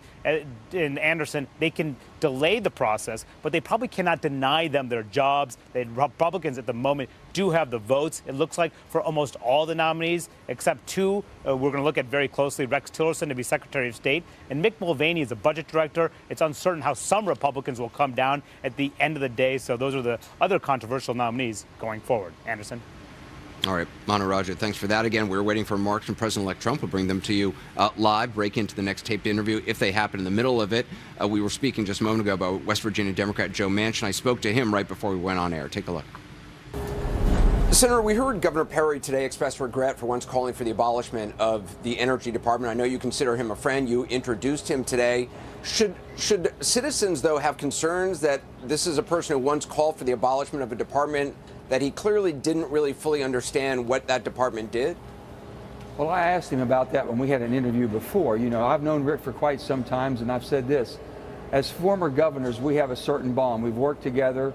Anderson, they can delay the process, but they probably cannot deny them their jobs. The Republicans at the moment do have the votes, it looks like, for almost all the nominees, except 2 we're going to look at very closely. Rex Tillerson to be Secretary of State, and Mick Mulvaney is a budget director. It's uncertain how some Republicans will come down at the end of the day, so those are the other controversial nominees going forward. Anderson. All right, Manu Raja, thanks for that. Again, we're waiting for remarks from President-elect Trump. We'll bring them to you live, break into the next taped interview if they happen in the middle of it. We were speaking just a moment ago about West Virginia Democrat Joe Manchin. I spoke to him right before we went on air. Take a look. Senator, we heard Governor Perry today express regret for once calling for the abolishment of the Energy Department. I know you consider him a friend. You introduced him today. Should citizens, though, have concerns that this is a person who once called for the abolishment of a department that he clearly didn't really fully understand what that department did? Well, I asked him about that when we had an interview before. You know, I've known Rick for quite some time, and I've said this. As former governors, we have a certain bond. We've worked together.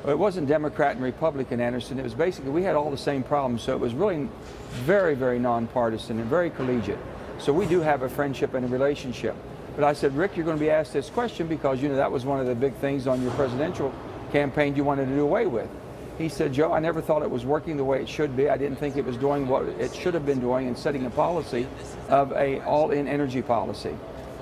It wasn't Democrat and Republican, Anderson. It was basically, we had all the same problems. So it was really very, very nonpartisan and very collegiate. So we do have a friendship and a relationship. But I said, Rick, you're going to be asked this question because, you know, that was one of the big things on your presidential campaign you wanted to do away with. He said, Joe, I never thought it was working the way it should be. I didn't think it was doing what it should have been doing and setting a policy of a all-in energy policy.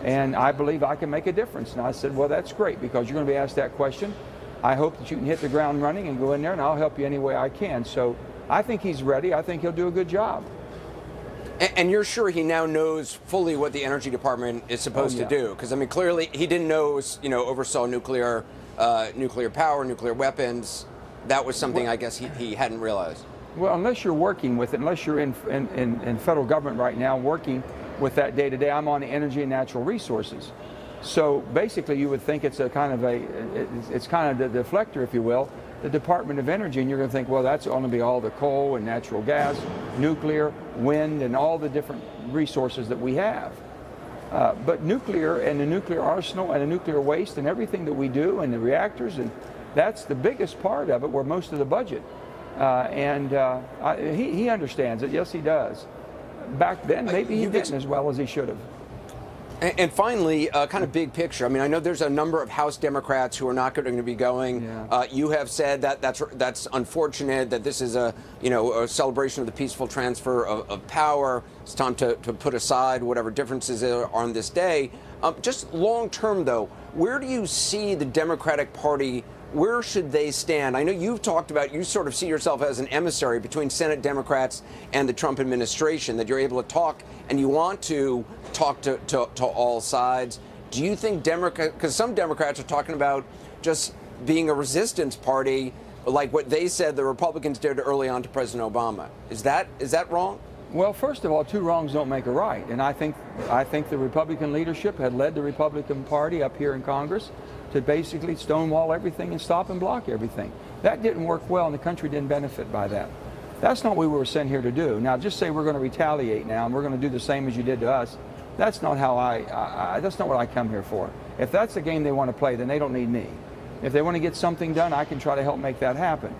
And I believe I can make a difference. And I said, well, that's great because you're going to be asked that question. I hope that you can hit the ground running and go in there, and I'll help you any way I can. So I think he's ready. I think he'll do a good job. And you're sure he now knows fully what the Energy Department is supposed to do? Because, I mean, clearly he didn't know, you know, oversaw nuclear power, nuclear weapons. That was something I guess he hadn't realized. Well, unless you're working with it, unless you're in federal government right now working with that day to day, I'm on the energy and natural resources. So basically, you would think it's a kind of it's kind of the deflector, if you will, the Department of Energy, and you're going to think, well, that's going to be all the coal and natural gas, nuclear, wind, and all the different resources that we have. But nuclear and the nuclear arsenal and the nuclear waste and everything that we do and the reactors, and that's the biggest part of it, where most of the budget. He understands it. Yes, he does. Back then, maybe he didn't as well as he should have. And finally, kind of big picture. I mean, I know there's a number of House Democrats who are not going to be going. Yeah. You have said that that's unfortunate. That this is a celebration of the peaceful transfer of power. It's time to put aside whatever differences are on this day. Just long term, though, where do you see the Democratic Party? Where should they stand? I know you've talked about, you sort of see yourself as an emissary between Senate Democrats and the Trump administration, that you're able to talk and you want to talk to all sides. Do you think because some Democrats are talking about just being a resistance party, like what they said the Republicans did early on to President Obama. Is that wrong? Well, first of all, two wrongs don't make a right. And I think the Republican leadership had led the Republican Party up here in Congress to basically stonewall everything and stop and block everything. That didn't work well, and the country didn't benefit by that. That's not what we were sent here to do. Now, just say we're going to retaliate now and we're going to do the same as you did to us. That's not how that's not what I come here for. If that's the game they want to play, then they don't need me. If they want to get something done, I can try to help make that happen.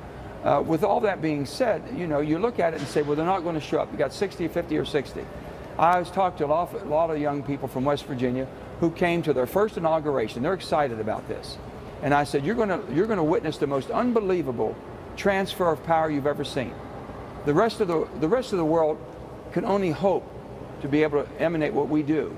With all that being said, you look at it and say, well, they're not going to show up. You got 60, 50, or 60. I was talking to a lot of young people from West Virginia who came to their first inauguration. They're excited about this. And I said, you're going to witness the most unbelievable transfer of power you've ever seen. The rest of the world can only hope to be able to emanate what we do.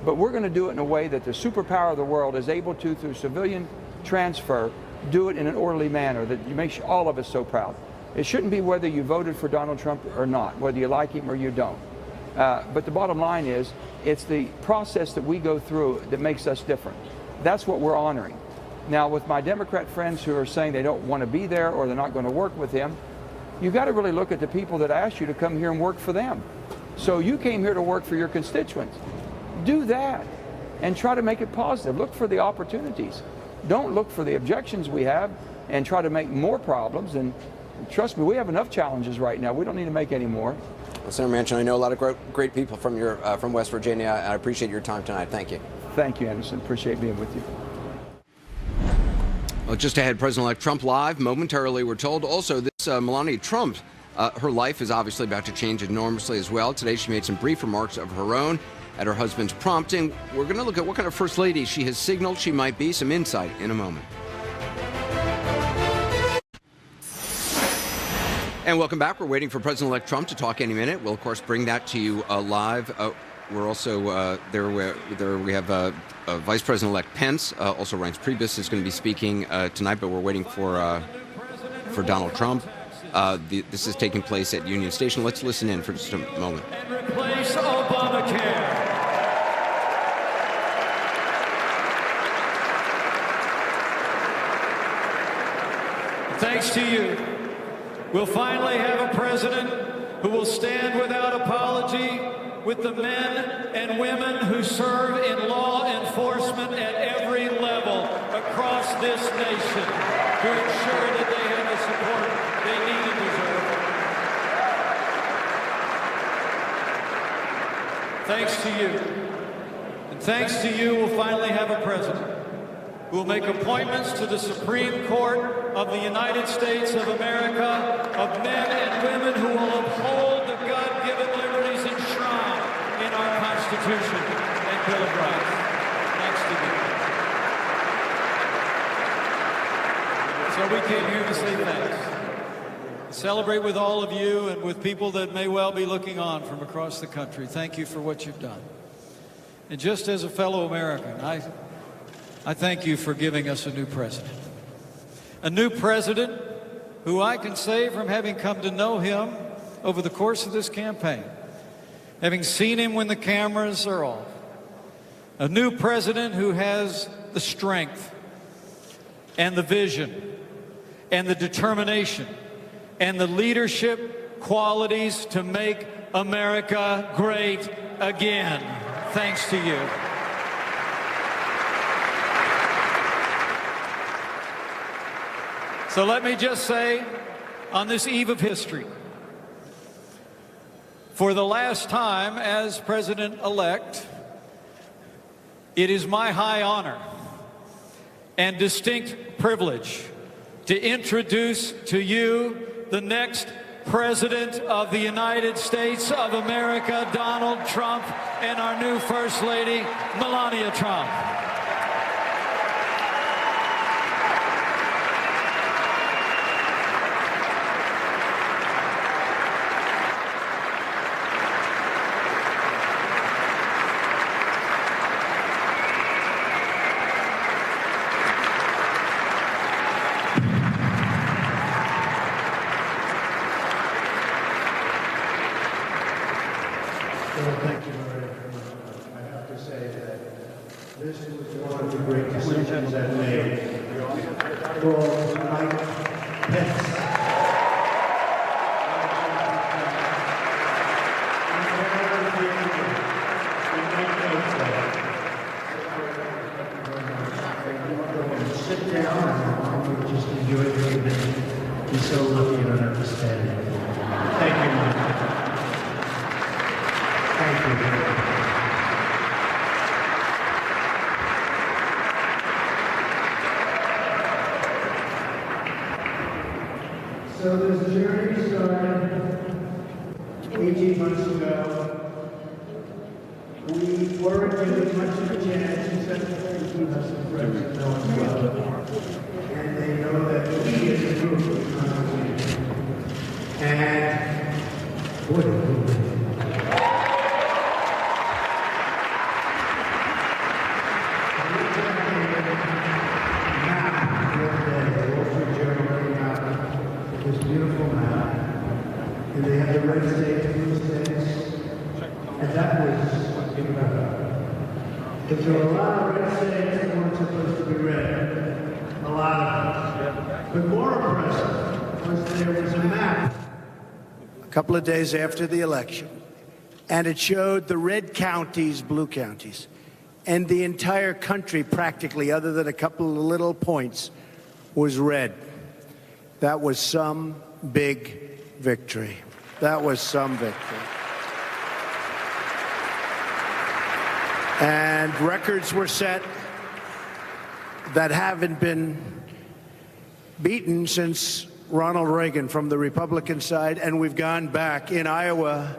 But we're going to do it in a way that the superpower of the world is able to, through civilian transfer, do it in an orderly manner that makes all of us so proud. It shouldn't be whether you voted for Donald Trump or not, whether you like him or you don't. But the bottom line is, it's the process that we go through that makes us different. That's what we're honoring. Now, with my Democrat friends who are saying they don't want to be there or they're not going to work with him, you've got to really look at the people that asked you to come here and work for them. So you came here to work for your constituents. Do that and try to make it positive. Look for the opportunities. Don't look for the objections we have and try to make more problems. And trust me, we have enough challenges right now. We don't need to make any more. Well, Senator Manchin, I know a lot of great people from West Virginia. I appreciate your time tonight. Thank you. Thank you, Anderson. Appreciate being with you. Well, just ahead, President-elect Trump live momentarily, we're told. Also, this Melania Trump, her life is obviously about to change enormously as well. Today, she made some brief remarks of her own at her husband's prompting. We're going to look at what kind of first lady she has signaled she might be. Some insight in a moment. And welcome back. We're waiting for President-elect Trump to talk any minute. We'll, of course, bring that to you live. We're also there. We have Vice President-elect Pence. Also, Reince Priebus is going to be speaking tonight, but we're waiting for Donald Trump. This is taking place at Union Station. Let's listen in for just a moment. And replace Obamacare. Thanks to you, we'll finally have a president who will stand without apology with the men and women who serve in law enforcement at every level across this nation to ensure that they have the support they need and deserve. Thanks to you. And thanks to you, we'll finally have a president who will make appointments to the Supreme Court of the United States of America of men and women who will uphold the God-given liberties enshrined in our Constitution and Bill of Rights. Thanks to you. So we came here to say thanks. Celebrate with all of you and with people that may well be looking on from across the country. Thank you for what you've done. And just as a fellow American, I thank you for giving us a new president. A new president who I can say, from having come to know him over the course of this campaign, having seen him when the cameras are off, a new president who has the strength and the vision and the determination and the leadership qualities to make America great again. Thanks to you. So let me just say, on this eve of history, for the last time as president-elect, it is my high honor and distinct privilege to introduce to you the next President of the United States of America, Donald Trump, and our new First Lady, Melania Trump. Well, thank you very much. I have to say that this was one of the great decisions I've made. For Mike Pence. Sit down and just enjoy the evening. He's so lucky you don't have to stand there. Thank you, Mike. So this journey started 18 months ago. We weren't given much of a chance except for we have some friends that know us well. And they know that we as a group are trying to win. And boy, did we win. This beautiful map, and they had the red states, blue states, and that was incredible. Because there were a lot of red states that weren't supposed to be red, a lot of them. But more impressive was there was a map a couple of days after the election, and it showed the red counties, blue counties, and the entire country practically, other than a couple of little points, was red. That was some big victory. That was some victory. And records were set that haven't been beaten since Ronald Reagan from the Republican side, and we've gone back. In Iowa,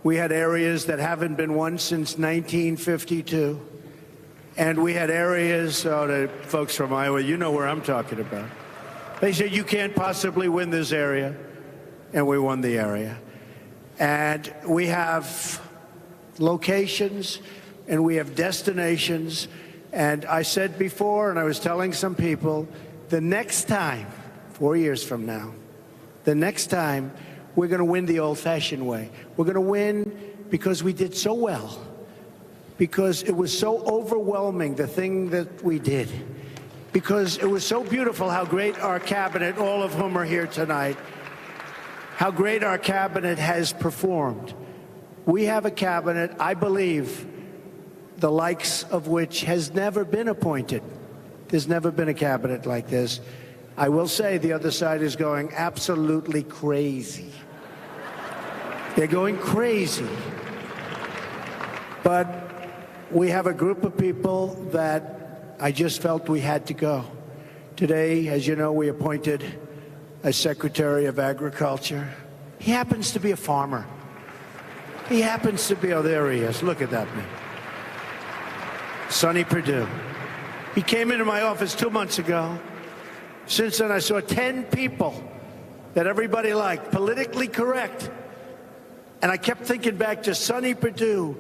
we had areas that haven't been won since 1952. And we had areas, the folks from Iowa, you know where I'm talking about. They said, you can't possibly win this area, and we won the area. And we have locations, and we have destinations, and I said before, and I was telling some people, the next time, 4 years from now, the next time, we're going to win the old-fashioned way. We're going to win because we did so well, because it was so overwhelming, the thing that we did. Because it was so beautiful how great our cabinet, all of whom are here tonight, how great our cabinet has performed. We have a cabinet, I believe, the likes of which has never been appointed. There's never been a cabinet like this. I will say the other side is going absolutely crazy. They're going crazy. But we have a group of people that I just felt we had to go. Today, as you know, we appointed a Secretary of Agriculture. He happens to be a farmer. He happens to be, oh, there he is. Look at that man. Sonny Perdue. He came into my office 2 months ago. Since then, I saw 10 people that everybody liked, politically correct. And I kept thinking back to Sonny Perdue,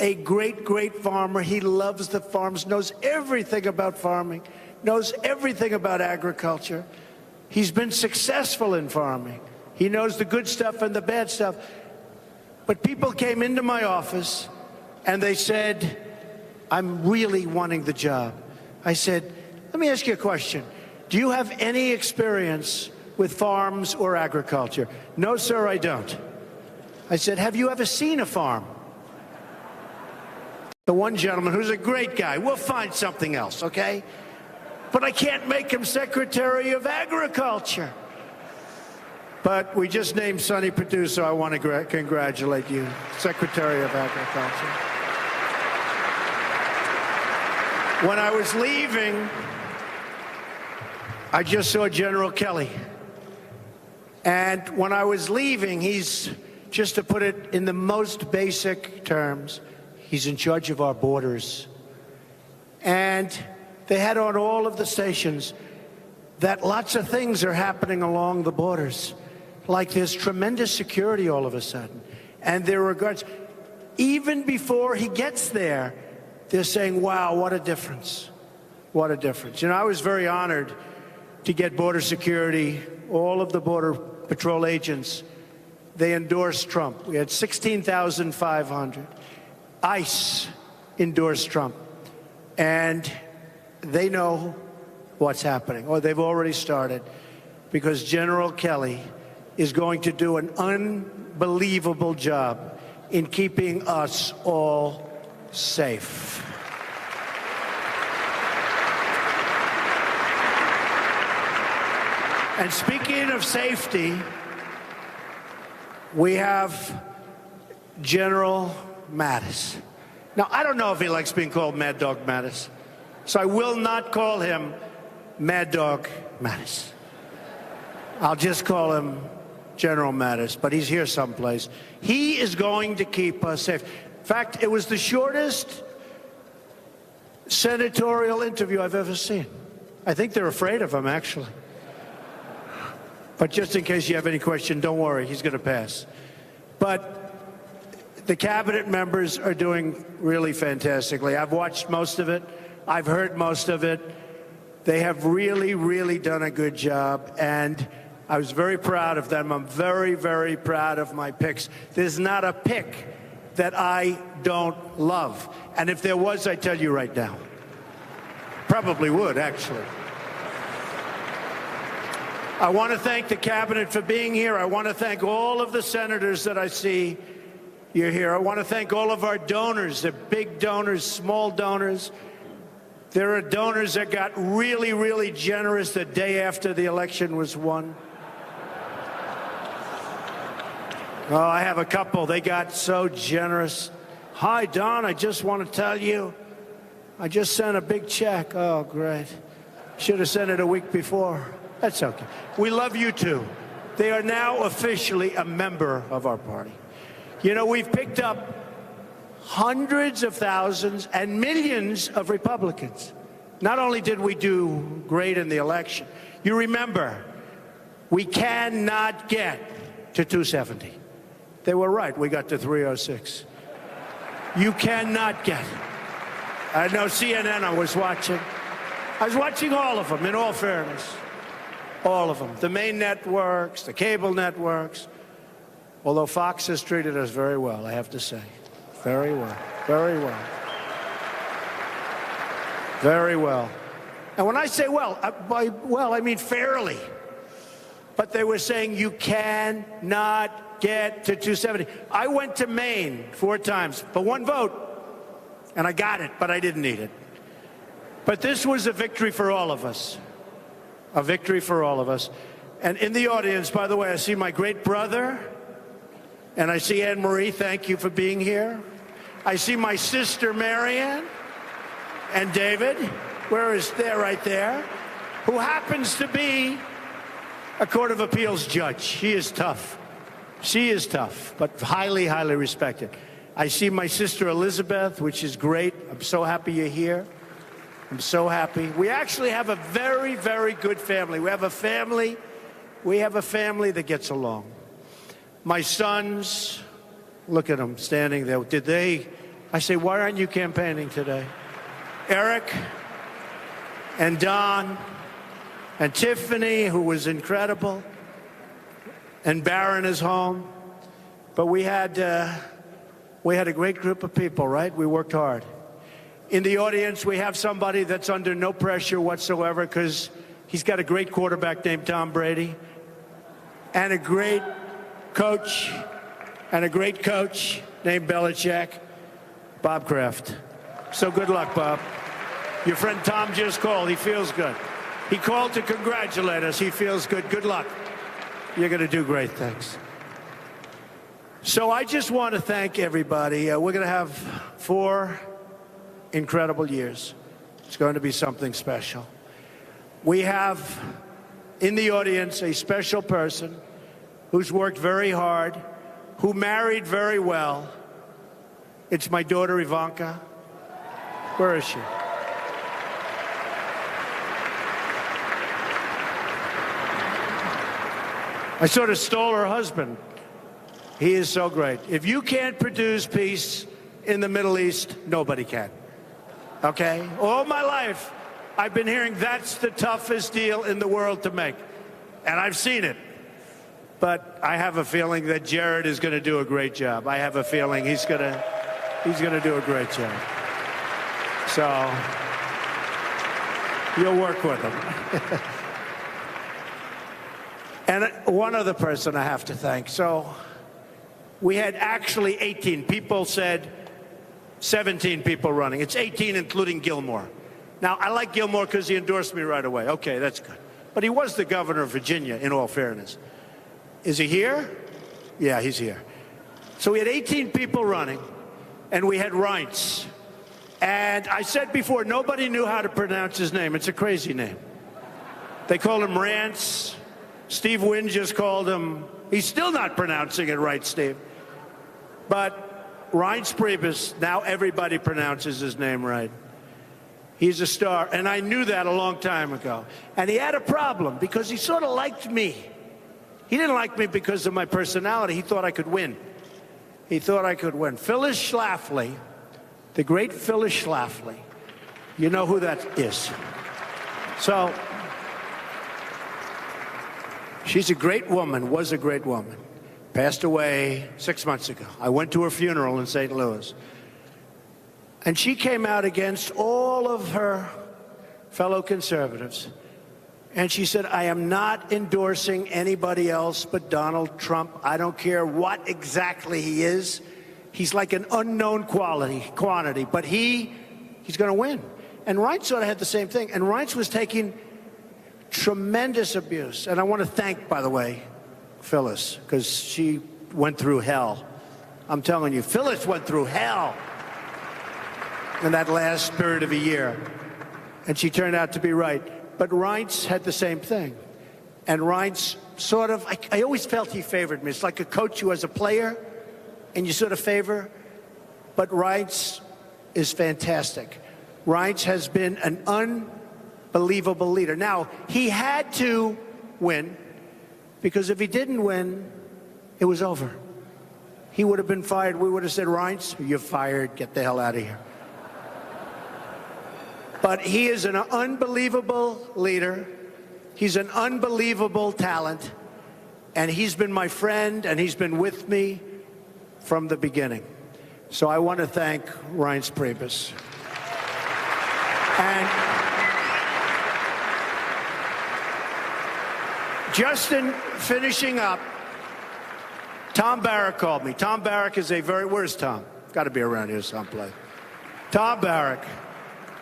a great, great farmer. He loves the farms, knows everything about farming, knows everything about agriculture. He's been successful in farming. He knows the good stuff and the bad stuff. But people came into my office and they said, I'm really wanting the job. I said, let me ask you a question. Do you have any experience with farms or agriculture? No, sir, I don't. I said, have you ever seen a farm? The one gentleman, who's a great guy, we'll find something else, okay? But I can't make him Secretary of Agriculture. But we just named Sonny Perdue, so I want to congratulate you, Secretary of Agriculture. When I was leaving, I just saw General Kelly. And when I was leaving, he's, just to put it in the most basic terms, he's in charge of our borders. And they had on all of the stations that lots of things are happening along the borders. Like there's tremendous security all of a sudden. And there are guards. Even before he gets there, they're saying, wow, what a difference. What a difference. You know, I was very honored to get border security, all of the Border Patrol agents, they endorsed Trump. We had 16,500. ICE endorsed Trump. And they know what's happening, or they've already started, because General Kelly is going to do an unbelievable job in keeping us all safe. And speaking of safety, we have General Mattis. Now, I don't know if he likes being called Mad Dog Mattis, so I will not call him Mad Dog Mattis. I'll just call him General Mattis, but he's here someplace. He is going to keep us safe. In fact, it was the shortest senatorial interview I've ever seen. I think they're afraid of him, actually. But just in case you have any question, don't worry, he's going to pass. But the cabinet members are doing really fantastically. I've watched most of it. I've heard most of it. They have really, really done a good job, and I was very proud of them. I'm very, very proud of my picks. There's not a pick that I don't love. And if there was, I'd tell you right now. Probably would, actually. I want to thank the cabinet for being here. I want to thank all of the senators that I see you're here. I want to thank all of our donors. They're big donors, small donors. There are donors that got really, really generous the day after the election was won. Oh, I have a couple. They got so generous. Hi, Don, I just want to tell you, I just sent a big check. Oh, great. Should have sent it a week before. That's okay. We love you, too. They are now officially a member of our party. You know, we've picked up hundreds of thousands and millions of Republicans. Not only did we do great in the election, you remember, we cannot get to 270. They were right. We got to 306. You cannot get. I know CNN I was watching. I was watching all of them, in all fairness. All of them. The main networks, the cable networks. Although Fox has treated us very well, I have to say. Very well. Very well. Very well. And when I say well, by well, I mean fairly. But they were saying you cannot get to 270. I went to Maine 4 times for 1 vote, and I got it, but I didn't need it. But this was a victory for all of us. A victory for all of us. And in the audience, by the way, I see my great brother, and I see Anne Marie. Thank you for being here. I see my sister Marianne and David. Where is there right there? Who happens to be a Court of Appeals judge. She is tough. She is tough, but highly, highly respected. I see my sister Elizabeth, which is great. I'm so happy you're here. I'm so happy. We actually have a very, very good family. We have a family that gets along. My sons, look at them standing there. I say, why aren't you campaigning today? Eric and Don and Tiffany, who was incredible, and Barron is home. But we had a great group of people, right? We worked hard. In the audience, we have somebody that's under no pressure whatsoever because he's got a great quarterback named Tom Brady and a great coach named Belichick, Bob Kraft. So good luck, Bob. Your friend Tom just called. He feels good. He called to congratulate us. He feels good. Good luck. You're going to do great things. So I just want to thank everybody. We're going to have 4 incredible years. It's going to be something special. We have in the audience a special person who's worked very hard, who married very well. It's my daughter, Ivanka. Where is she? I sort of stole her husband. He is so great. If you can't produce peace in the Middle East, nobody can. Okay? All my life, I've been hearing that's the toughest deal in the world to make. And I've seen it. But I have a feeling that Jared is going to do a great job. I have a feeling he's going to do a great job. So you'll work with him. And one other person I have to thank. So we had actually 18. People said 17 people running. It's 18, including Gilmore. Now, I like Gilmore because he endorsed me right away. Okay, that's good. But he was the governor of Virginia, in all fairness. Is he here? Yeah, he's here. So we had 18 people running, and we had Reince. And I said before, nobody knew how to pronounce his name. It's a crazy name. They called him Rance. Steve Wynn just called him. He's still not pronouncing it right, Steve. But Reince Priebus, now everybody pronounces his name right. He's a star, and I knew that a long time ago. And he had a problem because he sort of liked me. He didn't like me because of my personality. He thought I could win. He thought I could win. Phyllis Schlafly, the great Phyllis Schlafly, you know who that is. So she's a great woman, was a great woman. Passed away 6 months ago. I went to her funeral in St. Louis. And she came out against all of her fellow conservatives. And she said, I am not endorsing anybody else but Donald Trump. I don't care what exactly he is. He's like an unknown quantity, but he's going to win. And Reince sort of had the same thing. And Reince was taking tremendous abuse. And I want to thank, by the way, Phyllis, because she went through hell. I'm telling you, Phyllis went through hell in that last period of a year. And she turned out to be right. But Reince had the same thing. And Reince sort of, I always felt he favored me. It's like a coach who has a player and you sort of favor. But Reince is fantastic. Reince has been an unbelievable leader. Now, he had to win, because if he didn't win, it was over. He would have been fired. We would have said, Reince, you're fired. Get the hell out of here. But he is an unbelievable leader. He's an unbelievable talent. And he's been my friend, and he's been with me from the beginning. So I want to thank Reince Priebus. And Justin, finishing up, Tom Barrack called me. Tom Barrack is where's Tom? Got to be around here someplace. Tom Barrack.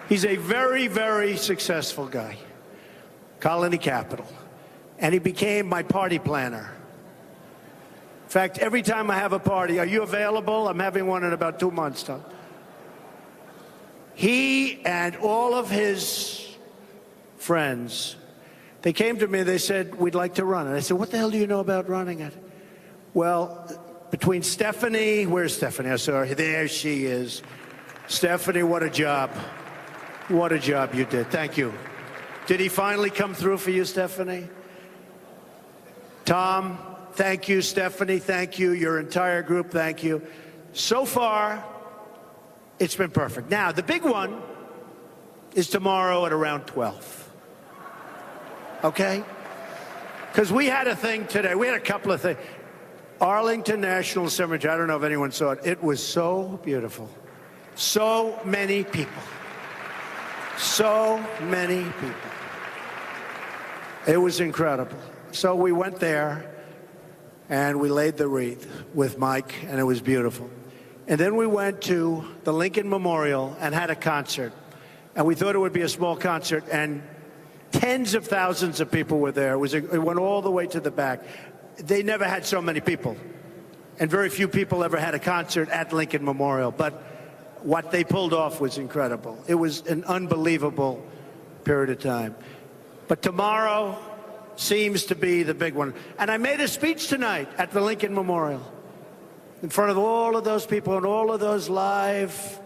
He's a very, very successful guy. Colony Capital. And he became my party planner. In fact, every time I have a party, are you available? I'm having one in about 2 months' time. He and all of his friends, they came to me, they said, we'd like to run. And I said, what the hell do you know about running it? Well, between Stephanie, where's Stephanie? I saw her. There she is. Stephanie, what a job. What a job you did. Thank you. Did he finally come through for you, Stephanie? Tom, thank you. Stephanie, thank you. Your entire group, thank you. So far, it's been perfect. Now, the big one is tomorrow at around 12. Okay? Because we had a thing today. We had a couple of things. Arlington National Cemetery. I don't know if anyone saw it. It was so beautiful. So many people. So many people. It was incredible. So we went there, and we laid the wreath with Mike, and it was beautiful. And then we went to the Lincoln Memorial and had a concert. And we thought it would be a small concert, and tens of thousands of people were there. It went all the way to the back. They never had so many people. And very few people ever had a concert at Lincoln Memorial. But what they pulled off was incredible. It was an unbelievable period of time. But tomorrow, seems to be the big one. And I made a speech tonight at the Lincoln Memorial in front of all of those people and all of those live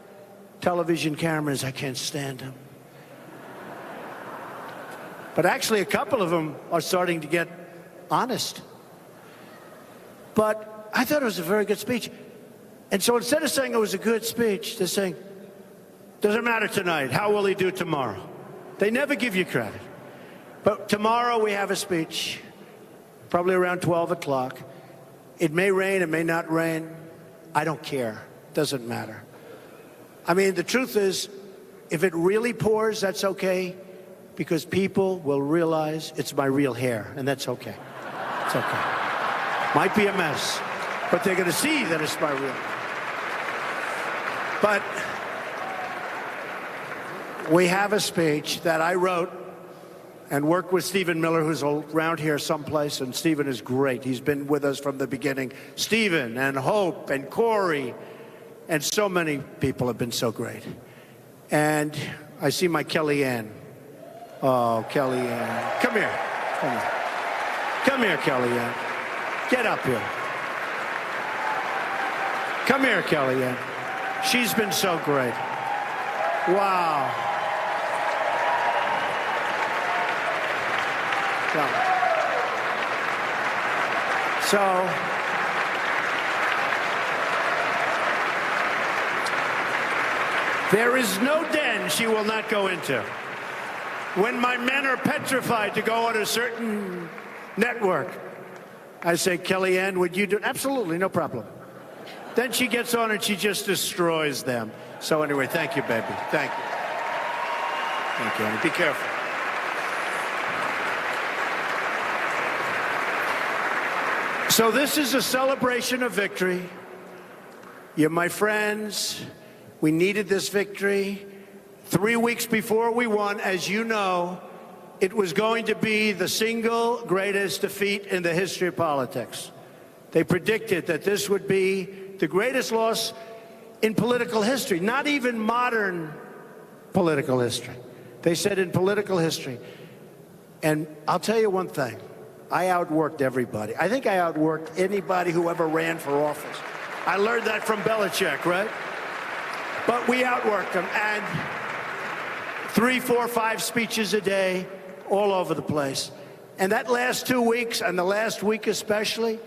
television cameras. I can't stand them. But actually, a couple of them are starting to get honest. But I thought it was a very good speech. And so instead of saying it was a good speech, they're saying, doesn't matter tonight. How will he do tomorrow? They never give you credit. But tomorrow we have a speech, probably around 12 o'clock. It may rain, it may not rain. I don't care. Doesn't matter. I mean, the truth is, if it really pours, that's okay, because people will realize it's my real hair, and that's okay. It's okay. Might be a mess, but they're going to see that it's my real hair. But we have a speech that I wrote and worked with Stephen Miller, who's around here someplace, and Stephen is great. He's been with us from the beginning. Stephen and Hope and Corey and so many people have been so great. And I see my Kellyanne. Oh, Kellyanne. Come here. Come here. Come here, Kellyanne. Get up here. Come here, Kellyanne. She's been so great. Wow. So there is no den she will not go into. When my men are petrified to go on a certain network, I say, Kellyanne, would you do? Absolutely, no problem. Then she gets on and she just destroys them. So anyway, thank you, baby. Thank you. Thank you, honey. Be careful. So this is a celebration of victory. You're my friends. We needed this victory. 3 weeks before we won, as you know, it was going to be the single greatest defeat in the history of politics. They predicted that this would be the greatest loss in political history, not even modern political history. They said in political history. And I'll tell you one thing. I outworked everybody. I think I outworked anybody who ever ran for office. I learned that from Belichick, right? But we outworked them. And 3, 4, 5 speeches a day, all over the place. And that last 2 weeks, and the last week especially,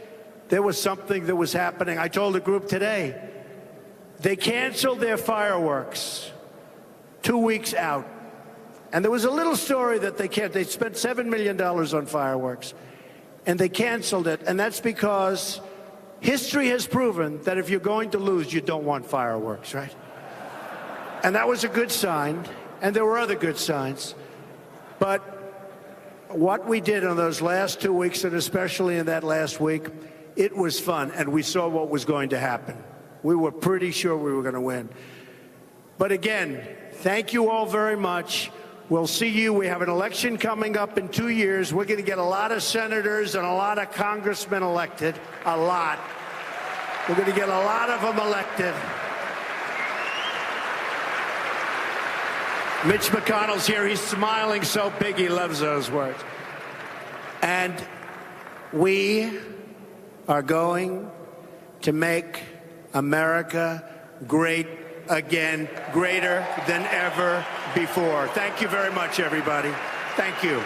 there was something that was happening. I told the group today, they canceled their fireworks 2 weeks out. And there was a little story that they spent $7 million on fireworks, and they canceled it. And that's because history has proven that if you're going to lose, you don't want fireworks, right? And that was a good sign, and there were other good signs. But what we did in those last 2 weeks, and especially in that last week, it was fun, and we saw what was going to happen. We were pretty sure we were going to win. But again, thank you all very much. We'll see you. We have an election coming up in 2 years. We're going to get a lot of senators and a lot of congressmen elected. A lot. We're going to get a lot of them elected. Mitch McConnell's here. He's smiling so big he loves those words. And we are going to make America great again, greater than ever before. Thank you very much, everybody. Thank you.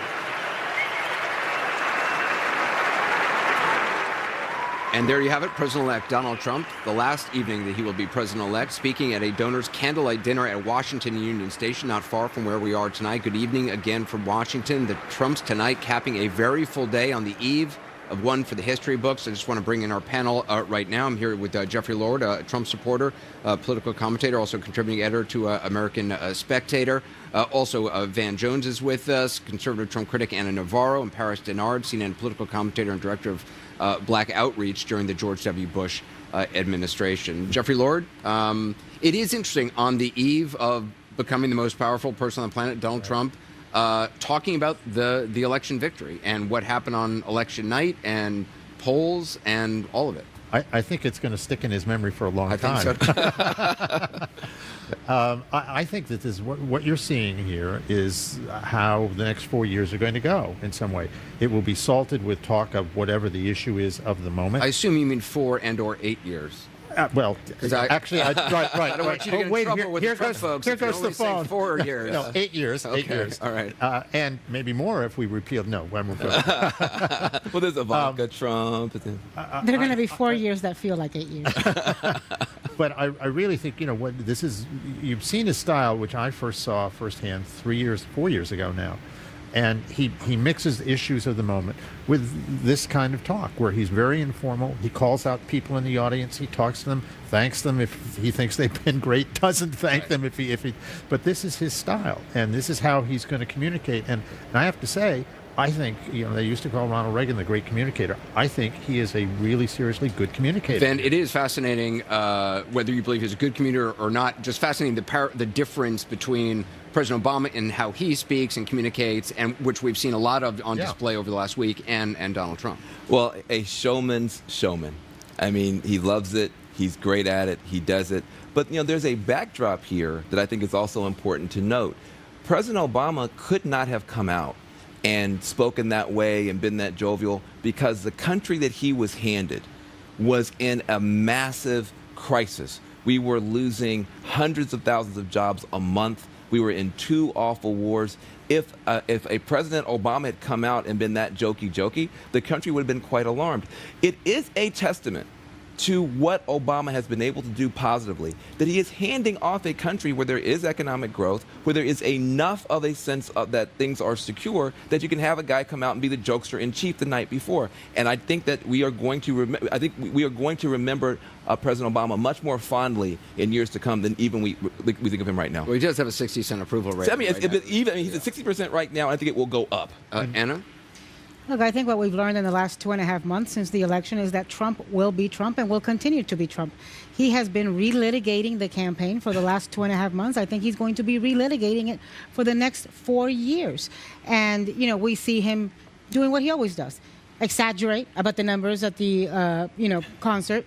And there you have it, President-elect Donald Trump, the last evening that he will be president-elect, speaking at a donor's candlelight dinner at Washington Union Station, not far from where we are tonight. Good evening again from Washington. The Trumps tonight capping a very full day on the eve of one for the history books. I just want to bring in our panel right now. I'm here with Jeffrey Lord, a Trump supporter, political commentator, also contributing editor to American Spectator. Also, Van Jones is with us, conservative Trump critic Anna Navarro, and Paris Denard, CNN political commentator and director of Black Outreach during the George W. Bush administration. Jeffrey Lord, it is interesting on the eve of becoming the most powerful person on the planet, Donald Trump, talking about the election victory and what happened on election night and polls and all of it. I think it's going to stick in his memory for a long time. I think so. I think that this what you're seeing here is how the next 4 years are going to go in some way. It will be salted with talk of whatever the issue is of the moment. I assume you mean 4 and/or 8 years. Well, actually, right. I don't want you to get in trouble with the Trump folks. Here goes the phone. 4 years. No, 8 years. Okay. 8 years. All right. And maybe more if we repealed. No, when we're well, there's Ivanka Trump. There are going to be 4 years that feel like 8 years. But I really think, what this is, you've seen his style, which I first saw firsthand 4 years ago now. And he mixes issues of the moment with this kind of talk where he's very informal. He calls out people in the audience. He talks to them, thanks them if he thinks they've been great, doesn't thank them if he. But this is his style, and this is how he's going to communicate. And I have to say, I think, they used to call Ronald Reagan the great communicator. I think he is a really seriously good communicator. And it is fascinating whether you believe he's a good communicator or not, just fascinating the difference between President Obama and how he speaks and communicates, and which we've seen a lot of on display over the last week, and Donald Trump. Well, a showman's showman. I mean, he loves it. He's great at it. He does it. But, there's a backdrop here that I think is also important to note. President Obama could not have come out and spoken that way and been that jovial because the country that he was handed was in a massive crisis. We were losing hundreds of thousands of jobs a month. We were in 2 awful wars. If a President Obama had come out and been that jokey, the country would have been quite alarmed. It is a testament to what Obama has been able to do positively, that he is handing off a country where there is economic growth, where there is enough of a sense of that things are secure, that you can have a guy come out and be the jokester in chief the night before. And I think that we are going to remember President Obama much more fondly in years to come than even we think of him right now. Well, he does have a 60% approval rate. So, he's at 60% right now. I think it will go up. Anna? Look, I think what we've learned in the last 2.5 months since the election is that Trump will be Trump and will continue to be Trump. He has been relitigating the campaign for the last 2.5 months. I think he's going to be relitigating it for the next 4 years. And, we see him doing what he always does. Exaggerate about the numbers at the, concert,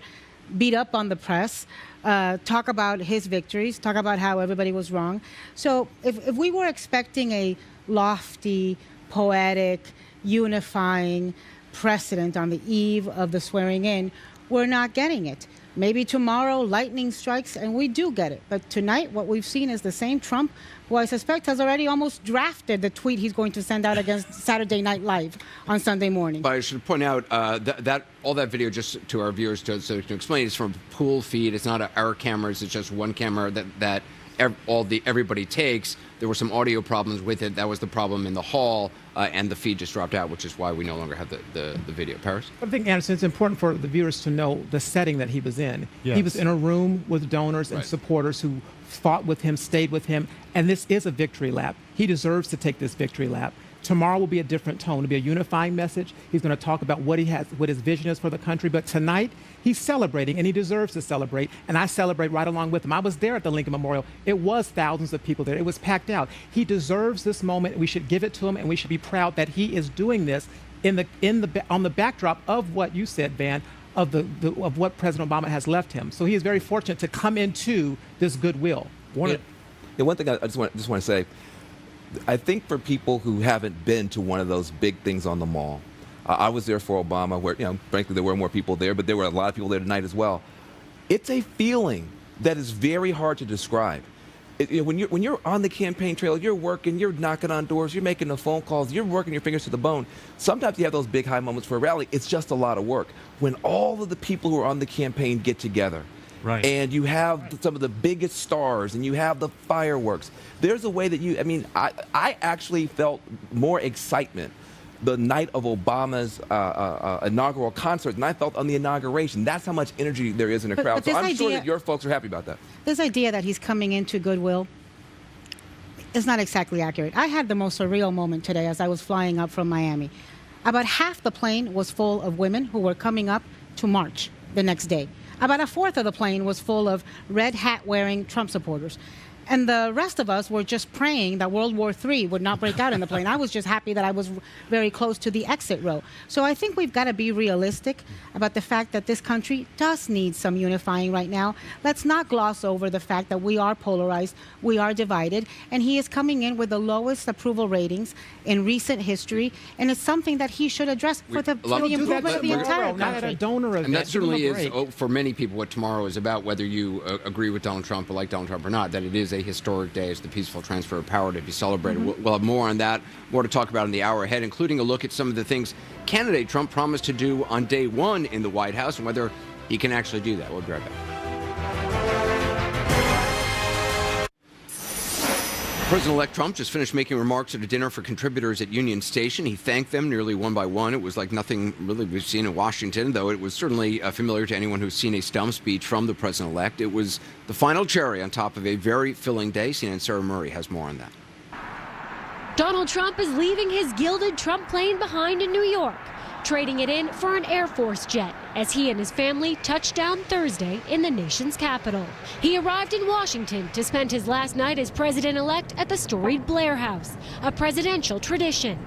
beat up on the press, talk about his victories, talk about how everybody was wrong. So if we were expecting a lofty, poetic, unifying precedent on the eve of the swearing in, we're not getting it. Maybe tomorrow lightning strikes and we do get it. But tonight what we've seen is the same Trump who I suspect has already almost drafted the tweet he's going to send out against Saturday Night Live on Sunday morning. But I should point out that all that video, just to our viewers, to explain, is from pool feed. It's not our cameras. It's just one camera that everybody takes. There were some audio problems with it. That was the problem in the hall, and the feed just dropped out, which is why we no longer have the video. Paris? I think, Anderson, it's important for the viewers to know the setting that he was in. Yes. He was in a room with donors and supporters who fought with him, stayed with him, and this is a victory lap. He deserves to take this victory lap. Tomorrow will be a different tone. It'll be a unifying message. He's going to talk about what his vision is for the country. But tonight, he's celebrating, and he deserves to celebrate. And I celebrate right along with him. I was there at the Lincoln Memorial. It was thousands of people there. It was packed out. He deserves this moment. We should give it to him, and we should be proud that he is doing this on the backdrop of what you said, Van, of what President Obama has left him. So he is very fortunate to come into this goodwill. One thing I just want to say. I think for people who haven't been to one of those big things on the mall, I was there for Obama, where frankly there were more people there, but there were a lot of people there tonight as well. It's a feeling that is very hard to describe. When you're on the campaign trail, you're working, you're knocking on doors, you're making the phone calls, you're working your fingers to the bone. Sometimes you have those big high moments for a rally. It's just a lot of work. When all of the people who are on the campaign get together. Right. And you have some of the biggest stars, and you have the fireworks. There's a way that I actually felt more excitement the night of Obama's inaugural concert than I felt on the inauguration. That's how much energy there is in a crowd. So I'm sure that your folks are happy about that. This idea that he's coming into goodwill is not exactly accurate. I had the most surreal moment today as I was flying up from Miami. About half the plane was full of women who were coming up to march the next day. About a fourth of the plane was full of red hat wearing Trump supporters. And the rest of us were just praying that World War III would not break out in the plane. I was just happy that I was very close to the exit row. So I think we've got to be realistic about the fact that this country does need some unifying right now. Let's not gloss over the fact that we are polarized, we are divided, and he is coming in with the lowest approval ratings in recent history, and it's something that he should address for the improvement of the entire country. Donor event. And that certainly is, for many people, what tomorrow is about, whether you agree with Donald Trump or like Donald Trump or not, that it is a historic day as the peaceful transfer of power to be celebrated. We'll have more on that, more to talk about in the hour ahead, including a look at some of the things candidate Trump promised to do on day one in the White House and whether he can actually do that. We'll be right back. President-elect Trump just finished making remarks at a dinner for contributors at Union Station. He thanked them nearly one by one. It was like nothing really we've seen in Washington, though it was certainly familiar to anyone who's seen a stump speech from the president-elect. It was the final cherry on top of a very filling day. CNN Sarah Murray has more on that. Donald Trump is leaving his gilded Trump plane behind in New York, trading it in for an Air Force jet as he and his family touched down Thursday in the nation's capital. He arrived in Washington to spend his last night as president-elect at the storied Blair House, a presidential tradition.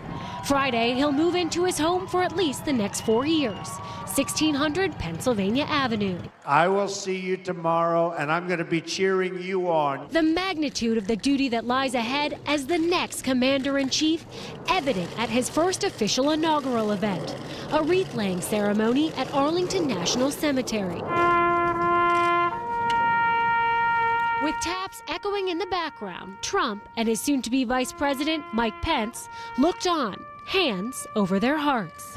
Friday, he'll move into his home for at least the next 4 years, 1600 Pennsylvania Avenue. I will see you tomorrow, and I'm going to be cheering you on. The magnitude of the duty that lies ahead as the next commander-in-chief evident at his first official inaugural event, a wreath-laying ceremony at Arlington National Cemetery. With taps echoing in the background, Trump and his soon-to-be Vice President Mike Pence looked on, hands over their hearts.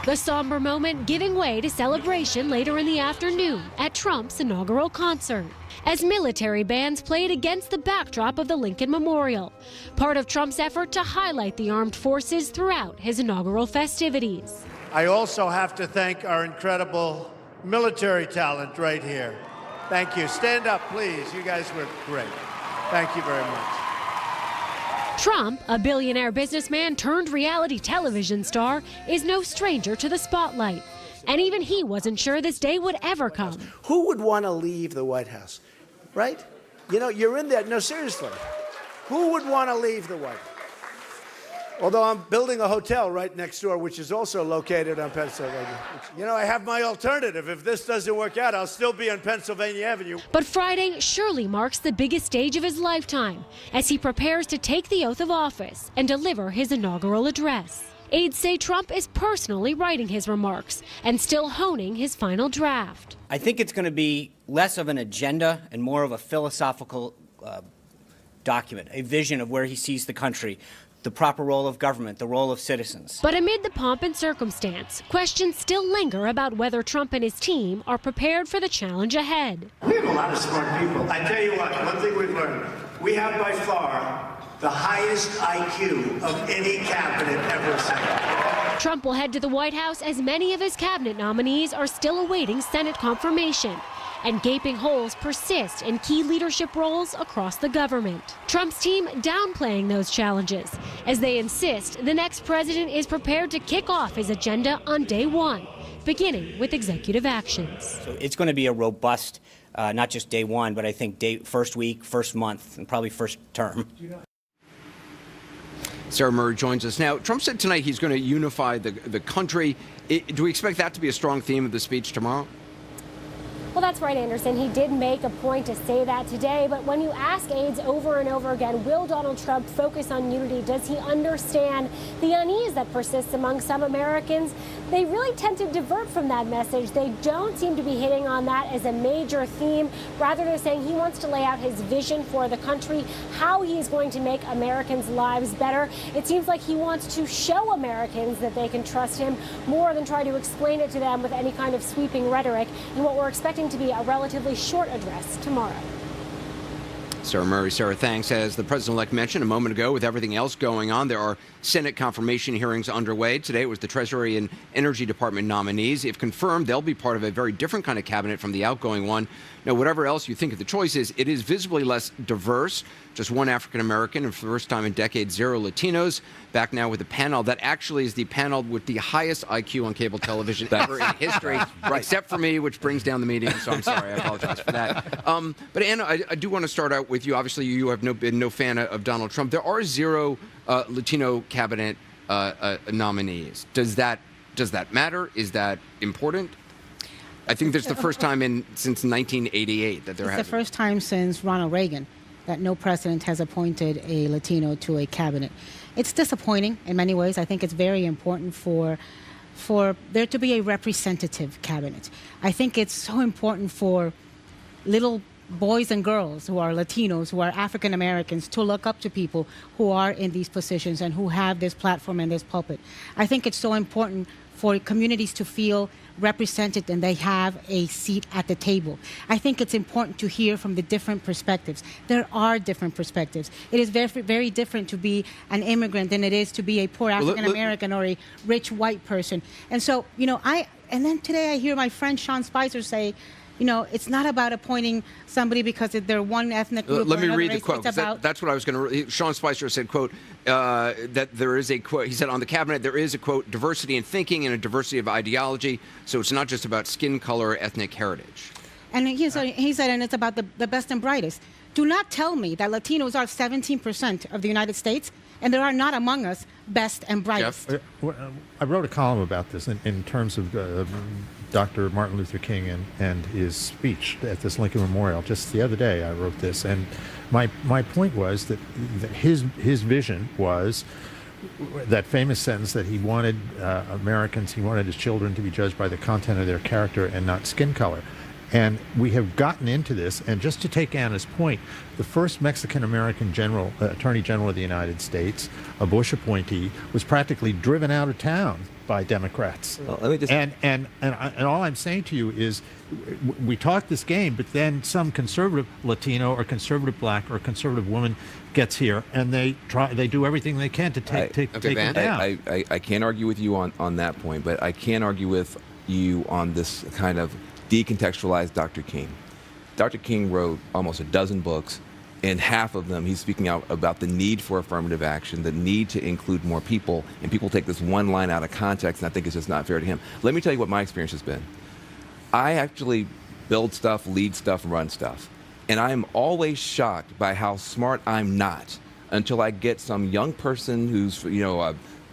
The somber moment giving way to celebration later in the afternoon at Trump's inaugural concert, as military bands played against the backdrop of the Lincoln Memorial, part of Trump's effort to highlight the armed forces throughout his inaugural festivities. I also have to thank our incredible military talent right here. Thank you. Stand up, please. You guys were great. Thank you very much. Trump, a billionaire businessman turned reality television star, is no stranger to the spotlight. And even he wasn't sure this day would ever come. Who would want to leave the White House, right? You know, you're in there. No, seriously. Who would want to leave the White House? Although I'm building a hotel right next door, which is also located on Pennsylvania. You know, I have my alternative. If this doesn't work out, I'll still be on Pennsylvania Avenue. But Friday surely marks the biggest stage of his lifetime as he prepares to take the oath of office and deliver his inaugural address. Aides say Trump is personally writing his remarks and still honing his final draft. I think it's going to be less of an agenda and more of a philosophical document, a vision of where he sees the country, the proper role of government, the role of citizens. But amid the pomp and circumstance, questions still linger about whether Trump and his team are prepared for the challenge ahead. We have a lot of smart people. I tell you what, one thing we've learned, we have by far the highest IQ of any cabinet ever sent. Trump will head to the White House as many of his cabinet nominees are still awaiting Senate confirmation, and gaping holes persist in key leadership roles across the government. Trump's team downplaying those challenges as they insist the next president is prepared to kick off his agenda on day one, beginning with executive actions. So it's going to be a robust, not just day one, but I think first week, first month, and probably first term. Sarah Murray joins us now. Trump said tonight he's going to unify the country. Do we expect that to be a strong theme of the speech tomorrow? Well, that's right, Anderson. He did make a point to say that today, but when you ask aides over and over again, will Donald Trump focus on unity? Does he understand the unease that persists among some Americans? They really tend to divert from that message. They don't seem to be hitting on that as a major theme. Rather, they're saying he wants to lay out his vision for the country, how he is going to make Americans' lives better. It seems like he wants to show Americans that they can trust him more than try to explain it to them with any kind of sweeping rhetoric in what we're expecting to be a relatively short address tomorrow. Sarah, thanks. As the president-elect mentioned a moment ago, with everything else going on, there are Senate confirmation hearings underway. Today it was the Treasury and Energy Department nominees. If confirmed, they'll be part of a very different kind of cabinet from the outgoing one. Now, whatever else you think of the choices, it is visibly less diverse. Just one African-American, and for the first time in decades, 0 Latinos. Back now with a panel that actually is the panel with the highest IQ on cable television ever in history, except for me, which brings down the meeting. So I'm sorry. I apologize for that. But Anna, I do want to start out with you. Obviously, you have been no fan of Donald Trump. There are 0 Latino cabinet nominees. Does that matter? Is that important? I think that's the first time since 1988 that there has. It's the first time since Ronald Reagan that no president has appointed a Latino to a cabinet. It's disappointing in many ways. I think it's very important for there to be a representative cabinet. I think it's so important for little boys and girls who are Latinos, who are African Americans, to look up to people who are in these positions and who have this platform and this pulpit. I think it's so important for communities to feel represented and they have a seat at the table. I think it's important to hear from the different perspectives. There are different perspectives. It is very, very different to be an immigrant than it is to be a poor African American or a rich white person. And so, and then today I hear my friend Sean Spicer say, it's not about appointing somebody because they're one ethnic group. Let me read the race. quote. That's what I was going to. Sean Spicer said, "quote that there is a quote." He said on the cabinet there is a quote diversity in thinking and a diversity of ideology. So it's not just about skin color or ethnic heritage. And he said, and it's about the best and brightest. Do not tell me that Latinos are 17% of the United States, and there are not among us best and brightest. I wrote a column about this in terms of Dr. Martin Luther King and his speech at this Lincoln Memorial. Just the other day I wrote this, and my point was that his vision was that famous sentence that he wanted he wanted his children to be judged by the content of their character and not skin color. And we have gotten into this, and just to take Anna's point, the first Mexican-American Attorney General of the United States, a Bush appointee, was practically driven out of town by Democrats. Well, let me just... And all I'm saying to you is, we talk this game, but then some conservative Latino or conservative black or conservative woman gets here, and they do everything they can to take it down. I can't argue with you on that point, but I can argue with you on this kind of decontextualized Dr. King. Dr. King wrote almost a dozen books. In half of them, he's speaking out about the need for affirmative action, the need to include more people, and people take this one line out of context, and I think it's just not fair to him. Let me tell you what my experience has been. I actually build stuff, lead stuff, run stuff, and I'm always shocked by how smart I'm not until I get some young person who's,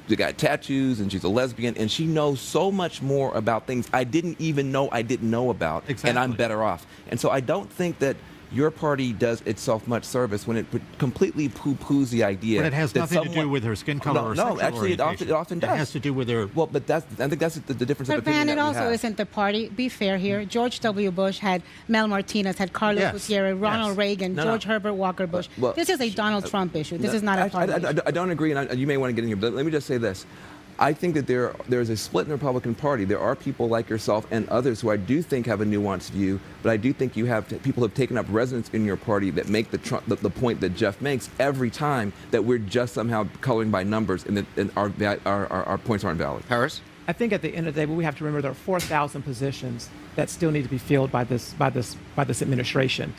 they got tattoos and she's a lesbian and she knows so much more about things I didn't even know I didn't know about. Exactly. And I'm better off. And so I don't think that your party does itself much service when it completely poo-poos the idea. But it has nothing to do with her skin color or sexual orientation. It often does. It has to do with her... Well, but I think that's the difference of opinion. But Van, it also isn't the party. Be fair here. George W. Bush had Mel Martinez, had Carlos Gutierrez, Ronald Reagan, George Herbert Walker Bush. Well, this is a Donald Trump issue. This is not a party issue. I don't agree, and you may want to get in here, but let me just say this. I think that there is a split in the Republican Party. There are people like yourself and others who I do think have a nuanced view, but I do think you have people who have taken up residence in your party that make the point that Jeff makes every time, that we're just somehow coloring by numbers and our points aren't valid. Harris? I think at the end of the day, we have to remember there are 4,000 positions that still need to be filled by this administration.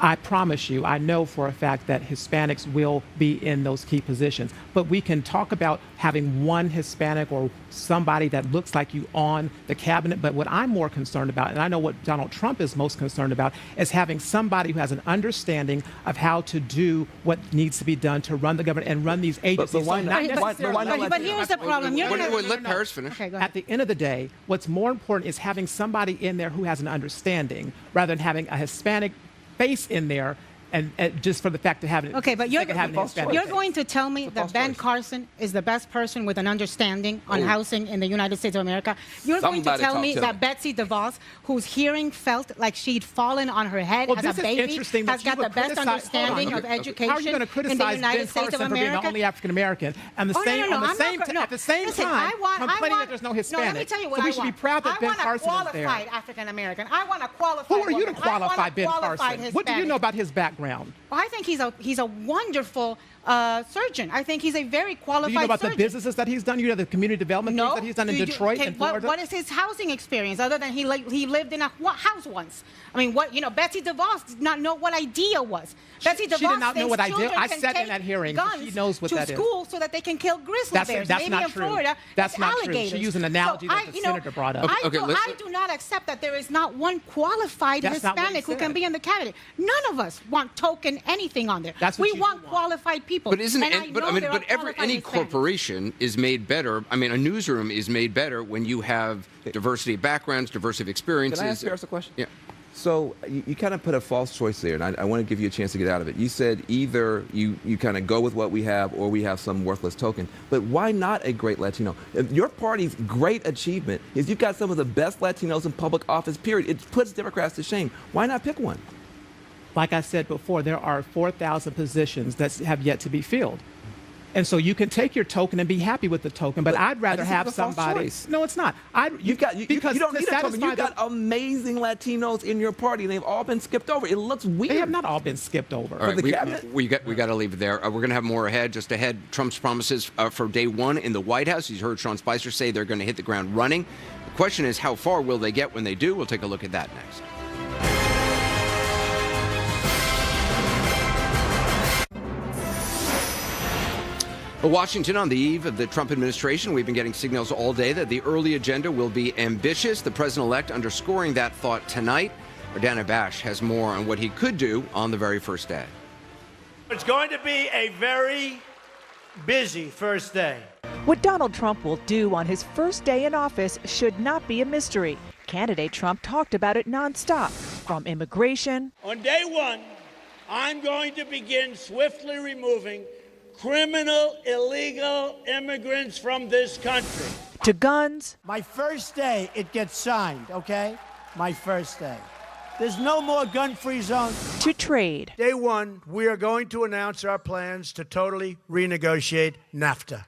I promise you, I know for a fact that Hispanics will be in those key positions. But we can talk about having one Hispanic or somebody that looks like you on the cabinet. But what I'm more concerned about, and I know what Donald Trump is most concerned about, is having somebody who has an understanding of how to do what needs to be done to run the government and run these agencies. But why not? But here's the problem. Let Paris finish. Okay, go ahead. At the end of the day, what's more important is having somebody in there who has an understanding rather than having a Hispanic face in there and just for the fact of having it. Okay, but you're going to tell me that Ben Carson is the best person with an understanding on housing in the United States of America? You're going to tell me that Betsy DeVos, whose hearing felt like she'd fallen on her head as a baby, has got the best understanding of education How are you going to criticize in the United States of for being America? the only African American and at the same time complaining that there's no Hispanic? Let me tell you what so I we should be proud that Ben Carson is there. I want a qualified African American. I want a qualified. Who are you to qualify Ben Carson? What do you know about his background? background. Well, I think he's a wonderful surgeon. I think he's a very qualified Do you know about surgeon. the businesses that he's done? You know the community development things that he's done in Detroit and Florida? What is his housing experience other than he lived in a house once? I mean, Betsy DeVos did not know what IDEA was. Betsy DeVos she did not know what thinks IDEA. children I can sat in take that hearing. guns She knows what that to is. school so that they can kill grizzly bears. That's Maybe not in true. Florida, That's it's not true. alligators. She used an analogy that the senator brought up. I do not accept that there is not one qualified That's not what he Hispanic who can said. be in the cabinet. None of us want token anything on there. That's what we you want qualified people. But isn't and it? But I mean, but any corporation is made better. I mean, a newsroom is made better when you have diversity of backgrounds, diversity of experiences. Can I ask Paris a question? Yeah. So you kind of put a false choice there, and I want to give you a chance to get out of it. You said either you kind of go with what we have or we have some worthless token. But why not a great Latino? Your party's great achievement is you've got some of the best Latinos in public office, period. It puts Democrats to shame. Why not pick one? Like I said before, there are 4,000 positions that have yet to be filled. And so you can take your token and be happy with the token, but I'd rather have somebody. No, it's not. You don't need a token. You've got amazing Latinos in your party, and they've all been skipped over. It looks weird. They have not all been skipped over. All right, we got to leave it there. We're going to have more ahead. Just ahead, Trump's promises for day one in the White House. He's heard Sean Spicer say they're going to hit the ground running. The question is, how far will they get when they do? We'll take a look at that next. Washington, on the eve of the Trump administration, we've been getting signals all day that the early agenda will be ambitious. The president-elect underscoring that thought tonight. Dana Bash has more on what he could do on the very first day. It's going to be a very busy first day. What Donald Trump will do on his first day in office should not be a mystery. Candidate Trump talked about it nonstop, from immigration. On day one, I'm going to begin swiftly removing criminal, illegal immigrants from this country. To guns. My first day, it gets signed, okay? My first day. There's no more gun-free zones. To trade. Day one, we are going to announce our plans to totally renegotiate NAFTA.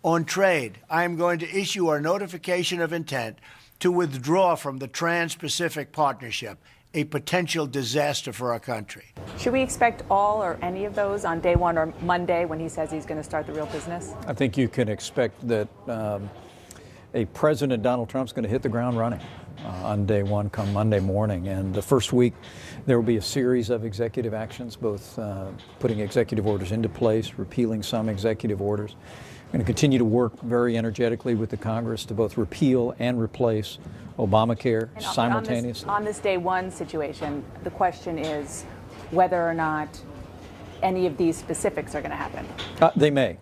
On trade, I am going to issue our notification of intent to withdraw from the Trans-Pacific Partnership, a potential disaster for our country. Should we expect all or any of those on day one or Monday when he says he's going to start the real business? I think you can expect that a President Donald Trump's going to hit the ground running on day one come Monday morning. And the first week, there will be a series of executive actions, both putting executive orders into place, repealing some executive orders. We're going to continue to work very energetically with the Congress to both repeal and replace Obamacare simultaneously. On this day one situation, the question is whether or not any of these specifics are going to happen. They may.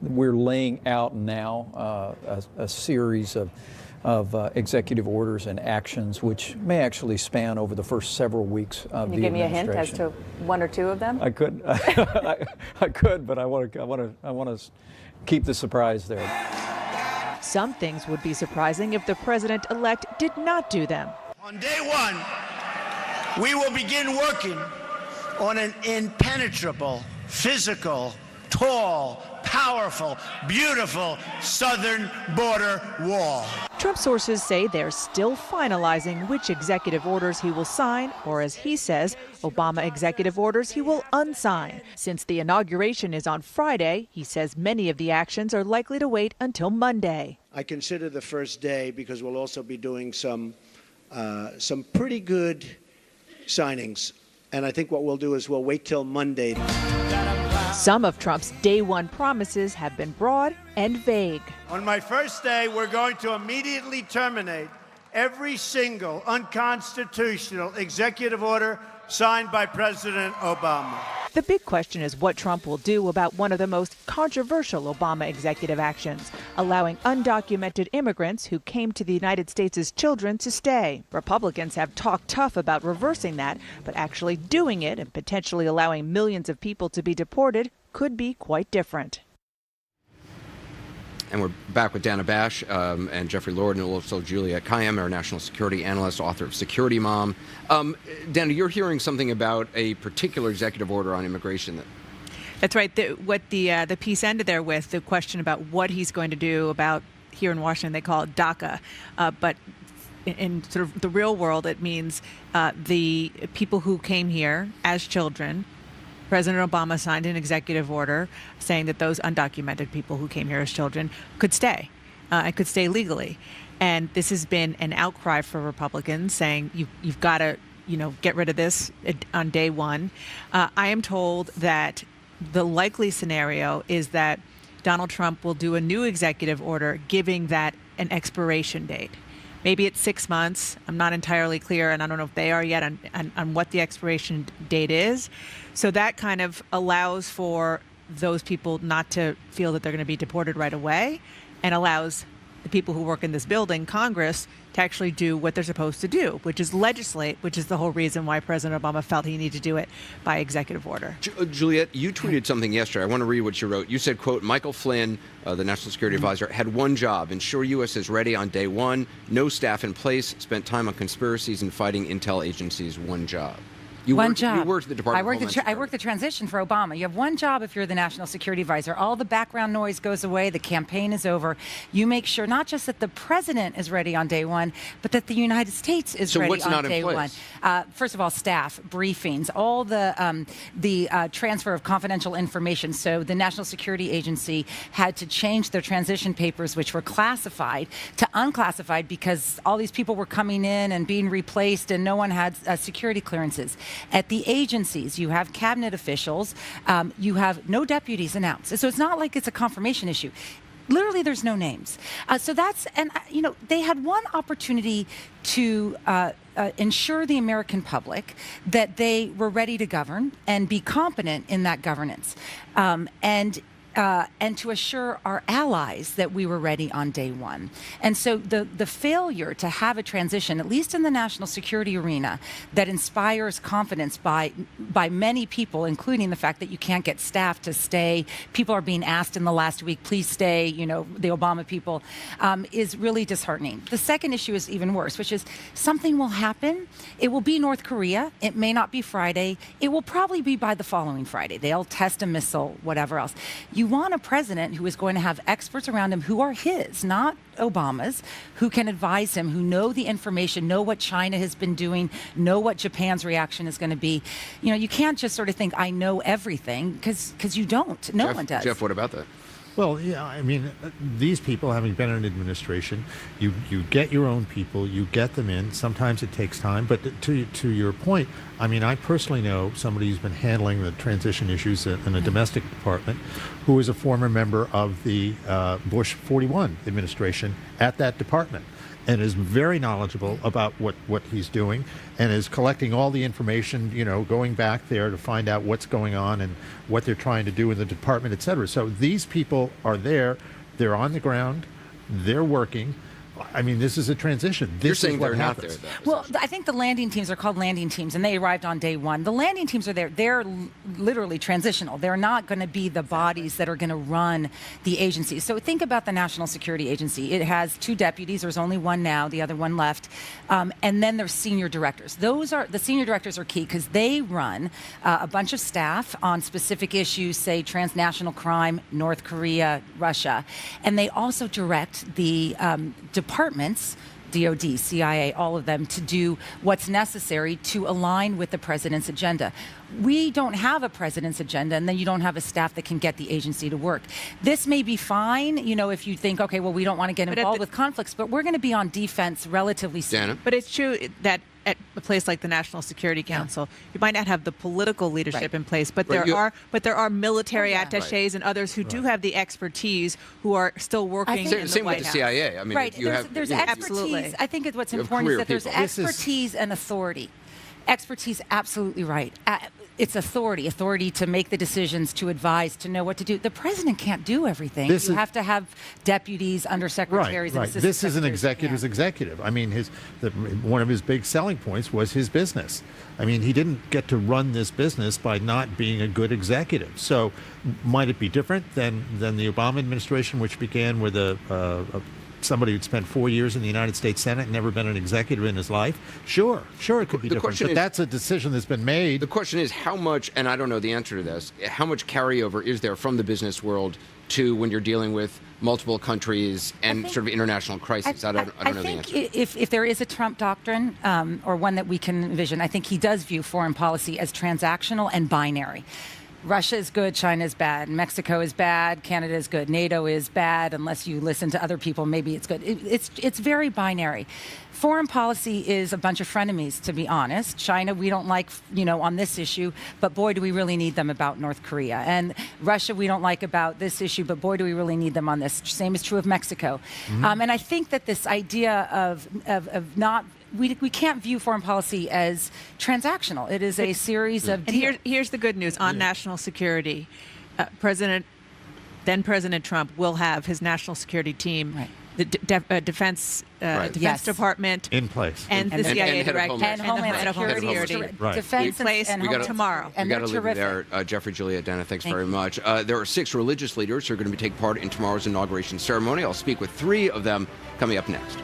We're laying out now a series of executive orders and actions which may actually span over the first several weeks of the administration. Can you give me a hint as to one or two of them? I could, I could, but I want to keep the surprise there. Some things would be surprising if the president-elect did not do them. On day one, we will begin working on an impenetrable, physical, tall, powerful, beautiful southern border wall. Trump sources say they're still finalizing which executive orders he will sign, or as he says, Obama executive orders he will unsign. Since the inauguration is on Friday, he says many of the actions are likely to wait until Monday. I consider the first day because we'll also be doing some pretty good signings. And I think what we'll do is we'll wait till Monday. Some of Trump's day one promises have been broad and vague. On my first day, we're going to immediately terminate every single unconstitutional executive order signed by President Obama. The big question is what Trump will do about one of the most controversial Obama executive actions, allowing undocumented immigrants who came to the United States as children to stay. Republicans have talked tough about reversing that, but actually doing it and potentially allowing millions of people to be deported could be quite different. And we're back with Dana Bash and Jeffrey Lord, and also Julia Kayyem, our national security analyst, author of Security Mom. Dana, you're hearing something about a particular executive order on immigration. That's right. What the piece ended there with, the question about what he's going to do about, here in Washington, they call it DACA. But in sort of the real world, it means the people who came here as children. President Obama signed an executive order saying that those undocumented people who came here as children could stay and could stay legally. And this has been an outcry for Republicans saying you've got to, get rid of this on day one. I am told that the likely scenario is that Donald Trump will do a new executive order giving that an expiration date. Maybe it's 6 months. I'm not entirely clear, and I don't know if they are yet on what the expiration date is. So that kind of allows for those people not to feel that they're going to be deported right away, and allows the people who work in this building, Congress, to actually do what they're supposed to do, which is legislate, which is the whole reason why President Obama felt he needed to do it by executive order. Juliette, you tweeted something yesterday. I want to read what you wrote. You said, quote, Michael Flynn, the National Security Advisor, had one job: ensure U.S. is ready on day one, no staff in place, spent time on conspiracies and fighting intel agencies. One job. You worked at the Department of Homeland Security. I worked the transition for Obama. You have one job if you're the National Security Advisor. All the background noise goes away. The campaign is over. You make sure not just that the president is ready on day one, but that the United States is ready on day one. First of all, staff, briefings, all the transfer of confidential information. So the National Security Agency had to change their transition papers, which were classified, to unclassified because all these people were coming in and being replaced and no one had security clearances. At the agencies, you have cabinet officials, you have no deputies announced. So it's not like it's a confirmation issue. Literally, there's no names. They had one opportunity to ensure the American public that they were ready to govern and be competent in that governance. And to assure our allies that we were ready on day one. And so the failure to have a transition, at least in the national security arena, that inspires confidence by many people, including the fact that you can't get staff to stay. People are being asked in the last week, please stay, the Obama people, is really disheartening. The second issue is even worse, which is something will happen. It will be North Korea. It may not be Friday. It will probably be by the following Friday. They'll test a missile, whatever else. You want a president who is going to have experts around him who are his, not Obama's, who can advise him, who know the information, know what China has been doing, know what Japan's reaction is going to be. You can't just sort of think, I know everything, because you don't. No one does. Jeff, what about that? Well, yeah, I mean, these people, having been in administration, you get your own people, you get them in. Sometimes it takes time, but to your point, I mean, I personally know somebody who's been handling the transition issues in the domestic department, who is a former member of the Bush 41 administration at that department, and is very knowledgeable about what he's doing, and is collecting all the information, going back there to find out what's going on and what they're trying to do in the department, et cetera. So these people are there, they're on the ground, they're working. I mean, this is a transition. You're saying they're not there, though. Well, I think the landing teams are called landing teams, and they arrived on day one. The landing teams are there. They're literally transitional. They're not going to be the bodies that are going to run the agency. So think about the National Security Agency. It has 2 deputies. There's only one now, the other one left. And then there's senior directors. The senior directors are key because they run a bunch of staff on specific issues, say transnational crime, North Korea, Russia. And they also direct the departments, DOD, CIA, all of them, to do what's necessary to align with the president's agenda. We don't have a president's agenda, and then you don't have a staff that can get the agency to work. This may be fine, if you think, okay, well, we don't want to get involved with conflicts, but we're going to be on defense relatively soon. But it's true that at a place like the National Security Council, you might not have the political leadership in place, but there are military attaches and others who do have the expertise, who are still working in the White House. Same with the CIA. I mean, there's expertise. I think what's important is that there's expertise and authority. Expertise, absolutely right. It's authority to make the decisions, to advise, to know what to do. The president can't do everything. You have to have deputies, undersecretaries, and assistant This is an secretaries. executive. I mean, one of his big selling points was his business. I mean, he didn't get to run this business by not being a good executive. So might it be different than the Obama administration, which began with somebody who'd spent 4 years in the United States Senate and never been an executive in his life? Sure, it could be different, but that's a decision that's been made. The question is how much, and I don't know the answer to this, how much carryover is there from the business world to when you're dealing with multiple countries and sort of international crises? I don't know the answer. If there is a Trump doctrine, or one that we can envision, I think he does view foreign policy as transactional and binary. Russia is good, China is bad, Mexico is bad, Canada is good, NATO is bad, unless you listen to other people, maybe it's good. It's very binary. Foreign policy is a bunch of frenemies, to be honest. China, we don't like, on this issue, but boy, do we really need them about North Korea. And Russia, we don't like about this issue, but boy, do we really need them on this. Same is true of Mexico. And I think that this idea of not... We can't view foreign policy as transactional. It is a series of deals. And here's the good news on national security. Then President Trump will have his national security team, the Defense Department in place, and the CIA director, and Homeland Security. Defense in place tomorrow. We got to leave it there. Jeffrey, Juliet, Dana, thanks very much. There are 6 religious leaders who are going to take part in tomorrow's inauguration ceremony. I'll speak with 3 of them coming up next.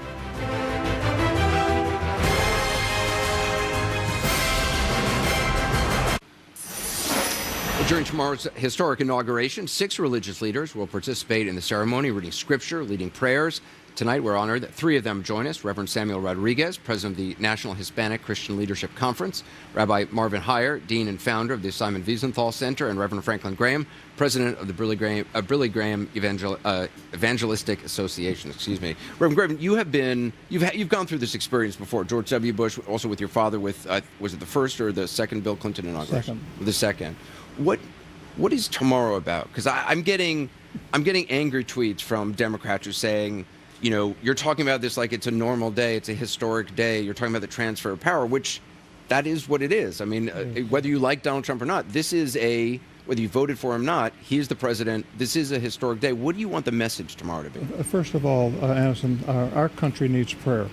During tomorrow's historic inauguration, 6 religious leaders will participate in the ceremony, reading scripture, leading prayers. Tonight, we're honored that 3 of them join us. Reverend Samuel Rodriguez, president of the National Hispanic Christian Leadership Conference, Rabbi Marvin Heyer, dean and founder of the Simon Wiesenthal Center, and Reverend Franklin Graham, president of the Billy Graham Evangelistic Association. Reverend Graham, you've gone through this experience before. George W. Bush, also with your father, with was it the first or the second Bill Clinton inauguration? Second. The second. What is tomorrow about? Because I'm getting angry tweets from Democrats who are saying, you're talking about this like it's a normal day, it's a historic day. You're talking about the transfer of power, which that is what it is. I mean, whether you like Donald Trump or not, whether you voted for him or not, he is the president. This is a historic day. What do you want the message tomorrow to be? First of all, Anderson, our country needs prayer.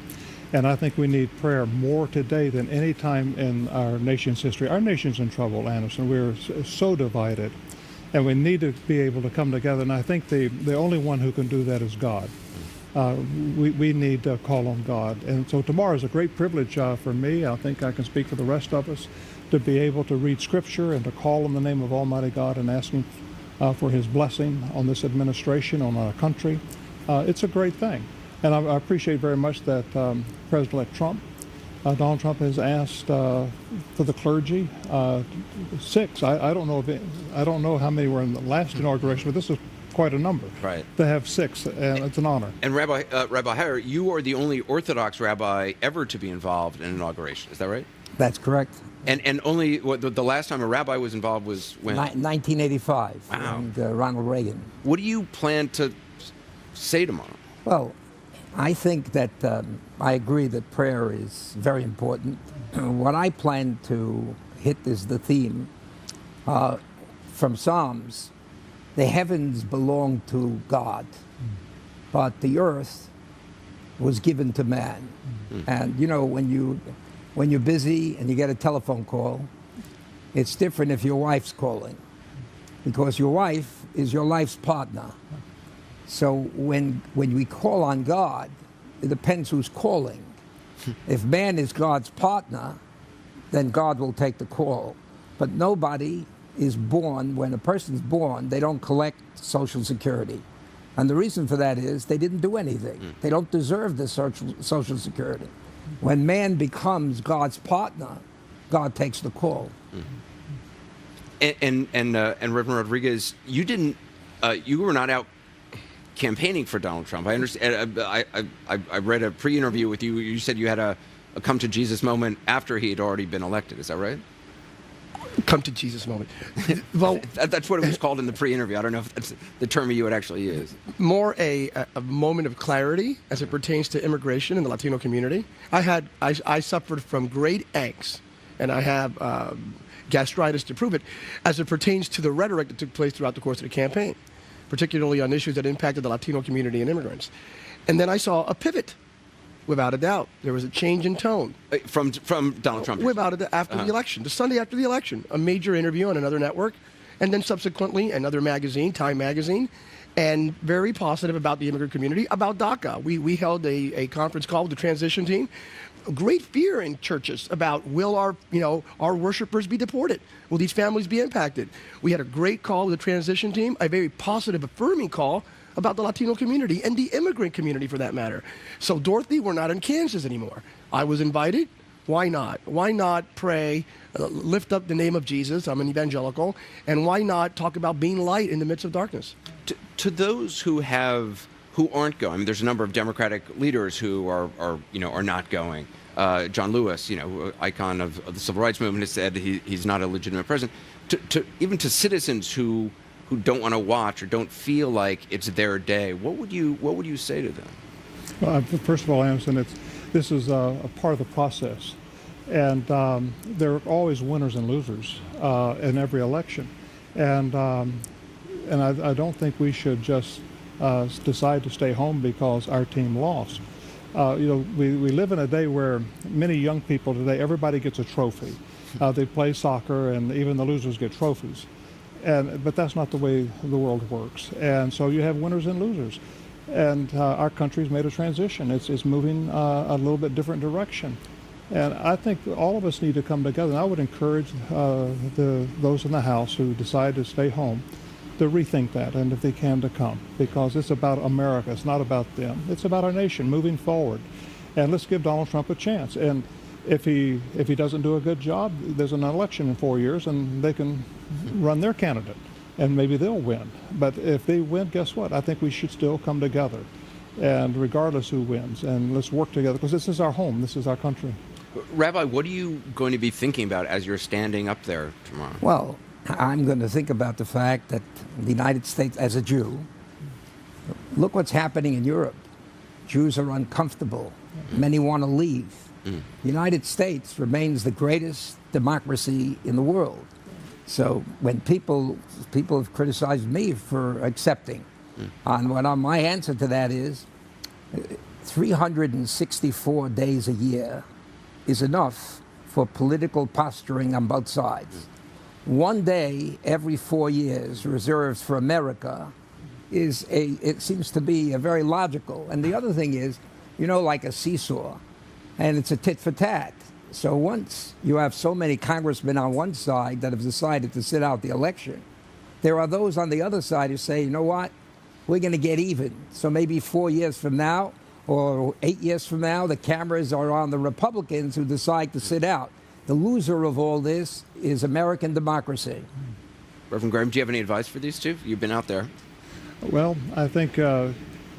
And I think we need prayer more today than any time in our nation's history. Our nation's in trouble, Anderson. We're so divided, and we need to be able to come together. And I think the only one who can do that is God. We need to call on God. And so tomorrow is a great privilege for me. I think I can speak for the rest of us to be able to read Scripture and to call on the name of Almighty God and ask Him for His blessing on this administration, on our country. It's a great thing. And I appreciate very much that President-elect Trump, Donald Trump, has asked for the clergy 6. I don't know how many were in the last inauguration, but this is quite a number. Right. To have 6, and it's an honor. And Rabbi Heyer, you are the only Orthodox rabbi ever to be involved in an inauguration. Is that right? That's correct. And only the last time a rabbi was involved was when? 1985. Wow. And Ronald Reagan. What do you plan to say tomorrow? Well, I think that I agree that prayer is very important. What I plan to hit is the theme from Psalms. The heavens belong to God, but the earth was given to man. And when you're busy and you get a telephone call, it's different if your wife's calling, because your wife is your life's partner. So when we call on God, it depends who's calling. If man is God's partner, then God will take the call. But nobody is born, when a person's born, they don't collect Social Security. And the reason for that is they didn't do anything. They don't deserve the Social Security. When man becomes God's partner, God takes the call. And Reverend Rodriguez, you were not out campaigning for Donald Trump. I understand. I read a pre-interview with you. You said you had a come to Jesus moment after he had already been elected. Is that right? Come to Jesus moment. Well, that's what it was called in the pre-interview. I don't know if that's the term you would actually use. More a moment of clarity as it pertains to immigration in the Latino community. I suffered from great angst, and I have gastritis to prove it, as it pertains to the rhetoric that took place throughout the course of the campaign, particularly on issues that impacted the Latino community and immigrants. And then I saw a pivot. Without a doubt, there was a change in tone from Donald Trump. Without a doubt, after the election, the Sunday after the election, a major interview on another network, and then subsequently another magazine, Time Magazine, and very positive about the immigrant community, about DACA. We held a conference call with the transition team. Great fear in churches about, will our worshipers be deported? Will these families be impacted? We had a great call with the transition team, a very positive, affirming call about the Latino community and the immigrant community for that matter. So, Dorothy, we're not in Kansas anymore. I was invited. Why not? Why not pray, lift up the name of Jesus? I'm an evangelical. And why not talk about being light in the midst of darkness? To those who aren't going, I mean, there's a number of Democratic leaders who are not going. John Lewis, icon of the civil rights movement, has said he's not a legitimate president. Even to citizens who don't want to watch or don't feel like it's their day, what would you say to them? Well, first of all, Anderson, this is a part of the process, and there are always winners and losers in every election, and I don't think we should just decide to stay home because our team lost. We live in a day where many young people today, everybody gets a trophy. They play soccer, and even the losers get trophies. But that's not the way the world works. And so you have winners and losers. And our country's made a transition. It's moving a little bit different direction. And I think all of us need to come together. And I would encourage those in the House who decide to stay home to rethink that, and if they can, to come, because it's about America. It's not about them. It's about our nation moving forward. And let's give Donald Trump a chance. And if he doesn't do a good job, there's an election in 4 years, and they can run their candidate, and maybe they'll win. But if they win, guess what? I think we should still come together, and regardless who wins, and let's work together, because this is our home. This is our country. Rabbi, what are you going to be thinking about as you're standing up there tomorrow? Well, I'm going to think about the fact that the United States, as a Jew, look what's happening in Europe. Jews are uncomfortable. Many want to leave. The United States remains the greatest democracy in the world. So when people have criticized me for accepting, my answer to that is 364 days a year is enough for political posturing on both sides. 1 day every 4 years reserved for America it seems to be a very logical. And the other thing is, like a seesaw, and it's a tit for tat. So once you have so many congressmen on one side that have decided to sit out the election, there are those on the other side who say, you know what, we're going to get even. So maybe 4 years from now or 8 years from now, the cameras are on the Republicans who decide to sit out. The loser of all this is American democracy. Reverend Graham, do you have any advice for these two? You've been out there. Well, I think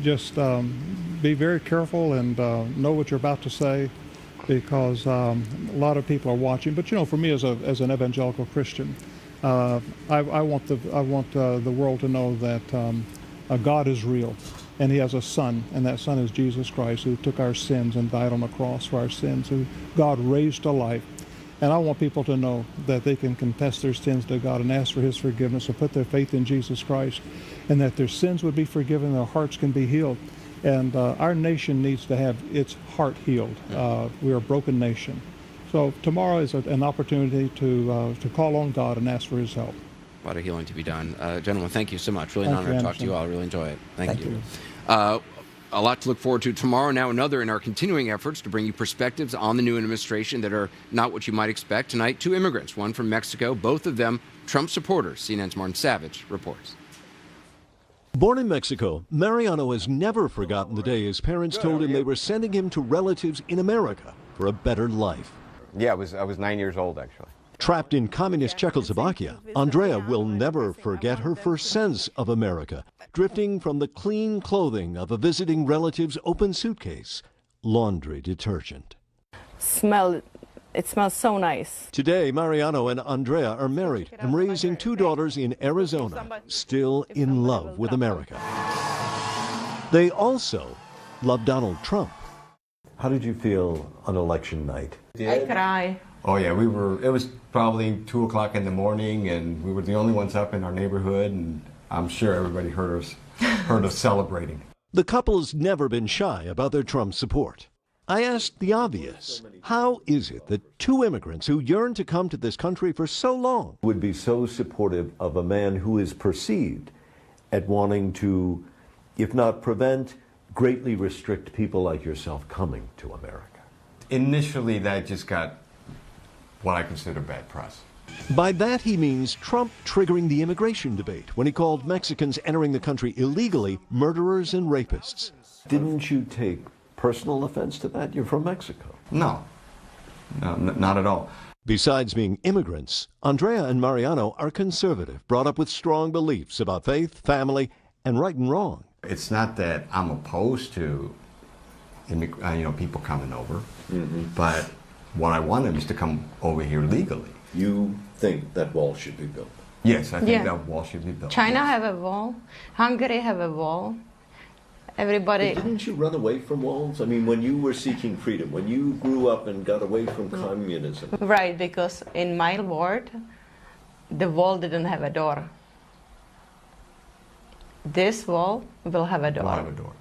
just be very careful and know what you're about to say, because a lot of people are watching. But for me as an evangelical Christian, I want the world to know that God is real, and He has a Son, and that Son is Jesus Christ, who took our sins and died on the cross for our sins, who God raised to life. And I want people to know that they can confess their sins to God and ask for His forgiveness and put their faith in Jesus Christ, and that their sins would be forgiven, their hearts can be healed. And our nation needs to have its heart healed. We're a broken nation. So tomorrow is an opportunity to call on God and ask for His help. A lot of healing to be done. Gentlemen, thank you so much. Really an honor to talk to you all. I really enjoy it. Thank you. A lot to look forward to tomorrow. Now another in our continuing efforts to bring you perspectives on the new administration that are not what you might expect. Tonight, two immigrants, one from Mexico, both of them Trump supporters. CNN's Martin Savage reports. Born in Mexico, Mariano has never forgotten the day his parents told him they were sending him to relatives in America for a better life. Yeah, I was 9 years old, actually. Trapped in communist Czechoslovakia, Andrea will never forget her first sense of America, drifting from the clean clothing of a visiting relative's open suitcase, laundry detergent. It smells so nice. Today, Mariano and Andrea are married and raising two daughters in Arizona, still in love with America. They also love Donald Trump. How did you feel on election night? I cry. Oh yeah, it was probably 2 o'clock in the morning, and we were the only ones up in our neighborhood, and I'm sure everybody heard us celebrating. The couple has never been shy about their Trump support. I asked the obvious. How is it that two immigrants who yearn to come to this country for so long would be so supportive of a man who is perceived at wanting to, if not prevent, greatly restrict people like yourself coming to America? Initially, that just got what I consider bad press. By that he means Trump triggering the immigration debate when he called Mexicans entering the country illegally murderers and rapists. Didn't you take personal offense to that? You're from Mexico. No, not at all. Besides being immigrants, Andrea and Mariano are conservative, brought up with strong beliefs about faith, family, and right and wrong. It's not that I'm opposed to people coming over, but what I want them is to come over here legally. You think that wall should be built? Yes, I think that wall should be built. China have a wall. Hungary have a wall. Everybody. But didn't you run away from walls? I mean, when you were seeking freedom, when you grew up and got away from communism. Right, because in my ward, the wall didn't have a door. This wall will have a door. Will have a door.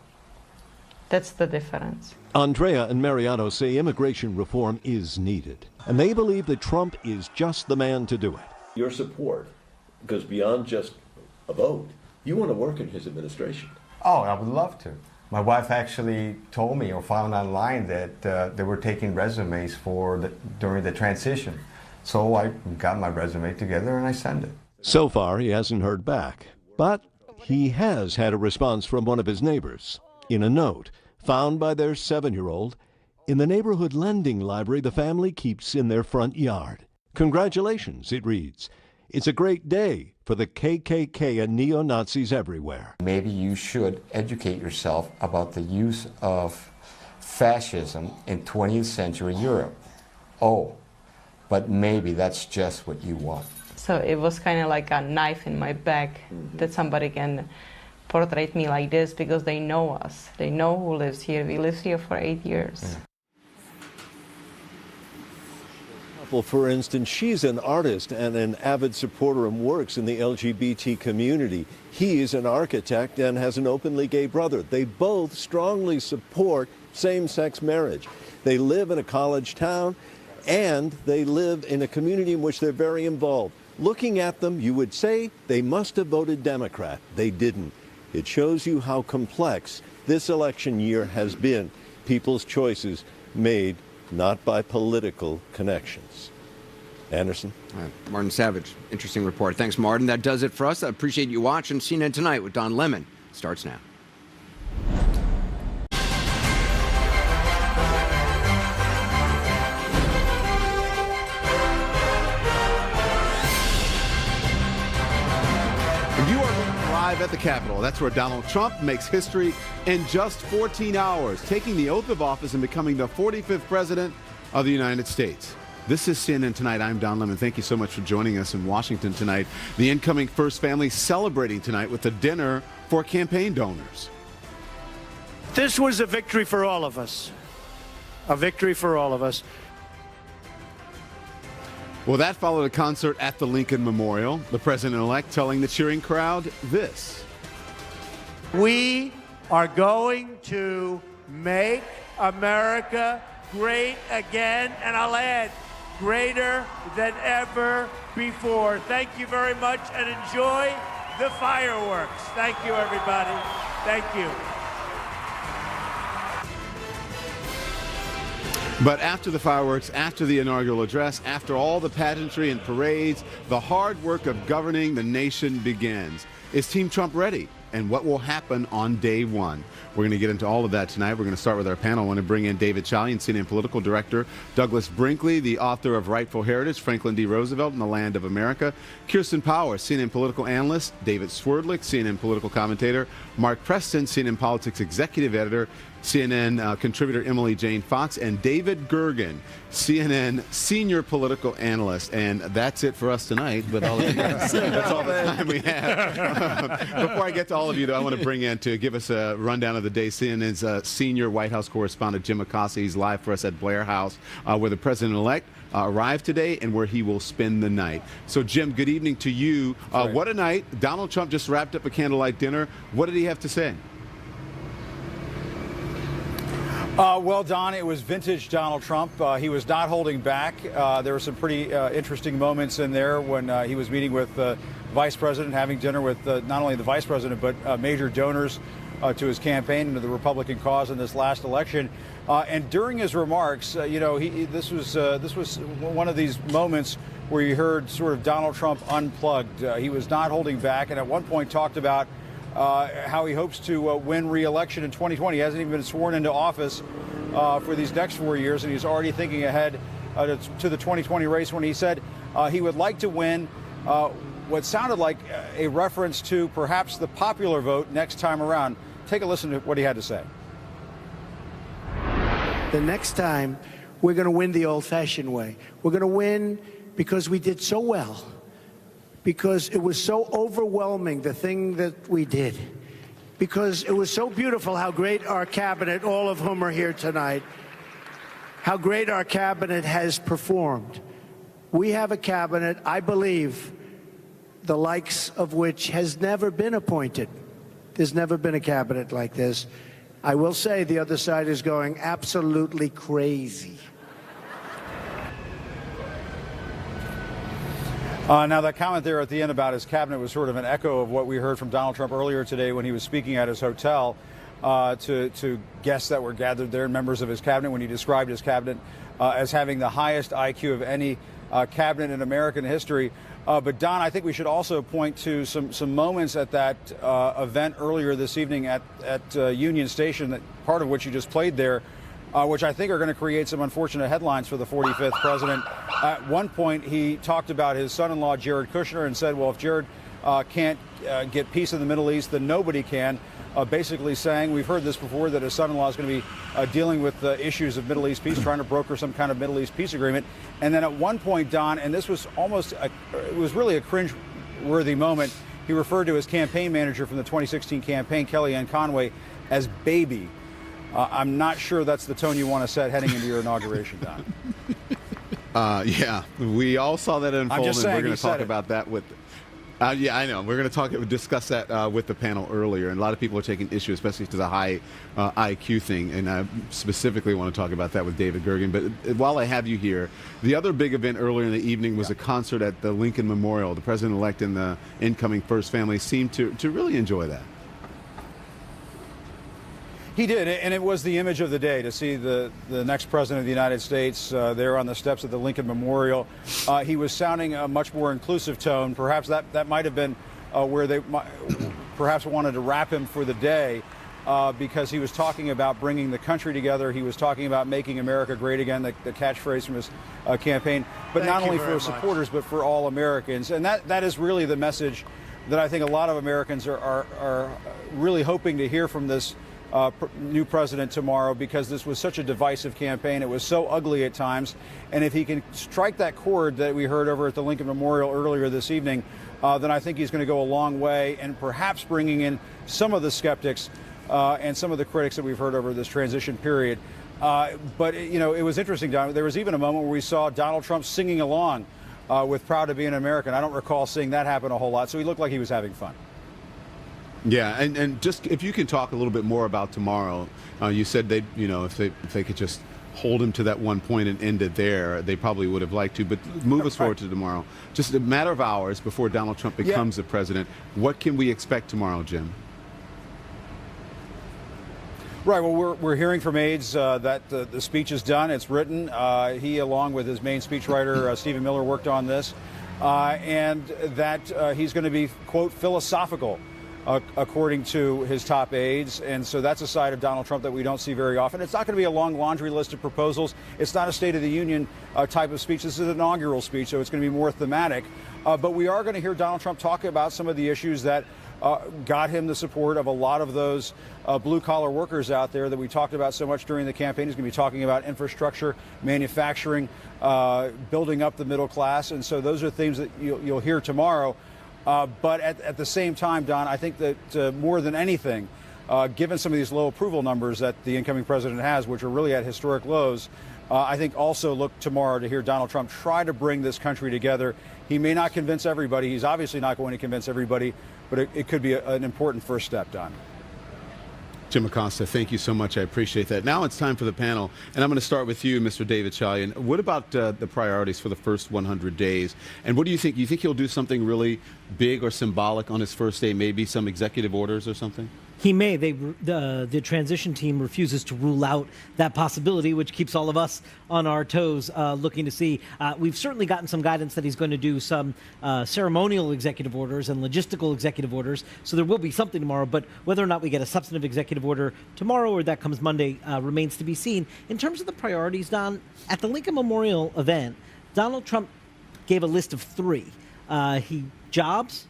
That's the difference. Andrea and Mariano say immigration reform is needed, and they believe that Trump is just the man to do it. Your support goes beyond just a vote. You want to work in his administration. Oh, I would love to. My wife actually told me or found online that they were taking resumes during the transition. So I got my resume together and I sent it. So far, he hasn't heard back, but he has had a response from one of his neighbors in a note found by their 7-year-old in the neighborhood lending library the family keeps in their front yard. Congratulations, it reads. It's a great day for the KKK and neo-Nazis everywhere. Maybe you should educate yourself about the use of fascism in 20th century Europe. Oh, but maybe that's just what you want. So it was kind of like a knife in my back that somebody can portray me like this because they know us. They know who lives here. We lived here for 8 years. Yeah. Well, for instance, she's an artist and an avid supporter and works in the LGBT community. He is an architect and has an openly gay brother. They both strongly support same-sex marriage. They live in a college town and they live in a community in which they're very involved. Looking at them, you would say they must have voted Democrat. They didn't. It shows you how complex this election year has been. People's choices made not by political connections. Anderson? Martin Savage, interesting report. Thanks, Martin. That does it for us. I appreciate you watching. CNN Tonight with Don Lemon starts now. At the Capitol. That's where Donald Trump makes history in just 14 hours, taking the oath of office and becoming the 45th president of the United States. This is CNN Tonight. I'm Don Lemon. Thank you so much for joining us in Washington tonight. The incoming first family celebrating tonight with a dinner for campaign donors. This was a victory for all of us. A victory for all of us. Well, that followed a concert at the Lincoln Memorial. The president-elect telling the cheering crowd this. We are going to make America great again, and I'll add, greater than ever before. Thank you very much, and enjoy the fireworks. Thank you, everybody. Thank you. But after the fireworks, after the inaugural address, after all the pageantry and parades, the hard work of governing the nation begins. Is Team Trump ready? And what will happen on day one? We're going to get into all of that tonight. We're going to start with our panel. I want to bring in David Chalian, CNN political director, Douglas Brinkley, the author of Rightful Heritage, Franklin D. Roosevelt and the Land of America, Kirsten Power, CNN political analyst, David Swerdlick, CNN political commentator, Mark Preston, CNN politics executive editor, CNN contributor Emily Jane Fox, and David Gergen, CNN senior political analyst. And that's it for us tonight. But that's all the time we have. Before I get to all of you, though, I want to bring in to give us a rundown of the day CNN's senior White House correspondent Jim Acossi. He's live for us at Blair House, where the president-elect arrived today and where he will spend the night. So, Jim, good evening to you. What a night. Donald Trump just wrapped up a candlelight dinner. What did he have to say? Well, Don, it was vintage Donald Trump. He was not holding back. There were some pretty interesting moments in there when he was meeting with the vice president, having dinner with not only the vice president, but major donors to his campaign and to the Republican cause in this last election. And during his remarks, this was one of these moments where you heard sort of Donald Trump unplugged. He was not holding back, and at one point talked about how he hopes to win re-election in 2020. He hasn't even been sworn into office for these next 4 years, and he's already thinking ahead to the 2020 race when he said he would like to win what sounded like a reference to perhaps the popular vote next time around. Take a listen to what he had to say. The next time, we're going to win the old-fashioned way. We're going to win because we did so well, because it was so overwhelming, the thing that we did, because it was so beautiful how great our cabinet, all of whom are here tonight, how great our cabinet has performed. We have a cabinet, I believe, the likes of which has never been appointed. There's never been a cabinet like this. I will say the other side is going absolutely crazy. Now, that comment there at the end about his cabinet was sort of an echo of what we heard from Donald Trump earlier today when he was speaking at his hotel to guests that were gathered there and members of his cabinet, when he described his cabinet as having the highest IQ of any cabinet in American history. But, Don, I think we should also point to some moments at that event earlier this evening at Union Station, that part of which you just played there, which I think are going to create some unfortunate headlines for the 45th president. At one point, he talked about his son-in-law, Jared Kushner, and said, well, if Jared can't get peace in the Middle East, then nobody can. Basically saying, we've heard this before, that his son-in-law is going to be dealing with the issues of Middle East peace, trying to broker some kind of Middle East peace agreement. And then at one point, Don, and this was it was really a cringe-worthy moment, he referred to his campaign manager from the 2016 campaign, Kellyanne Conway, as baby. I'm not sure that's the tone you want to set heading into your inauguration, Don. Yeah, we all saw that unfold, and we're going to talk about that with. Yeah, I know. We're going to discuss that with the panel earlier, and a lot of people are taking issue, especially to the high IQ thing, and I specifically want to talk about that with David Gergen. But while I have you here, the other big event earlier in the evening was a concert at the Lincoln Memorial. The president-elect and the incoming first family seemed to really enjoy that. He did, and it was the image of the day to see the next president of the United States there on the steps of the Lincoln Memorial. He was sounding a much more inclusive tone. Perhaps that might have been where they perhaps wanted to wrap him for the day, because he was talking about bringing the country together. He was talking about making America great again, the catchphrase from his campaign, but not only for his supporters, but for all Americans. And that is really the message that I think a lot of Americans are really hoping to hear from this new president tomorrow, because this was such a divisive campaign. It was so ugly at times. And if he can strike that chord that we heard over at the Lincoln Memorial earlier this evening, then I think he's going to go a long way, and perhaps bringing in some of the skeptics and some of the critics that we've heard over this transition period. But, it was interesting, Don. There was even a moment where we saw Donald Trump singing along with Proud to Be an American. I don't recall seeing that happen a whole lot, so he looked like he was having fun. Yeah, and just if you can talk a little bit more about tomorrow, you said they, if they could just hold him to that one point and end it there, they probably would have liked to. But move us forward to tomorrow. Just a matter of hours before Donald Trump becomes the president. What can we expect tomorrow, Jim? Right. Well, we're hearing from aides that the speech is done. It's written. He, along with his main speechwriter, Stephen Miller, worked on this, and that he's going to be, quote, philosophical, according to his top aides. And so that's a side of Donald Trump that we don't see very often. It's not going to be a long laundry list of proposals. It's not a State of the Union type of speech. This is an inaugural speech, so it's going to be more thematic. But we are going to hear Donald Trump talk about some of the issues that got him the support of a lot of those blue-collar workers out there that we talked about so much during the campaign. He's going to be talking about infrastructure, manufacturing, building up the middle class. And so those are themes that you'll hear tomorrow. But at the same time, Don, I think that more than anything, given some of these low approval numbers that the incoming president has, which are really at historic lows, I think also look tomorrow to hear Donald Trump try to bring this country together. He may not convince everybody. He's obviously not going to convince everybody, but it could be an important first step, Don. Jim Acosta, thank you so much. I appreciate that. Now it's time for the panel, and I'm going to start with you, Mr. David Chalian. What about the priorities for the first 100 days? And what do you think? You think he'll do something really big or symbolic on his first day, maybe some executive orders or something? he may. The transition team refuses to rule out that possibility, which keeps all of us on our toes looking to see. We've certainly gotten some guidance that he's going to do some ceremonial executive orders and logistical executive orders, so there will be something tomorrow, but whether or not we get a substantive executive order tomorrow or that comes Monday remains to be seen. In terms of the priorities, Don, at the Lincoln Memorial event, Donald Trump gave a list of 3. Jobs,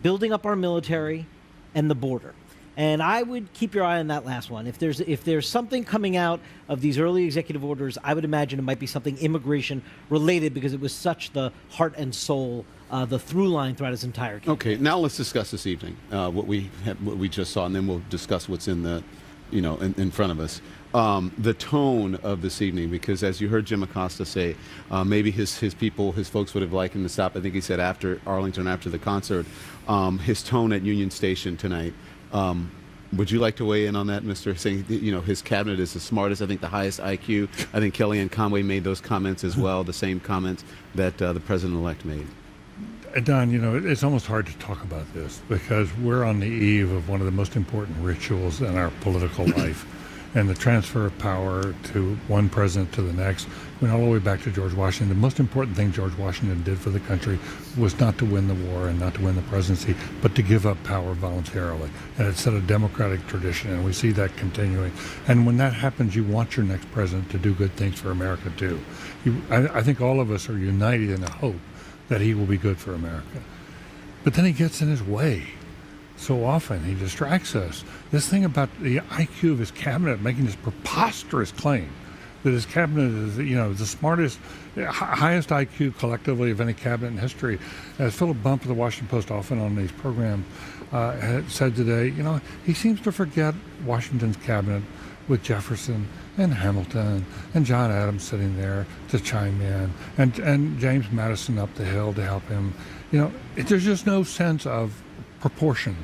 building up our military, and the border. And I would keep your eye on that last one. If there's something coming out of these early executive orders, I would imagine it might be something immigration related, because it was such the heart and soul, the through line throughout his entire campaign. Okay, now let's discuss this evening what we just saw, and then we'll discuss what's in the, in front of us. The tone of this evening, because as you heard Jim Acosta say, maybe his folks would have liked him to stop. I think he said after Arlington, after the concert, his tone at Union Station tonight. Would you like to weigh in on that, Mr. Saying, his cabinet is the smartest, I think the highest IQ. I think Kellyanne Conway made those comments as well, the same comments that the president-elect made. Don, it's almost hard to talk about this because we're on the eve of one of the most important rituals in our political life. And the transfer of power to one president to the next went all the way back to George Washington. The most important thing George Washington did for the country was not to win the war and not to win the presidency, but to give up power voluntarily. And it set a democratic tradition, and we see that continuing. And when that happens, you want your next president to do good things for America, too. I think all of us are united in the hope that he will be good for America. But then he gets in his way. So often he distracts us. This thing about the IQ of his cabinet, making this preposterous claim that his cabinet is, the smartest, highest IQ collectively of any cabinet in history. As Philip Bump of the Washington Post, often on these programs, had said today, he seems to forget Washington's cabinet with Jefferson and Hamilton and John Adams sitting there to chime in, and James Madison up the hill to help him. There's just no sense of proportion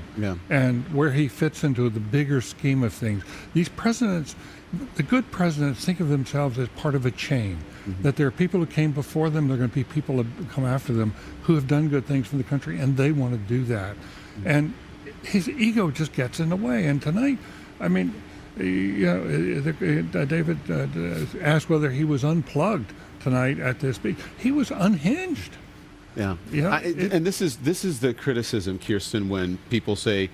and where he fits into the bigger scheme of things. These presidents, the good presidents, think of themselves as part of a chain, that there are people who came before them, there are going to be people who come after them who have done good things for the country, and they want to do that. And his ego just gets in the way. And tonight, David asked whether he was unplugged tonight at this speech. He was unhinged. Yeah, and this is the criticism, Kirsten, when people say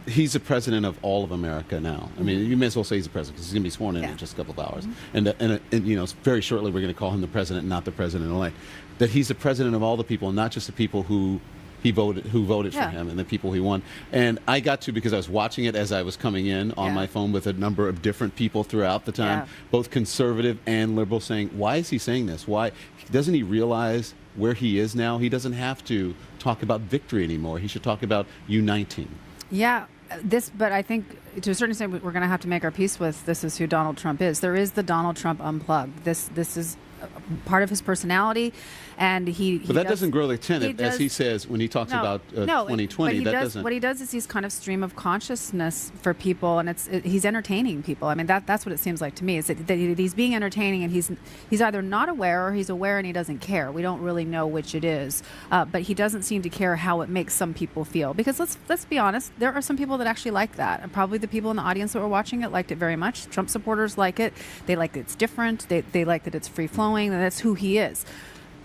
he's the president of all of America now. I mean, you may as well say he's the president because he's going to be sworn in just a couple of hours, and very shortly we're going to call him the president, not the president-elect. That he's the president of all the people, and not just the people who voted for him and the people he won. And I got to, because I was watching it as I was coming in on my phone with a number of different people throughout the time, both conservative and liberal, saying, why is he saying this? Why doesn't he realize where he is now? He doesn't have to talk about victory anymore. He should talk about uniting. Yeah, but I think to a certain extent we're going to have to make our peace with this is who Donald Trump is. There is the Donald Trump unplugged. This is part of his personality, and but that doesn't grow the tent, as he says when he talks about 2020. What he does is he's kind of stream of consciousness for people, and he's entertaining people. I mean, that's what it seems like to me, is that he's being entertaining, and he's either not aware or he's aware and he doesn't care. We don't really know which it is, but he doesn't seem to care how it makes some people feel. Because let's be honest, there are some people that actually like that, and probably the people in the audience that were watching it liked it very much. Trump supporters like it. They like that it's different. They like that it's free flowing. And that's who he is.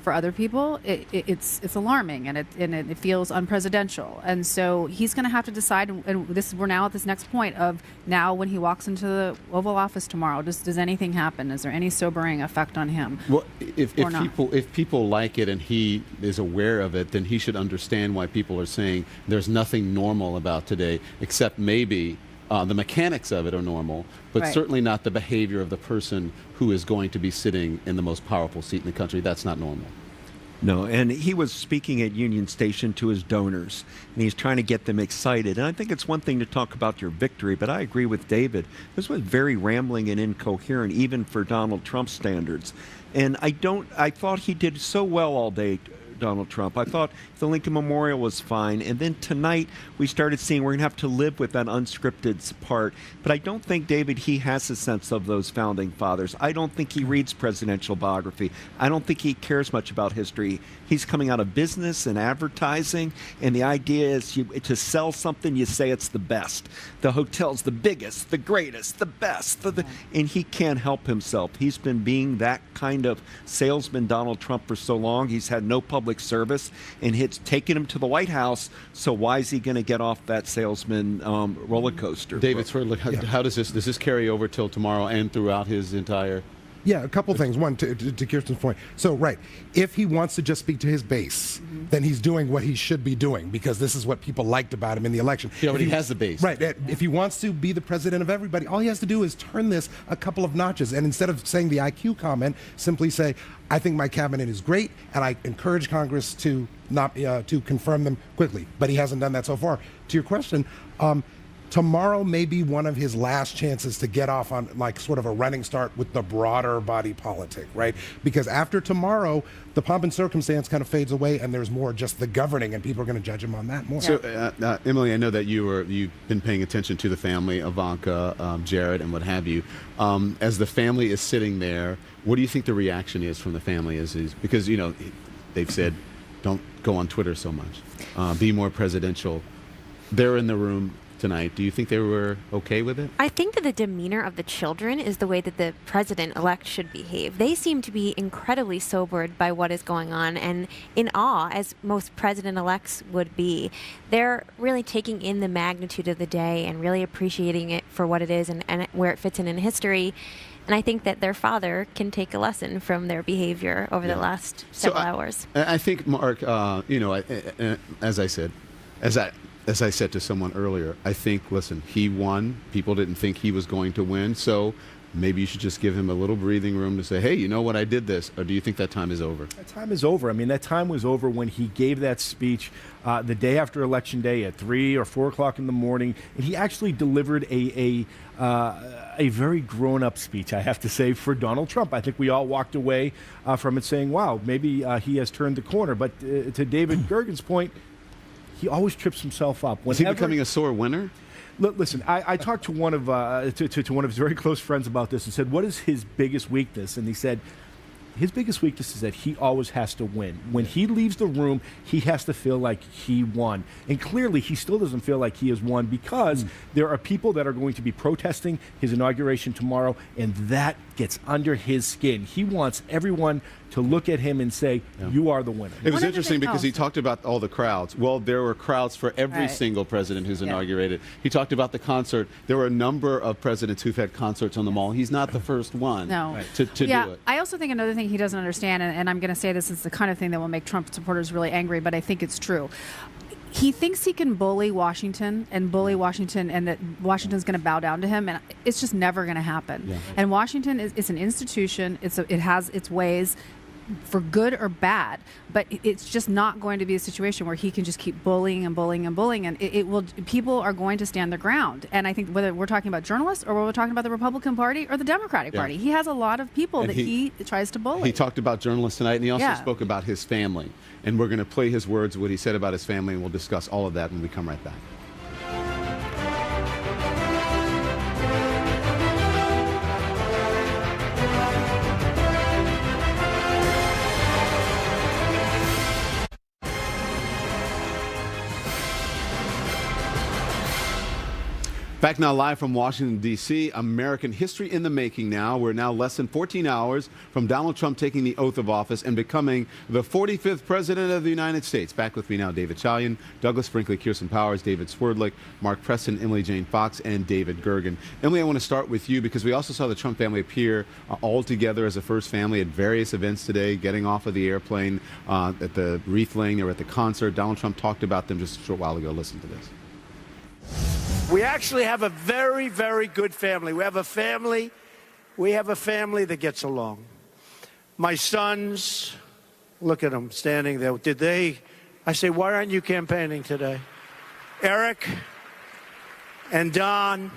For other people, it's alarming, and it feels unpresidential. And so he's going to have to decide. And we're now at this next point of now when he walks into the Oval Office tomorrow. Does anything happen? Is there any sobering effect on him? Well, if people like it and he is aware of it, then he should understand why people are saying there's nothing normal about today, except maybe the mechanics of it are normal, but certainly not the behavior of the person who is going to be sitting in the most powerful seat in the country. That's not normal. No, and he was speaking at Union Station to his donors, and he's trying to get them excited. And I think it's one thing to talk about your victory, but I agree with David. This was very rambling and incoherent, even for Donald Trump standards. And I thought he did so well all day Donald Trump. I thought the Lincoln Memorial was fine. And then tonight we started seeing we're going to have to live with that unscripted part. But I don't think, David, he has a sense of those founding fathers. I don't think he reads presidential biography. I don't think he cares much about history. He's coming out of business and advertising. And the idea is to sell something, you say it's the best. The hotel's the biggest, the greatest, the best. And he can't help himself. He's been being that kind of salesman, Donald Trump, for so long. He's had no public service, and it's taken him to the White House. So why is he going to get off that salesman roller coaster? David Swerdlock, how does this carry over till tomorrow and throughout his entire... Yeah, a couple things. One, to Kirsten's point. So, right, if he wants to just speak to his base, then he's doing what he should be doing, because this is what people liked about him in the election. He already has the base. Right. If he wants to be the president of everybody, all he has to do is turn this a couple of notches. And instead of saying the IQ comment, simply say, I think my cabinet is great, and I encourage Congress to not to confirm them quickly. But he hasn't done that so far. To your question, tomorrow may be one of his last chances to get off on like sort of a running start with the broader body politic, right? Because after tomorrow, the pomp and circumstance kind of fades away, and there's more just the governing, and people are going to judge him on that more. So, Emily, I know that you've been paying attention to the family, Ivanka, Jared, and what have you. As the family is sitting there, what do you think the reaction is from the family? Is because they've said, don't go on Twitter so much, be more presidential. They're in the room tonight. Do you think they were okay with it? I think that the demeanor of the children is the way that the president-elect should behave. They seem to be incredibly sobered by what is going on and in awe, as most president-elects would be. They're really taking in the magnitude of the day and really appreciating it for what it is and where it fits in history. And I think that their father can take a lesson from their behavior over the last several hours. I think, Mark, as I said to someone earlier, I think, listen, he won. People didn't think he was going to win. So maybe you should just give him a little breathing room to say, hey, you know what, I did this. Or do you think that time is over? That time is over. I mean, that time was over when he gave that speech the day after Election Day at 3 or 4 o'clock in the morning. And he actually delivered a very grown-up speech, I have to say, for Donald Trump. I think we all walked away from it saying, wow, maybe he has turned the corner. But to David Gergen's point, he always trips himself up. Is he becoming a sore winner? Listen, I talked to one of to one of his very close friends about this and said, what is his biggest weakness? And he said, his biggest weakness is that he always has to win. When he leaves the room, he has to feel like he won. And clearly, he still doesn't feel like he has won, because there are people that are going to be protesting his inauguration tomorrow, and that gets under his skin. He wants everyone to look at him and say, you are the winner. It was interesting because he talked about all the crowds. Well, there were crowds for every single president who's inaugurated. He talked about the concert. There were a number of presidents who've had concerts on the Mall. He's not the first one to do it. I also think another thing he doesn't understand, and I'm going to say this is the kind of thing that will make Trump supporters really angry, but I think it's true. He thinks he can bully Washington and that Washington's going to bow down to him, and it's just never going to happen. And Washington is an institution. It has its ways, for good or bad, but it's just not going to be a situation where he can just keep bullying and bullying and bullying, and people are going to stand their ground. And I think whether we're talking about journalists or we're talking about the Republican Party or the Democratic Party, he has a lot of people that he tries to bully. He talked about journalists tonight, and he also spoke about his family. And we're going to play his words, what he said about his family, and we'll discuss all of that when we come right back. Back now live from Washington, D.C., American history in the making now. We're now less than 14 hours from Donald Trump taking the oath of office and becoming the 45th President of the United States. Back with me now, David Chalian, Douglas Brinkley, Kirsten Powers, David Swerdlock, Mark Preston, Emily Jane Fox, and David Gergen. Emily, I want to start with you because we also saw the Trump family appear all together as a first family at various events today, getting off of the airplane at the wreath laying or at the concert. Donald Trump talked about them just a short while ago. Listen to this. We actually have a very, very good family. We have a family that gets along. My sons, look at them standing there. I say, why aren't you campaigning today? Eric and Don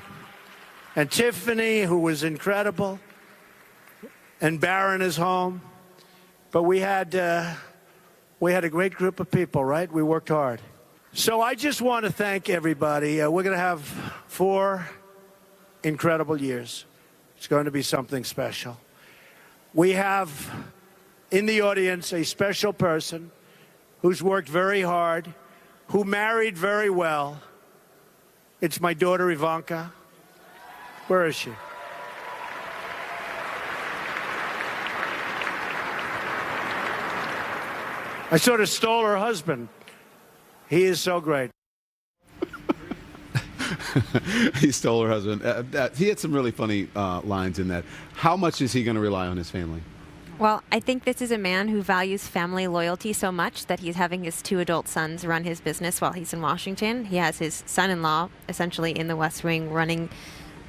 and Tiffany, who was incredible, and Barron is home. But we had We had a great group of people, right? We worked hard. So I just want to thank everybody. We're going to have 4 incredible years. It's going to be something special. We have in the audience a special person who's worked very hard, who married very well. It's my daughter, Ivanka. Where is she? I sort of stole her husband. He is so great. He stole her husband. He had some really funny lines in that. How much is he going to rely on his family? Well, I think this is a man who values family loyalty so much that he's having his 2 adult sons run his business while he's in Washington. He has his son-in-law essentially in the West Wing running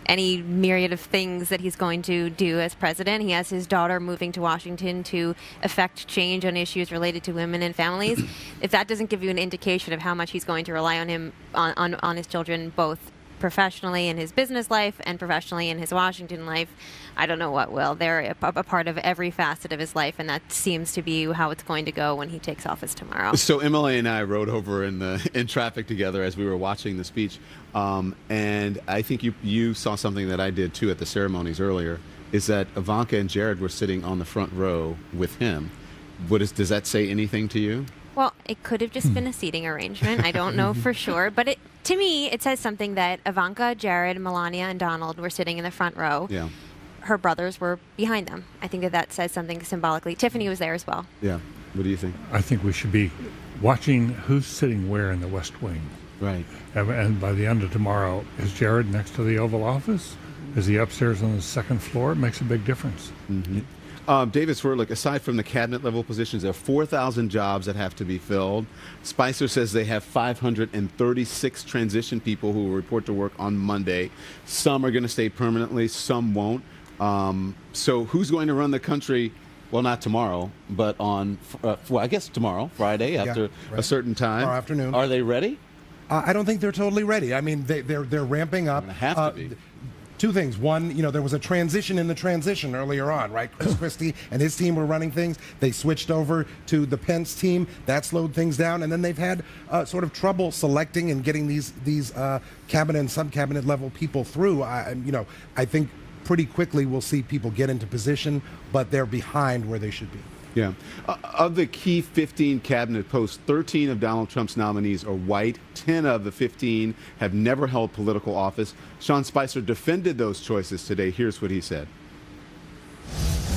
any myriad of things that he's going to do as president. He has his daughter moving to Washington to effect change on issues related to women and families. If that doesn't give you an indication of how much he's going to rely on him, on his children, both professionally in his business life and professionally in his Washington life, I don't know what will. They're a part of every facet of his life, and that seems to be how it's going to go when he takes office tomorrow. So Emily and I rode over in traffic together as we were watching the speech, and I think you saw something that I did too at the ceremonies earlier, is that Ivanka and Jared were sitting on the front row with him. Does that say anything to you? Well, it could have just been a seating arrangement. I don't know for sure. But to me, it says something that Ivanka, Jared, Melania, and Donald were sitting in the front row. Yeah. Her brothers were behind them. I think that says something symbolically. Tiffany was there as well. Yeah. What do you think? I think we should be watching who's sitting where in the West Wing. Right. And by the end of tomorrow, is Jared next to the Oval Office? Is he upstairs on the second floor? It makes a big difference. Mm-hmm. David Swerlick, aside from the cabinet level positions, there are 4,000 jobs that have to be filled. Spicer says they have 536 transition people who will report to work on Monday. Some are going to stay permanently, some won't. So who's going to run the country? Well, not tomorrow, but on, I guess tomorrow, Friday, after a certain time. Tomorrow afternoon. Are they ready? I don't think they're totally ready. I mean, they're ramping up. They have to be. 2 things. One, there was a transition in the transition earlier on, right? Chris Christie and his team were running things. They switched over to the Pence team. That slowed things down. And then they've had sort of trouble selecting and getting these cabinet and sub-cabinet level people through. I think pretty quickly we'll see people get into position, but they're behind where they should be. Yeah. Of the key 15 cabinet posts, 13 of Donald Trump's nominees are white. 10 of the 15 have never held political office. Sean Spicer defended those choices today. Here's what he said.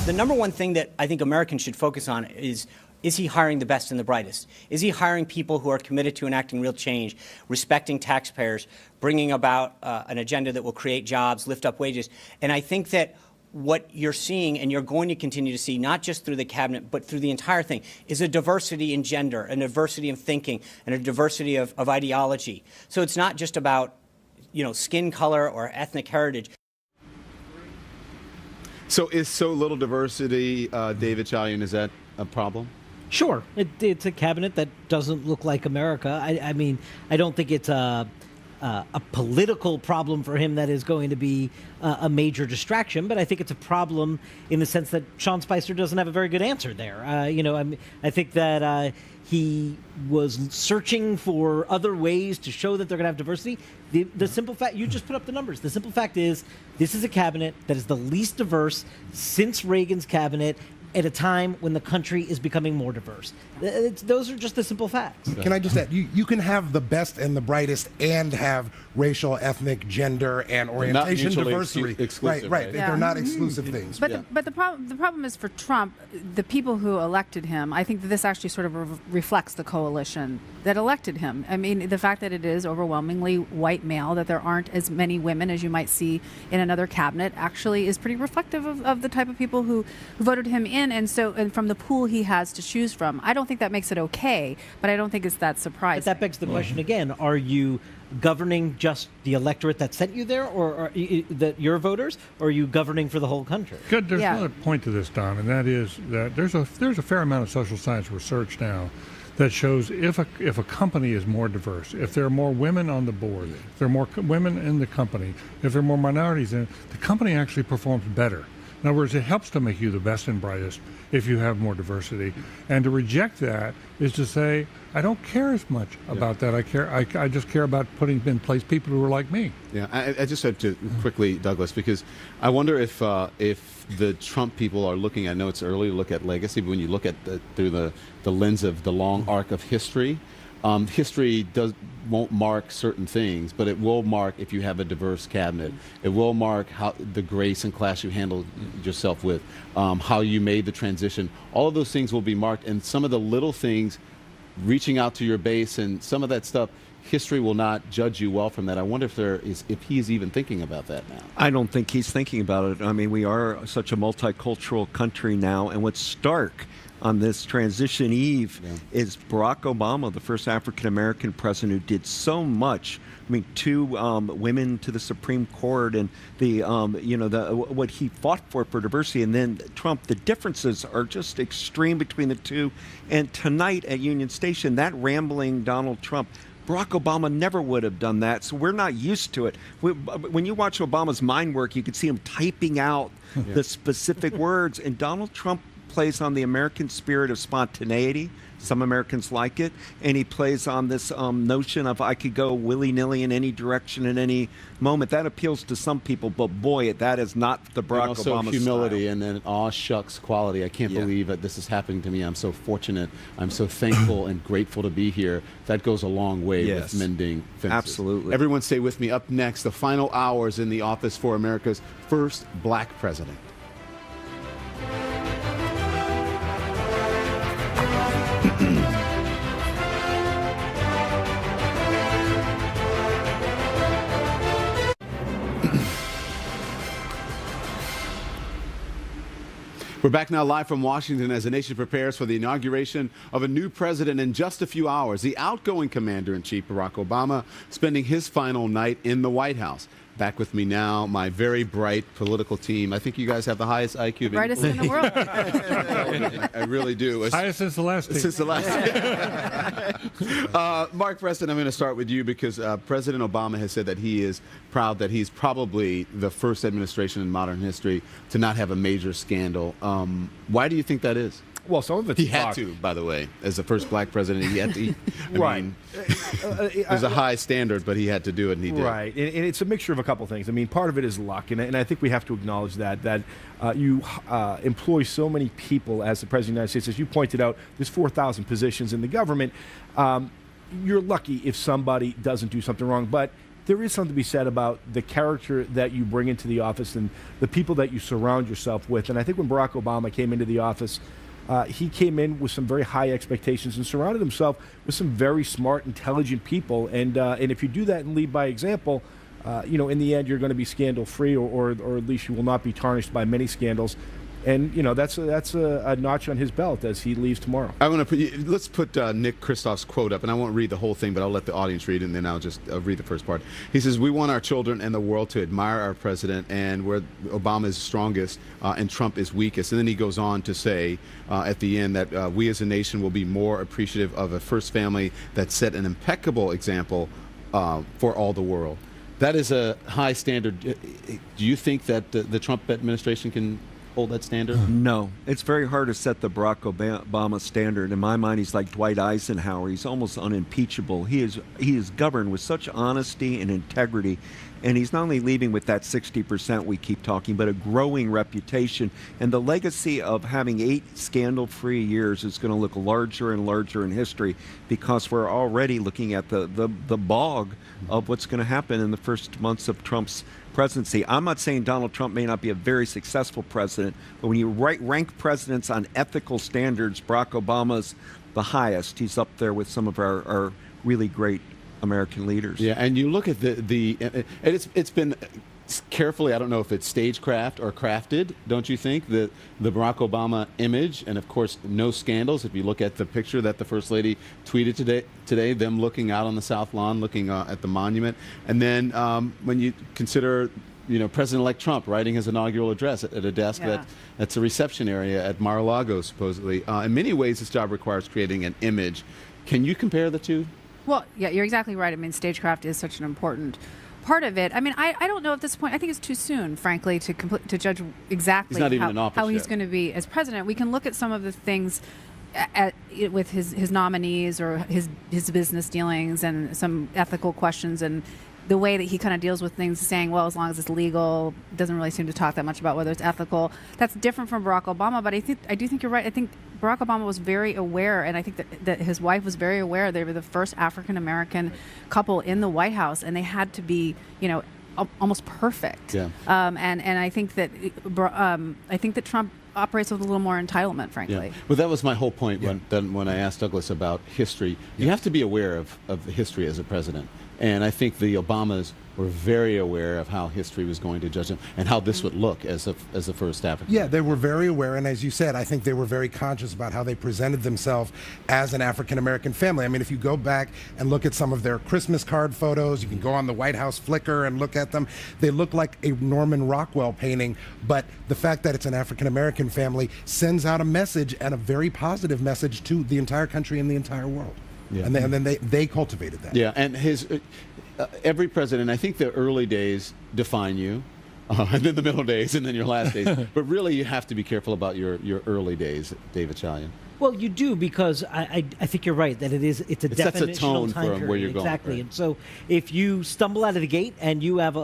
The number one thing that I think Americans should focus on is he hiring the best and the brightest? Is he hiring people who are committed to enacting real change, respecting taxpayers, bringing about an agenda that will create jobs, lift up wages? And I think that what you're seeing, and you're going to continue to see, not just through the cabinet, but through the entire thing, is a diversity in gender, a diversity in thinking, and a diversity of ideology. So it's not just about, skin color or ethnic heritage. So is so little diversity, David Chalian, is that a problem? Sure. It's a cabinet that doesn't look like America. I mean, I don't think it's a political problem for him that is going to be a major distraction, but I think it's a problem in the sense that Sean Spicer doesn't have a very good answer there. I think that he was searching for other ways to show that they're going to have diversity. The simple fact, you just put up the numbers. The simple fact is this is a cabinet that is the least diverse since Reagan's cabinet, at a time when the country is becoming more diverse. Those are just the simple facts. Can I just add, you can have the best and the brightest and have racial, ethnic, gender, and orientation diversity. Exclusive, right. Yeah. They're not exclusive things. But the problem is for Trump, the people who elected him, I think that this actually sort of reflects the coalition that elected him. I mean, the fact that it is overwhelmingly white male, that there aren't as many women as you might see in another cabinet, actually is pretty reflective of the type of people who voted him in. And from the pool he has to choose from, I don't think that makes it okay, but I don't think it's that surprising. But that begs the question again: are you governing just the electorate that sent you there, or your voters, or are you governing for the whole country? Good. There's another point to this, Don, and that is that there's a fair amount of social science research now that shows if a company is more diverse, if there are more women on the board, if there are more women in the company, if there are more minorities in it, the company actually performs better. In other words, it helps to make you the best and brightest if you have more diversity. And to reject that is to say, I don't care as much about that. I just care about putting in place people who are like me. Yeah, I just had to quickly, Douglas, because I wonder if the Trump people are looking. I know it's early to look at legacy, but when you look at through the lens of the long arc of history, history won't mark certain things, but it will mark if you have a diverse cabinet. It will mark how the grace and class you handled yourself with, how you made the transition. All of those things will be marked, and some of the little things, reaching out to your base and some of that stuff, history will not judge you well from that. I wonder if he's even thinking about that now. I don't think he's thinking about it. I mean, we are such a multicultural country now, and what's stark on this transition eve is Barack Obama, the first African-American president who did so much. I mean, 2 women to the Supreme Court, and what he fought for diversity, and then Trump. The differences are just extreme between the two. And tonight at Union Station, that rambling Donald Trump, Barack Obama never would have done that, so we're not used to it. When you watch Obama's mind work, you can see him typing out the specific words, and Donald Trump plays on the American spirit of spontaneity. Some Americans like it. And he plays on this notion of I could go willy-nilly in any direction at any moment. That appeals to some people, but boy, that is not the Barack Obama humility style. And then aw shucks quality. I can't believe that this is happening to me. I'm so fortunate. I'm so thankful and grateful to be here. That goes a long way with mending fences. Absolutely. Everyone stay with me. Up next, the final hours in the office for America's first black president. We're back now live from Washington as the nation prepares for the inauguration of a new president in just a few hours. The outgoing commander-in-chief, Barack Obama, spending his final night in the White House. Back with me now, my very bright political team. I think you guys have the highest IQ. The brightest in the world. I really do. Highest since the last team. Since the last Mark Preston, I'm going to start with you because President Obama has said that he is proud that he's probably the first administration in modern history to not have a major scandal. Why do you think that is? Well, some of it he had to, by the way, as the first black president. He had to. I mean, there's a high standard, but he had to do it, and he did. Right, and it's a mixture of a couple things. I mean, part of it is luck, and I think we have to acknowledge that you employ so many people as the president of the United States. As you pointed out, there's 4,000 positions in the government. You're lucky if somebody doesn't do something wrong, but there is something to be said about the character that you bring into the office and the people that you surround yourself with. And I think when Barack Obama came into the office, he came in with some very high expectations and surrounded himself with some very smart, intelligent people. And if you do that and lead by example, in the end, you're going to be scandal-free, or at least you will not be tarnished by many scandals. And that's a notch on his belt as he leaves tomorrow. I want to let's put Nick Kristof's quote up, and I won't read the whole thing, but I'll let the audience read it, and then I'll just read the first part. He says, "We want our children and the world to admire our president, and where Obama is strongest and Trump is weakest." And then he goes on to say at the end that we as a nation will be more appreciative of a first family that set an impeccable example for all the world. That is a high standard. Do you think that the Trump administration can hold that standard? No. It's very hard to set the Barack Obama standard. In my mind, he's like Dwight Eisenhower. He's almost unimpeachable. He is governed with such honesty and integrity. And he's not only leaving with that 60% we keep talking, but a growing reputation. And the legacy of having 8 scandal-free years is going to look larger and larger in history, because we're already looking at the bog of what's going to happen in the first months of Trump's presidency. I'm not saying Donald Trump may not be a very successful president, but when you rank presidents on ethical standards, Barack Obama's the highest. He's up there with some of our really great American leaders. Yeah, and you look at it's been carefully, I don't know if it's stagecraft or crafted, don't you think, the Barack Obama image, and of course no scandals. If you look at the picture that the First Lady tweeted today, them looking out on the South Lawn, looking at the monument, and then when you consider President-elect Trump writing his inaugural address at a desk that's a reception area at Mar-a-Lago, supposedly. In many ways, this job requires creating an image. Can you compare the two? Well, yeah, you're exactly right. I mean, stagecraft is such an important part of it. I mean, I don't know at this point. I think it's too soon, frankly, to judge exactly He's not even in office how he's yet. going to be as president. We can look at some of the things with his nominees or his business dealings and some ethical questions and the way that he kind of deals with things, saying, well, as long as it's legal, doesn't really seem to talk that much about whether it's ethical. That's different from Barack Obama, but I do think you're right. I think Barack Obama was very aware, and I think that his wife was very aware. They were the first African-American couple in the White House, and they had to be, almost perfect. Yeah. And I think that Trump operates with a little more entitlement, frankly. Yeah. Well, that was my whole point when I asked Douglas about history. You have to be aware of history as a president. And I think the Obamas were very aware of how history was going to judge them and how this would look as the first African. Yeah, they were very aware, and as you said, I think they were very conscious about how they presented themselves as an African-American family. I mean, if you go back and look at some of their Christmas card photos, you can go on the White House Flickr and look at them. They look like a Norman Rockwell painting, but the fact that it's an African-American family sends out a message, and a very positive message, to the entire country and the entire world. Yeah. And then they cultivated that. Yeah, and every president, I think the early days define you, and then the middle days, and then your last days. But really, you have to be careful about your early days, David Chalian. Well, you do, because I think you're right that it's a definitional sets a tone time for period. where you're going. Exactly, Right. and so if you stumble out of the gate and you have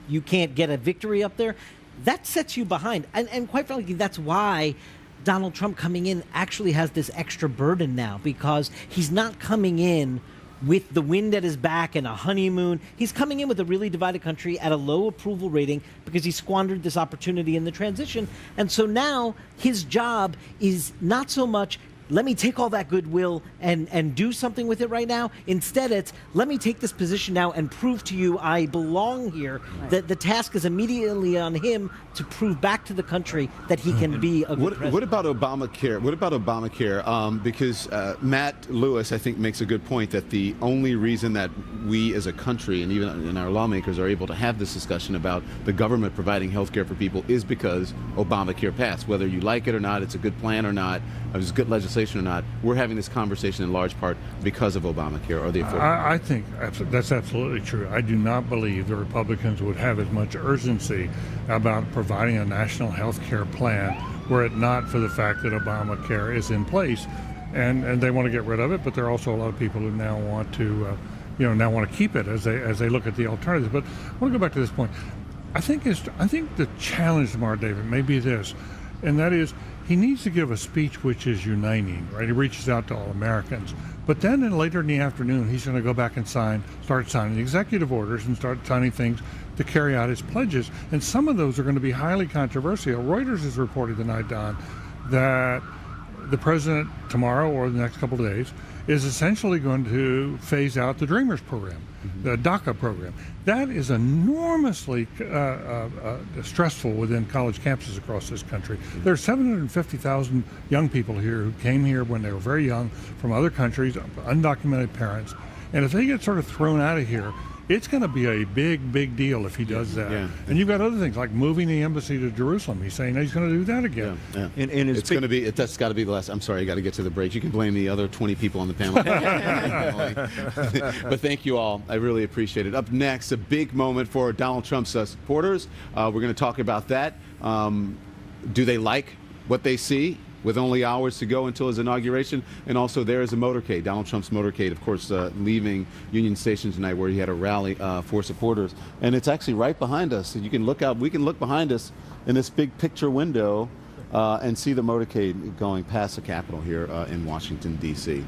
you can't get a victory up there, that sets you behind. And quite frankly, that's why Donald Trump coming in actually has this extra burden now, because he's not coming in with the wind at his back and a honeymoon. He's coming in with a really divided country at a low approval rating because he squandered this opportunity in the transition. And so now his job is not so much, let me take all that goodwill and do something with it right now. Instead, it's, let me take this position now and prove to you I belong here. Right. The task is immediately on him to prove back to the country that he can be a good president. What about Obamacare? What about Obamacare? Because Matt Lewis, I think, makes a good point that the only reason that we as a country and even our lawmakers are able to have this discussion about the government providing health care for people is because Obamacare passed. Whether you like it or not, it's a good plan or not, it was good legislation or not, we're having this conversation in large part because of Obamacare or the Affordable. I think that's absolutely true. I do not believe the Republicans would have as much urgency about providing a national health care plan were it not for the fact that Obamacare is in place, and they want to get rid of it. But there are also a lot of people who now want to, keep it as they look at the alternatives. But I want to go back to this point. I think the challenge tomorrow, David, may be this, and that is, he needs to give a speech which is uniting, right? He reaches out to all Americans. But then later in the afternoon, he's going to go back and start signing the executive orders and start signing things to carry out his pledges. And some of those are going to be highly controversial. Reuters has reported tonight, Don, that the president tomorrow or the next couple of days is essentially going to phase out the Dreamers program, the DACA program. That is enormously stressful within college campuses across this country. There are 750,000 young people here who came here when they were very young from other countries, undocumented parents. And if they get sort of thrown out of here, it's going to be a big, big deal if he does that. Yeah. And you've got other things like moving the embassy to Jerusalem. He's saying he's going to do that again. Yeah. And it's going to be, that's got to be the last. I'm sorry, I got to get to the break. You can blame the other 20 people on the panel. But thank you all. I really appreciate it. Up next, a big moment for Donald Trump's supporters. We're going to talk about that. Do they like what they see? With only hours to go until his inauguration. And also there is a motorcade, Donald Trump's motorcade, of course, leaving Union Station tonight, where he had a rally for supporters. And it's actually right behind us. So you can look out, we can look behind us in this big picture window and see the motorcade going past the Capitol here in Washington, D.C.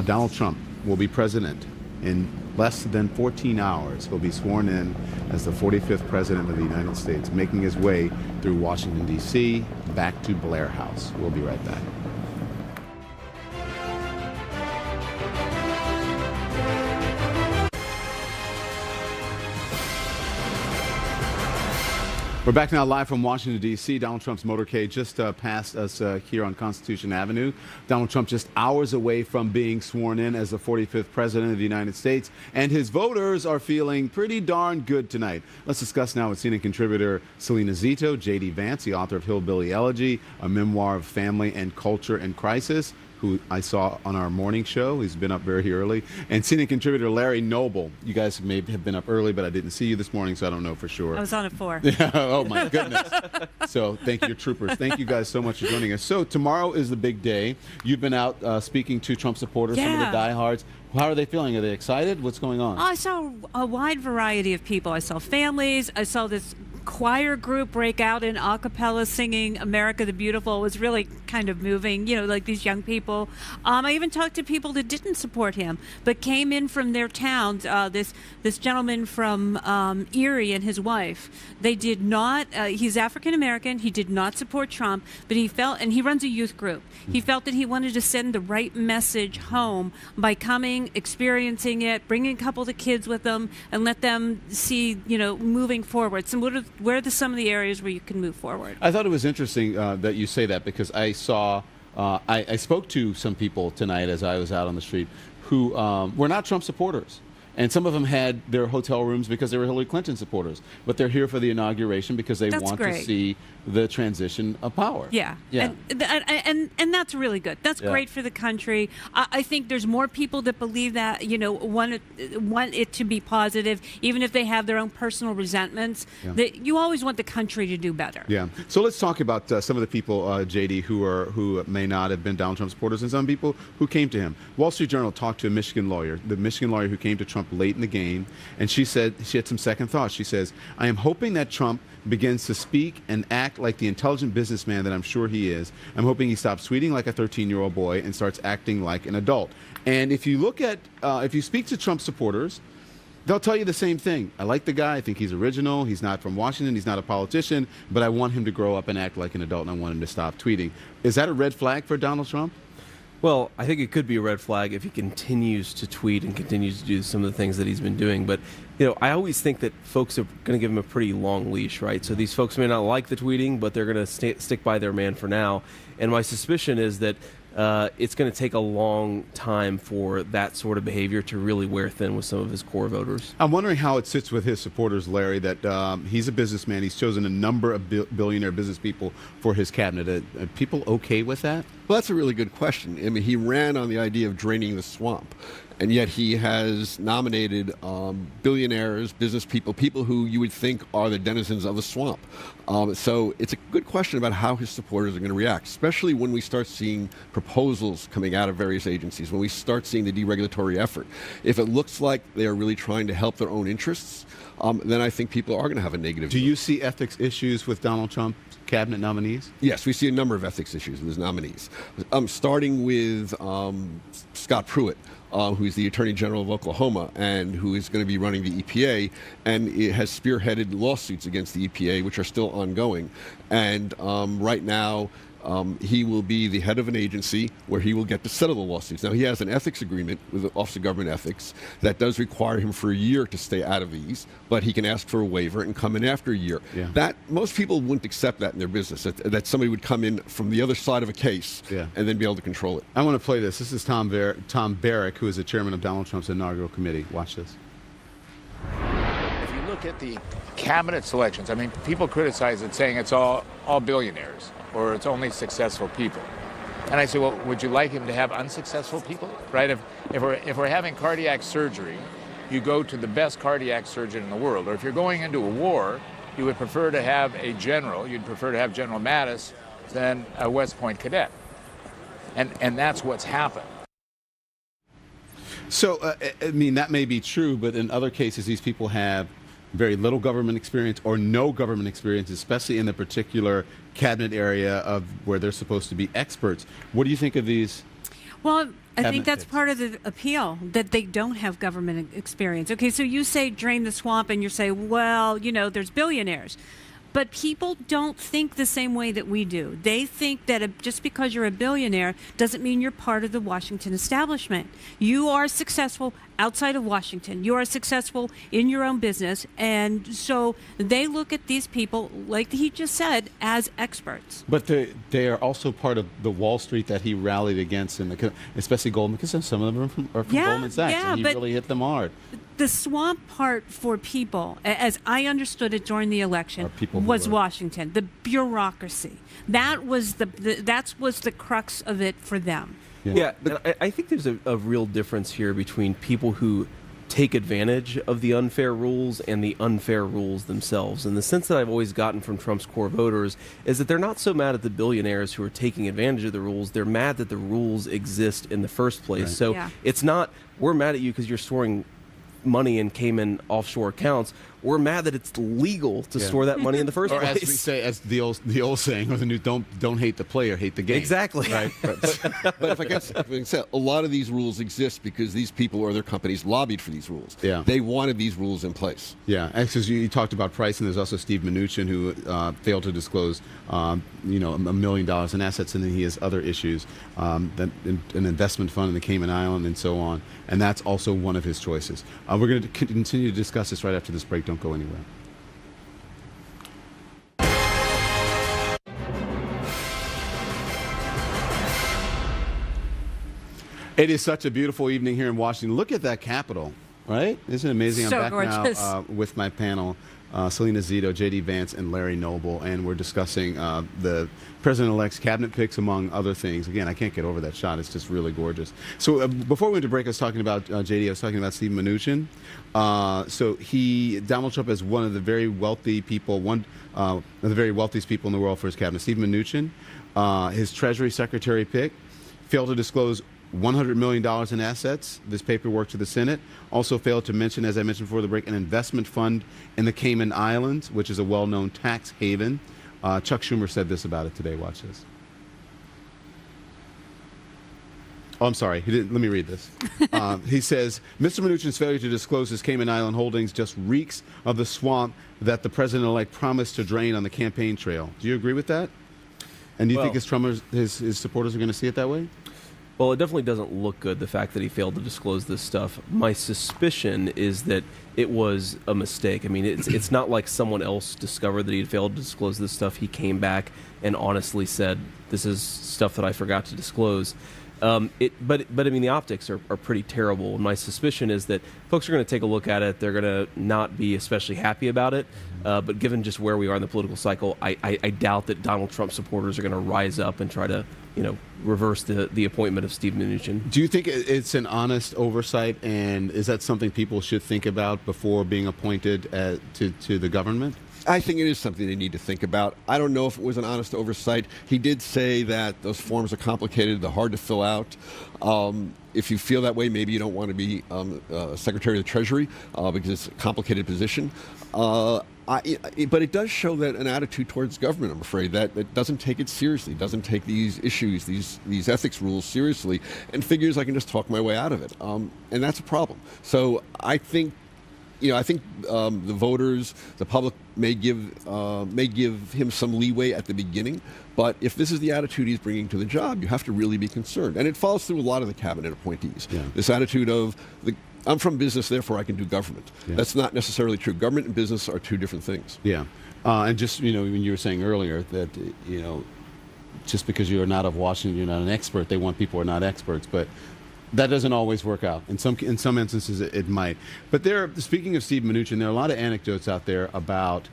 Donald Trump will be president in less than 14 hours. He'll be sworn in as the 45th president of the United States, making his way through Washington, D.C., back to Blair House. We'll be right back. We're back now live from Washington, D.C. Donald Trump's motorcade just passed us here on Constitution Avenue. Donald Trump just hours away from being sworn in as the 45th president of the United States. And his voters are feeling pretty darn good tonight. Let's discuss now with CNN contributor Selena Zito, J.D. Vance, the author of Hillbilly Elegy, a memoir of family and culture in crisis. who I saw on our morning show. He's been up very early. And CNN contributor Larry Noble. You guys may have been up early, but I didn't see you this morning, so I don't know for sure. I was on at 4. Oh, my goodness. So thank you, troopers. Thank you guys so much for joining us. So tomorrow is the big day. You've been out speaking to Trump supporters, some of the diehards. How are they feeling? Are they excited? What's going on? I saw a wide variety of people. I saw families. I saw this choir group break out in a cappella singing America the Beautiful. It was really kind of moving, like these young people. I even talked to people that didn't support him but came in from their towns. This gentleman from Erie and his wife, they did not, he's African American, he did not support Trump, but he felt, and he runs a youth group, he felt that he wanted to send the right message home by coming, experiencing it, bringing a couple of the kids with them, and let them see, moving forward. So where are some of the areas where you can move forward? I thought it was interesting that you say that, because I saw, I spoke to some people tonight as I was out on the street who were not Trump supporters. And some of them had their hotel rooms because they were Hillary Clinton supporters. But they're here for the inauguration because they want to see the transition of power. Yeah. And that's really good. That's great for the country. I think there's more people that believe that, want it to be positive, even if they have their own personal resentments. That you always want the country to do better. Yeah. So let's talk about some of the people, JD, who may not have been Donald Trump supporters, and some people who came to him. Wall Street Journal talked to a Michigan lawyer, the Michigan lawyer who came to Trump late in the game, and she said she had some second thoughts. She says, I am hoping that Trump begins to speak and act like the intelligent businessman that I'm sure he is. I'm hoping he stops tweeting like a 13-year-old boy and starts acting like an adult. And if you look at, if you speak to Trump supporters, they'll tell you the same thing. I like the guy. I think he's original. He's not from Washington. He's not a politician. But I want him to grow up and act like an adult, and I want him to stop tweeting. Is that a red flag for Donald Trump? Well, I think it could be a red flag if he continues to tweet and continues to do some of the things that he's been doing. But, I always think that folks are going to give him a pretty long leash, right? So these folks may not like the tweeting, but they're going to stick by their man for now. And my suspicion is that it's going to take a long time for that sort of behavior to really wear thin with some of his core voters. I'm wondering how it sits with his supporters, Larry, that he's a businessman. He's chosen a number of billionaire business people for his cabinet. Are people okay with that? Well, that's a really good question. I mean, he ran on the idea of draining the swamp. And yet he has nominated billionaires, business people, people who you would think are the denizens of the swamp. So it's a good question about how his supporters are going to react, especially when we start seeing proposals coming out of various agencies, when we start seeing the deregulatory effort. If it looks like they are really trying to help their own interests, then I think people are going to have a negative view. Do you see ethics issues with Donald Trump's cabinet nominees? Yes, we see a number of ethics issues with his nominees, starting with Scott Pruitt, who's the Attorney General of Oklahoma and who is going to be running the EPA, and it has spearheaded lawsuits against the EPA, which are still ongoing. And right now, he will be the head of an agency where he will get to settle the lawsuits. Now, he has an ethics agreement with the Office of Government Ethics that does require him for a year to stay out of these, but he can ask for a waiver and come in after a year. That most people wouldn't accept that in their business, that somebody would come in from the other side of a case and then be able to control it. I want to play this. This is Tom Barrack, who is the chairman of Donald Trump's inaugural committee. Watch this. If you look at the cabinet selections, I mean, people criticize it saying it's all billionaires, or it's only successful people. And I say, well, would you like him to have unsuccessful people, right? If we're having cardiac surgery, you go to the best cardiac surgeon in the world. Or if you're going into a war, you would prefer to have a general, you'd prefer to have General Mattis than a West Point cadet. And that's what's happened. So, I mean, that may be true, but in other cases, these people have very little government experience or no government experience, especially in the particular cabinet area of where they're supposed to be experts. What do you think of these? Well, I think that's part of the appeal, that they don't have government experience. Okay, so you say drain the swamp, and you say, well, there's billionaires. But people don't think the same way that we do. They think that just because you're a billionaire doesn't mean you're part of the Washington establishment. You are successful outside of Washington. You are successful in your own business. And so they look at these people, like he just said, as experts. But they are also part of the Wall Street that he rallied against, especially Goldman, because some of them are from Goldman Sachs, and he really hit them hard. The swamp part for people, as I understood it during the election, was Washington, the bureaucracy. That was the crux of it for them. Yeah, I think there's a real difference here between people who take advantage of the unfair rules and the unfair rules themselves. And the sense that I've always gotten from Trump's core voters is that they're not so mad at the billionaires who are taking advantage of the rules. They're mad that the rules exist in the first place. Right. So it's not, we're mad at you because you're storing money in Cayman offshore accounts. We're mad that it's legal to store that money in the first or place. as we say, as the old saying, or the new, don't hate the player, hate the game. Exactly. Right. But if I can say, a lot of these rules exist because these people or their companies lobbied for these rules. Yeah. They wanted these rules in place. Yeah. As you talked about pricing, there's also Steve Mnuchin, who failed to disclose, $1 million in assets, and then he has other issues, an investment fund in the Cayman Island and so on. And that's also one of his choices. We're going to continue to discuss this right after this break. Don't go anywhere. It is such a beautiful evening here in Washington. Look at that Capitol, right? Isn't it amazing? So I'm back gorgeous. now with my panel, Selena Zito, J.D. Vance, and Larry Noble, and we're discussing the President-elect's cabinet picks, among other things. Again, I can't get over that shot. It's just really gorgeous. So before we went to break, I was talking about, J.D., I was talking about Steve Mnuchin. Donald Trump is one of the very wealthy people, one of the very wealthiest people in the world for his cabinet. Steve Mnuchin, his Treasury Secretary pick, failed to disclose $100 million in assets, this paperwork to the Senate. Also failed to mention, as I mentioned before the break, an investment fund in the Cayman Islands, which is a well-known tax haven. Chuck Schumer said this about it today. Watch this. Oh, I'm sorry. He didn't. Let me read this. He says, Mr. Mnuchin's failure to disclose his Cayman Island holdings just reeks of the swamp that the president-elect promised to drain on the campaign trail. Do you agree with that? And do you think his supporters are going to see it that way? Well, it definitely doesn't look good, the fact that he failed to disclose this stuff. My suspicion is that it was a mistake. I mean, it's not like someone else discovered that he had failed to disclose this stuff. He came back and honestly said, this is stuff that I forgot to disclose. But I mean, the optics are pretty terrible. And my suspicion is that folks are going to take a look at it. They're going to not be especially happy about it. But given just where we are in the political cycle, I doubt that Donald Trump supporters are going to rise up and try to, reverse the appointment of Steve Mnuchin. Do you think it's an honest oversight, and is that something people should think about before being appointed to the government? I think it is something they need to think about. I don't know if it was an honest oversight. He did say that those forms are complicated, they're hard to fill out. If you feel that way, maybe you don't want to be Secretary of the Treasury because it's a complicated position. But it does show that an attitude towards government, I'm afraid, that it doesn't take it seriously, doesn't take these issues, these ethics rules seriously, and figures I can just talk my way out of it. And that's a problem. So I think the voters, the public may give him some leeway at the beginning. But if this is the attitude he's bringing to the job, you have to really be concerned. And it follows through a lot of the cabinet appointees. Yeah. This attitude of I'm from business, therefore I can do government. Yeah. That's not necessarily true. Government and business are two different things. Yeah. And just, when you were saying earlier that, just because you're not of Washington, you're not an expert, they want people who are not experts. But that doesn't always work out. In some instances, it might. But speaking of Steve Mnuchin, there are a lot of anecdotes out there about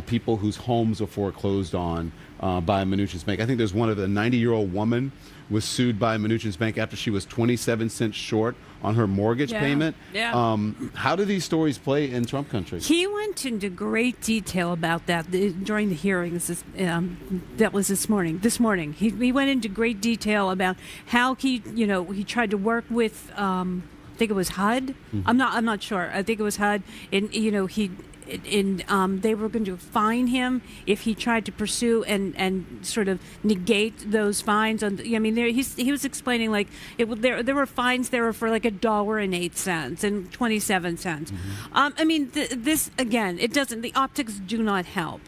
people whose homes were foreclosed on by Mnuchin's bank. I think there's one of a 90-year-old woman was sued by Mnuchin's bank after she was 27 cents short on her mortgage payment. Yeah. How do these stories play in Trump country? He went into great detail about that during the hearings. That was this morning. He went into great detail about how he tried to work with. I think it was HUD. Mm-hmm. I'm not sure. I think it was HUD, and they were going to fine him if he tried to pursue and sort of negate those fines. He was explaining there were fines there for like $1.08 and 27 cents. Mm-hmm. This again, it doesn't. The optics do not help.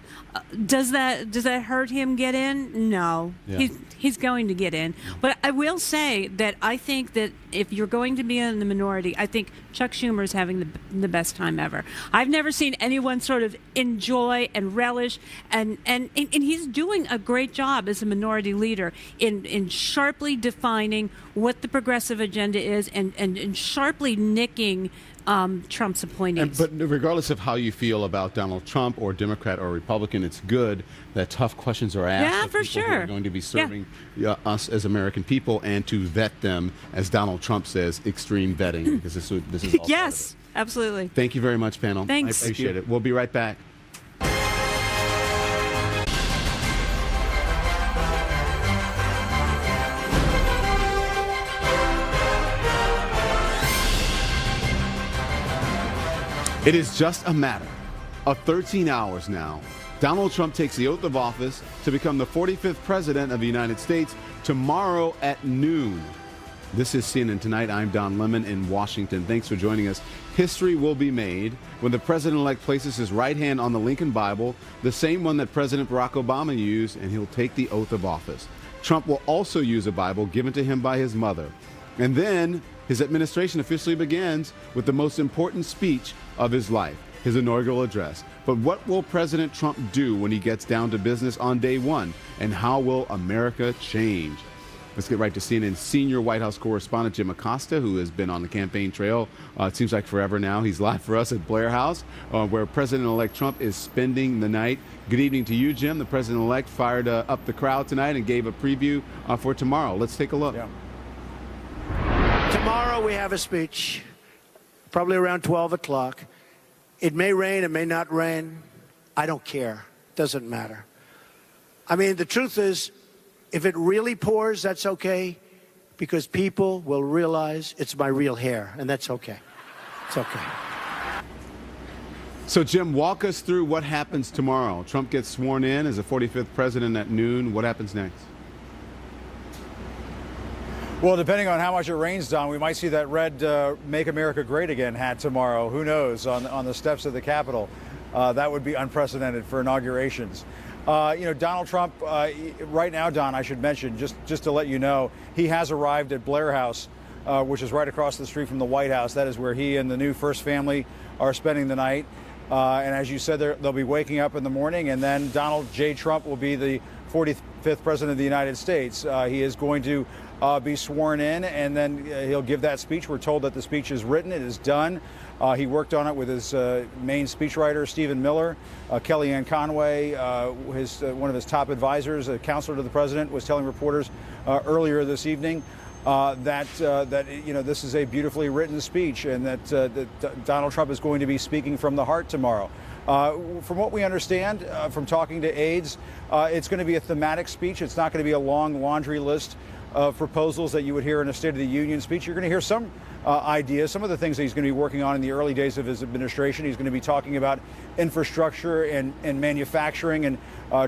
Does that hurt him get in? No. Yeah. He's going to get in. But I will say that I think that if you're going to be in the minority, I think Chuck Schumer is having the best time ever. I've never seen anyone sort of enjoy and relish, and he's doing a great job as a minority leader in sharply defining what the progressive agenda is and sharply nicking Trump's appointees. But regardless of how you feel about Donald Trump or Democrat or Republican, it's good that tough questions are asked. Yeah, of for people sure. Who are going to be serving us as American people, and to vet them, as Donald Trump says, extreme vetting, because this is all yes, absolutely. Thank you very much, panel. Thanks. I appreciate it. We'll be right back. It is just a matter of 13 hours now. Donald Trump takes the oath of office to become the 45th president of the United States tomorrow at noon. This is CNN Tonight. I'm Don Lemon in Washington. Thanks for joining us. History will be made when the president-elect places his right hand on the Lincoln Bible, the same one that President Barack Obama used, and he'll take the oath of office. Trump will also use a Bible given to him by his mother. And then his administration officially begins with the most important speech of his life, his inaugural address. But what will President Trump do when he gets down to business on day one? And how will America change? Let's get right to CNN senior White House correspondent Jim Acosta, who has been on the campaign trail, it seems like forever now. He's live for us at Blair House, where President-elect Trump is spending the night. Good evening to you, Jim. The President-elect fired up the crowd tonight and gave a preview for tomorrow. Let's take a look. Yeah. Tomorrow we have a speech, probably around 12 o'clock. It may rain, it may not rain. I don't care. Doesn't matter. I mean, the truth is, if it really pours, that's okay, because people will realize it's my real hair, and that's okay. It's okay. So, Jim, walk us through what happens tomorrow. Trump gets sworn in as the 45th president at noon. What happens next? Well, depending on how much it rains, Don, we might see that red Make America Great Again hat tomorrow. Who knows, on the steps of the Capitol. That would be unprecedented for inaugurations. Donald Trump, right now, Don, I should mention, just to let you know, he has arrived at Blair House, which is right across the street from the White House. That is where he and the new first family are spending the night. And as you said, they'll be waking up in the morning, and then Donald J. Trump will be the 45th president of the United States. He is going to be sworn in, and then he'll give that speech. We're told that the speech is written. It is done. He worked on it with his main speechwriter, Stephen Miller. Kellyanne Conway, one of his top advisors, a counselor to the president, was telling reporters earlier this evening that this is a beautifully written speech, and that Donald Trump is going to be speaking from the heart tomorrow. From what we understand from talking to aides, it's going to be a thematic speech. It's not going to be a long laundry list of proposals that you would hear in a State of the Union speech. You're going to hear some ideas, some of the things that he's going to be working on in the early days of his administration. He's going to be talking about infrastructure and manufacturing and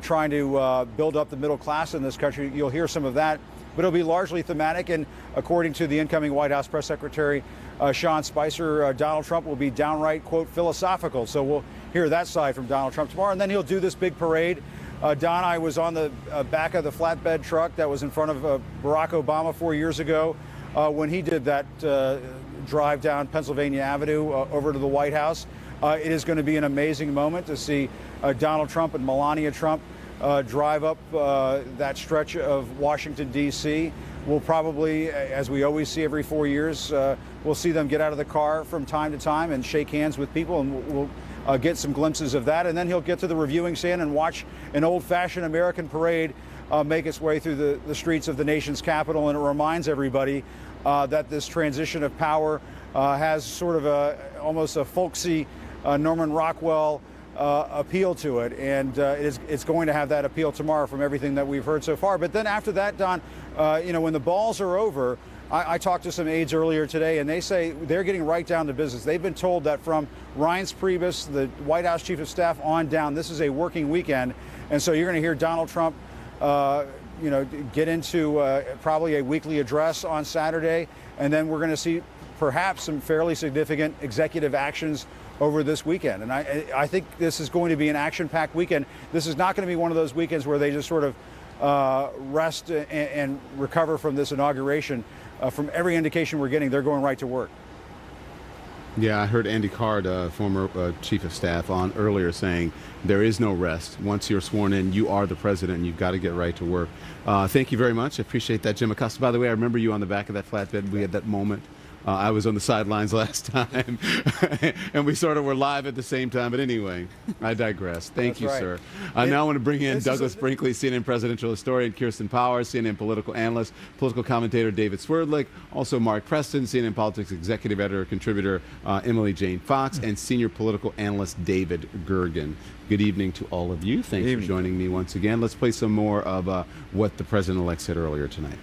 trying to build up the middle class in this country. You'll hear some of that, but it'll be largely thematic. And according to the incoming White House press secretary, Sean Spicer, Donald Trump will be downright, quote, philosophical. So we'll hear that side from Donald Trump tomorrow. And then he'll do this big parade. Don, I was on the back of the flatbed truck that was in front of Barack Obama 4 years ago when he did that drive down Pennsylvania Avenue over to the White House. It is going to be an amazing moment to see Donald Trump and Melania Trump drive up that stretch of Washington, D.C. We'll probably, as we always see every 4 years, we'll see them get out of the car from time to time and shake hands with people, and we'll get some glimpses of that. And then he'll get to the reviewing stand and watch an old-fashioned American parade make its way through the streets of the nation's capital. And it reminds everybody that this transition of power has sort of almost a folksy Norman Rockwell appeal to it, and it's going to have that appeal tomorrow from everything that we've heard so far. But then after that, Don, when the balls are over, I talked to some aides earlier today, and they say they're getting right down to business. They've been told that from Reince Priebus, the White House chief of staff, on down, this is a working weekend, and so you're going to hear Donald Trump get into probably a weekly address on Saturday, and then we're going to see perhaps some fairly significant executive actions over this weekend. And I think this is going to be an action-packed weekend. This is not going to be one of those weekends where they just sort of rest and recover from this inauguration. From every indication we're getting, they're going right to work. Yeah, I heard Andy Card, former chief of staff, on earlier saying there is no rest. Once you're sworn in, you are the president, and you've got to get right to work. Thank you very much. I appreciate that, Jim Acosta. By the way, I remember you on the back of that flatbed. We had that moment I was on the sidelines last time, and we sort of were live at the same time. But anyway, I digress. Thank you, right. sir. I now want to bring in This is Douglas Brinkley, CNN presidential historian, Kirsten Powers, CNN political analyst, political commentator David Swerdlick, also Mark Preston, CNN politics executive editor, contributor Emily Jane Fox, and senior political analyst David Gergen. Good evening to all of you. Thanks for joining me once again. Let's play some more of what the president-elect said earlier tonight.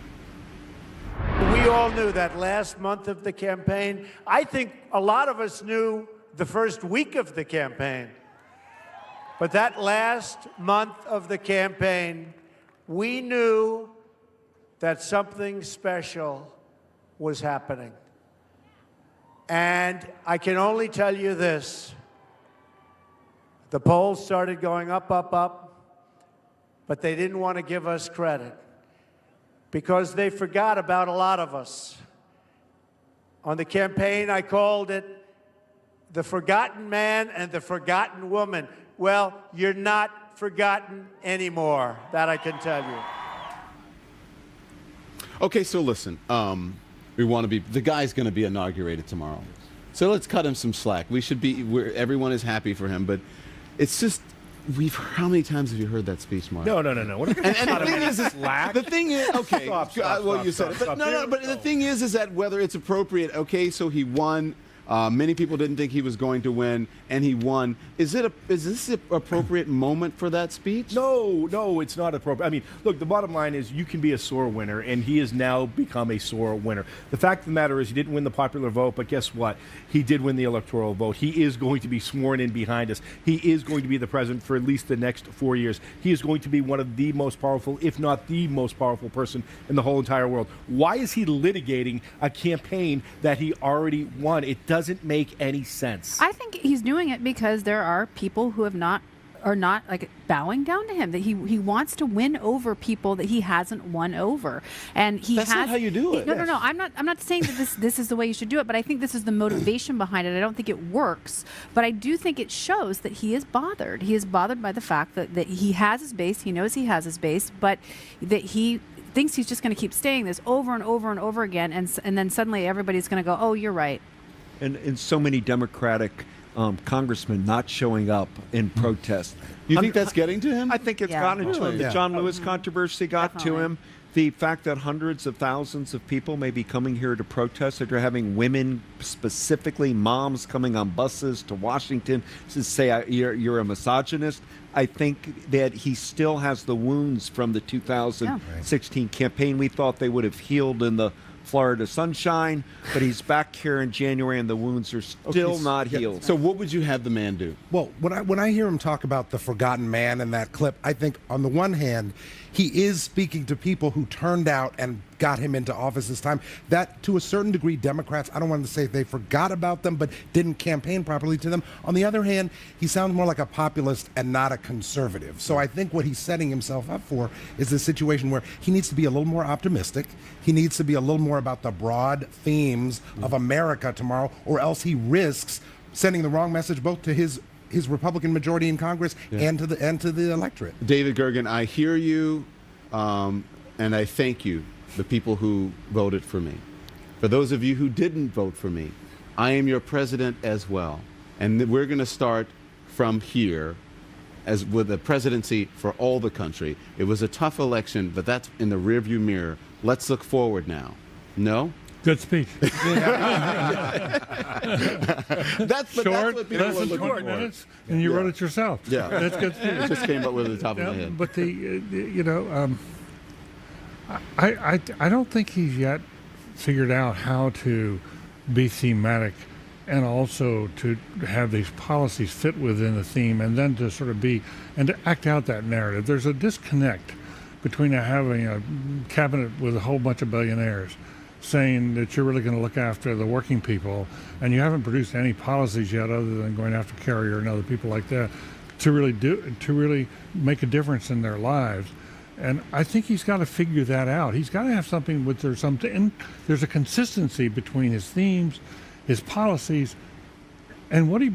We all knew that last month of the campaign. I think a lot of us knew the first week of the campaign. But that last month of the campaign, we knew that something special was happening. And I can only tell you this. The polls started going up, up, up, but they didn't want to give us credit, because they forgot about a lot of us. On the campaign, I called it the forgotten man and the forgotten woman. Well, you're not forgotten anymore, that I can tell you. Okay, so listen, we want to be, the guy's going to be inaugurated tomorrow. So let's cut him some slack. We should be, everyone is happy for him, but it's just, how many times have you heard that speech, Mark? No. What and the thing is, okay, you said it, but but the thing is that whether it's appropriate, okay, so he won. Many people didn't think he was going to win, and he won. Is this an appropriate moment for that speech? No, it's not appropriate. I mean, look, the bottom line is you can be a sore winner, and he has now become a sore winner. The fact of the matter is he didn't win the popular vote, but guess what? He did win the electoral vote. He is going to be sworn in behind us. He is going to be the president for at least the next 4 years. He is going to be one of the most powerful, if not the most powerful person in the whole entire world. Why is he litigating a campaign that he already won? It doesn't make any sense. I think he's doing it because there are people who are not like bowing down to him, that he wants to win over people that he hasn't won over, and that's not how you do it. No. I'm not saying that this is the way you should do it, but I think this is the motivation behind it. I don't think it works, but I do think it shows that he is bothered. He is bothered by the fact that he has his base. He knows he has his base, but that he thinks he's just going to keep saying this over and over and over again, and then suddenly everybody's going to go, oh, you're right. And so many Democratic congressmen not showing up in protest. You think that's getting to him? I think it's gotten to him. The John Lewis controversy got to him. The fact that hundreds of thousands of people may be coming here to protest, that you're having women, specifically moms, coming on buses to Washington to say you're a misogynist. I think that he still has the wounds from the 2016 campaign. We thought they would have healed in the Florida sunshine, but he's back here in January and the wounds are still not healed. So what would you have the man do? Well, when I hear him talk about the forgotten man in that clip, I think on the one hand, he is speaking to people who turned out and got him into office this time. That, to a certain degree, Democrats, I don't want to say they forgot about them, but didn't campaign properly to them. On the other hand, he sounds more like a populist and not a conservative. So I think what he's setting himself up for is a situation where he needs to be a little more optimistic. He needs to be a little more about the broad themes of America tomorrow, or else he risks sending the wrong message both to his Republican majority in Congress and to the electorate. David Gergen, I hear you, and I thank you, the people who voted for me. For those of you who didn't vote for me, I am your president as well. And we're going to start from here as with the presidency for all the country. It was a tough election, but that's in the rearview mirror. Let's look forward now. No? Good speech. That's short, what people were looking for. Minutes, and you wrote it yourself. Yeah, that's good speech. It just came up with the top of my head. But I don't think he's yet figured out how to be thematic and also to have these policies fit within the theme, and then to sort of and to act out that narrative. There's a disconnect between having a cabinet with a whole bunch of billionaires saying that you're really going to look after the working people, and you haven't produced any policies yet other than going after Carrier and other people like that to really make a difference in their lives. And I think he's got to figure that out. He's got to have something there's a consistency between his themes, his policies, and what he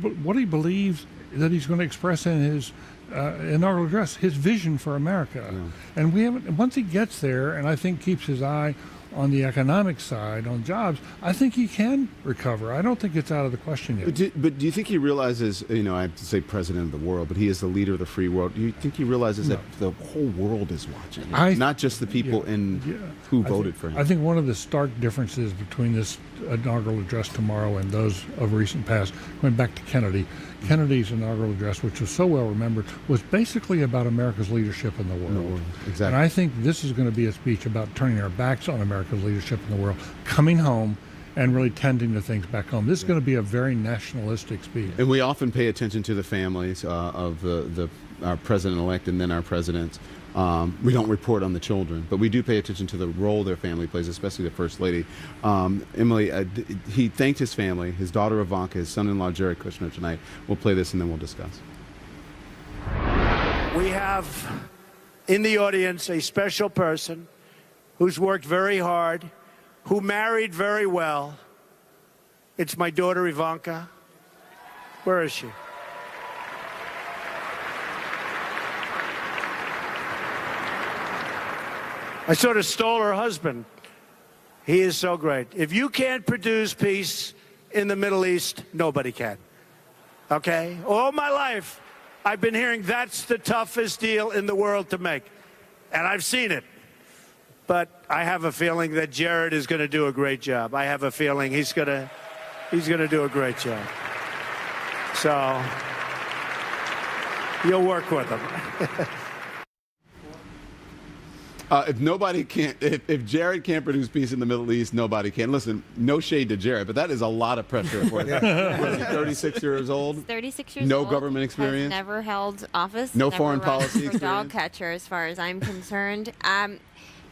believes that he's going to express in his inaugural address, his vision for America. And once he gets there, and I think keeps his eye on the economic side, on jobs, I think he can recover. I don't think it's out of the question yet. But do you think he realizes, I have to say president of the world, but he is the leader of the free world. Do you think he realizes that the whole world is watching, not just the people who voted for him? I think one of the stark differences between this inaugural address tomorrow and those of recent past, going back to Kennedy's inaugural address, which was so well remembered, was basically about America's leadership in the world. Exactly. And I think this is going to be a speech about turning our backs on America's leadership in the world, coming home, and really tending to things back home. This is going to be a very nationalistic speech. And we often pay attention to the families of our president-elect and then our presidents. We don't report on the children, but we do pay attention to the role their family plays, especially the First Lady. Emily, he thanked his family, his daughter Ivanka, his son-in-law Jared Kushner tonight. We'll play this and then we'll discuss. We have in the audience a special person who's worked very hard, who married very well. It's my daughter Ivanka. Where is she? I sort of stole her husband. He is so great. If you can't produce peace in the Middle East, nobody can. Okay? All my life, I've been hearing that's the toughest deal in the world to make. And I've seen it. But I have a feeling that Jared is going to do a great job. I have a feeling he's going to do a great job. So you'll work with him. If Jared can't produce peace in the Middle East, nobody can. Listen, no shade to Jared, but that is a lot of pressure for him. What is he, 36 years old? He's 36 years old. old. No government experience. Has never held office. No never foreign run policy for dog catcher, as far as I'm concerned.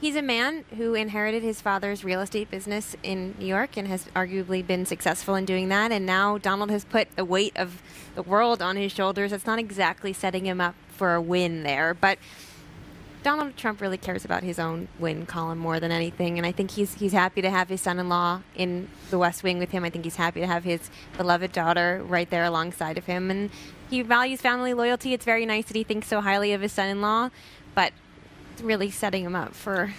He's a man who inherited his father's real estate business in New York and has arguably been successful in doing that. And now Donald has put the weight of the world on his shoulders. It's not exactly setting him up for a win there, but Donald Trump really cares about his own win column more than anything, and I think he's happy to have his son-in-law in the West Wing with him. I think he's happy to have his beloved daughter right there alongside of him, and he values family loyalty. It's very nice that he thinks so highly of his son-in-law, but it's really setting him up for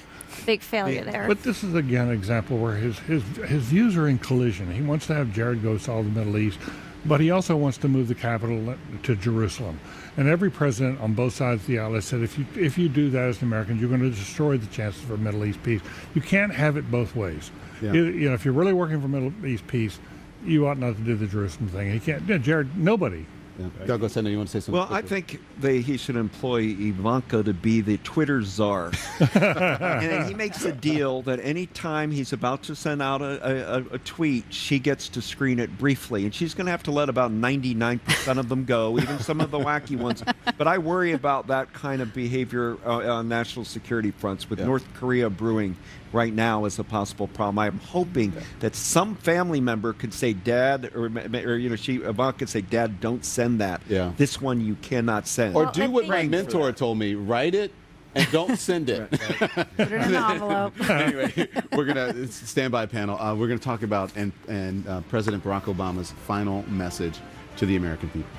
big failure there. But this is, again, an example where his views are in collision. He wants to have Jared go solve the Middle East, but he also wants to move the capital to Jerusalem. And every president on both sides of the aisle has said, if you do that as an American, you're going to destroy the chances for Middle East peace. You can't have it both ways. Yeah. If you're really working for Middle East peace, you ought not to do the Jerusalem thing. He can't. Jared, nobody. Yeah. Douglas, I know you want to say something. Well, quickly. I think he should employ Ivanka to be the Twitter czar. And he makes a deal that any time he's about to send out a tweet, she gets to screen it briefly. And she's going to have to let about 99% of them go, even some of the wacky ones. But I worry about that kind of behavior on national security fronts with North Korea brewing right now as a possible problem. I'm hoping that some family member could say, Dad, or Ivanka could say, Dad, don't send that. Yeah. This one you cannot send. Or do what my mentor told me, write it and don't send it. Put it in an envelope. Anyway, we're going to standby panel. We're going to talk about President Barack Obama's final message to the American people.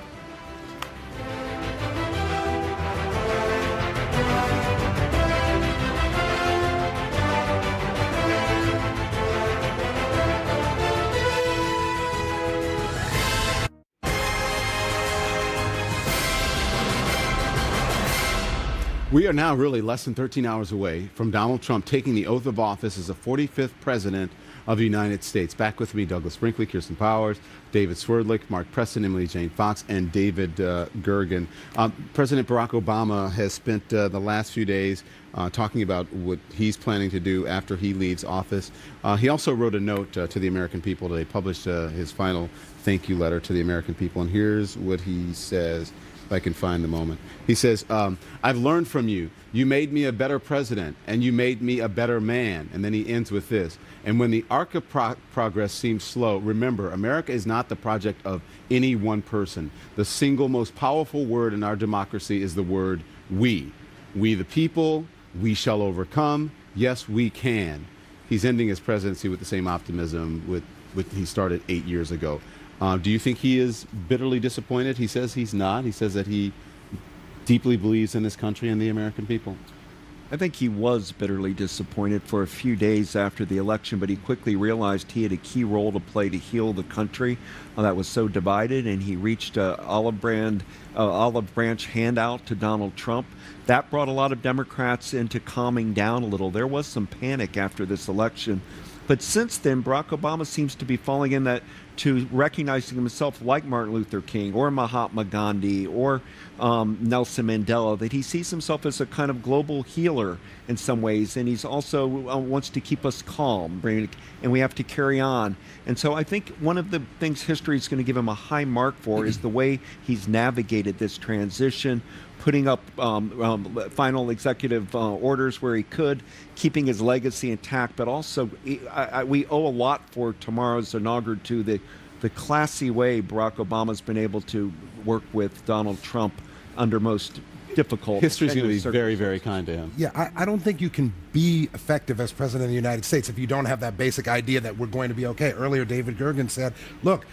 We are now really less than 13 hours away from Donald Trump taking the oath of office as the 45th president of the United States. Back with me, Douglas Brinkley, Kirsten Powers, David Swerdlick, Mark Preston, Emily Jane Fox, and David Gergen. President Barack Obama has spent the last few days talking about what he's planning to do after he leaves office. He also wrote a note to the American people today, published his final thank you letter to the American people. And here's what he says. If I can find the moment. He says, I've learned from you. You made me a better president, and you made me a better man. And then he ends with this. And when the arc of progress seems slow, remember, America is not the project of any one person. The single most powerful word in our democracy is the word we. We the people, we shall overcome. Yes, we can. He's ending his presidency with the same optimism with he started 8 years ago. Do you think he is bitterly disappointed? He says he's not. He says that he deeply believes in this country and the American people. I think he was bitterly disappointed for a few days after the election, but he quickly realized he had a key role to play to heal the country that was so divided, and he reached an olive branch handout to Donald Trump. That brought a lot of Democrats into calming down a little. There was some panic after this election. But since then, Barack Obama seems to be falling in that to recognizing himself like Martin Luther King or Mahatma Gandhi or Nelson Mandela, that he sees himself as a kind of global healer in some ways. And he's also wants to keep us calm, and we have to carry on. And so I think one of the things history is going to give him a high mark for is the way he's navigated this transition, putting up final executive orders where he could, keeping his legacy intact, but also we owe a lot for tomorrow's inauguration to the classy way Barack Obama's been able to work with Donald Trump under most difficult. History's going to be very, very kind to him. Yeah, I don't think you can be effective as president of the United States if you don't have that basic idea that we're going to be okay. Earlier, David Gergen said, look,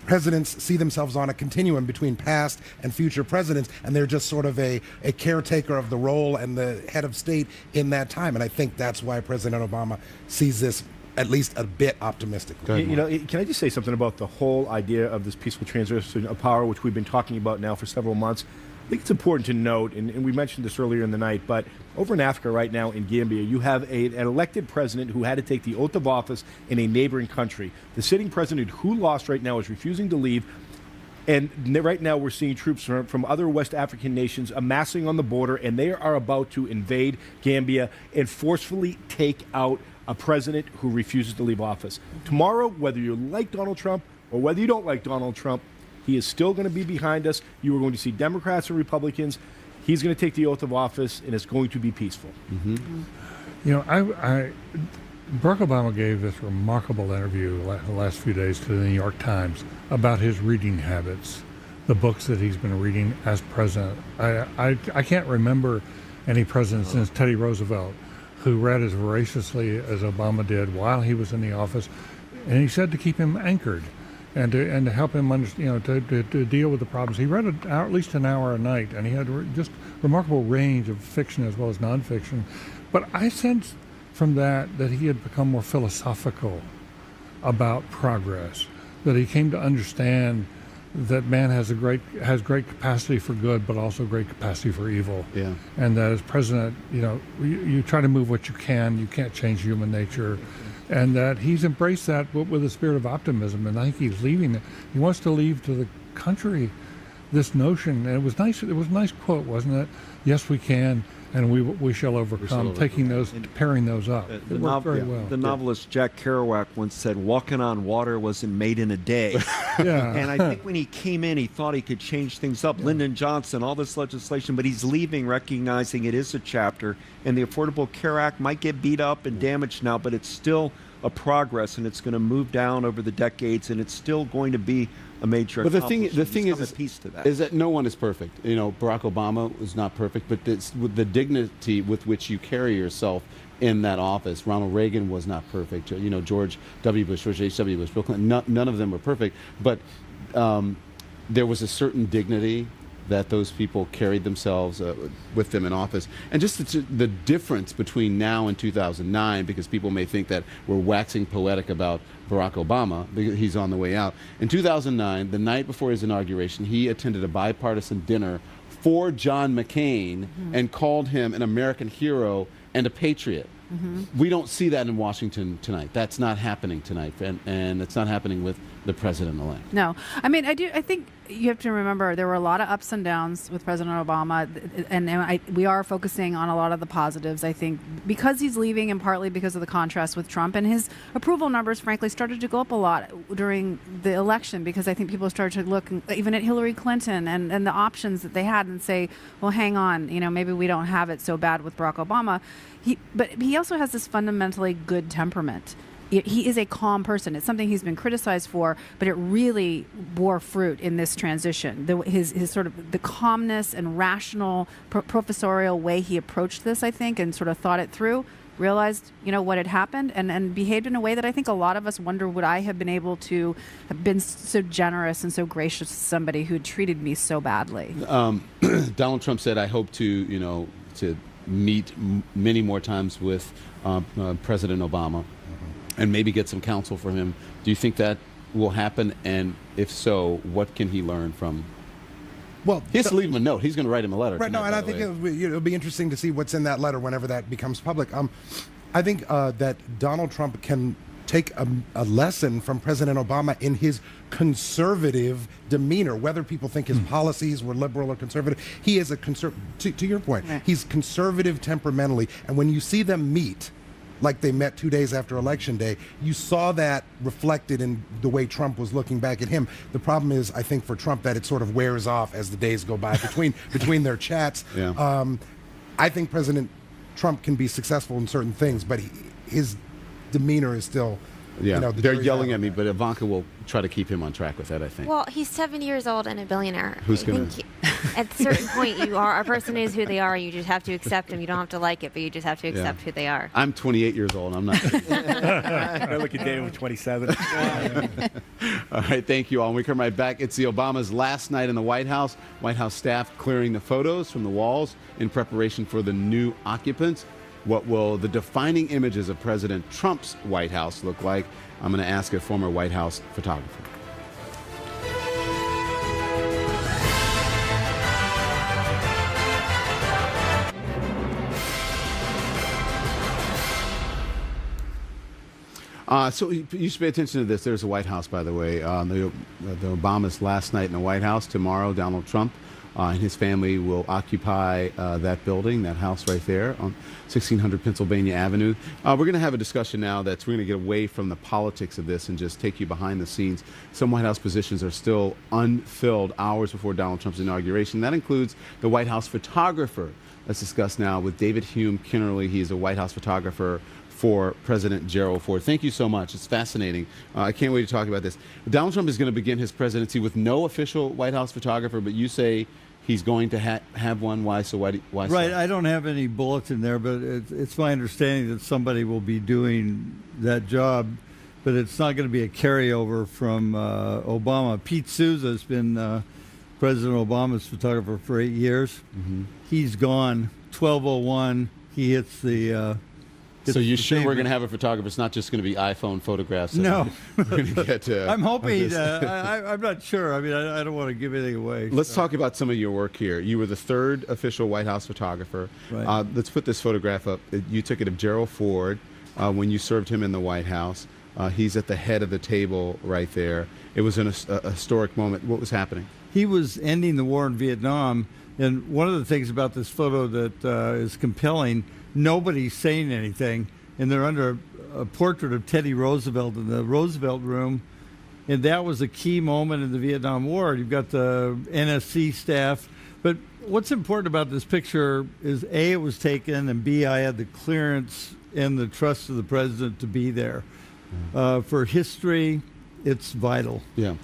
presidents see themselves on a continuum between past and future presidents, and they're just sort of a caretaker of the role and the head of state in that time. And I think that's why President Obama sees this at least a bit optimistically. Can I just say something about the whole idea of this peaceful transition of power, which we've been talking about now for several months? I think it's important to note, and we mentioned this earlier in the night, but over in Africa right now in Gambia, you have an elected president who had to take the oath of office in a neighboring country. The sitting president who lost right now is refusing to leave. And right now we're seeing troops from other West African nations amassing on the border, and they are about to invade Gambia and forcefully take out a president who refuses to leave office. Tomorrow, whether you like Donald Trump or whether you don't like Donald Trump, he is still going to be behind us. You are going to see Democrats and Republicans. He's going to take the oath of office, and it's going to be peaceful. Mm-hmm. Barack Obama gave this remarkable interview the last few days to the New York Times about his reading habits, the books that he's been reading as president. I can't remember any president since Teddy Roosevelt who read as voraciously as Obama did while he was in the office, and he said to keep him anchored and to help him understand, to deal with the problems. He read at least an hour a night, and he had just remarkable range of fiction as well as nonfiction. But I sensed from that he had become more philosophical about progress, that he came to understand that man has great capacity for good, but also great capacity for evil. Yeah. And that as president, you try to move what you can. You can't change human nature. And that he's embraced that with a spirit of optimism. And I think he's leaving it. He wants to leave to the country this notion. And it was nice. It was a nice quote, wasn't it? Yes, we can. And we shall overcome. Pairing those up. It worked very well. The novelist Jack Kerouac once said, "Walking on water wasn't made in a day." Yeah. And I think when he came in, he thought he could change things up. Lyndon Johnson, all this legislation, but he's leaving recognizing it is a chapter, and the Affordable Care Act might get beat up and damaged now, but it's still a progress, and it's going to move down over the decades, and it's still going to be a major accomplishment. The thing is that no one is perfect. Barack Obama was not perfect, but with the dignity with which you carry yourself in that office. Ronald Reagan was not perfect. George W. Bush, George H.W. Bush, Bill Clinton, none of them were perfect. But there was a certain dignity that those people carried themselves with them in office. And just the difference between now and 2009, because people may think that we're waxing poetic about Barack Obama, because he's on the way out. In 2009, the night before his inauguration, he attended a bipartisan dinner for John McCain and called him an American hero and a patriot. Mm-hmm. We don't see that in Washington tonight. That's not happening tonight, and it's not happening with the president-elect. No. I mean, I think you have to remember there were a lot of ups and downs with President Obama, and we are focusing on a lot of the positives, I think, because he's leaving and partly because of the contrast with Trump. And his approval numbers, frankly, started to go up a lot during the election because I think people started to look even at Hillary Clinton and the options that they had and say, well, hang on, maybe we don't have it so bad with Barack Obama. But he also has this fundamentally good temperament. He is a calm person. It's something he's been criticized for, but it really bore fruit in this transition. His sort of the calmness and rational professorial way he approached this, I think, and sort of thought it through, realized, what had happened and behaved in a way that I think a lot of us wonder, would I have been able to have been so generous and so gracious to somebody who had treated me so badly? Donald Trump said, I hope to meet many more times with President Obama and maybe get some counsel from him. Do you think that will happen? And if so, what can he learn from? Well, he has to leave him a note. He's going to write him a letter. Right. No, and I think it'll be interesting to see what's in that letter whenever that becomes public. I think that Donald Trump can take a lesson from President Obama in his conservative demeanor, whether people think his policies were liberal or conservative. He is a to your point, he's conservative temperamentally. And when you see them meet, like they met 2 days after Election Day, you saw that reflected in the way Trump was looking back at him. The problem is, I think, for Trump, that it sort of wears off as the days go by between their chats. Yeah. I think President Trump can be successful in certain things, but his demeanor is still, they're yelling at me, but Ivanka will try to keep him on track with that, I think. Well, he's 70 years old and a billionaire. Who's going to? At a certain point, a person is who they are. You just have to accept them. You don't have to like it, but you just have to accept who they are. I'm 28 years old. I'm not. I look at David with 27. All right, thank you all. When we come right back, it's the Obamas' last night in the White House. White House staff clearing the photos from the walls in preparation for the new occupants. What will the defining images of President Trump's White House look like? I'm going to ask a former White House photographer. So you should pay attention to this. There's a White House, by the way. The Obamas' last night in the White House. Tomorrow, Donald Trump and his family will occupy that building, that house right there on 1600 Pennsylvania Avenue. We're going to have a discussion now we're going to get away from the politics of this and just take you behind the scenes. Some White House positions are still unfilled hours before Donald Trump's inauguration. That includes the White House photographer. Let's discuss now with David Hume Kinnerly. He's a White House photographer for President Gerald Ford. Thank you so much. It's fascinating. I can't wait to talk about this. Donald Trump is going to begin his presidency with no official White House photographer, but you say he's going to have one. Why? So why? Right. I don't have any bulletin there, but it's my understanding that somebody will be doing that job, but it's not going to be a carryover from Obama. Pete Souza has been President Obama's photographer for 8 years. Mm-hmm. He's gone. 12:01. He hits the. So you're sure we're going to have a photographer? It's not just going to be iPhone photographs. No. We're going to get, I'm hoping. I'm not sure. I mean, I don't want to give anything away. Let's talk about some of your work here. You were the third official White House photographer. Right. Let's put this photograph up. You took it of Gerald Ford when you served him in the White House. He's at the head of the table right there. It was a historic moment. What was happening? He was ending the war in Vietnam. And one of the things about this photo that is compelling, nobody's saying anything, and they're under a portrait of Teddy Roosevelt in the Roosevelt Room, and that was a key moment in the Vietnam War. You've got the NSC staff, but what's important about this picture is A, it was taken, and B, I had the clearance and the trust of the president to be there. For history, it's vital. Yeah.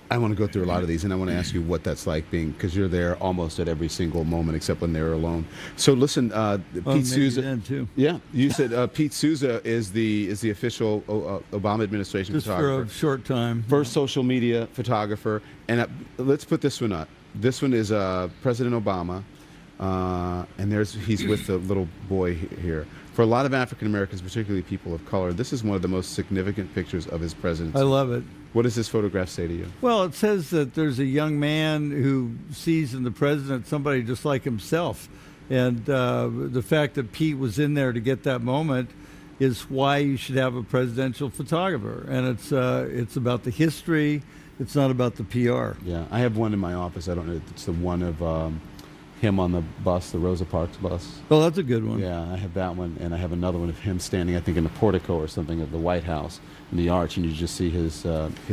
I want to go through a lot of these, and I want to ask you what that's like being, because you're there almost at every single moment except when they're alone. So listen, Pete Souza. Then too. Yeah, you said Pete Souza is the official Obama administration just photographer. For a short time. First social media photographer, and let's put this one up. This one is President Obama, and he's with the little boy here. For a lot of African Americans, particularly people of color, this is one of the most significant pictures of his presidency. I love it. What does this photograph say to you? Well, it says that there's a young man who sees in the president somebody just like himself. And the fact that Pete was in there to get that moment is why you should have a presidential photographer. And it's about the history. It's not about the PR. Yeah, I have one in my office. I don't know. It's the one of him on the bus, the Rosa Parks bus. Oh, that's a good one. Yeah, I have that one. And I have another one of him standing, I think, in the portico or something of the White House. In the arch, and you just see his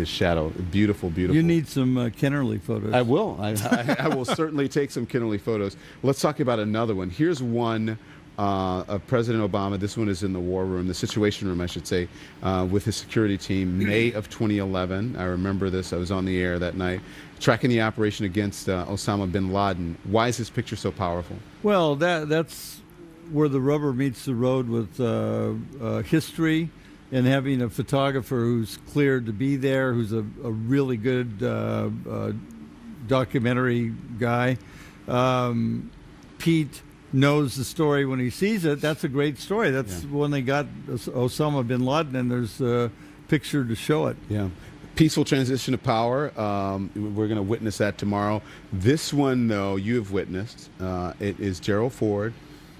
shadow. Beautiful, beautiful. You need some Kinnerly photos. I will. I will certainly take some Kinnerly photos. Let's talk about another one. Here's one of President Obama. This one is in the war room, the Situation Room, I should say, with his security team, May of 2011. I remember this. I was on the air that night, tracking the operation against Osama bin Laden. Why is this picture so powerful? Well, that's where the rubber meets the road with history. And having a photographer who's cleared to be there, who's a really good documentary guy. Pete knows the story when he sees it, that's a great story. That's when they got Osama bin Laden, and there's a picture to show it. Yeah. Peaceful transition of power. We're going to witness that tomorrow. This one, though, you have witnessed. It is Gerald Ford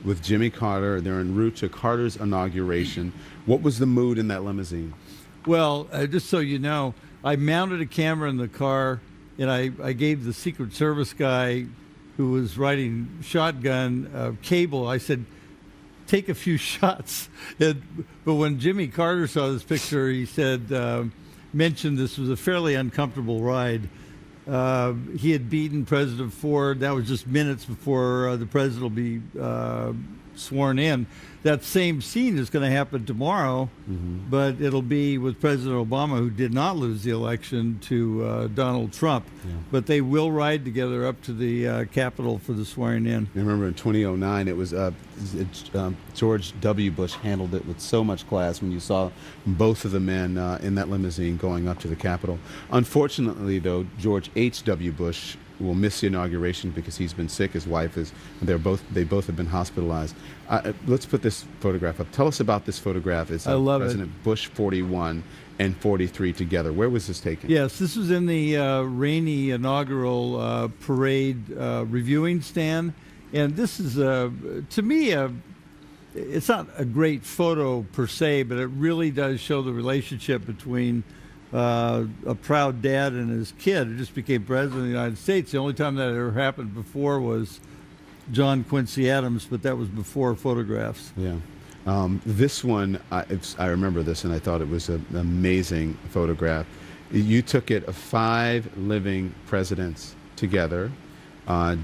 with Jimmy Carter. They're en route to Carter's inauguration. What was the mood in that limousine? Well, just so you know, I mounted a camera in the car, and I gave the Secret Service guy who was riding shotgun cable. I said, take a few shots. But when Jimmy Carter saw this picture, he said, mentioned this was a fairly uncomfortable ride. He had beaten President Ford. That was just minutes before the president will be sworn in. That same scene is going to happen tomorrow, but it'll be with President Obama, who did not lose the election, to Donald Trump. Yeah. But they will ride together up to the Capitol for the swearing in. I remember in 2009, it was George W. Bush handled it with so much class when you saw both of the men in that limousine going up to the Capitol. Unfortunately, though, George H.W. Bush will miss the inauguration because he's been sick. His wife is. They both have been hospitalized. Let's put this photograph up. Tell us about this photograph. It's I love President Bush 41 and 43 together. Where was this taken? Yes, this was in the rainy inaugural parade reviewing stand, and this is to me it's not a great photo per se, but it really does show the relationship between a proud dad and his kid who just became president of the United States. The only time that ever happened before was John Quincy Adams, but that was before photographs. Yeah. This one, I remember this, and I thought it was an amazing photograph. You took it of 5 living presidents together,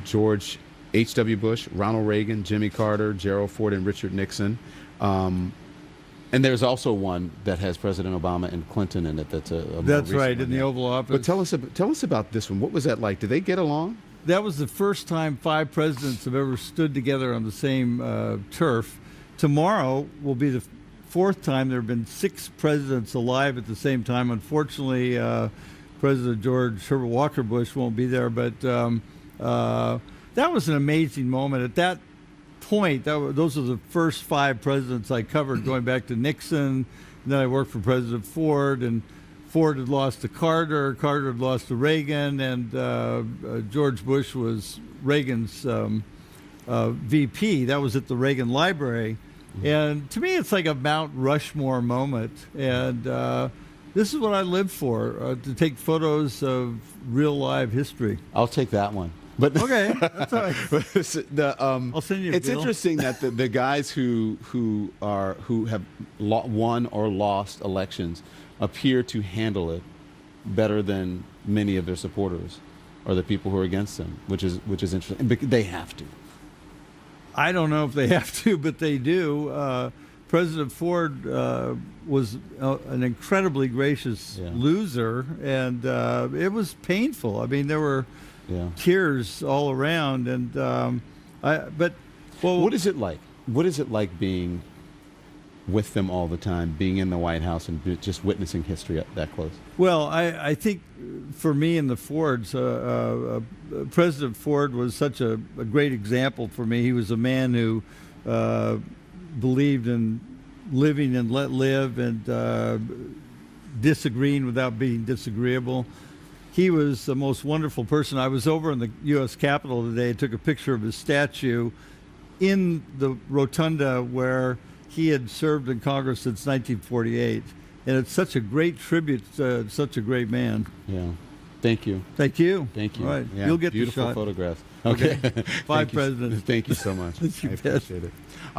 George H.W. Bush, Ronald Reagan, Jimmy Carter, Gerald Ford, and Richard Nixon. And there's also one that has President Obama and Clinton in it. That's right, in the Oval Office. But tell us about this one. What was that like? Did they get along? That was the first time 5 presidents have ever stood together on the same turf. Tomorrow will be the 4th time. There have been 6 presidents alive at the same time. Unfortunately, President George Herbert Walker Bush won't be there, but that was an amazing moment. At that point, those are the first 5 presidents I covered, going back to Nixon, and then I worked for President Ford, and Ford had lost to Carter, Carter had lost to Reagan, and George Bush was Reagan's VP. That was at the Reagan Library. And to me, it's like a Mount Rushmore moment, and this is what I live for, to take photos of real live history. I'll take that one. But okay, that's all right. I'll send you a It's bill. interesting that the guys who have won or lost elections appear to handle it better than many of their supporters or the people who are against them, which is interesting. They have to. I don't know if they have to, but they do. President Ford was an incredibly gracious loser, and it was painful. I mean, there were tears all around, and what is it like? What is it like being with them all the time, being in the White House and just witnessing history that close? Well, I think for me and the Fords, President Ford was such a great example for me. He was a man who believed in living and let live, and disagreeing without being disagreeable. He was the most wonderful person. I was over in the U.S. Capitol today and took a picture of his statue in the rotunda where he had served in Congress since 1948. And it's such a great tribute to such a great man. Yeah. Thank you. Thank you. Thank you. All right. Yeah, You'll get beautiful the shot. photographs. Okay. Okay. 5 presidents. Thank you so much. You I bet. appreciate it.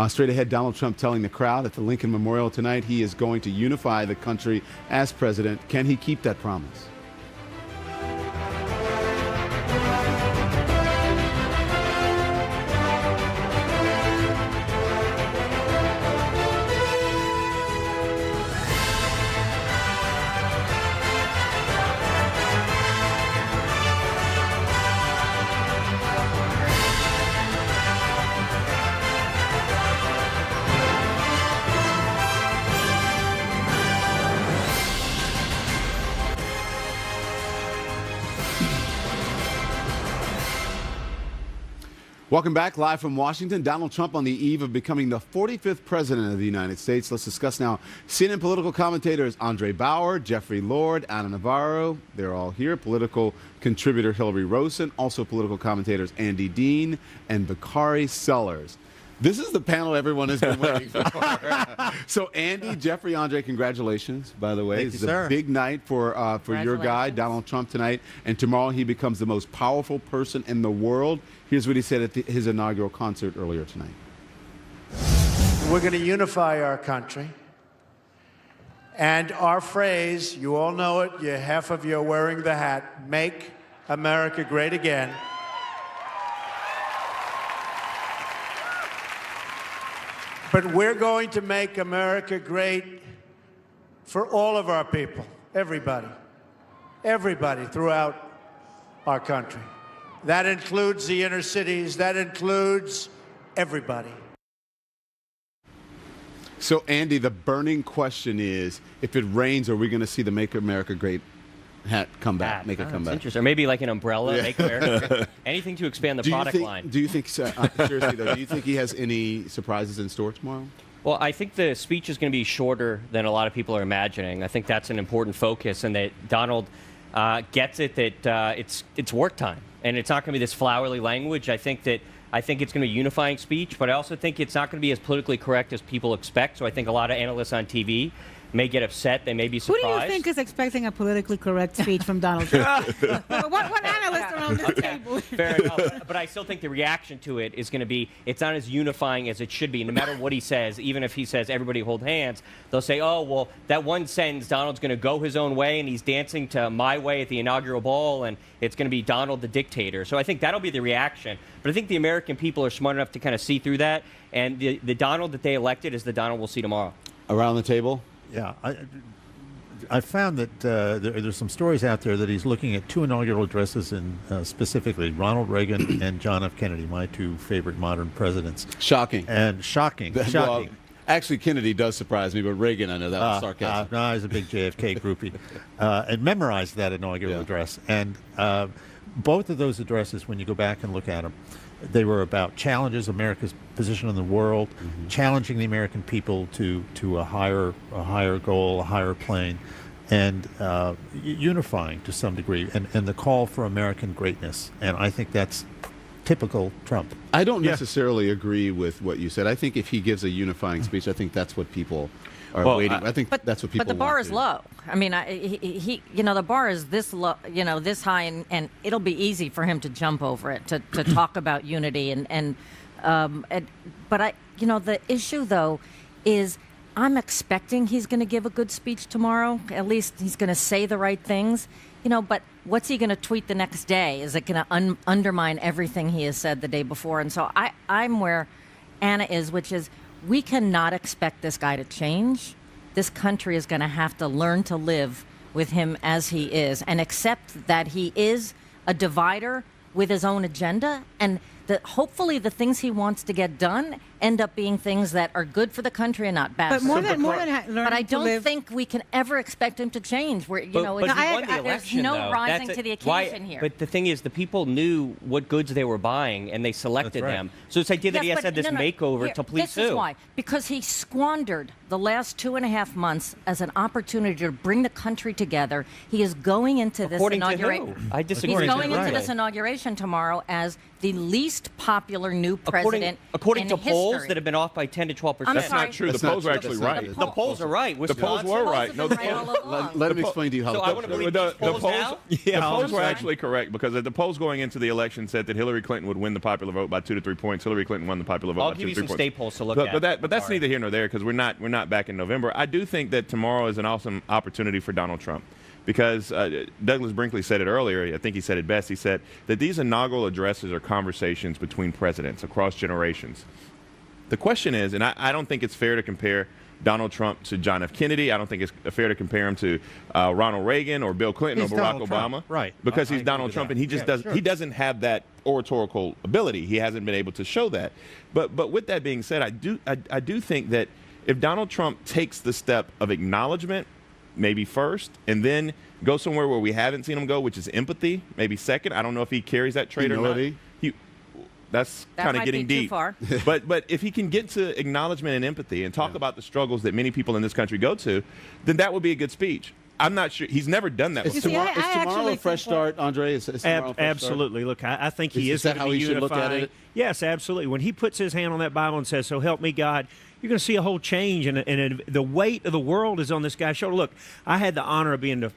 Straight ahead, Donald Trump telling the crowd at the Lincoln Memorial tonight he is going to unify the country as president. Can he keep that promise? Welcome back, live from Washington. Donald Trump on the eve of becoming the 45th president of the United States. Let's discuss now CNN political commentators Andre Bauer, Jeffrey Lord, Ana Navarro. They're all here. Political contributor Hillary Rosen, also political commentators Andy Dean and Bakari Sellers. This is the panel everyone has been waiting for. So, Andy, Jeffrey, Andre, congratulations, by the way. Thank you, It's sir. a big night for your guy, Donald Trump, tonight. And tomorrow he becomes the most powerful person in the world. Here's what he said at his inaugural concert earlier tonight. We're going to unify our country. And our phrase, you all know it, half of you are wearing the hat, make America great again. But we're going to make America great for all of our people, everybody throughout our country. That includes the inner cities, that includes everybody. So, Andy, the burning question is, if it rains, are we going to see the Make America Great hat come back, make it come back? Interesting. Or maybe like an umbrella, Make America Great. Anything to expand the product line. Do you think, seriously though, do you think he has any surprises in store tomorrow? Well, I think the speech is going to be shorter than a lot of people are imagining. I think that's an important focus, and that Donald gets it that it's work time, and it's not going to be this flowery language. I think it's going to be a unifying speech, but I also think it's not going to be as politically correct as people expect. So I think a lot of analysts on TV may get upset. They may be surprised. Who do you think is expecting a politically correct speech from Donald Trump? what analysts are on this table? Fair enough. But I still think the reaction to it is going to be, it's not as unifying as it should be. No matter what he says, even if he says everybody hold hands, they'll say, oh, well, that one sentence, Donald's going to go his own way, and he's dancing to My Way at the inaugural ball, and it's going to be Donald the dictator. So I think that'll be the reaction. But I think the American people are smart enough to kind of see through that, and the Donald that they elected is the Donald we'll see tomorrow. Around the table? Yeah, I found that there's some stories out there that he's looking at two inaugural addresses, in specifically Ronald Reagan and John F. Kennedy, my two favorite modern presidents. Shocking. And shocking. Well, actually, Kennedy does surprise me, but Reagan, I know that was sarcasm. No, he's a big JFK groupie. And memorized that inaugural address. And both of those addresses, when you go back and look at them, they were about challenges, America's position in the world, challenging the American people to a higher goal, a higher plane, and unifying to some degree, and the call for American greatness. And I think that's typical Trump. I don't necessarily agree with what you said. I think if he gives a unifying speech, I think that's what people are waiting. I think that's what people. But the bar is low. I mean, the bar is this low, this high, and it'll be easy for him to jump over it to talk about unity but the issue though is I'm expecting he's going to give a good speech tomorrow. At least he's going to say the right things, But what's he going to tweet the next day? Is it going to undermine everything he has said the day before? And so I'm where Anna is, which is, we cannot expect this guy to change. This country is going to have to learn to live with him as he is and accept that he is a divider with his own agenda, and that hopefully the things he wants to get done end up being things that are good for the country and not bad. But I don't think we can ever expect him to change. Where he won the election, there's no though. rising to the occasion here. But the thing is, the people knew what goods they were buying, and they selected them. So this idea that he has had this makeover to please This is why. Because he squandered the last 2.5 months as an opportunity to bring the country together. He is going into this inauguration. I disagree. He's going into this inauguration tomorrow as the least popular new president according in to history. polls that have been off by 10 to 12%. That's not true. The polls are actually right. The polls are right. The polls were right. No, let him explain to you how I want to believe the polls were actually correct, because the polls going into the election said that Hillary Clinton would win the popular vote by 2 to 3 points. Hillary Clinton won the popular vote by 2 to 3 points. I'll give you some state polls to look at. But that's neither here nor there, because we're not back in November. I do think that tomorrow is an awesome opportunity for Donald Trump. Because Douglas Brinkley said it earlier, I think he said it best. He said that these inaugural addresses are conversations between presidents across generations. The question is, and I don't think it's fair to compare Donald Trump to John F. Kennedy. I don't think it's fair to compare him to Ronald Reagan or Bill Clinton or Barack Obama. Right. Because he's Donald Trump, and he just he doesn't have that oratorical ability. He hasn't been able to show that. But with that being said, I do think that if Donald Trump takes the step of acknowledgement, maybe first, and then go somewhere where we haven't seen him go, which is empathy, maybe second. I don't know if he carries that trait or not. that's That kind of might getting be too deep. far. but if he can get to acknowledgement and empathy and talk about the struggles that many people in this country go to, then that would be a good speech. I'm not sure. He's never done that Is before. tomorrow a fresh start, Andre? Is tomorrow a fresh Absolutely. Look, I think he Is is that going how to be he should look at unifying. it? Yes, absolutely. When he puts his hand on that Bible and says, "So help me God," you're going to see a whole change, and the weight of the world is on this guy's shoulder. Look, I had the honor of being a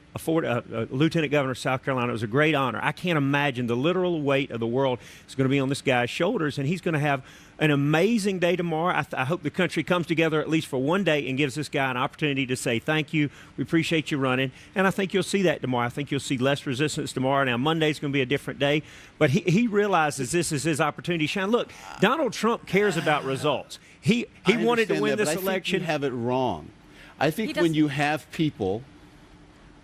lieutenant governor of South Carolina. It was a great honor. I can't imagine the literal weight of the world is going to be on this guy's shoulders, and he's going to have an amazing day tomorrow. I hope the country comes together at least for one day and gives this guy an opportunity to say thank you. We appreciate you running, and I think you'll see that tomorrow. I think you'll see less resistance tomorrow. Now, Monday's going to be a different day, but he realizes this is his opportunity to shine. Look, Donald Trump cares about results. He wanted to win this election. I think you have it wrong. I think He when you have people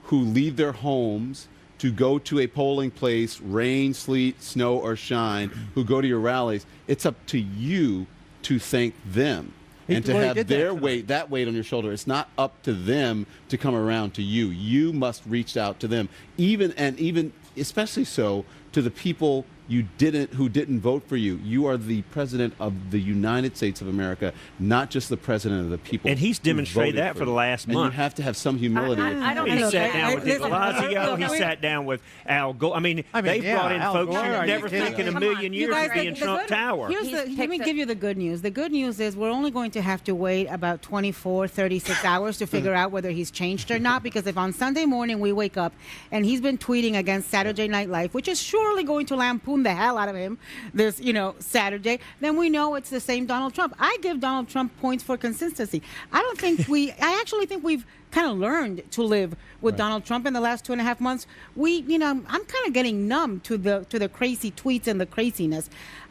who leave their homes to go to a polling place, rain, sleet, snow, or shine, who go to your rallies, it's up to you to thank them and to have their weight, that weight on your shoulder. It's not up to them to come around to you. You must reach out to them, even especially so to the people who didn't vote for you. You are the president of the United States of America, not just the president of the people. And he's demonstrated that for the last and month. You have to have some humility. I don't He think sat down with de Listen, Blasio. He sat down with Al Gore. I mean, they've brought in Al folks Gore, you'd are never you think in kidding? a million You years guys, would be in Trump Tower. Let me give you the good news. The good news is we're only going to have to wait about 24, 36 hours to figure out whether he's changed or not, because if on Sunday morning we wake up and he's been tweeting against Saturday Night Live, which is surely going to lampoon the hell out of him this, Saturday, then we know it's the same Donald Trump. I give Donald Trump points for consistency. I actually think we've kind of learned to live with Donald Trump in the last 2.5 months. I'm kind of getting numb to the crazy tweets and the craziness.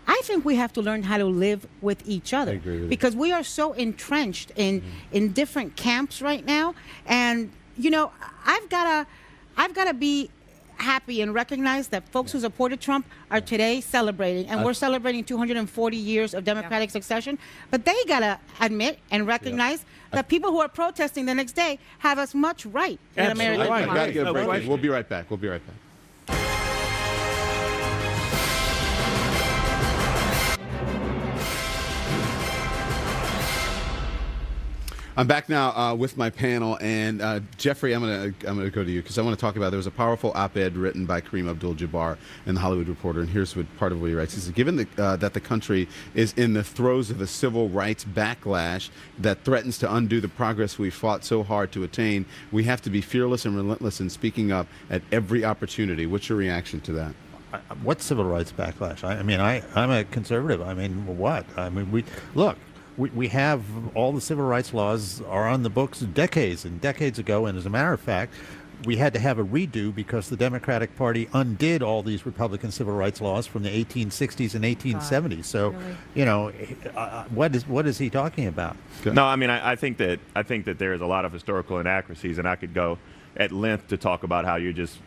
I think we have to learn how to live with each other, because we are so entrenched in different camps right now. And I've got to be happy and recognize that folks who supported Trump are today celebrating, and we're celebrating 240 years of Democratic succession. But they gotta admit and recognize that people who are protesting the next day have as much right in American I democracy. gotta get a break. We'll be right back. I'm back now with my panel, and Jeffrey, I'm gonna go to you because I want to talk about. There was a powerful op-ed written by Kareem Abdul-Jabbar in the Hollywood Reporter, and here's part of what he writes. He says, given that the country is in the throes of a civil rights backlash that threatens to undo the progress we fought so hard to attain, we have to be fearless and relentless in speaking up at every opportunity. What's your reaction to that? What civil rights backlash? I'm a conservative. What? We have all the civil rights laws are on the books decades and decades ago, and as a matter of fact, we had to have a redo because the Democratic Party undid all these Republican civil rights laws from the 1860s and 1870s. So, what is he talking about? No, I think that there is a lot of historical inaccuracies, and I could go at length to talk about how you're just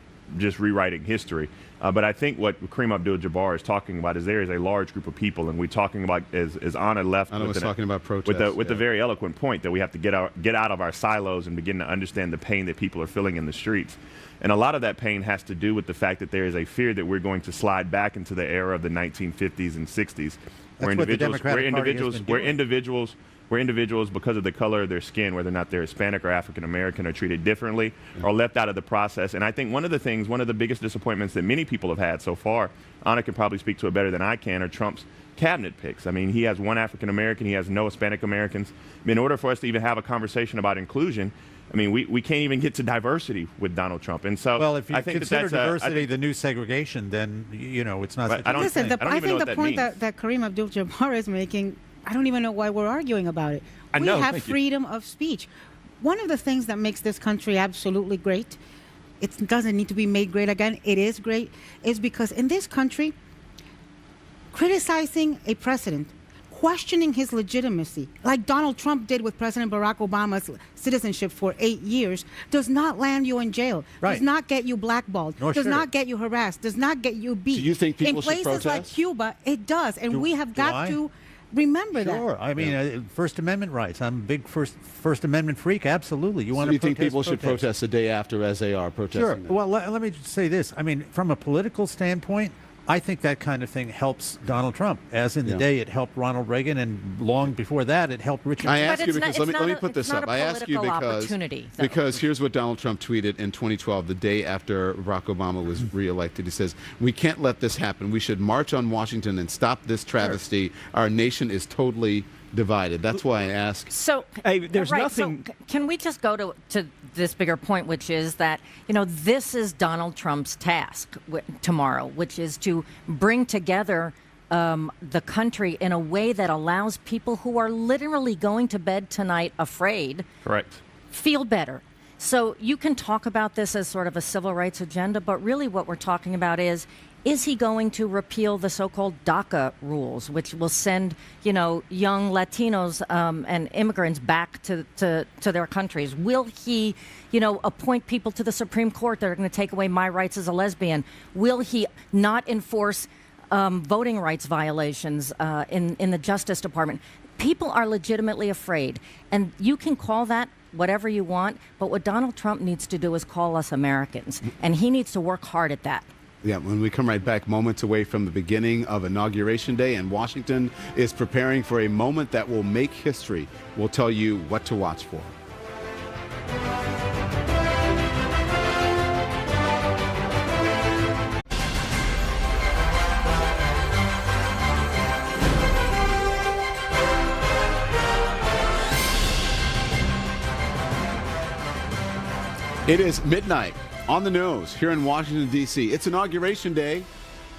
rewriting history. But I think what Kareem Abdul-Jabbar is talking about is there is a large group of people, and we're talking about, as Anna left, Anna was talking about protests, with the very eloquent point that we have to get out of our silos and begin to understand the pain that people are feeling in the streets. And a lot of that pain has to do with the fact that there is a fear that we're going to slide back into the era of the 1950s and 60s, where individuals, because of the color of their skin, whether or not they're Hispanic or African American, are treated differently or left out of the process. And I think one of the biggest disappointments that many people have had so far, Anna can probably speak to it better than I can, are Trump's cabinet picks. He has one African American, he has no Hispanic Americans. In order for us to even have a conversation about inclusion, we can't even get to diversity with Donald Trump. And so, well, if you I think consider that's diversity the new segregation, then it's not. But I don't Listen, think, I think know the point that Kareem Abdul-Jabbar is making, I don't even know why we're arguing about it. We have freedom of speech. One of the things that makes this country absolutely great, it doesn't need to be made great again, it is great, is because in this country, criticizing a president, questioning his legitimacy, like Donald Trump did with President Barack Obama's citizenship for 8 years, does not land you in jail, does not get you blackballed, does not get you harassed, does not get you beat. Do you think people in places should protest? like Cuba, it does, and we have got to remember that. Sure. First Amendment rights. I'm a big First Amendment freak. Absolutely. You want to you think people should protest the day after as they are protesting? Sure. Well, let me just say this. From a political standpoint, I think that kind of thing helps Donald Trump, as in the Yeah. day it helped Ronald Reagan, and long before that it helped Richard. I Nixon. ask you because let me put this up. I ask you because here's what Donald Trump tweeted in 2012, the day after Barack Obama was reelected. He says, "We can't let this happen. We should march on Washington and stop this travesty. Sure. Our nation is totally divided." That's why I ask. So, there's right, nothing. So can we just go to this bigger point, which is that, this is Donald Trump's task tomorrow, which is to bring together the country in a way that allows people who are literally going to bed tonight afraid, correct, feel better. So you can talk about this as sort of a civil rights agenda, but really what we're talking about is he going to repeal the so-called DACA rules, which will send, young Latinos and immigrants back to their countries? Will he, appoint people to the Supreme Court that are going to take away my rights as a lesbian? Will he not enforce voting rights violations in the Justice Department? People are legitimately afraid, and you can call that whatever you want, but what Donald Trump needs to do is call us Americans, and he needs to work hard at that. Yeah, when we come right back, moments away from the beginning of Inauguration Day, and Washington is preparing for a moment that will make history. We'll tell you what to watch for. It is midnight on the nose here in Washington, D.C. It's Inauguration Day.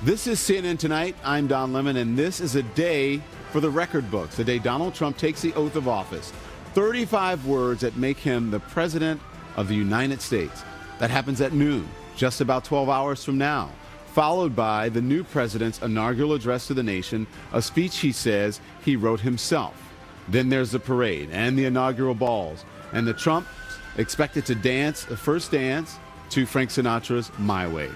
This is CNN Tonight. I'm Don Lemon, and this is a day for the record books, the day Donald Trump takes the oath of office. 35 words that make him the President of the United States. That happens at noon, just about 12 hours from now, followed by the new president's inaugural address to the nation, a speech he says he wrote himself. Then there's the parade and the inaugural balls, and the Trump expected to dance the first dance to Frank Sinatra's My Way.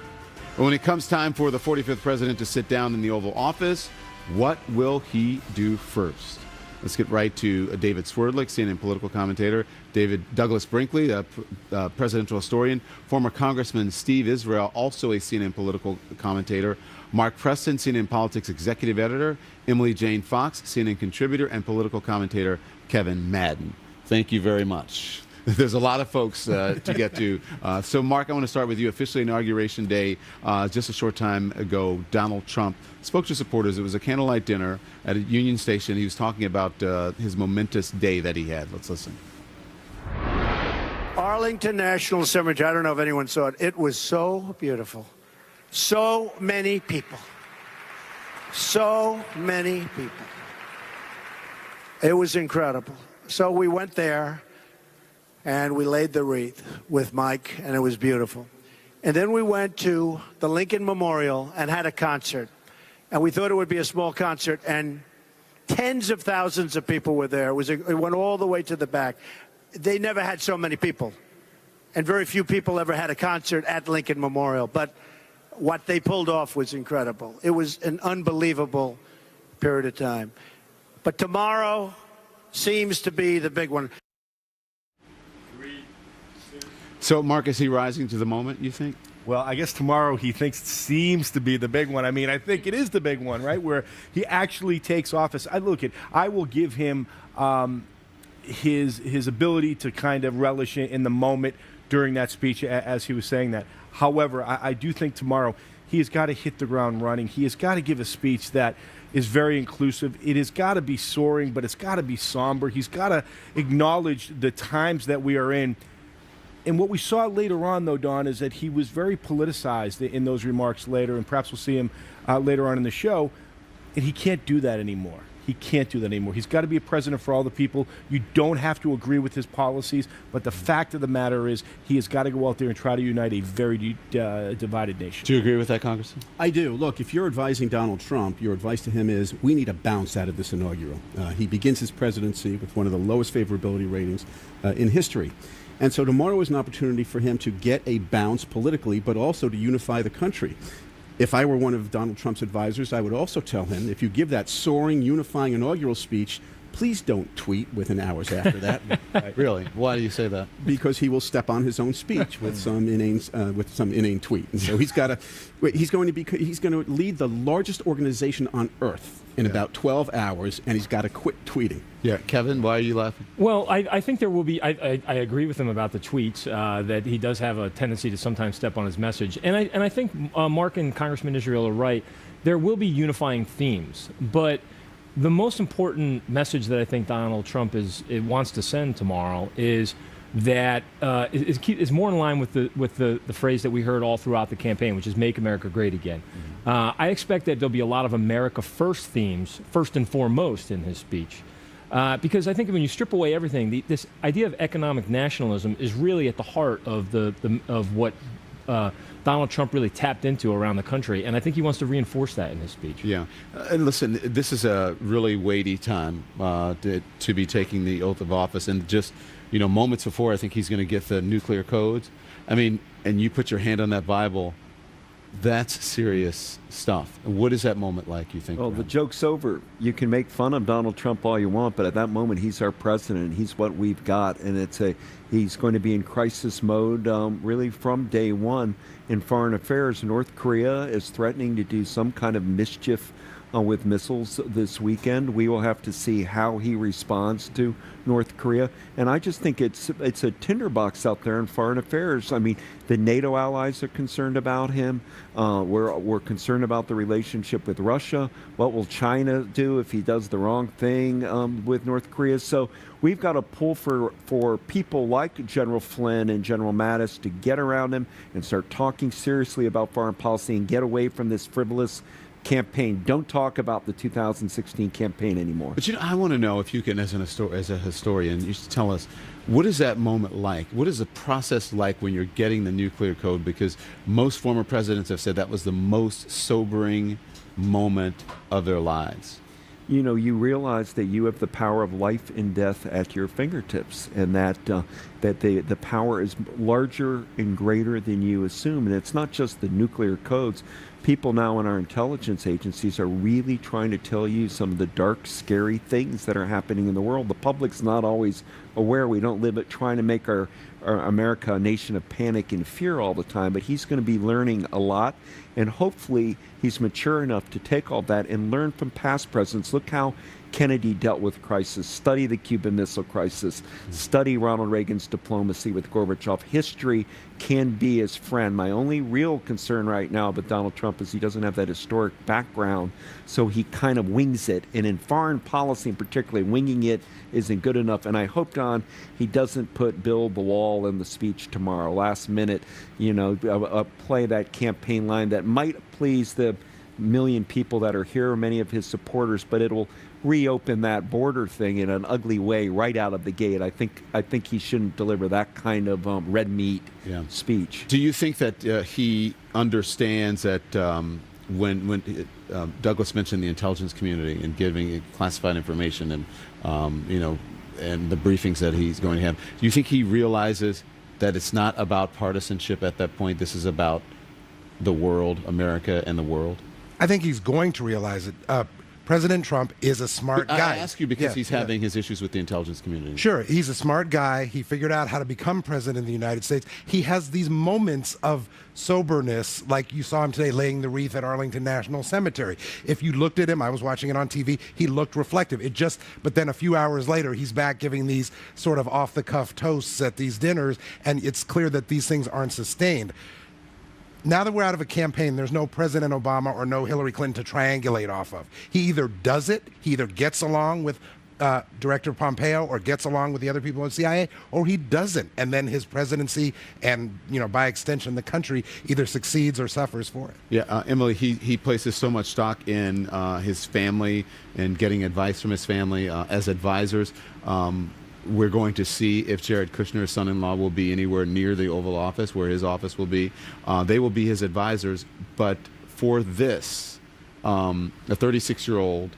But when it comes time for the 45th president to sit down in the Oval Office, what will he do first? Let's get right to David Swerdlick, CNN political commentator, Douglas Brinkley, presidential historian, former Congressman Steve Israel, also a CNN political commentator, Mark Preston, CNN politics executive editor, Emily Jane Fox, CNN contributor, and political commentator Kevin Madden. Thank you very much. There's a lot of folks to get to. So, Mark, I want to start with you. Officially Inauguration Day, just a short time ago, Donald Trump spoke to supporters. It was a candlelight dinner at a Union Station. He was talking about his momentous day that he had. Let's listen. Arlington National Cemetery. I don't know if anyone saw it. It was so beautiful. So many people. So many people. It was incredible. So we went there, and we laid the wreath with Mike, and it was beautiful. And then we went to the Lincoln Memorial and had a concert. And we thought it would be a small concert, and tens of thousands of people were there. It went all the way to the back. They never had so many people, and very few people ever had a concert at Lincoln Memorial. But what they pulled off was incredible. It was an unbelievable period of time. But tomorrow seems to be the big one. So, Mark, is he rising to the moment, you think? Well, I guess tomorrow he seems to be the big one. I mean, I think it is the big one, right, where he actually takes office. I will give him his ability to kind of relish in the moment during that speech as he was saying that. However, I do think tomorrow he has got to hit the ground running. He has got to give a speech that is very inclusive. It has got to be soaring, but it's got to be somber. He's got to acknowledge the times that we are in. And what we saw later on, though, Don, is that he was very politicized in those remarks later, and perhaps we'll see him later on in the show, and he can't do that anymore. He can't do that anymore. He's got to be a president for all the people. You don't have to agree with his policies, but the fact of the matter is he has got to go out there and try to unite a very divided nation. Do you agree with that, Congressman? I do. Look, if you're advising Donald Trump, your advice to him is we need a bounce out of this inaugural. He begins his presidency with one of the lowest favorability ratings in history. And so tomorrow is an opportunity for him to get a bounce politically, but also to unify the country. If I were one of Donald Trump's advisors, I would also tell him, if you give that soaring, unifying inaugural speech, please don't tweet within hours after that. Really? Why do you say that? Because he will step on his own speech with some inane tweet. And so he's going to lead the largest organization on earth in about 12 hours, and he's got to quit tweeting. Yeah, Kevin, why are you laughing? Well, I think there will be. I agree with him about the tweets, that he does have a tendency to sometimes step on his message, and I think Mark and Congressman Israel are right. There will be unifying themes, but the most important message that I think Donald Trump wants to send tomorrow is that is more in line with the phrase that we heard all throughout the campaign, which is "Make America Great Again." I expect that there'll be a lot of America First themes, first and foremost, in his speech. Because I think when you strip away everything, this idea of economic nationalism is really at the heart of of what Donald Trump really tapped into around the country, and I think he wants to reinforce that in his speech. Yeah, and listen, this is a really weighty time to be taking the oath of office, and just moments before, I think he's going to get the nuclear codes. I mean, and you put your hand on that Bible. That's serious stuff. What is that moment like, you think? Well, Brian? the joke's over. You can make fun of Donald Trump all you want, but at that moment, he's our president. He's what we've got, and he's going to be in crisis mode really from day one in foreign affairs. North Korea is threatening to do some kind of mischief with missiles this weekend. We will have to see how he responds to North Korea. And I just think it's a tinderbox out there in foreign affairs. I mean, the NATO allies are concerned about him. We're concerned about the relationship with Russia. What will China do if he does the wrong thing with North Korea? So we've got to pull for people like General Flynn and General Mattis to get around him and start talking seriously about foreign policy and get away from this frivolous campaign. Don't talk about the 2016 campaign anymore. But I want to know if you can, as a historian, you should tell us, what is that moment like? What is the process like when you're getting the nuclear code? Because most former presidents have said that was the most sobering moment of their lives. You realize that you have the power of life and death at your fingertips, and that the power is larger and greater than you assume. And it's not just the nuclear codes. People now in our intelligence agencies are really trying to tell you some of the dark, scary things that are happening in the world. The public's not always aware. We don't live it trying to make our America a nation of panic and fear all the time, but he's going to be learning a lot, and hopefully he's mature enough to take all that and learn from past presidents. Look how Kennedy dealt with crisis. Study the Cuban Missile Crisis. Study Ronald Reagan's diplomacy with Gorbachev. History can be his friend. My only real concern right now with Donald Trump is he doesn't have that historic background, so he kind of wings it. And in foreign policy in particular, winging it isn't good enough. And I hope, Don, he doesn't build the wall in the speech tomorrow. Last minute, play that campaign line that might please the million people that are here, many of his supporters, but it'll reopen that border thing in an ugly way right out of the gate. I think he shouldn't deliver that kind of red meat speech. Do you think that he understands that when Douglas mentioned the intelligence community and giving classified information and and the briefings that he's going to have, do you think he realizes that it's not about partisanship at that point? This is about the world, America, and the world. I think he's going to realize it. President Trump is a smart guy. I ask you because he's having his issues with the intelligence community. Sure, he's a smart guy. He figured out how to become president of the United States. He has these moments of soberness, like you saw him today laying the wreath at Arlington National Cemetery. If you looked at him, I was watching it on TV, he looked reflective. But then a few hours later, he's back giving these sort of off-the-cuff toasts at these dinners, and it's clear that these things aren't sustained. Now that we're out of a campaign, there's no President Obama or no Hillary Clinton to triangulate off of. He either does it, he either gets along with Director Pompeo or gets along with the other people in the CIA, or he doesn't. And then his presidency and, by extension, the country either succeeds or suffers for it. Yeah, Emily, he places so much stock in his family and getting advice from his family as advisors. We're going to see if Jared Kushner's son-in-law will be anywhere near the Oval Office, where his office will be. They will be his advisors. But for this, a 36-year-old,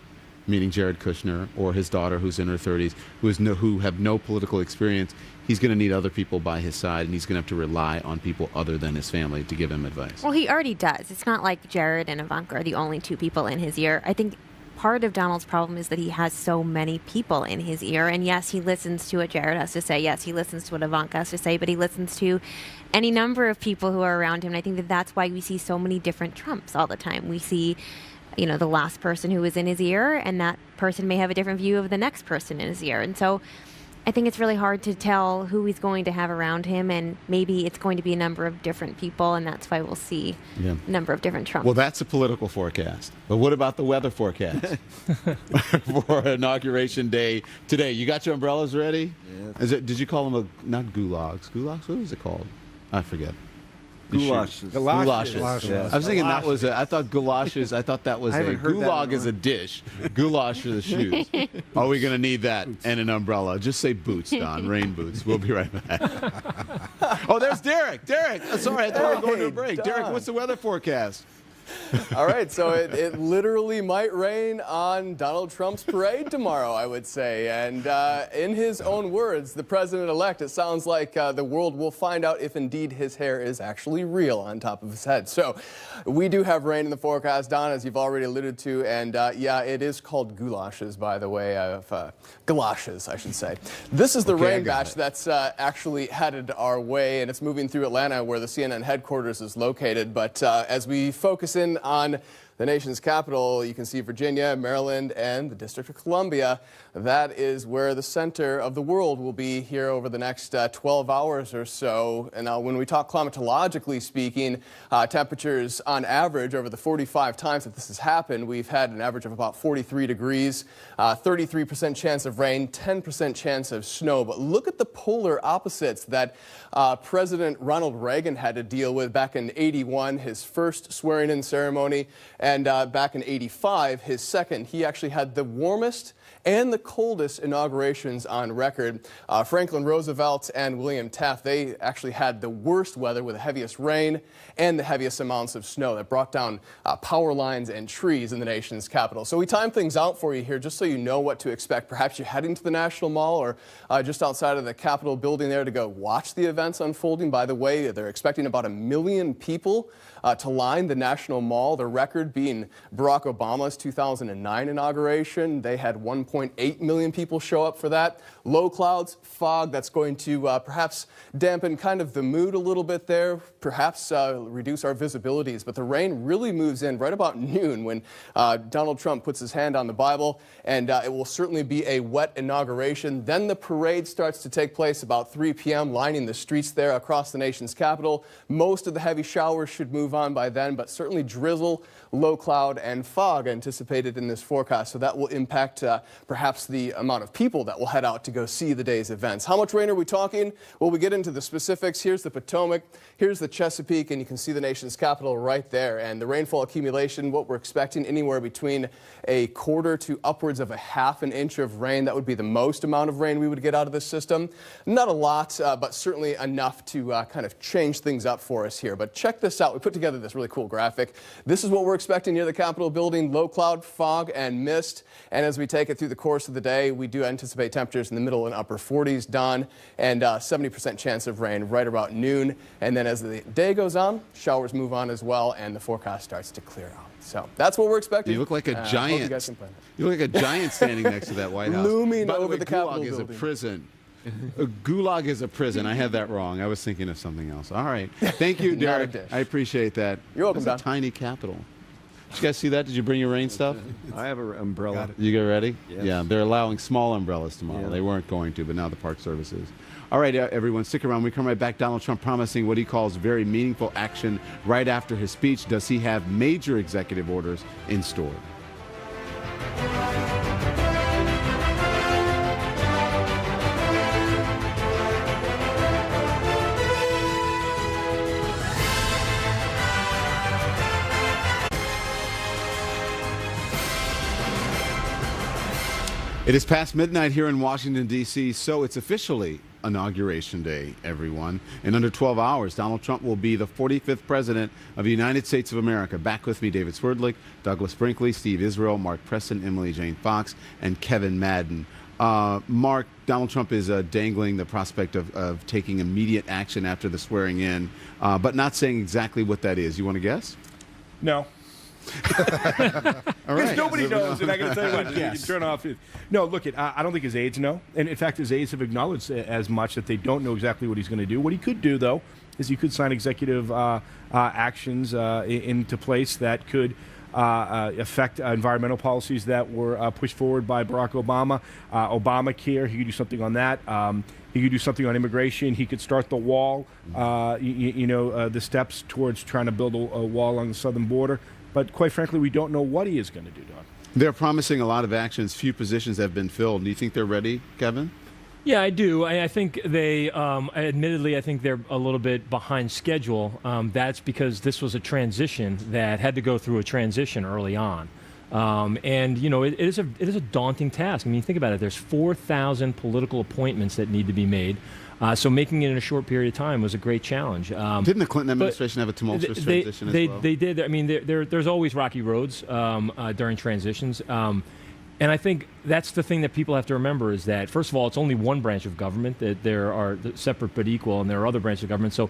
meaning Jared Kushner, or his daughter, who's in her 30s, who have no political experience, he's going to need other people by his side, and he's going to have to rely on people other than his family to give him advice. Well, he already does. It's not like Jared and Ivanka are the only two people in his ear. I think part of Donald's problem is that he has so many people in his ear. And yes, he listens to what Jared has to say. Yes, he listens to what Ivanka has to say, but he listens to any number of people who are around him. And I think that that's why we see so many different Trumps all the time. We see, you know, the last person who was in his ear, and that person may have a different view of the next person in his ear. And so I think it's really hard to tell who he's going to have around him, and maybe it's going to be a number of different people, and that's why we'll see a number of different Trumps. Well, that's a political forecast. But what about the weather forecast for Inauguration Day today? You got your umbrellas ready? Yeah. Did you call them not gulags? Gulags? What was it called? I forget. Goulaches. Goulaches. Yeah. I was thinking that was I thought goulashes. I thought that was a gulag is a dish. Goulash for the shoes. Are we going to need that and an umbrella? Just say boots, Don. Rain boots. We'll be right back. Oh, there's Derek. Derek. Sorry, I thought we were going to a break. Don. Derek, what's the weather forecast? All right, so it literally might rain on Donald Trump's parade tomorrow, I would say. And in his own words, the president-elect, it sounds like the world will find out if indeed his hair is actually real on top of his head. So we do have rain in the forecast, Don, as you've already alluded to. And yeah, it is called goulashes, by the way, galoshes, I should say. This is the rain batch that's actually headed our way, and it's moving through Atlanta, where the CNN headquarters is located. But as we focus in on the nation's capital, you can see Virginia, Maryland, and the District of Columbia. That is where the center of the world will be here over the next 12 hours or so. And when we talk climatologically speaking, temperatures on average over the 45 times that this has happened, we've had an average of about 43 degrees, 33% chance of rain, 10% chance of snow. But look at the polar opposites that President Ronald Reagan had to deal with back in '81, his first swearing-in ceremony, and back in '85, his second. He actually had the warmest and the coldest inaugurations on record. Franklin Roosevelt and William Taft, they actually had the worst weather with the heaviest rain and the heaviest amounts of snow that brought down power lines and trees in the nation's capital. So we timed things out for you here just so you know what to expect. Perhaps you're heading to the National Mall or just outside of the Capitol building there to go watch the events unfolding. By the way, they're expecting about 1 million people to line the National Mall, the record being Barack Obama's 2009 inauguration. They had 1.8 million people show up for that. Low clouds, fog, that's going to perhaps dampen kind of the mood a little bit there, perhaps reduce our visibilities. But the rain really moves in right about noon when Donald Trump puts his hand on the Bible, and it will certainly be a wet inauguration. Then the parade starts to take place about 3 p.m., lining the streets there across the nation's capital. Most of the heavy showers should move on by then, but certainly drizzle, low cloud, and fog anticipated in this forecast. So that will impact perhaps the amount of people that will head out to go see the day's events. How much rain are we talking? Well, we get into the specifics. Here's the Potomac, here's the Chesapeake, and you can see the nation's capital right there. And the rainfall accumulation, what we're expecting, anywhere between a quarter to upwards of a half an inch of rain. That would be the most amount of rain we would get out of this system. Not a lot, but certainly enough to kind of change things up for us here. But check this out. We put together this really cool graphic. This is what we're expecting near the Capitol building: low cloud, fog, and mist. And as we take it through the course of the day, we do anticipate temperatures in the middle and upper 40s, Don, and 70% chance of rain right about noon. And then as the day goes on, showers move on as well, and the forecast starts to clear out. So that's what we're expecting. You look like a giant. You look like a giant standing next to that White House. Looming over the Capitol building. building. Is a prison. A gulag is a prison. I had that wrong. I was thinking of something else. All right. Thank you, Derek. I appreciate that. You're welcome, Don. A tiny Capitol. Did you guys see that? Did you bring your rain stuff? I have an umbrella. You get ready? Yes. Yeah, they're allowing small umbrellas tomorrow. Yeah. They weren't going to, but now the Park Service is. All right, everyone, stick around. When we come right back. Donald Trump promising what he calls very meaningful action right after his speech. Does he have major executive orders in store? It is past midnight here in Washington, D.C., so it's officially Inauguration Day, everyone. In under 12 hours, Donald Trump will be the 45th President of the United States of America. Back with me, David Swerdlick, Douglas Brinkley, Steve Israel, Mark Preston, Emily Jane Fox, and Kevin Madden. Mark, Donald Trump is dangling the prospect of taking immediate action after the swearing in, but not saying exactly what that is. You want to guess? No. All right. Nobody Moving knows, on. and I got to tell you what, Yes. you can turn off. No, look, I don't think his aides know, and in fact, his aides have acknowledged as much that they don't know exactly what he's going to do. What he could do, though, is he could sign executive actions into place that could affect environmental policies that were pushed forward by Barack Obama. Obamacare, he could do something on that. He could do something on immigration. He could start the wall, the steps towards trying to build a wall along the southern border. But quite frankly, we don't know what he is going to do, Don. They're promising a lot of actions. Few positions have been filled. Do you think they're ready, Kevin? Yeah, I do. I think they, admittedly, I think they're a little bit behind schedule. That's because this was a transition that had to go through a transition early on. And, it is a daunting task. I mean, think about it. There's 4,000 political appointments that need to be made. So making it in a short period of time was a great challenge. Didn't the Clinton administration have a tumultuous transition as well? They did. I mean, there's always rocky roads during transitions. And I think that's the thing that people have to remember is that, first of all, it's only one branch of government, that there are separate but equal, and there are other branches of government. So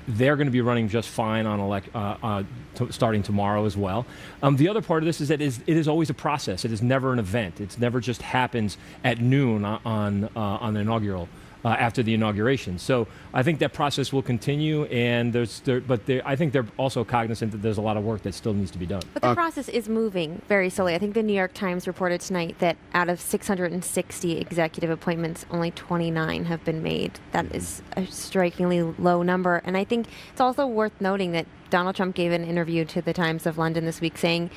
they're going to be running just fine on starting tomorrow as well. The other part of this is that it is always a process. It is never an event. It never just happens at noon on the inaugural. After the inauguration. So I think that process will continue, and I think they're also cognizant that there's a lot of work that still needs to be done. But the process is moving very slowly. I think the New York Times reported tonight that out of 660 executive appointments, only 29 have been made. That is a strikingly low number. And I think it's also worth noting that Donald Trump gave an interview to the Times of London this week saying,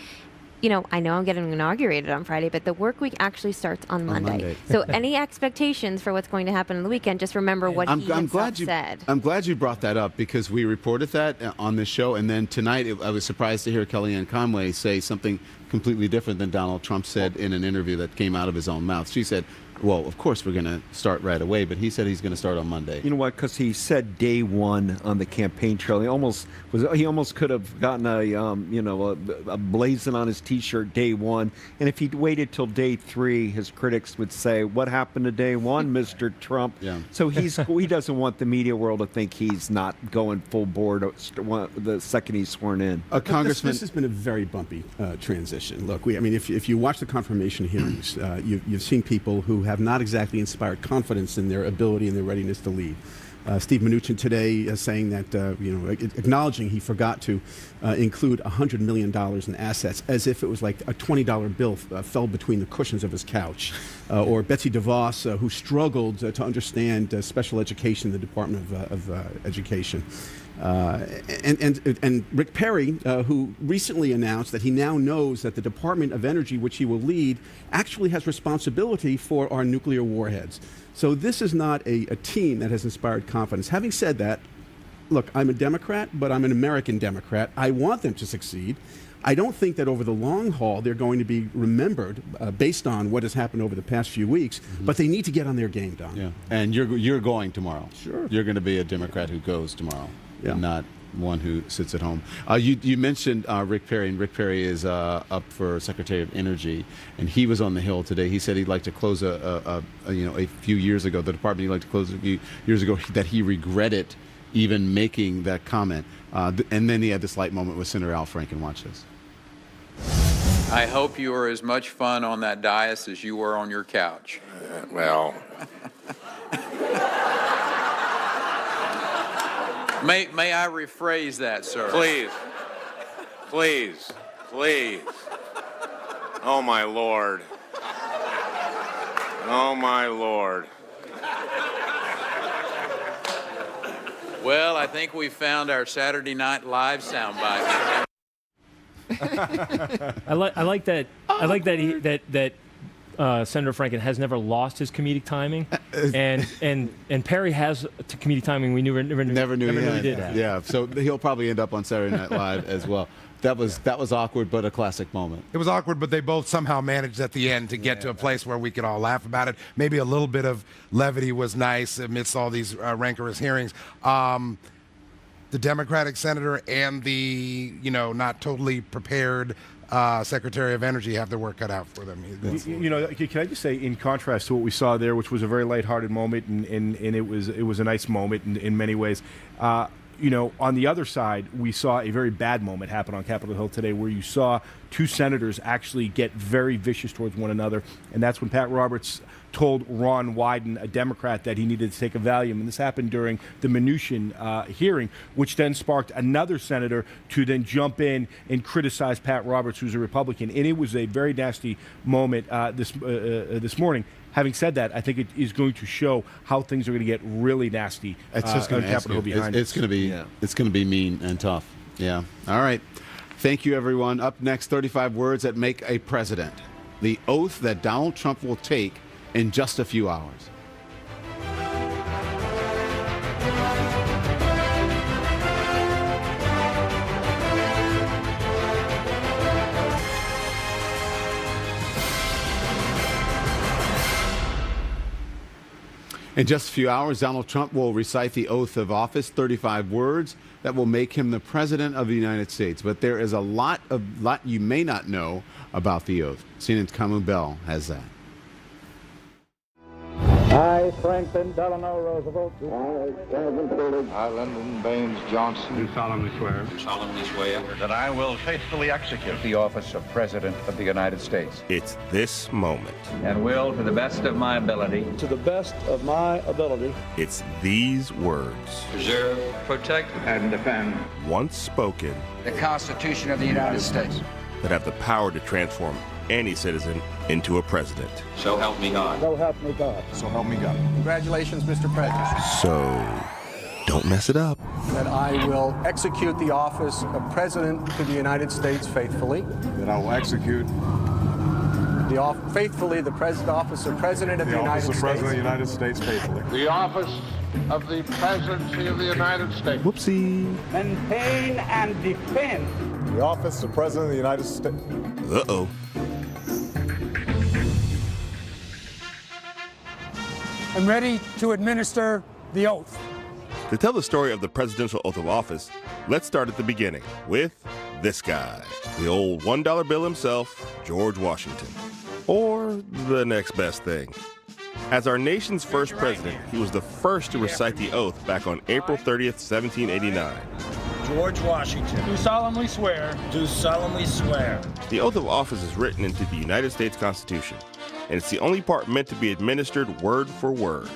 I know I'm getting inaugurated on Friday, but the work week actually starts on Monday. So any expectations for what's going to happen on the weekend, just remember what he himself said. I'm glad you brought that up because we reported that on this show, and then tonight I was surprised to hear Kellyanne Conway say something completely different than Donald Trump said in an interview that came out of his own mouth. She said, well, of course we're going to start right away, but he said he's going to start on Monday. You know what? Because he said day one on the campaign trail. He almost could have gotten a blazon on his T-shirt day one. And if he'd waited till day three, his critics would say, "What happened to day one, Mr. Trump?" Yeah. So he doesn't want the media world to think he's not going full board the second he's sworn in. Congressman, this has been a very bumpy transition. Look, if you watch the confirmation hearings, you've seen people who have not exactly inspired confidence in their ability and their readiness to lead. Steve Mnuchin today saying that, acknowledging he forgot to include $100 million in assets, as if it was like a $20 bill fell between the cushions of his couch. Or Betsy DeVos, who struggled to understand special education, the Department of Education. And Rick Perry, who recently announced that he now knows that the Department of Energy, which he will lead, actually has responsibility for our nuclear warheads. So this is not a team that has inspired confidence. Having said that, look, I'm a Democrat, but I'm an American Democrat. I want them to succeed. I don't think that over the long haul they're going to be remembered based on what has happened over the past few weeks, but they need to get on their game, Don. Yeah. And you're going tomorrow. Sure. You're going to be a Democrat who goes tomorrow, and not one who sits at home. You mentioned Rick Perry, and Rick Perry is up for Secretary of Energy, and he was on the Hill today. He said he'd like to close a few years ago, the department he'd like to close a few years ago, that he regretted even making that comment. And then he had this light moment with Senator Al Franken. Watch this. I hope you were as much fun on that dais as you were on your couch. Well... May I rephrase that, sir? Please. Please. Please. Oh, my Lord. Oh, my Lord. Well, I think we found our Saturday Night Live soundbite. I like that. I like that Senator Franken has never lost his comedic timing, and Perry has comedic timing we never knew he did have. Yeah, so he'll probably end up on Saturday Night Live as well. That was awkward, but a classic moment. It was awkward, but they both somehow managed at the end to get to a place where we could all laugh about it. Maybe a little bit of levity was nice amidst all these rancorous hearings. The Democratic senator and the not totally prepared Secretary of Energy have their work cut out for them. Can I just say, in contrast to what we saw there, which was a very lighthearted moment, and it was a nice moment in many ways. you know, on the other side, we saw a very bad moment happen on Capitol Hill today where you saw two senators actually get very vicious towards one another. And that's when Pat Roberts told Ron Wyden, a Democrat, that he needed to take a Valium. And this happened during the Mnuchin hearing, which then sparked another senator to then jump in and criticize Pat Roberts, who's a Republican. And it was a very nasty moment this morning. Having said that, I think it is going to show how things are going to get really nasty. It's just going to it's going to be mean and tough. Yeah. All right. Thank you, everyone. Up next, 35 words that make a president. The oath that Donald Trump will take in just a few hours. In just a few hours, Donald Trump will recite the oath of office, 35 words that will make him the President of the United States. But there is a lot you may not know about the oath. CNN's Kamu Bell has that. I, Franklin Delano Roosevelt. I, Lyndon Baines Johnson. Do solemnly swear. Do solemnly swear. That I will faithfully execute the office of President of the United States. It's this moment. And will, to the best of my ability. To the best of my ability. It's these words. Preserve, protect, and defend. Once spoken. The Constitution of the United States. That have the power to transform any citizen into a president. So help me God. So help me God. So help me God. Congratulations, Mr. President. So, don't mess it up. That I will execute the office of President of the United States faithfully. That I will execute the office of President of the United States. The office of President of the United States faithfully. The office of the Presidency of the United States. Whoopsie. Maintain and defend. The office of President of the United States. Uh-oh. I'm ready to administer the oath. To tell the story of the presidential oath of office, let's start at the beginning with this guy, the old $1 bill himself, George Washington. Or the next best thing. As our nation's first president, he was the first to recite the oath back on April 30th, 1789. George Washington. Do solemnly swear. Do solemnly swear. The oath of office is written into the United States Constitution, and it's the only part meant to be administered word for word.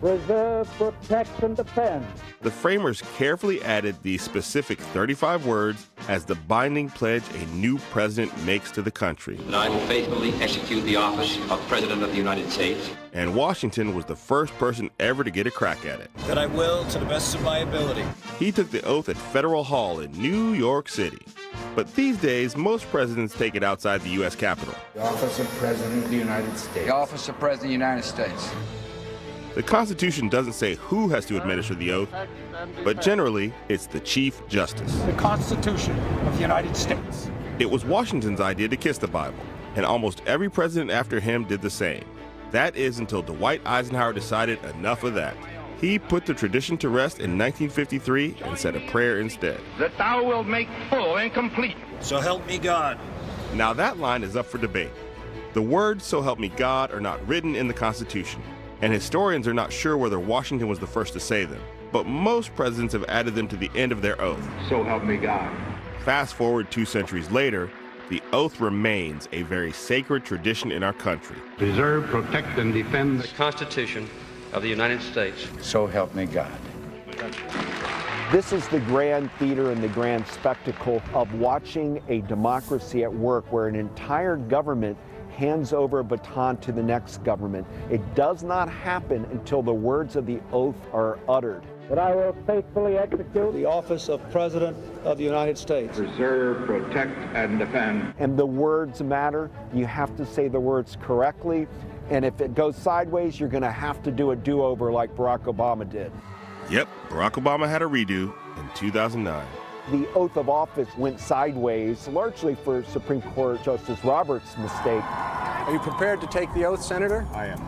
Preserve, protect, and defend. The framers carefully added these specific 35 words as the binding pledge a new president makes to the country. That I will faithfully execute the office of President of the United States. And Washington was the first person ever to get a crack at it. That I will, to the best of my ability. He took the oath at Federal Hall in New York City. But these days, most presidents take it outside the U.S. Capitol. The office of President of the United States. The office of President of the United States. The Constitution doesn't say who has to administer the oath, but generally, it's the Chief Justice. The Constitution of the United States. It was Washington's idea to kiss the Bible, and almost every president after him did the same. That is until Dwight Eisenhower decided enough of that. He put the tradition to rest in 1953 and said a prayer instead. That thou wilt make full and complete. So help me God. Now that line is up for debate. The words "so help me God" are not written in the Constitution, and historians are not sure whether Washington was the first to say them, but most presidents have added them to the end of their oath. So help me God. Fast forward 2 centuries later, the oath remains a very sacred tradition in our country. Preserve, protect, and defend The Constitution of the United States. So help me God. This is the grand theater and the grand spectacle of watching a democracy at work where an entire government hands over a baton to the next government. It does not happen until the words of the oath are uttered. That I will faithfully execute the office of President of the United States. Preserve, protect, and defend. And the words matter. You have to say the words correctly. And if it goes sideways, you're going to have to do a do-over like Barack Obama did. Yep, Barack Obama had a redo in 2009. The oath of office went sideways, largely for Supreme Court Justice Roberts' mistake. Are you prepared to take the oath, Senator? I am.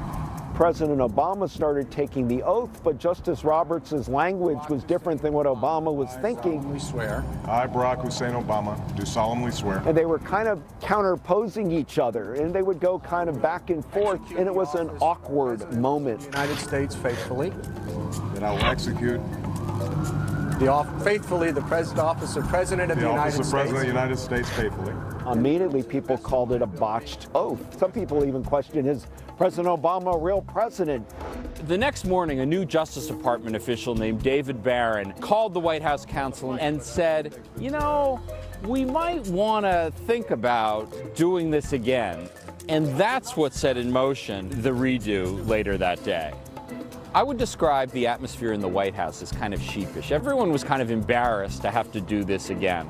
President Obama started taking the oath, but Justice Roberts' language was different than what Obama was thinking. I solemnly swear. I, Barack Hussein Obama, do solemnly swear. And they were kind of counterposing each other, and they would go kind of back and forth, and it was an awkward moment. United States faithfully. That I will execute Faithfully, the office of President of the United States. The office of President of the United States, faithfully. Immediately, people called it a botched oath. Some people even questioned, is President Obama a real president? The next morning, a new Justice Department official named David Barron called the White House counsel and said, you know, we might want to think about doing this again. And that's what set in motion the redo later that day. I would describe the atmosphere in the White House as kind of sheepish. Everyone was kind of embarrassed to have to do this again.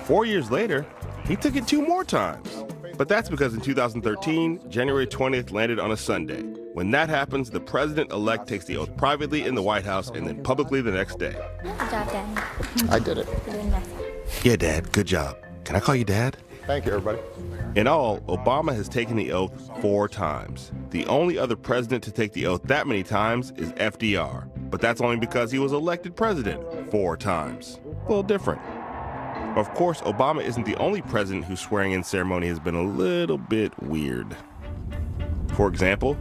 4 years later, he took it 2 more times. But that's because in 2013, January 20th landed on a Sunday. When that happens, the president-elect takes the oath privately in the White House and then publicly the next day. Good job, Dad. I did it. You're doing nice. Yeah, Dad, good job. Can I call you Dad? Thank you, everybody. In all, Obama has taken the oath 4 times. The only other president to take the oath that many times is FDR. But that's only because he was elected president 4 times. A little different. Of course, Obama isn't the only president whose swearing-in ceremony has been a little bit weird. For example,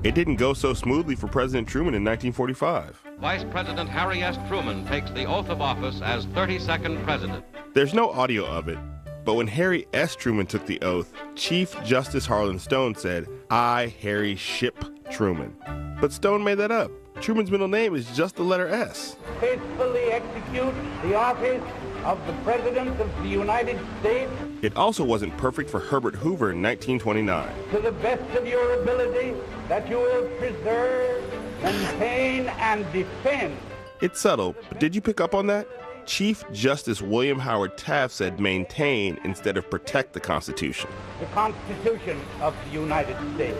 it didn't go so smoothly for President Truman in 1945. Vice President Harry S. Truman takes the oath of office as 32nd president. There's no audio of it, but when Harry S. Truman took the oath, Chief Justice Harlan Stone said, "I, Harry Ship Truman." But Stone made that up. Truman's middle name is just the letter S. Faithfully execute the office of the President of the United States. It also wasn't perfect for Herbert Hoover in 1929. To the best of your ability, that you will preserve, maintain, and defend. It's subtle, but did you pick up on that? Chief Justice William Howard Taft said maintain instead of protect the Constitution. The Constitution of the United States.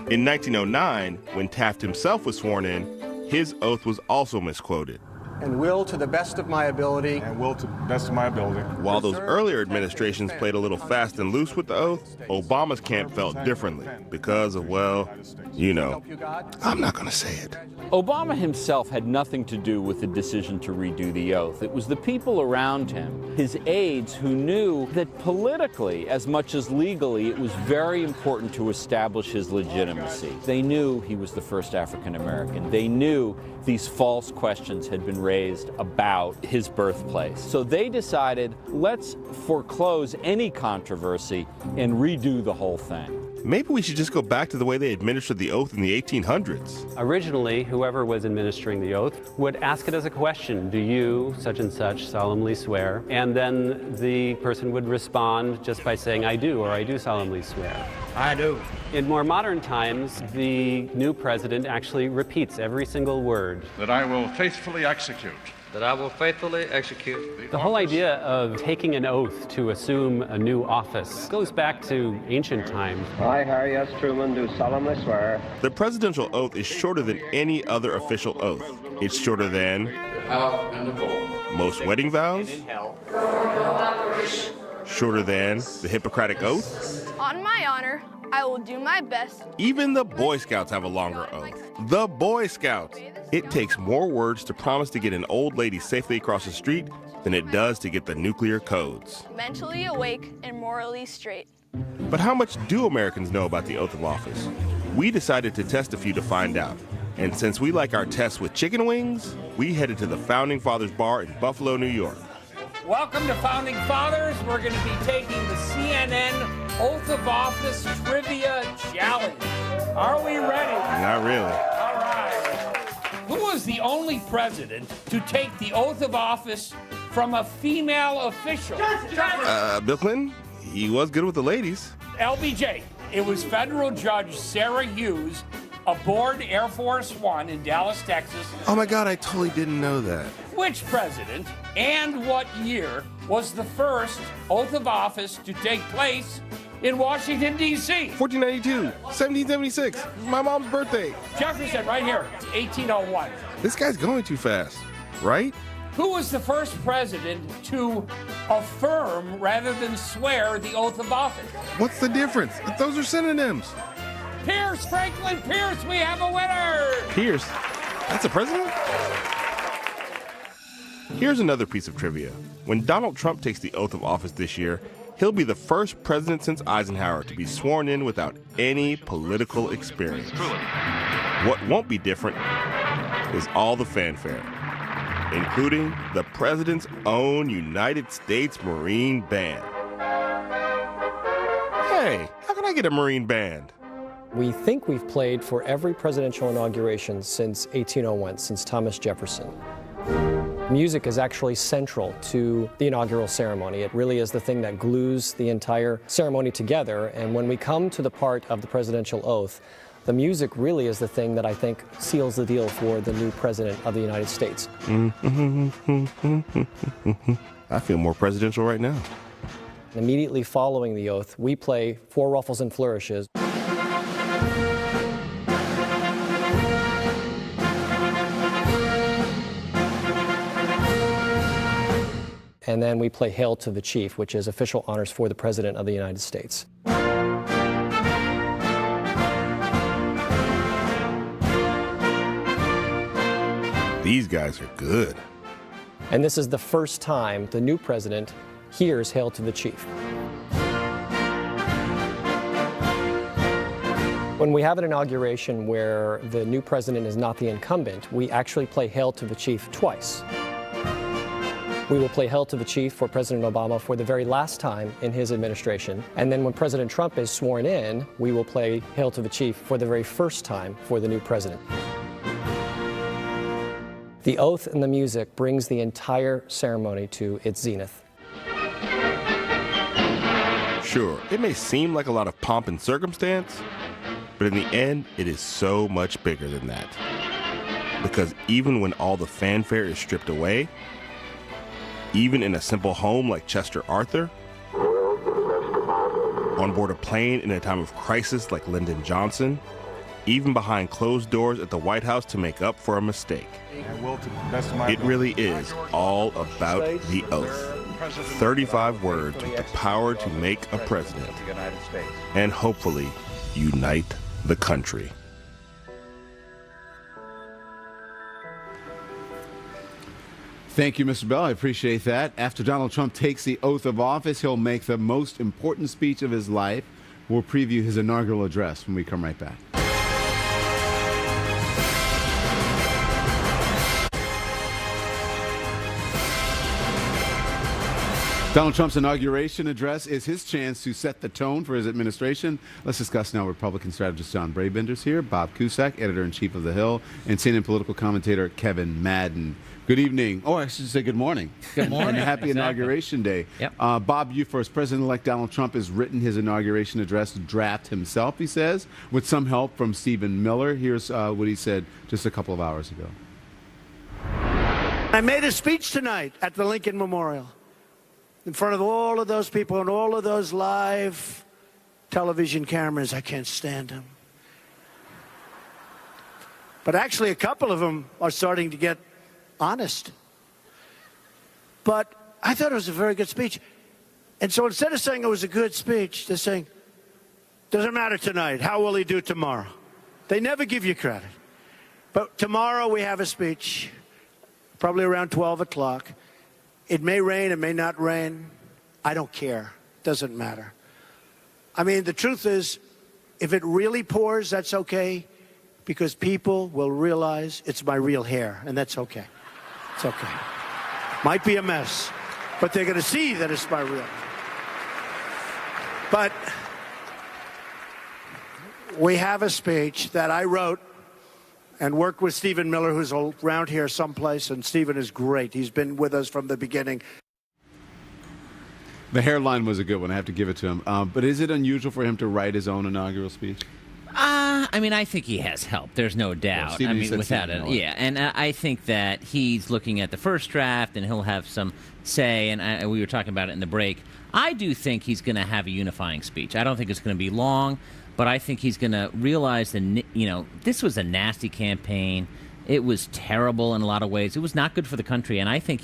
In 1909, when Taft himself was sworn in, his oath was also misquoted. And will to the best of my ability. And will to the best of my ability. While those earlier administrations played a little fast and loose with the oath, Obama's camp felt differently because of, well, you know, I'm not going to say it. Obama himself had nothing to do with the decision to redo the oath. It was the people around him, his aides, who knew that politically, as much as legally, it was very important to establish his legitimacy. They knew he was the first African American. They knew these false questions had been raised about his birthplace. So they decided, let's foreclose any controversy and redo the whole thing. Maybe we should just go back to the way they administered the oath in the 1800s. Originally, whoever was administering the oath would ask it as a question. Do you, such and such, solemnly swear? And then the person would respond just by saying, I do, or I do solemnly swear. I do. In more modern times, the new president actually repeats every single word. That I will faithfully execute. That I will faithfully execute. The whole idea of taking an oath to assume a new office goes back to ancient times. I, Harry S. Truman, do solemnly swear. The presidential oath is shorter than any other official oath. It's shorter than most wedding vows, shorter than the Hippocratic Oath. On my honor, I will do my best. Even the Boy Scouts have a longer oath. The Boy Scouts. It takes more words to promise to get an old lady safely across the street than it does to get the nuclear codes. Mentally awake and morally straight. But how much do Americans know about the oath of office? We decided to test a few to find out. And since we like our tests with chicken wings, we headed to the Founding Fathers Bar in Buffalo, New York. Welcome to Founding Fathers. We're going to be taking the CNN Oath of Office Trivia Challenge. Are we ready? Not really. All right. Who was the only president to take the oath of office from a female official? Bill Clinton? He was good with the ladies. LBJ. It was federal judge Sarah Hughes aboard Air Force One in Dallas, Texas. Oh my God, I totally didn't know that. Which president and what year was the first oath of office to take place in Washington, D.C.? 1492, 1776. My mom's birthday. Jefferson, right here, 1801. This guy's going too fast, right? Who was the first president to affirm rather than swear the oath of office? What's the difference? Those are synonyms. Pierce, Franklin Pierce, we have a winner! Pierce? That's a president? Here's another piece of trivia. When Donald Trump takes the oath of office this year, he'll be the first president since Eisenhower to be sworn in without any political experience. What won't be different is all the fanfare. including the president's own United States Marine Band. Hey, how can I get a Marine Band? We think we've played for every presidential inauguration since 1801, since Thomas Jefferson. Music is actually central to the inaugural ceremony. It really is the thing that glues the entire ceremony together. And when we come to the part of the presidential oath, the music really is the thing that I think seals the deal for the new president of the United States. I feel more presidential right now. Immediately following the oath, we play Four Ruffles and Flourishes. And then we play Hail to the Chief, which is official honors for the President of the United States. These guys are good. And this is the first time the new president hears Hail to the Chief. When we have an inauguration where the new president is not the incumbent, we actually play Hail to the Chief twice. We will play Hail to the Chief for President Obama for the very last time in his administration. And then when President Trump is sworn in, we will play Hail to the Chief for the very first time for the new president. The oath and the music brings the entire ceremony to its zenith. Sure, it may seem like a lot of pomp and circumstance, but in the end, it is so much bigger than that. Because even when all the fanfare is stripped away, even in a simple home like Chester Arthur, on board a plane in a time of crisis like Lyndon Johnson, even behind closed doors at the White House to make up for a mistake. It really is all about the oath. 35 words with the power to make a president and hopefully unite the country. Thank you, Mr. Bell. I appreciate that. After Donald Trump takes the oath of office, he'll make the most important speech of his life. We'll preview his inaugural address when we come right back. Donald Trump's inauguration address is his chance to set the tone for his administration. Let's discuss now. Republican strategist John Brabender's here, Bob Cusack, editor-in-chief of The Hill, and CNN political commentator Kevin Madden. Good evening. Oh, I should say good morning. Good morning. And happy Inauguration Day. Yep. Bob, you first. President-elect Donald Trump has written his inauguration address draft himself, he says, with some help from Stephen Miller. Here's what he said just a couple of hours ago. I made a speech tonight at the Lincoln Memorial in front of all of those people and all of those live television cameras. I can't stand them. But actually, a couple of them are starting to get honest. But I thought it was a very good speech. And so instead of saying it was a good speech, they're saying, doesn't matter tonight. How will he do tomorrow? They never give you credit. But tomorrow we have a speech, probably around 12 o'clock. It may rain, it may not rain. I don't care. Doesn't matter. I mean, the truth is, if it really pours, that's okay, because people will realize it's my real hair, and that's okay. It's okay. Might be a mess, but they're going to see that it's my real. But we have a speech that I wrote and worked with Stephen Miller, who's around here someplace, and Stephen is great. He's been with us from the beginning. The hairline was a good one. I have to give it to him. But is it unusual for him to write his own inaugural speech? I mean, I think he has help. There's no doubt. Well, I mean, without it, yeah. And I think that he's looking at the first draft, and he'll have some say. And we were talking about it in the break. I do think he's going to have a unifying speech. I don't think it's going to be long, but I think he's going to realize that, this was a nasty campaign. It was terrible in a lot of ways. It was not good for the country, and I think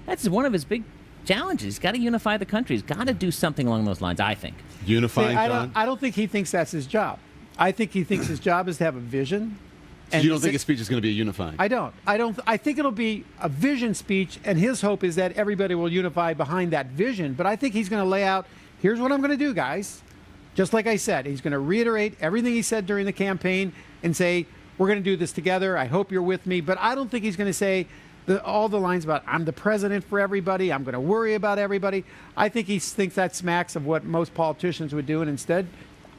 that's one of his big challenges. He's got to unify the country. He's got to do something along those lines, I think. Unifying, John? I don't think he thinks that's his job. I think he thinks his job is to have a vision. So you don't think his speech is going to be unifying? I don't. I think it'll be a vision speech, and his hope is that everybody will unify behind that vision. But I think he's going to lay out, here's what I'm going to do, guys. Just like I said, he's going to reiterate everything he said during the campaign and say, we're going to do this together. I hope you're with me. But I don't think he's going to say, all the lines about I'm the president for everybody, I'm going to worry about everybody. I think he thinks that smacks of what most politicians would do, and instead,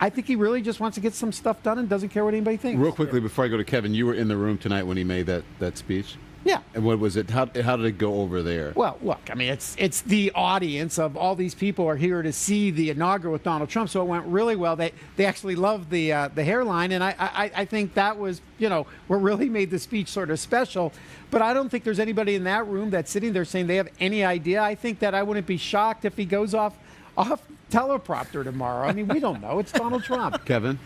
I think he really just wants to get some stuff done and doesn't care what anybody thinks. Real quickly, before I go to Kevin, you were in the room tonight when he made that speech? Yeah. And what was it? How did it go over there? Well, look, I mean, it's the audience of all these people are here to see the inaugural with Donald Trump, so it went really well. They actually loved the hairline, and I think that was, what really made the speech sort of special. But I don't think there's anybody in that room that's sitting there saying they have any idea. I think that I wouldn't be shocked if he goes off teleprompter tomorrow. I mean, we don't know. It's Donald Trump. Kevin?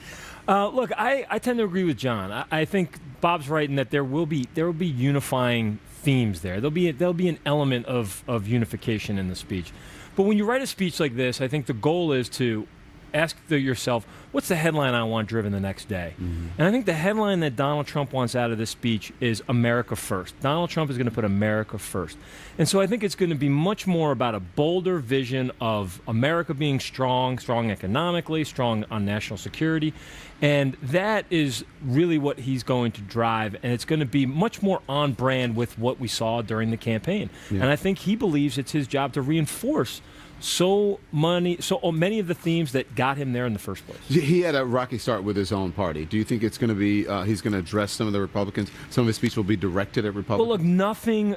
Look, I tend to agree with John. I think Bob's right in that there will be unifying themes there. There'll be an element of unification in the speech. But when you write a speech like this, I think the goal is to ask yourself, what's the headline I want driven the next day? Mm-hmm. And I think the headline that Donald Trump wants out of this speech is America first. Donald Trump is going to put America first. And so I think it's going to be much more about a bolder vision of America being strong economically, strong on national security. And that is really what he's going to drive. And it's going to be much more on brand with what we saw during the campaign. Yeah. And I think he believes it's his job to reinforce so many of the themes that got him there in the first place. He had a rocky start with his own party. Do you think it's going to be he's going to address some of the Republicans? Some of his speech will be directed at Republicans? Well, look, nothing.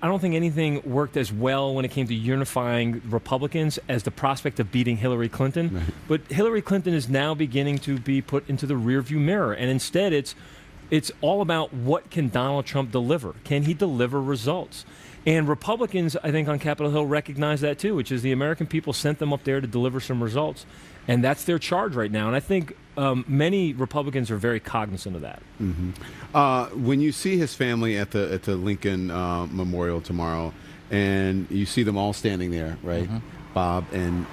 I don't think anything worked as well when it came to unifying Republicans as the prospect of beating Hillary Clinton. Right. But Hillary Clinton is now beginning to be put into the rearview mirror, and instead it's all about what can Donald Trump deliver? Can he deliver results? And Republicans, I think, on Capitol Hill recognize that, too, which is the American people sent them up there to deliver some results. And that's their charge right now. And I think many Republicans are very cognizant of that. Mm-hmm. When you see his family at the Lincoln Memorial tomorrow, and you see them all standing there, right, mm-hmm. Bob, and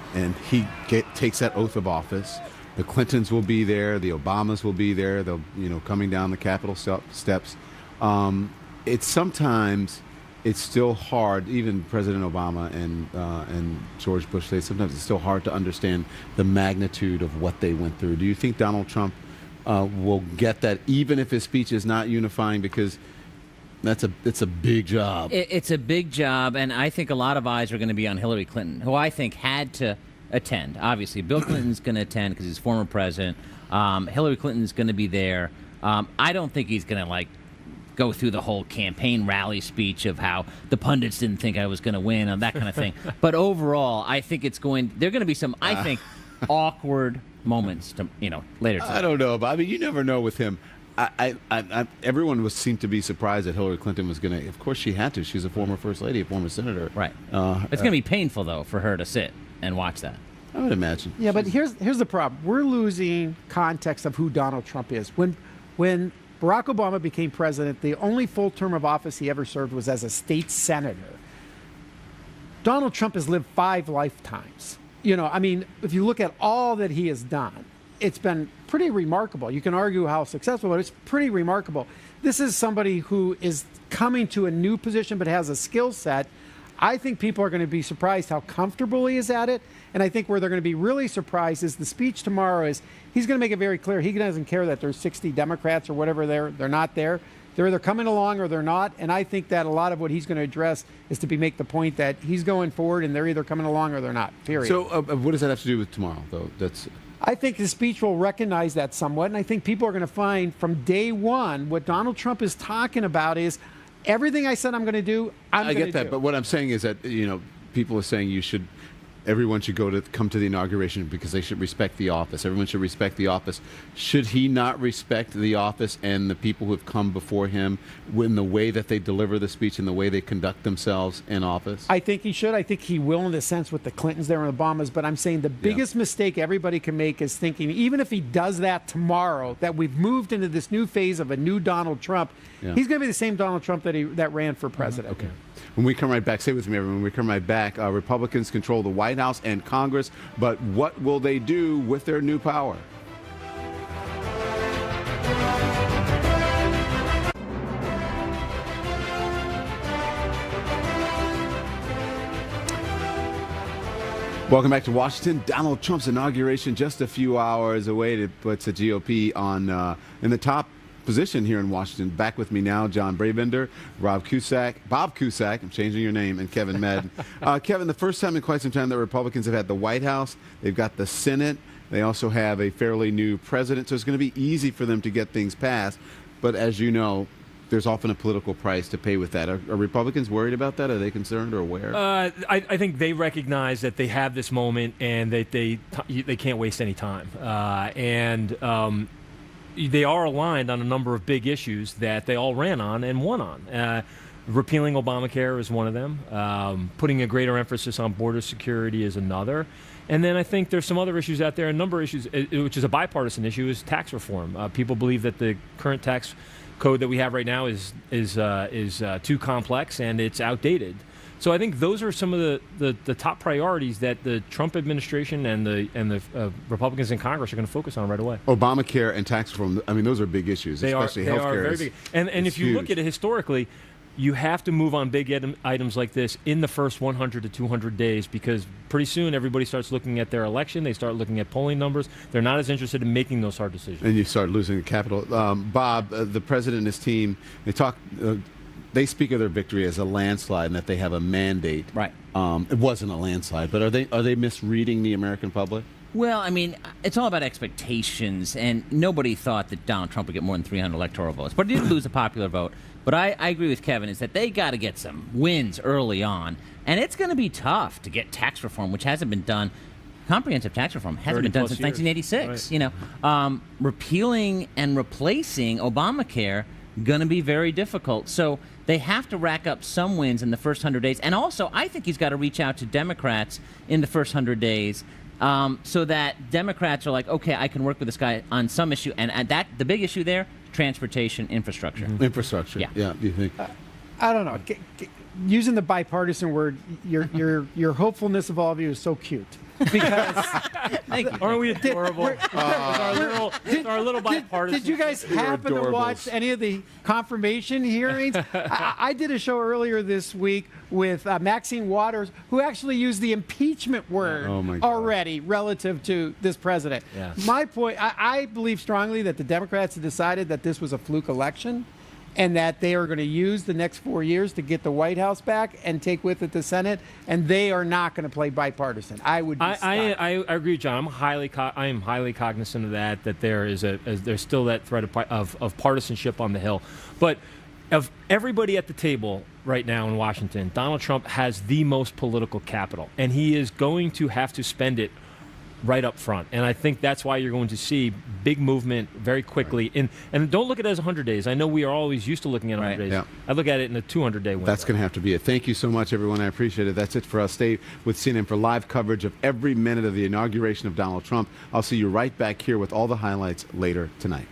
he takes that oath of office. The Clintons will be there. The Obamas will be there. They'll, coming down the Capitol steps. It's sometimes... It's still hard, even President Obama and George Bush say sometimes it's still hard to understand the magnitude of what they went through. Do you think Donald Trump will get that, even if his speech is not unifying, because it's a big job? It's a big job, and I think a lot of eyes are going to be on Hillary Clinton, who I think had to attend. Obviously, Bill Clinton's going to attend because he's former president. Hillary Clinton's going to be there. I don't think he's going to, go through the whole campaign rally speech of how the pundits didn't think I was going to win and that kind of thing. But overall, I think there are going to be some, I think, awkward moments later tonight. I don't know, but I mean, you never know with him. Everyone seemed to be surprised that Hillary Clinton was going to. Of course, she had to. She's a former first lady, a former senator. Right. It's going to be painful though for her to sit and watch that. I would imagine. Yeah, but here's the problem. We're losing context of who Donald Trump is. When Barack Obama became president, the only full term of office he ever served was as a state senator. Donald Trump has lived 5 lifetimes. If you look at all that he has done, it's been pretty remarkable. You can argue how successful, but it's pretty remarkable. This is somebody who is coming to a new position but has a skill set. I think people are going to be surprised how comfortable he is at it. And I think where they're going to be really surprised is the speech tomorrow is he's going to make it very clear he doesn't care that there's 60 Democrats or whatever they're not there. They're either coming along or they're not. And I think that a lot of what he's going to address is to make the point that he's going forward and they're either coming along or they're not, period. So what does that have to do with tomorrow, though? I think the speech will recognize that somewhat. And I think people are going to find from day one what Donald Trump is talking about is everything I said I'm going to do, I'm going to do. I get that. But what I'm saying is that, people are saying everyone should come to the inauguration because they should respect the office. Everyone should respect the office. Should he not respect the office and the people who have come before him in the way that they deliver the speech and the way they conduct themselves in office? I think he should. I think he will in the sense with the Clintons there and Obamas. But I'm saying the biggest mistake everybody can make is thinking, even if he does that tomorrow, that we've moved into this new phase of a new Donald Trump. Yeah. He's going to be the same Donald Trump that ran for president. Okay. When we come right back, stay with me, everyone. When we come right back, Republicans control the White House and Congress, but what will they do with their new power? Welcome back to Washington. Donald Trump's inauguration just a few hours away. It puts the GOP in the top position here in Washington. Back with me now, John Brabender, Bob Cusack, I'm changing your name, and Kevin Madden. Kevin, the first time in quite some time that Republicans have had the White House, they've got the Senate, they also have a fairly new president, so it's going to be easy for them to get things passed. But as you know, there's often a political price to pay with that. Are Republicans worried about that? Are they concerned or aware? I think they recognize that they have this moment and that they can't waste any time. They are aligned on a number of big issues that they all ran on and won on. Repealing Obamacare is one of them. Putting a greater emphasis on border security is another. And then I think there's some other issues out there. A number of issues, which is a bipartisan issue, is tax reform. People believe that the current tax code that we have right now is too complex and it's outdated. So I think those are some of the top priorities that the Trump administration and the Republicans in Congress are going to focus on right away. Obamacare and tax reform, I mean, those are big issues, especially health care. They are very big. And if you look at it historically, you have to move on big items like this in the first 100 to 200 days because pretty soon everybody starts looking at their election. They start looking at polling numbers. They're not as interested in making those hard decisions. And you start losing the capital. Bob, the president and his team, they speak of their victory as a landslide and that they have a mandate. Right. It wasn't a landslide, but are they misreading the American public? Well, I mean, it's all about expectations, and nobody thought that Donald Trump would get more than 300 electoral votes. But he did lose a popular vote. But I agree with Kevin, is that they got to get some wins early on. And it's going to be tough to get tax reform, which hasn't been done. Comprehensive tax reform hasn't been done since 1986. Right. Repealing and replacing Obamacare, going to be very difficult. So they have to rack up some wins in the first 100 days. And also, I think he's got to reach out to Democrats in the first 100 days so that Democrats are like, okay, I can work with this guy on some issue. And the big issue there, transportation infrastructure. Mm-hmm. Infrastructure. Yeah. Do you think? I don't know. Using the bipartisan word, your hopefulness of all of you is so cute. Because thank you. Aren't we adorable? Our little bipartisan. Did you guys happen to watch any of the confirmation hearings? I did a show earlier this week with Maxine Waters, who actually used the impeachment word already relative to this president. Yeah. My point, I believe strongly that the Democrats have decided that this was a fluke election, and that they are going to use the next 4 years to get the White House back and take with it the Senate, and they are not going to play bipartisan. I agree, John. I am highly cognizant of that. That there's still that threat of partisanship on the Hill, but of everybody at the table right now in Washington, Donald Trump has the most political capital, and he is going to have to spend it right up front. And I think that's why you're going to see big movement very quickly. Right. And don't look at it as 100 days. I know we are always used to looking at 100 days. Yeah. I look at it in a 200-day window. That's going to have to be it. Thank you so much, everyone. I appreciate it. That's it for us. Stay with CNN for live coverage of every minute of the inauguration of Donald Trump. I'll see you right back here with all the highlights later tonight.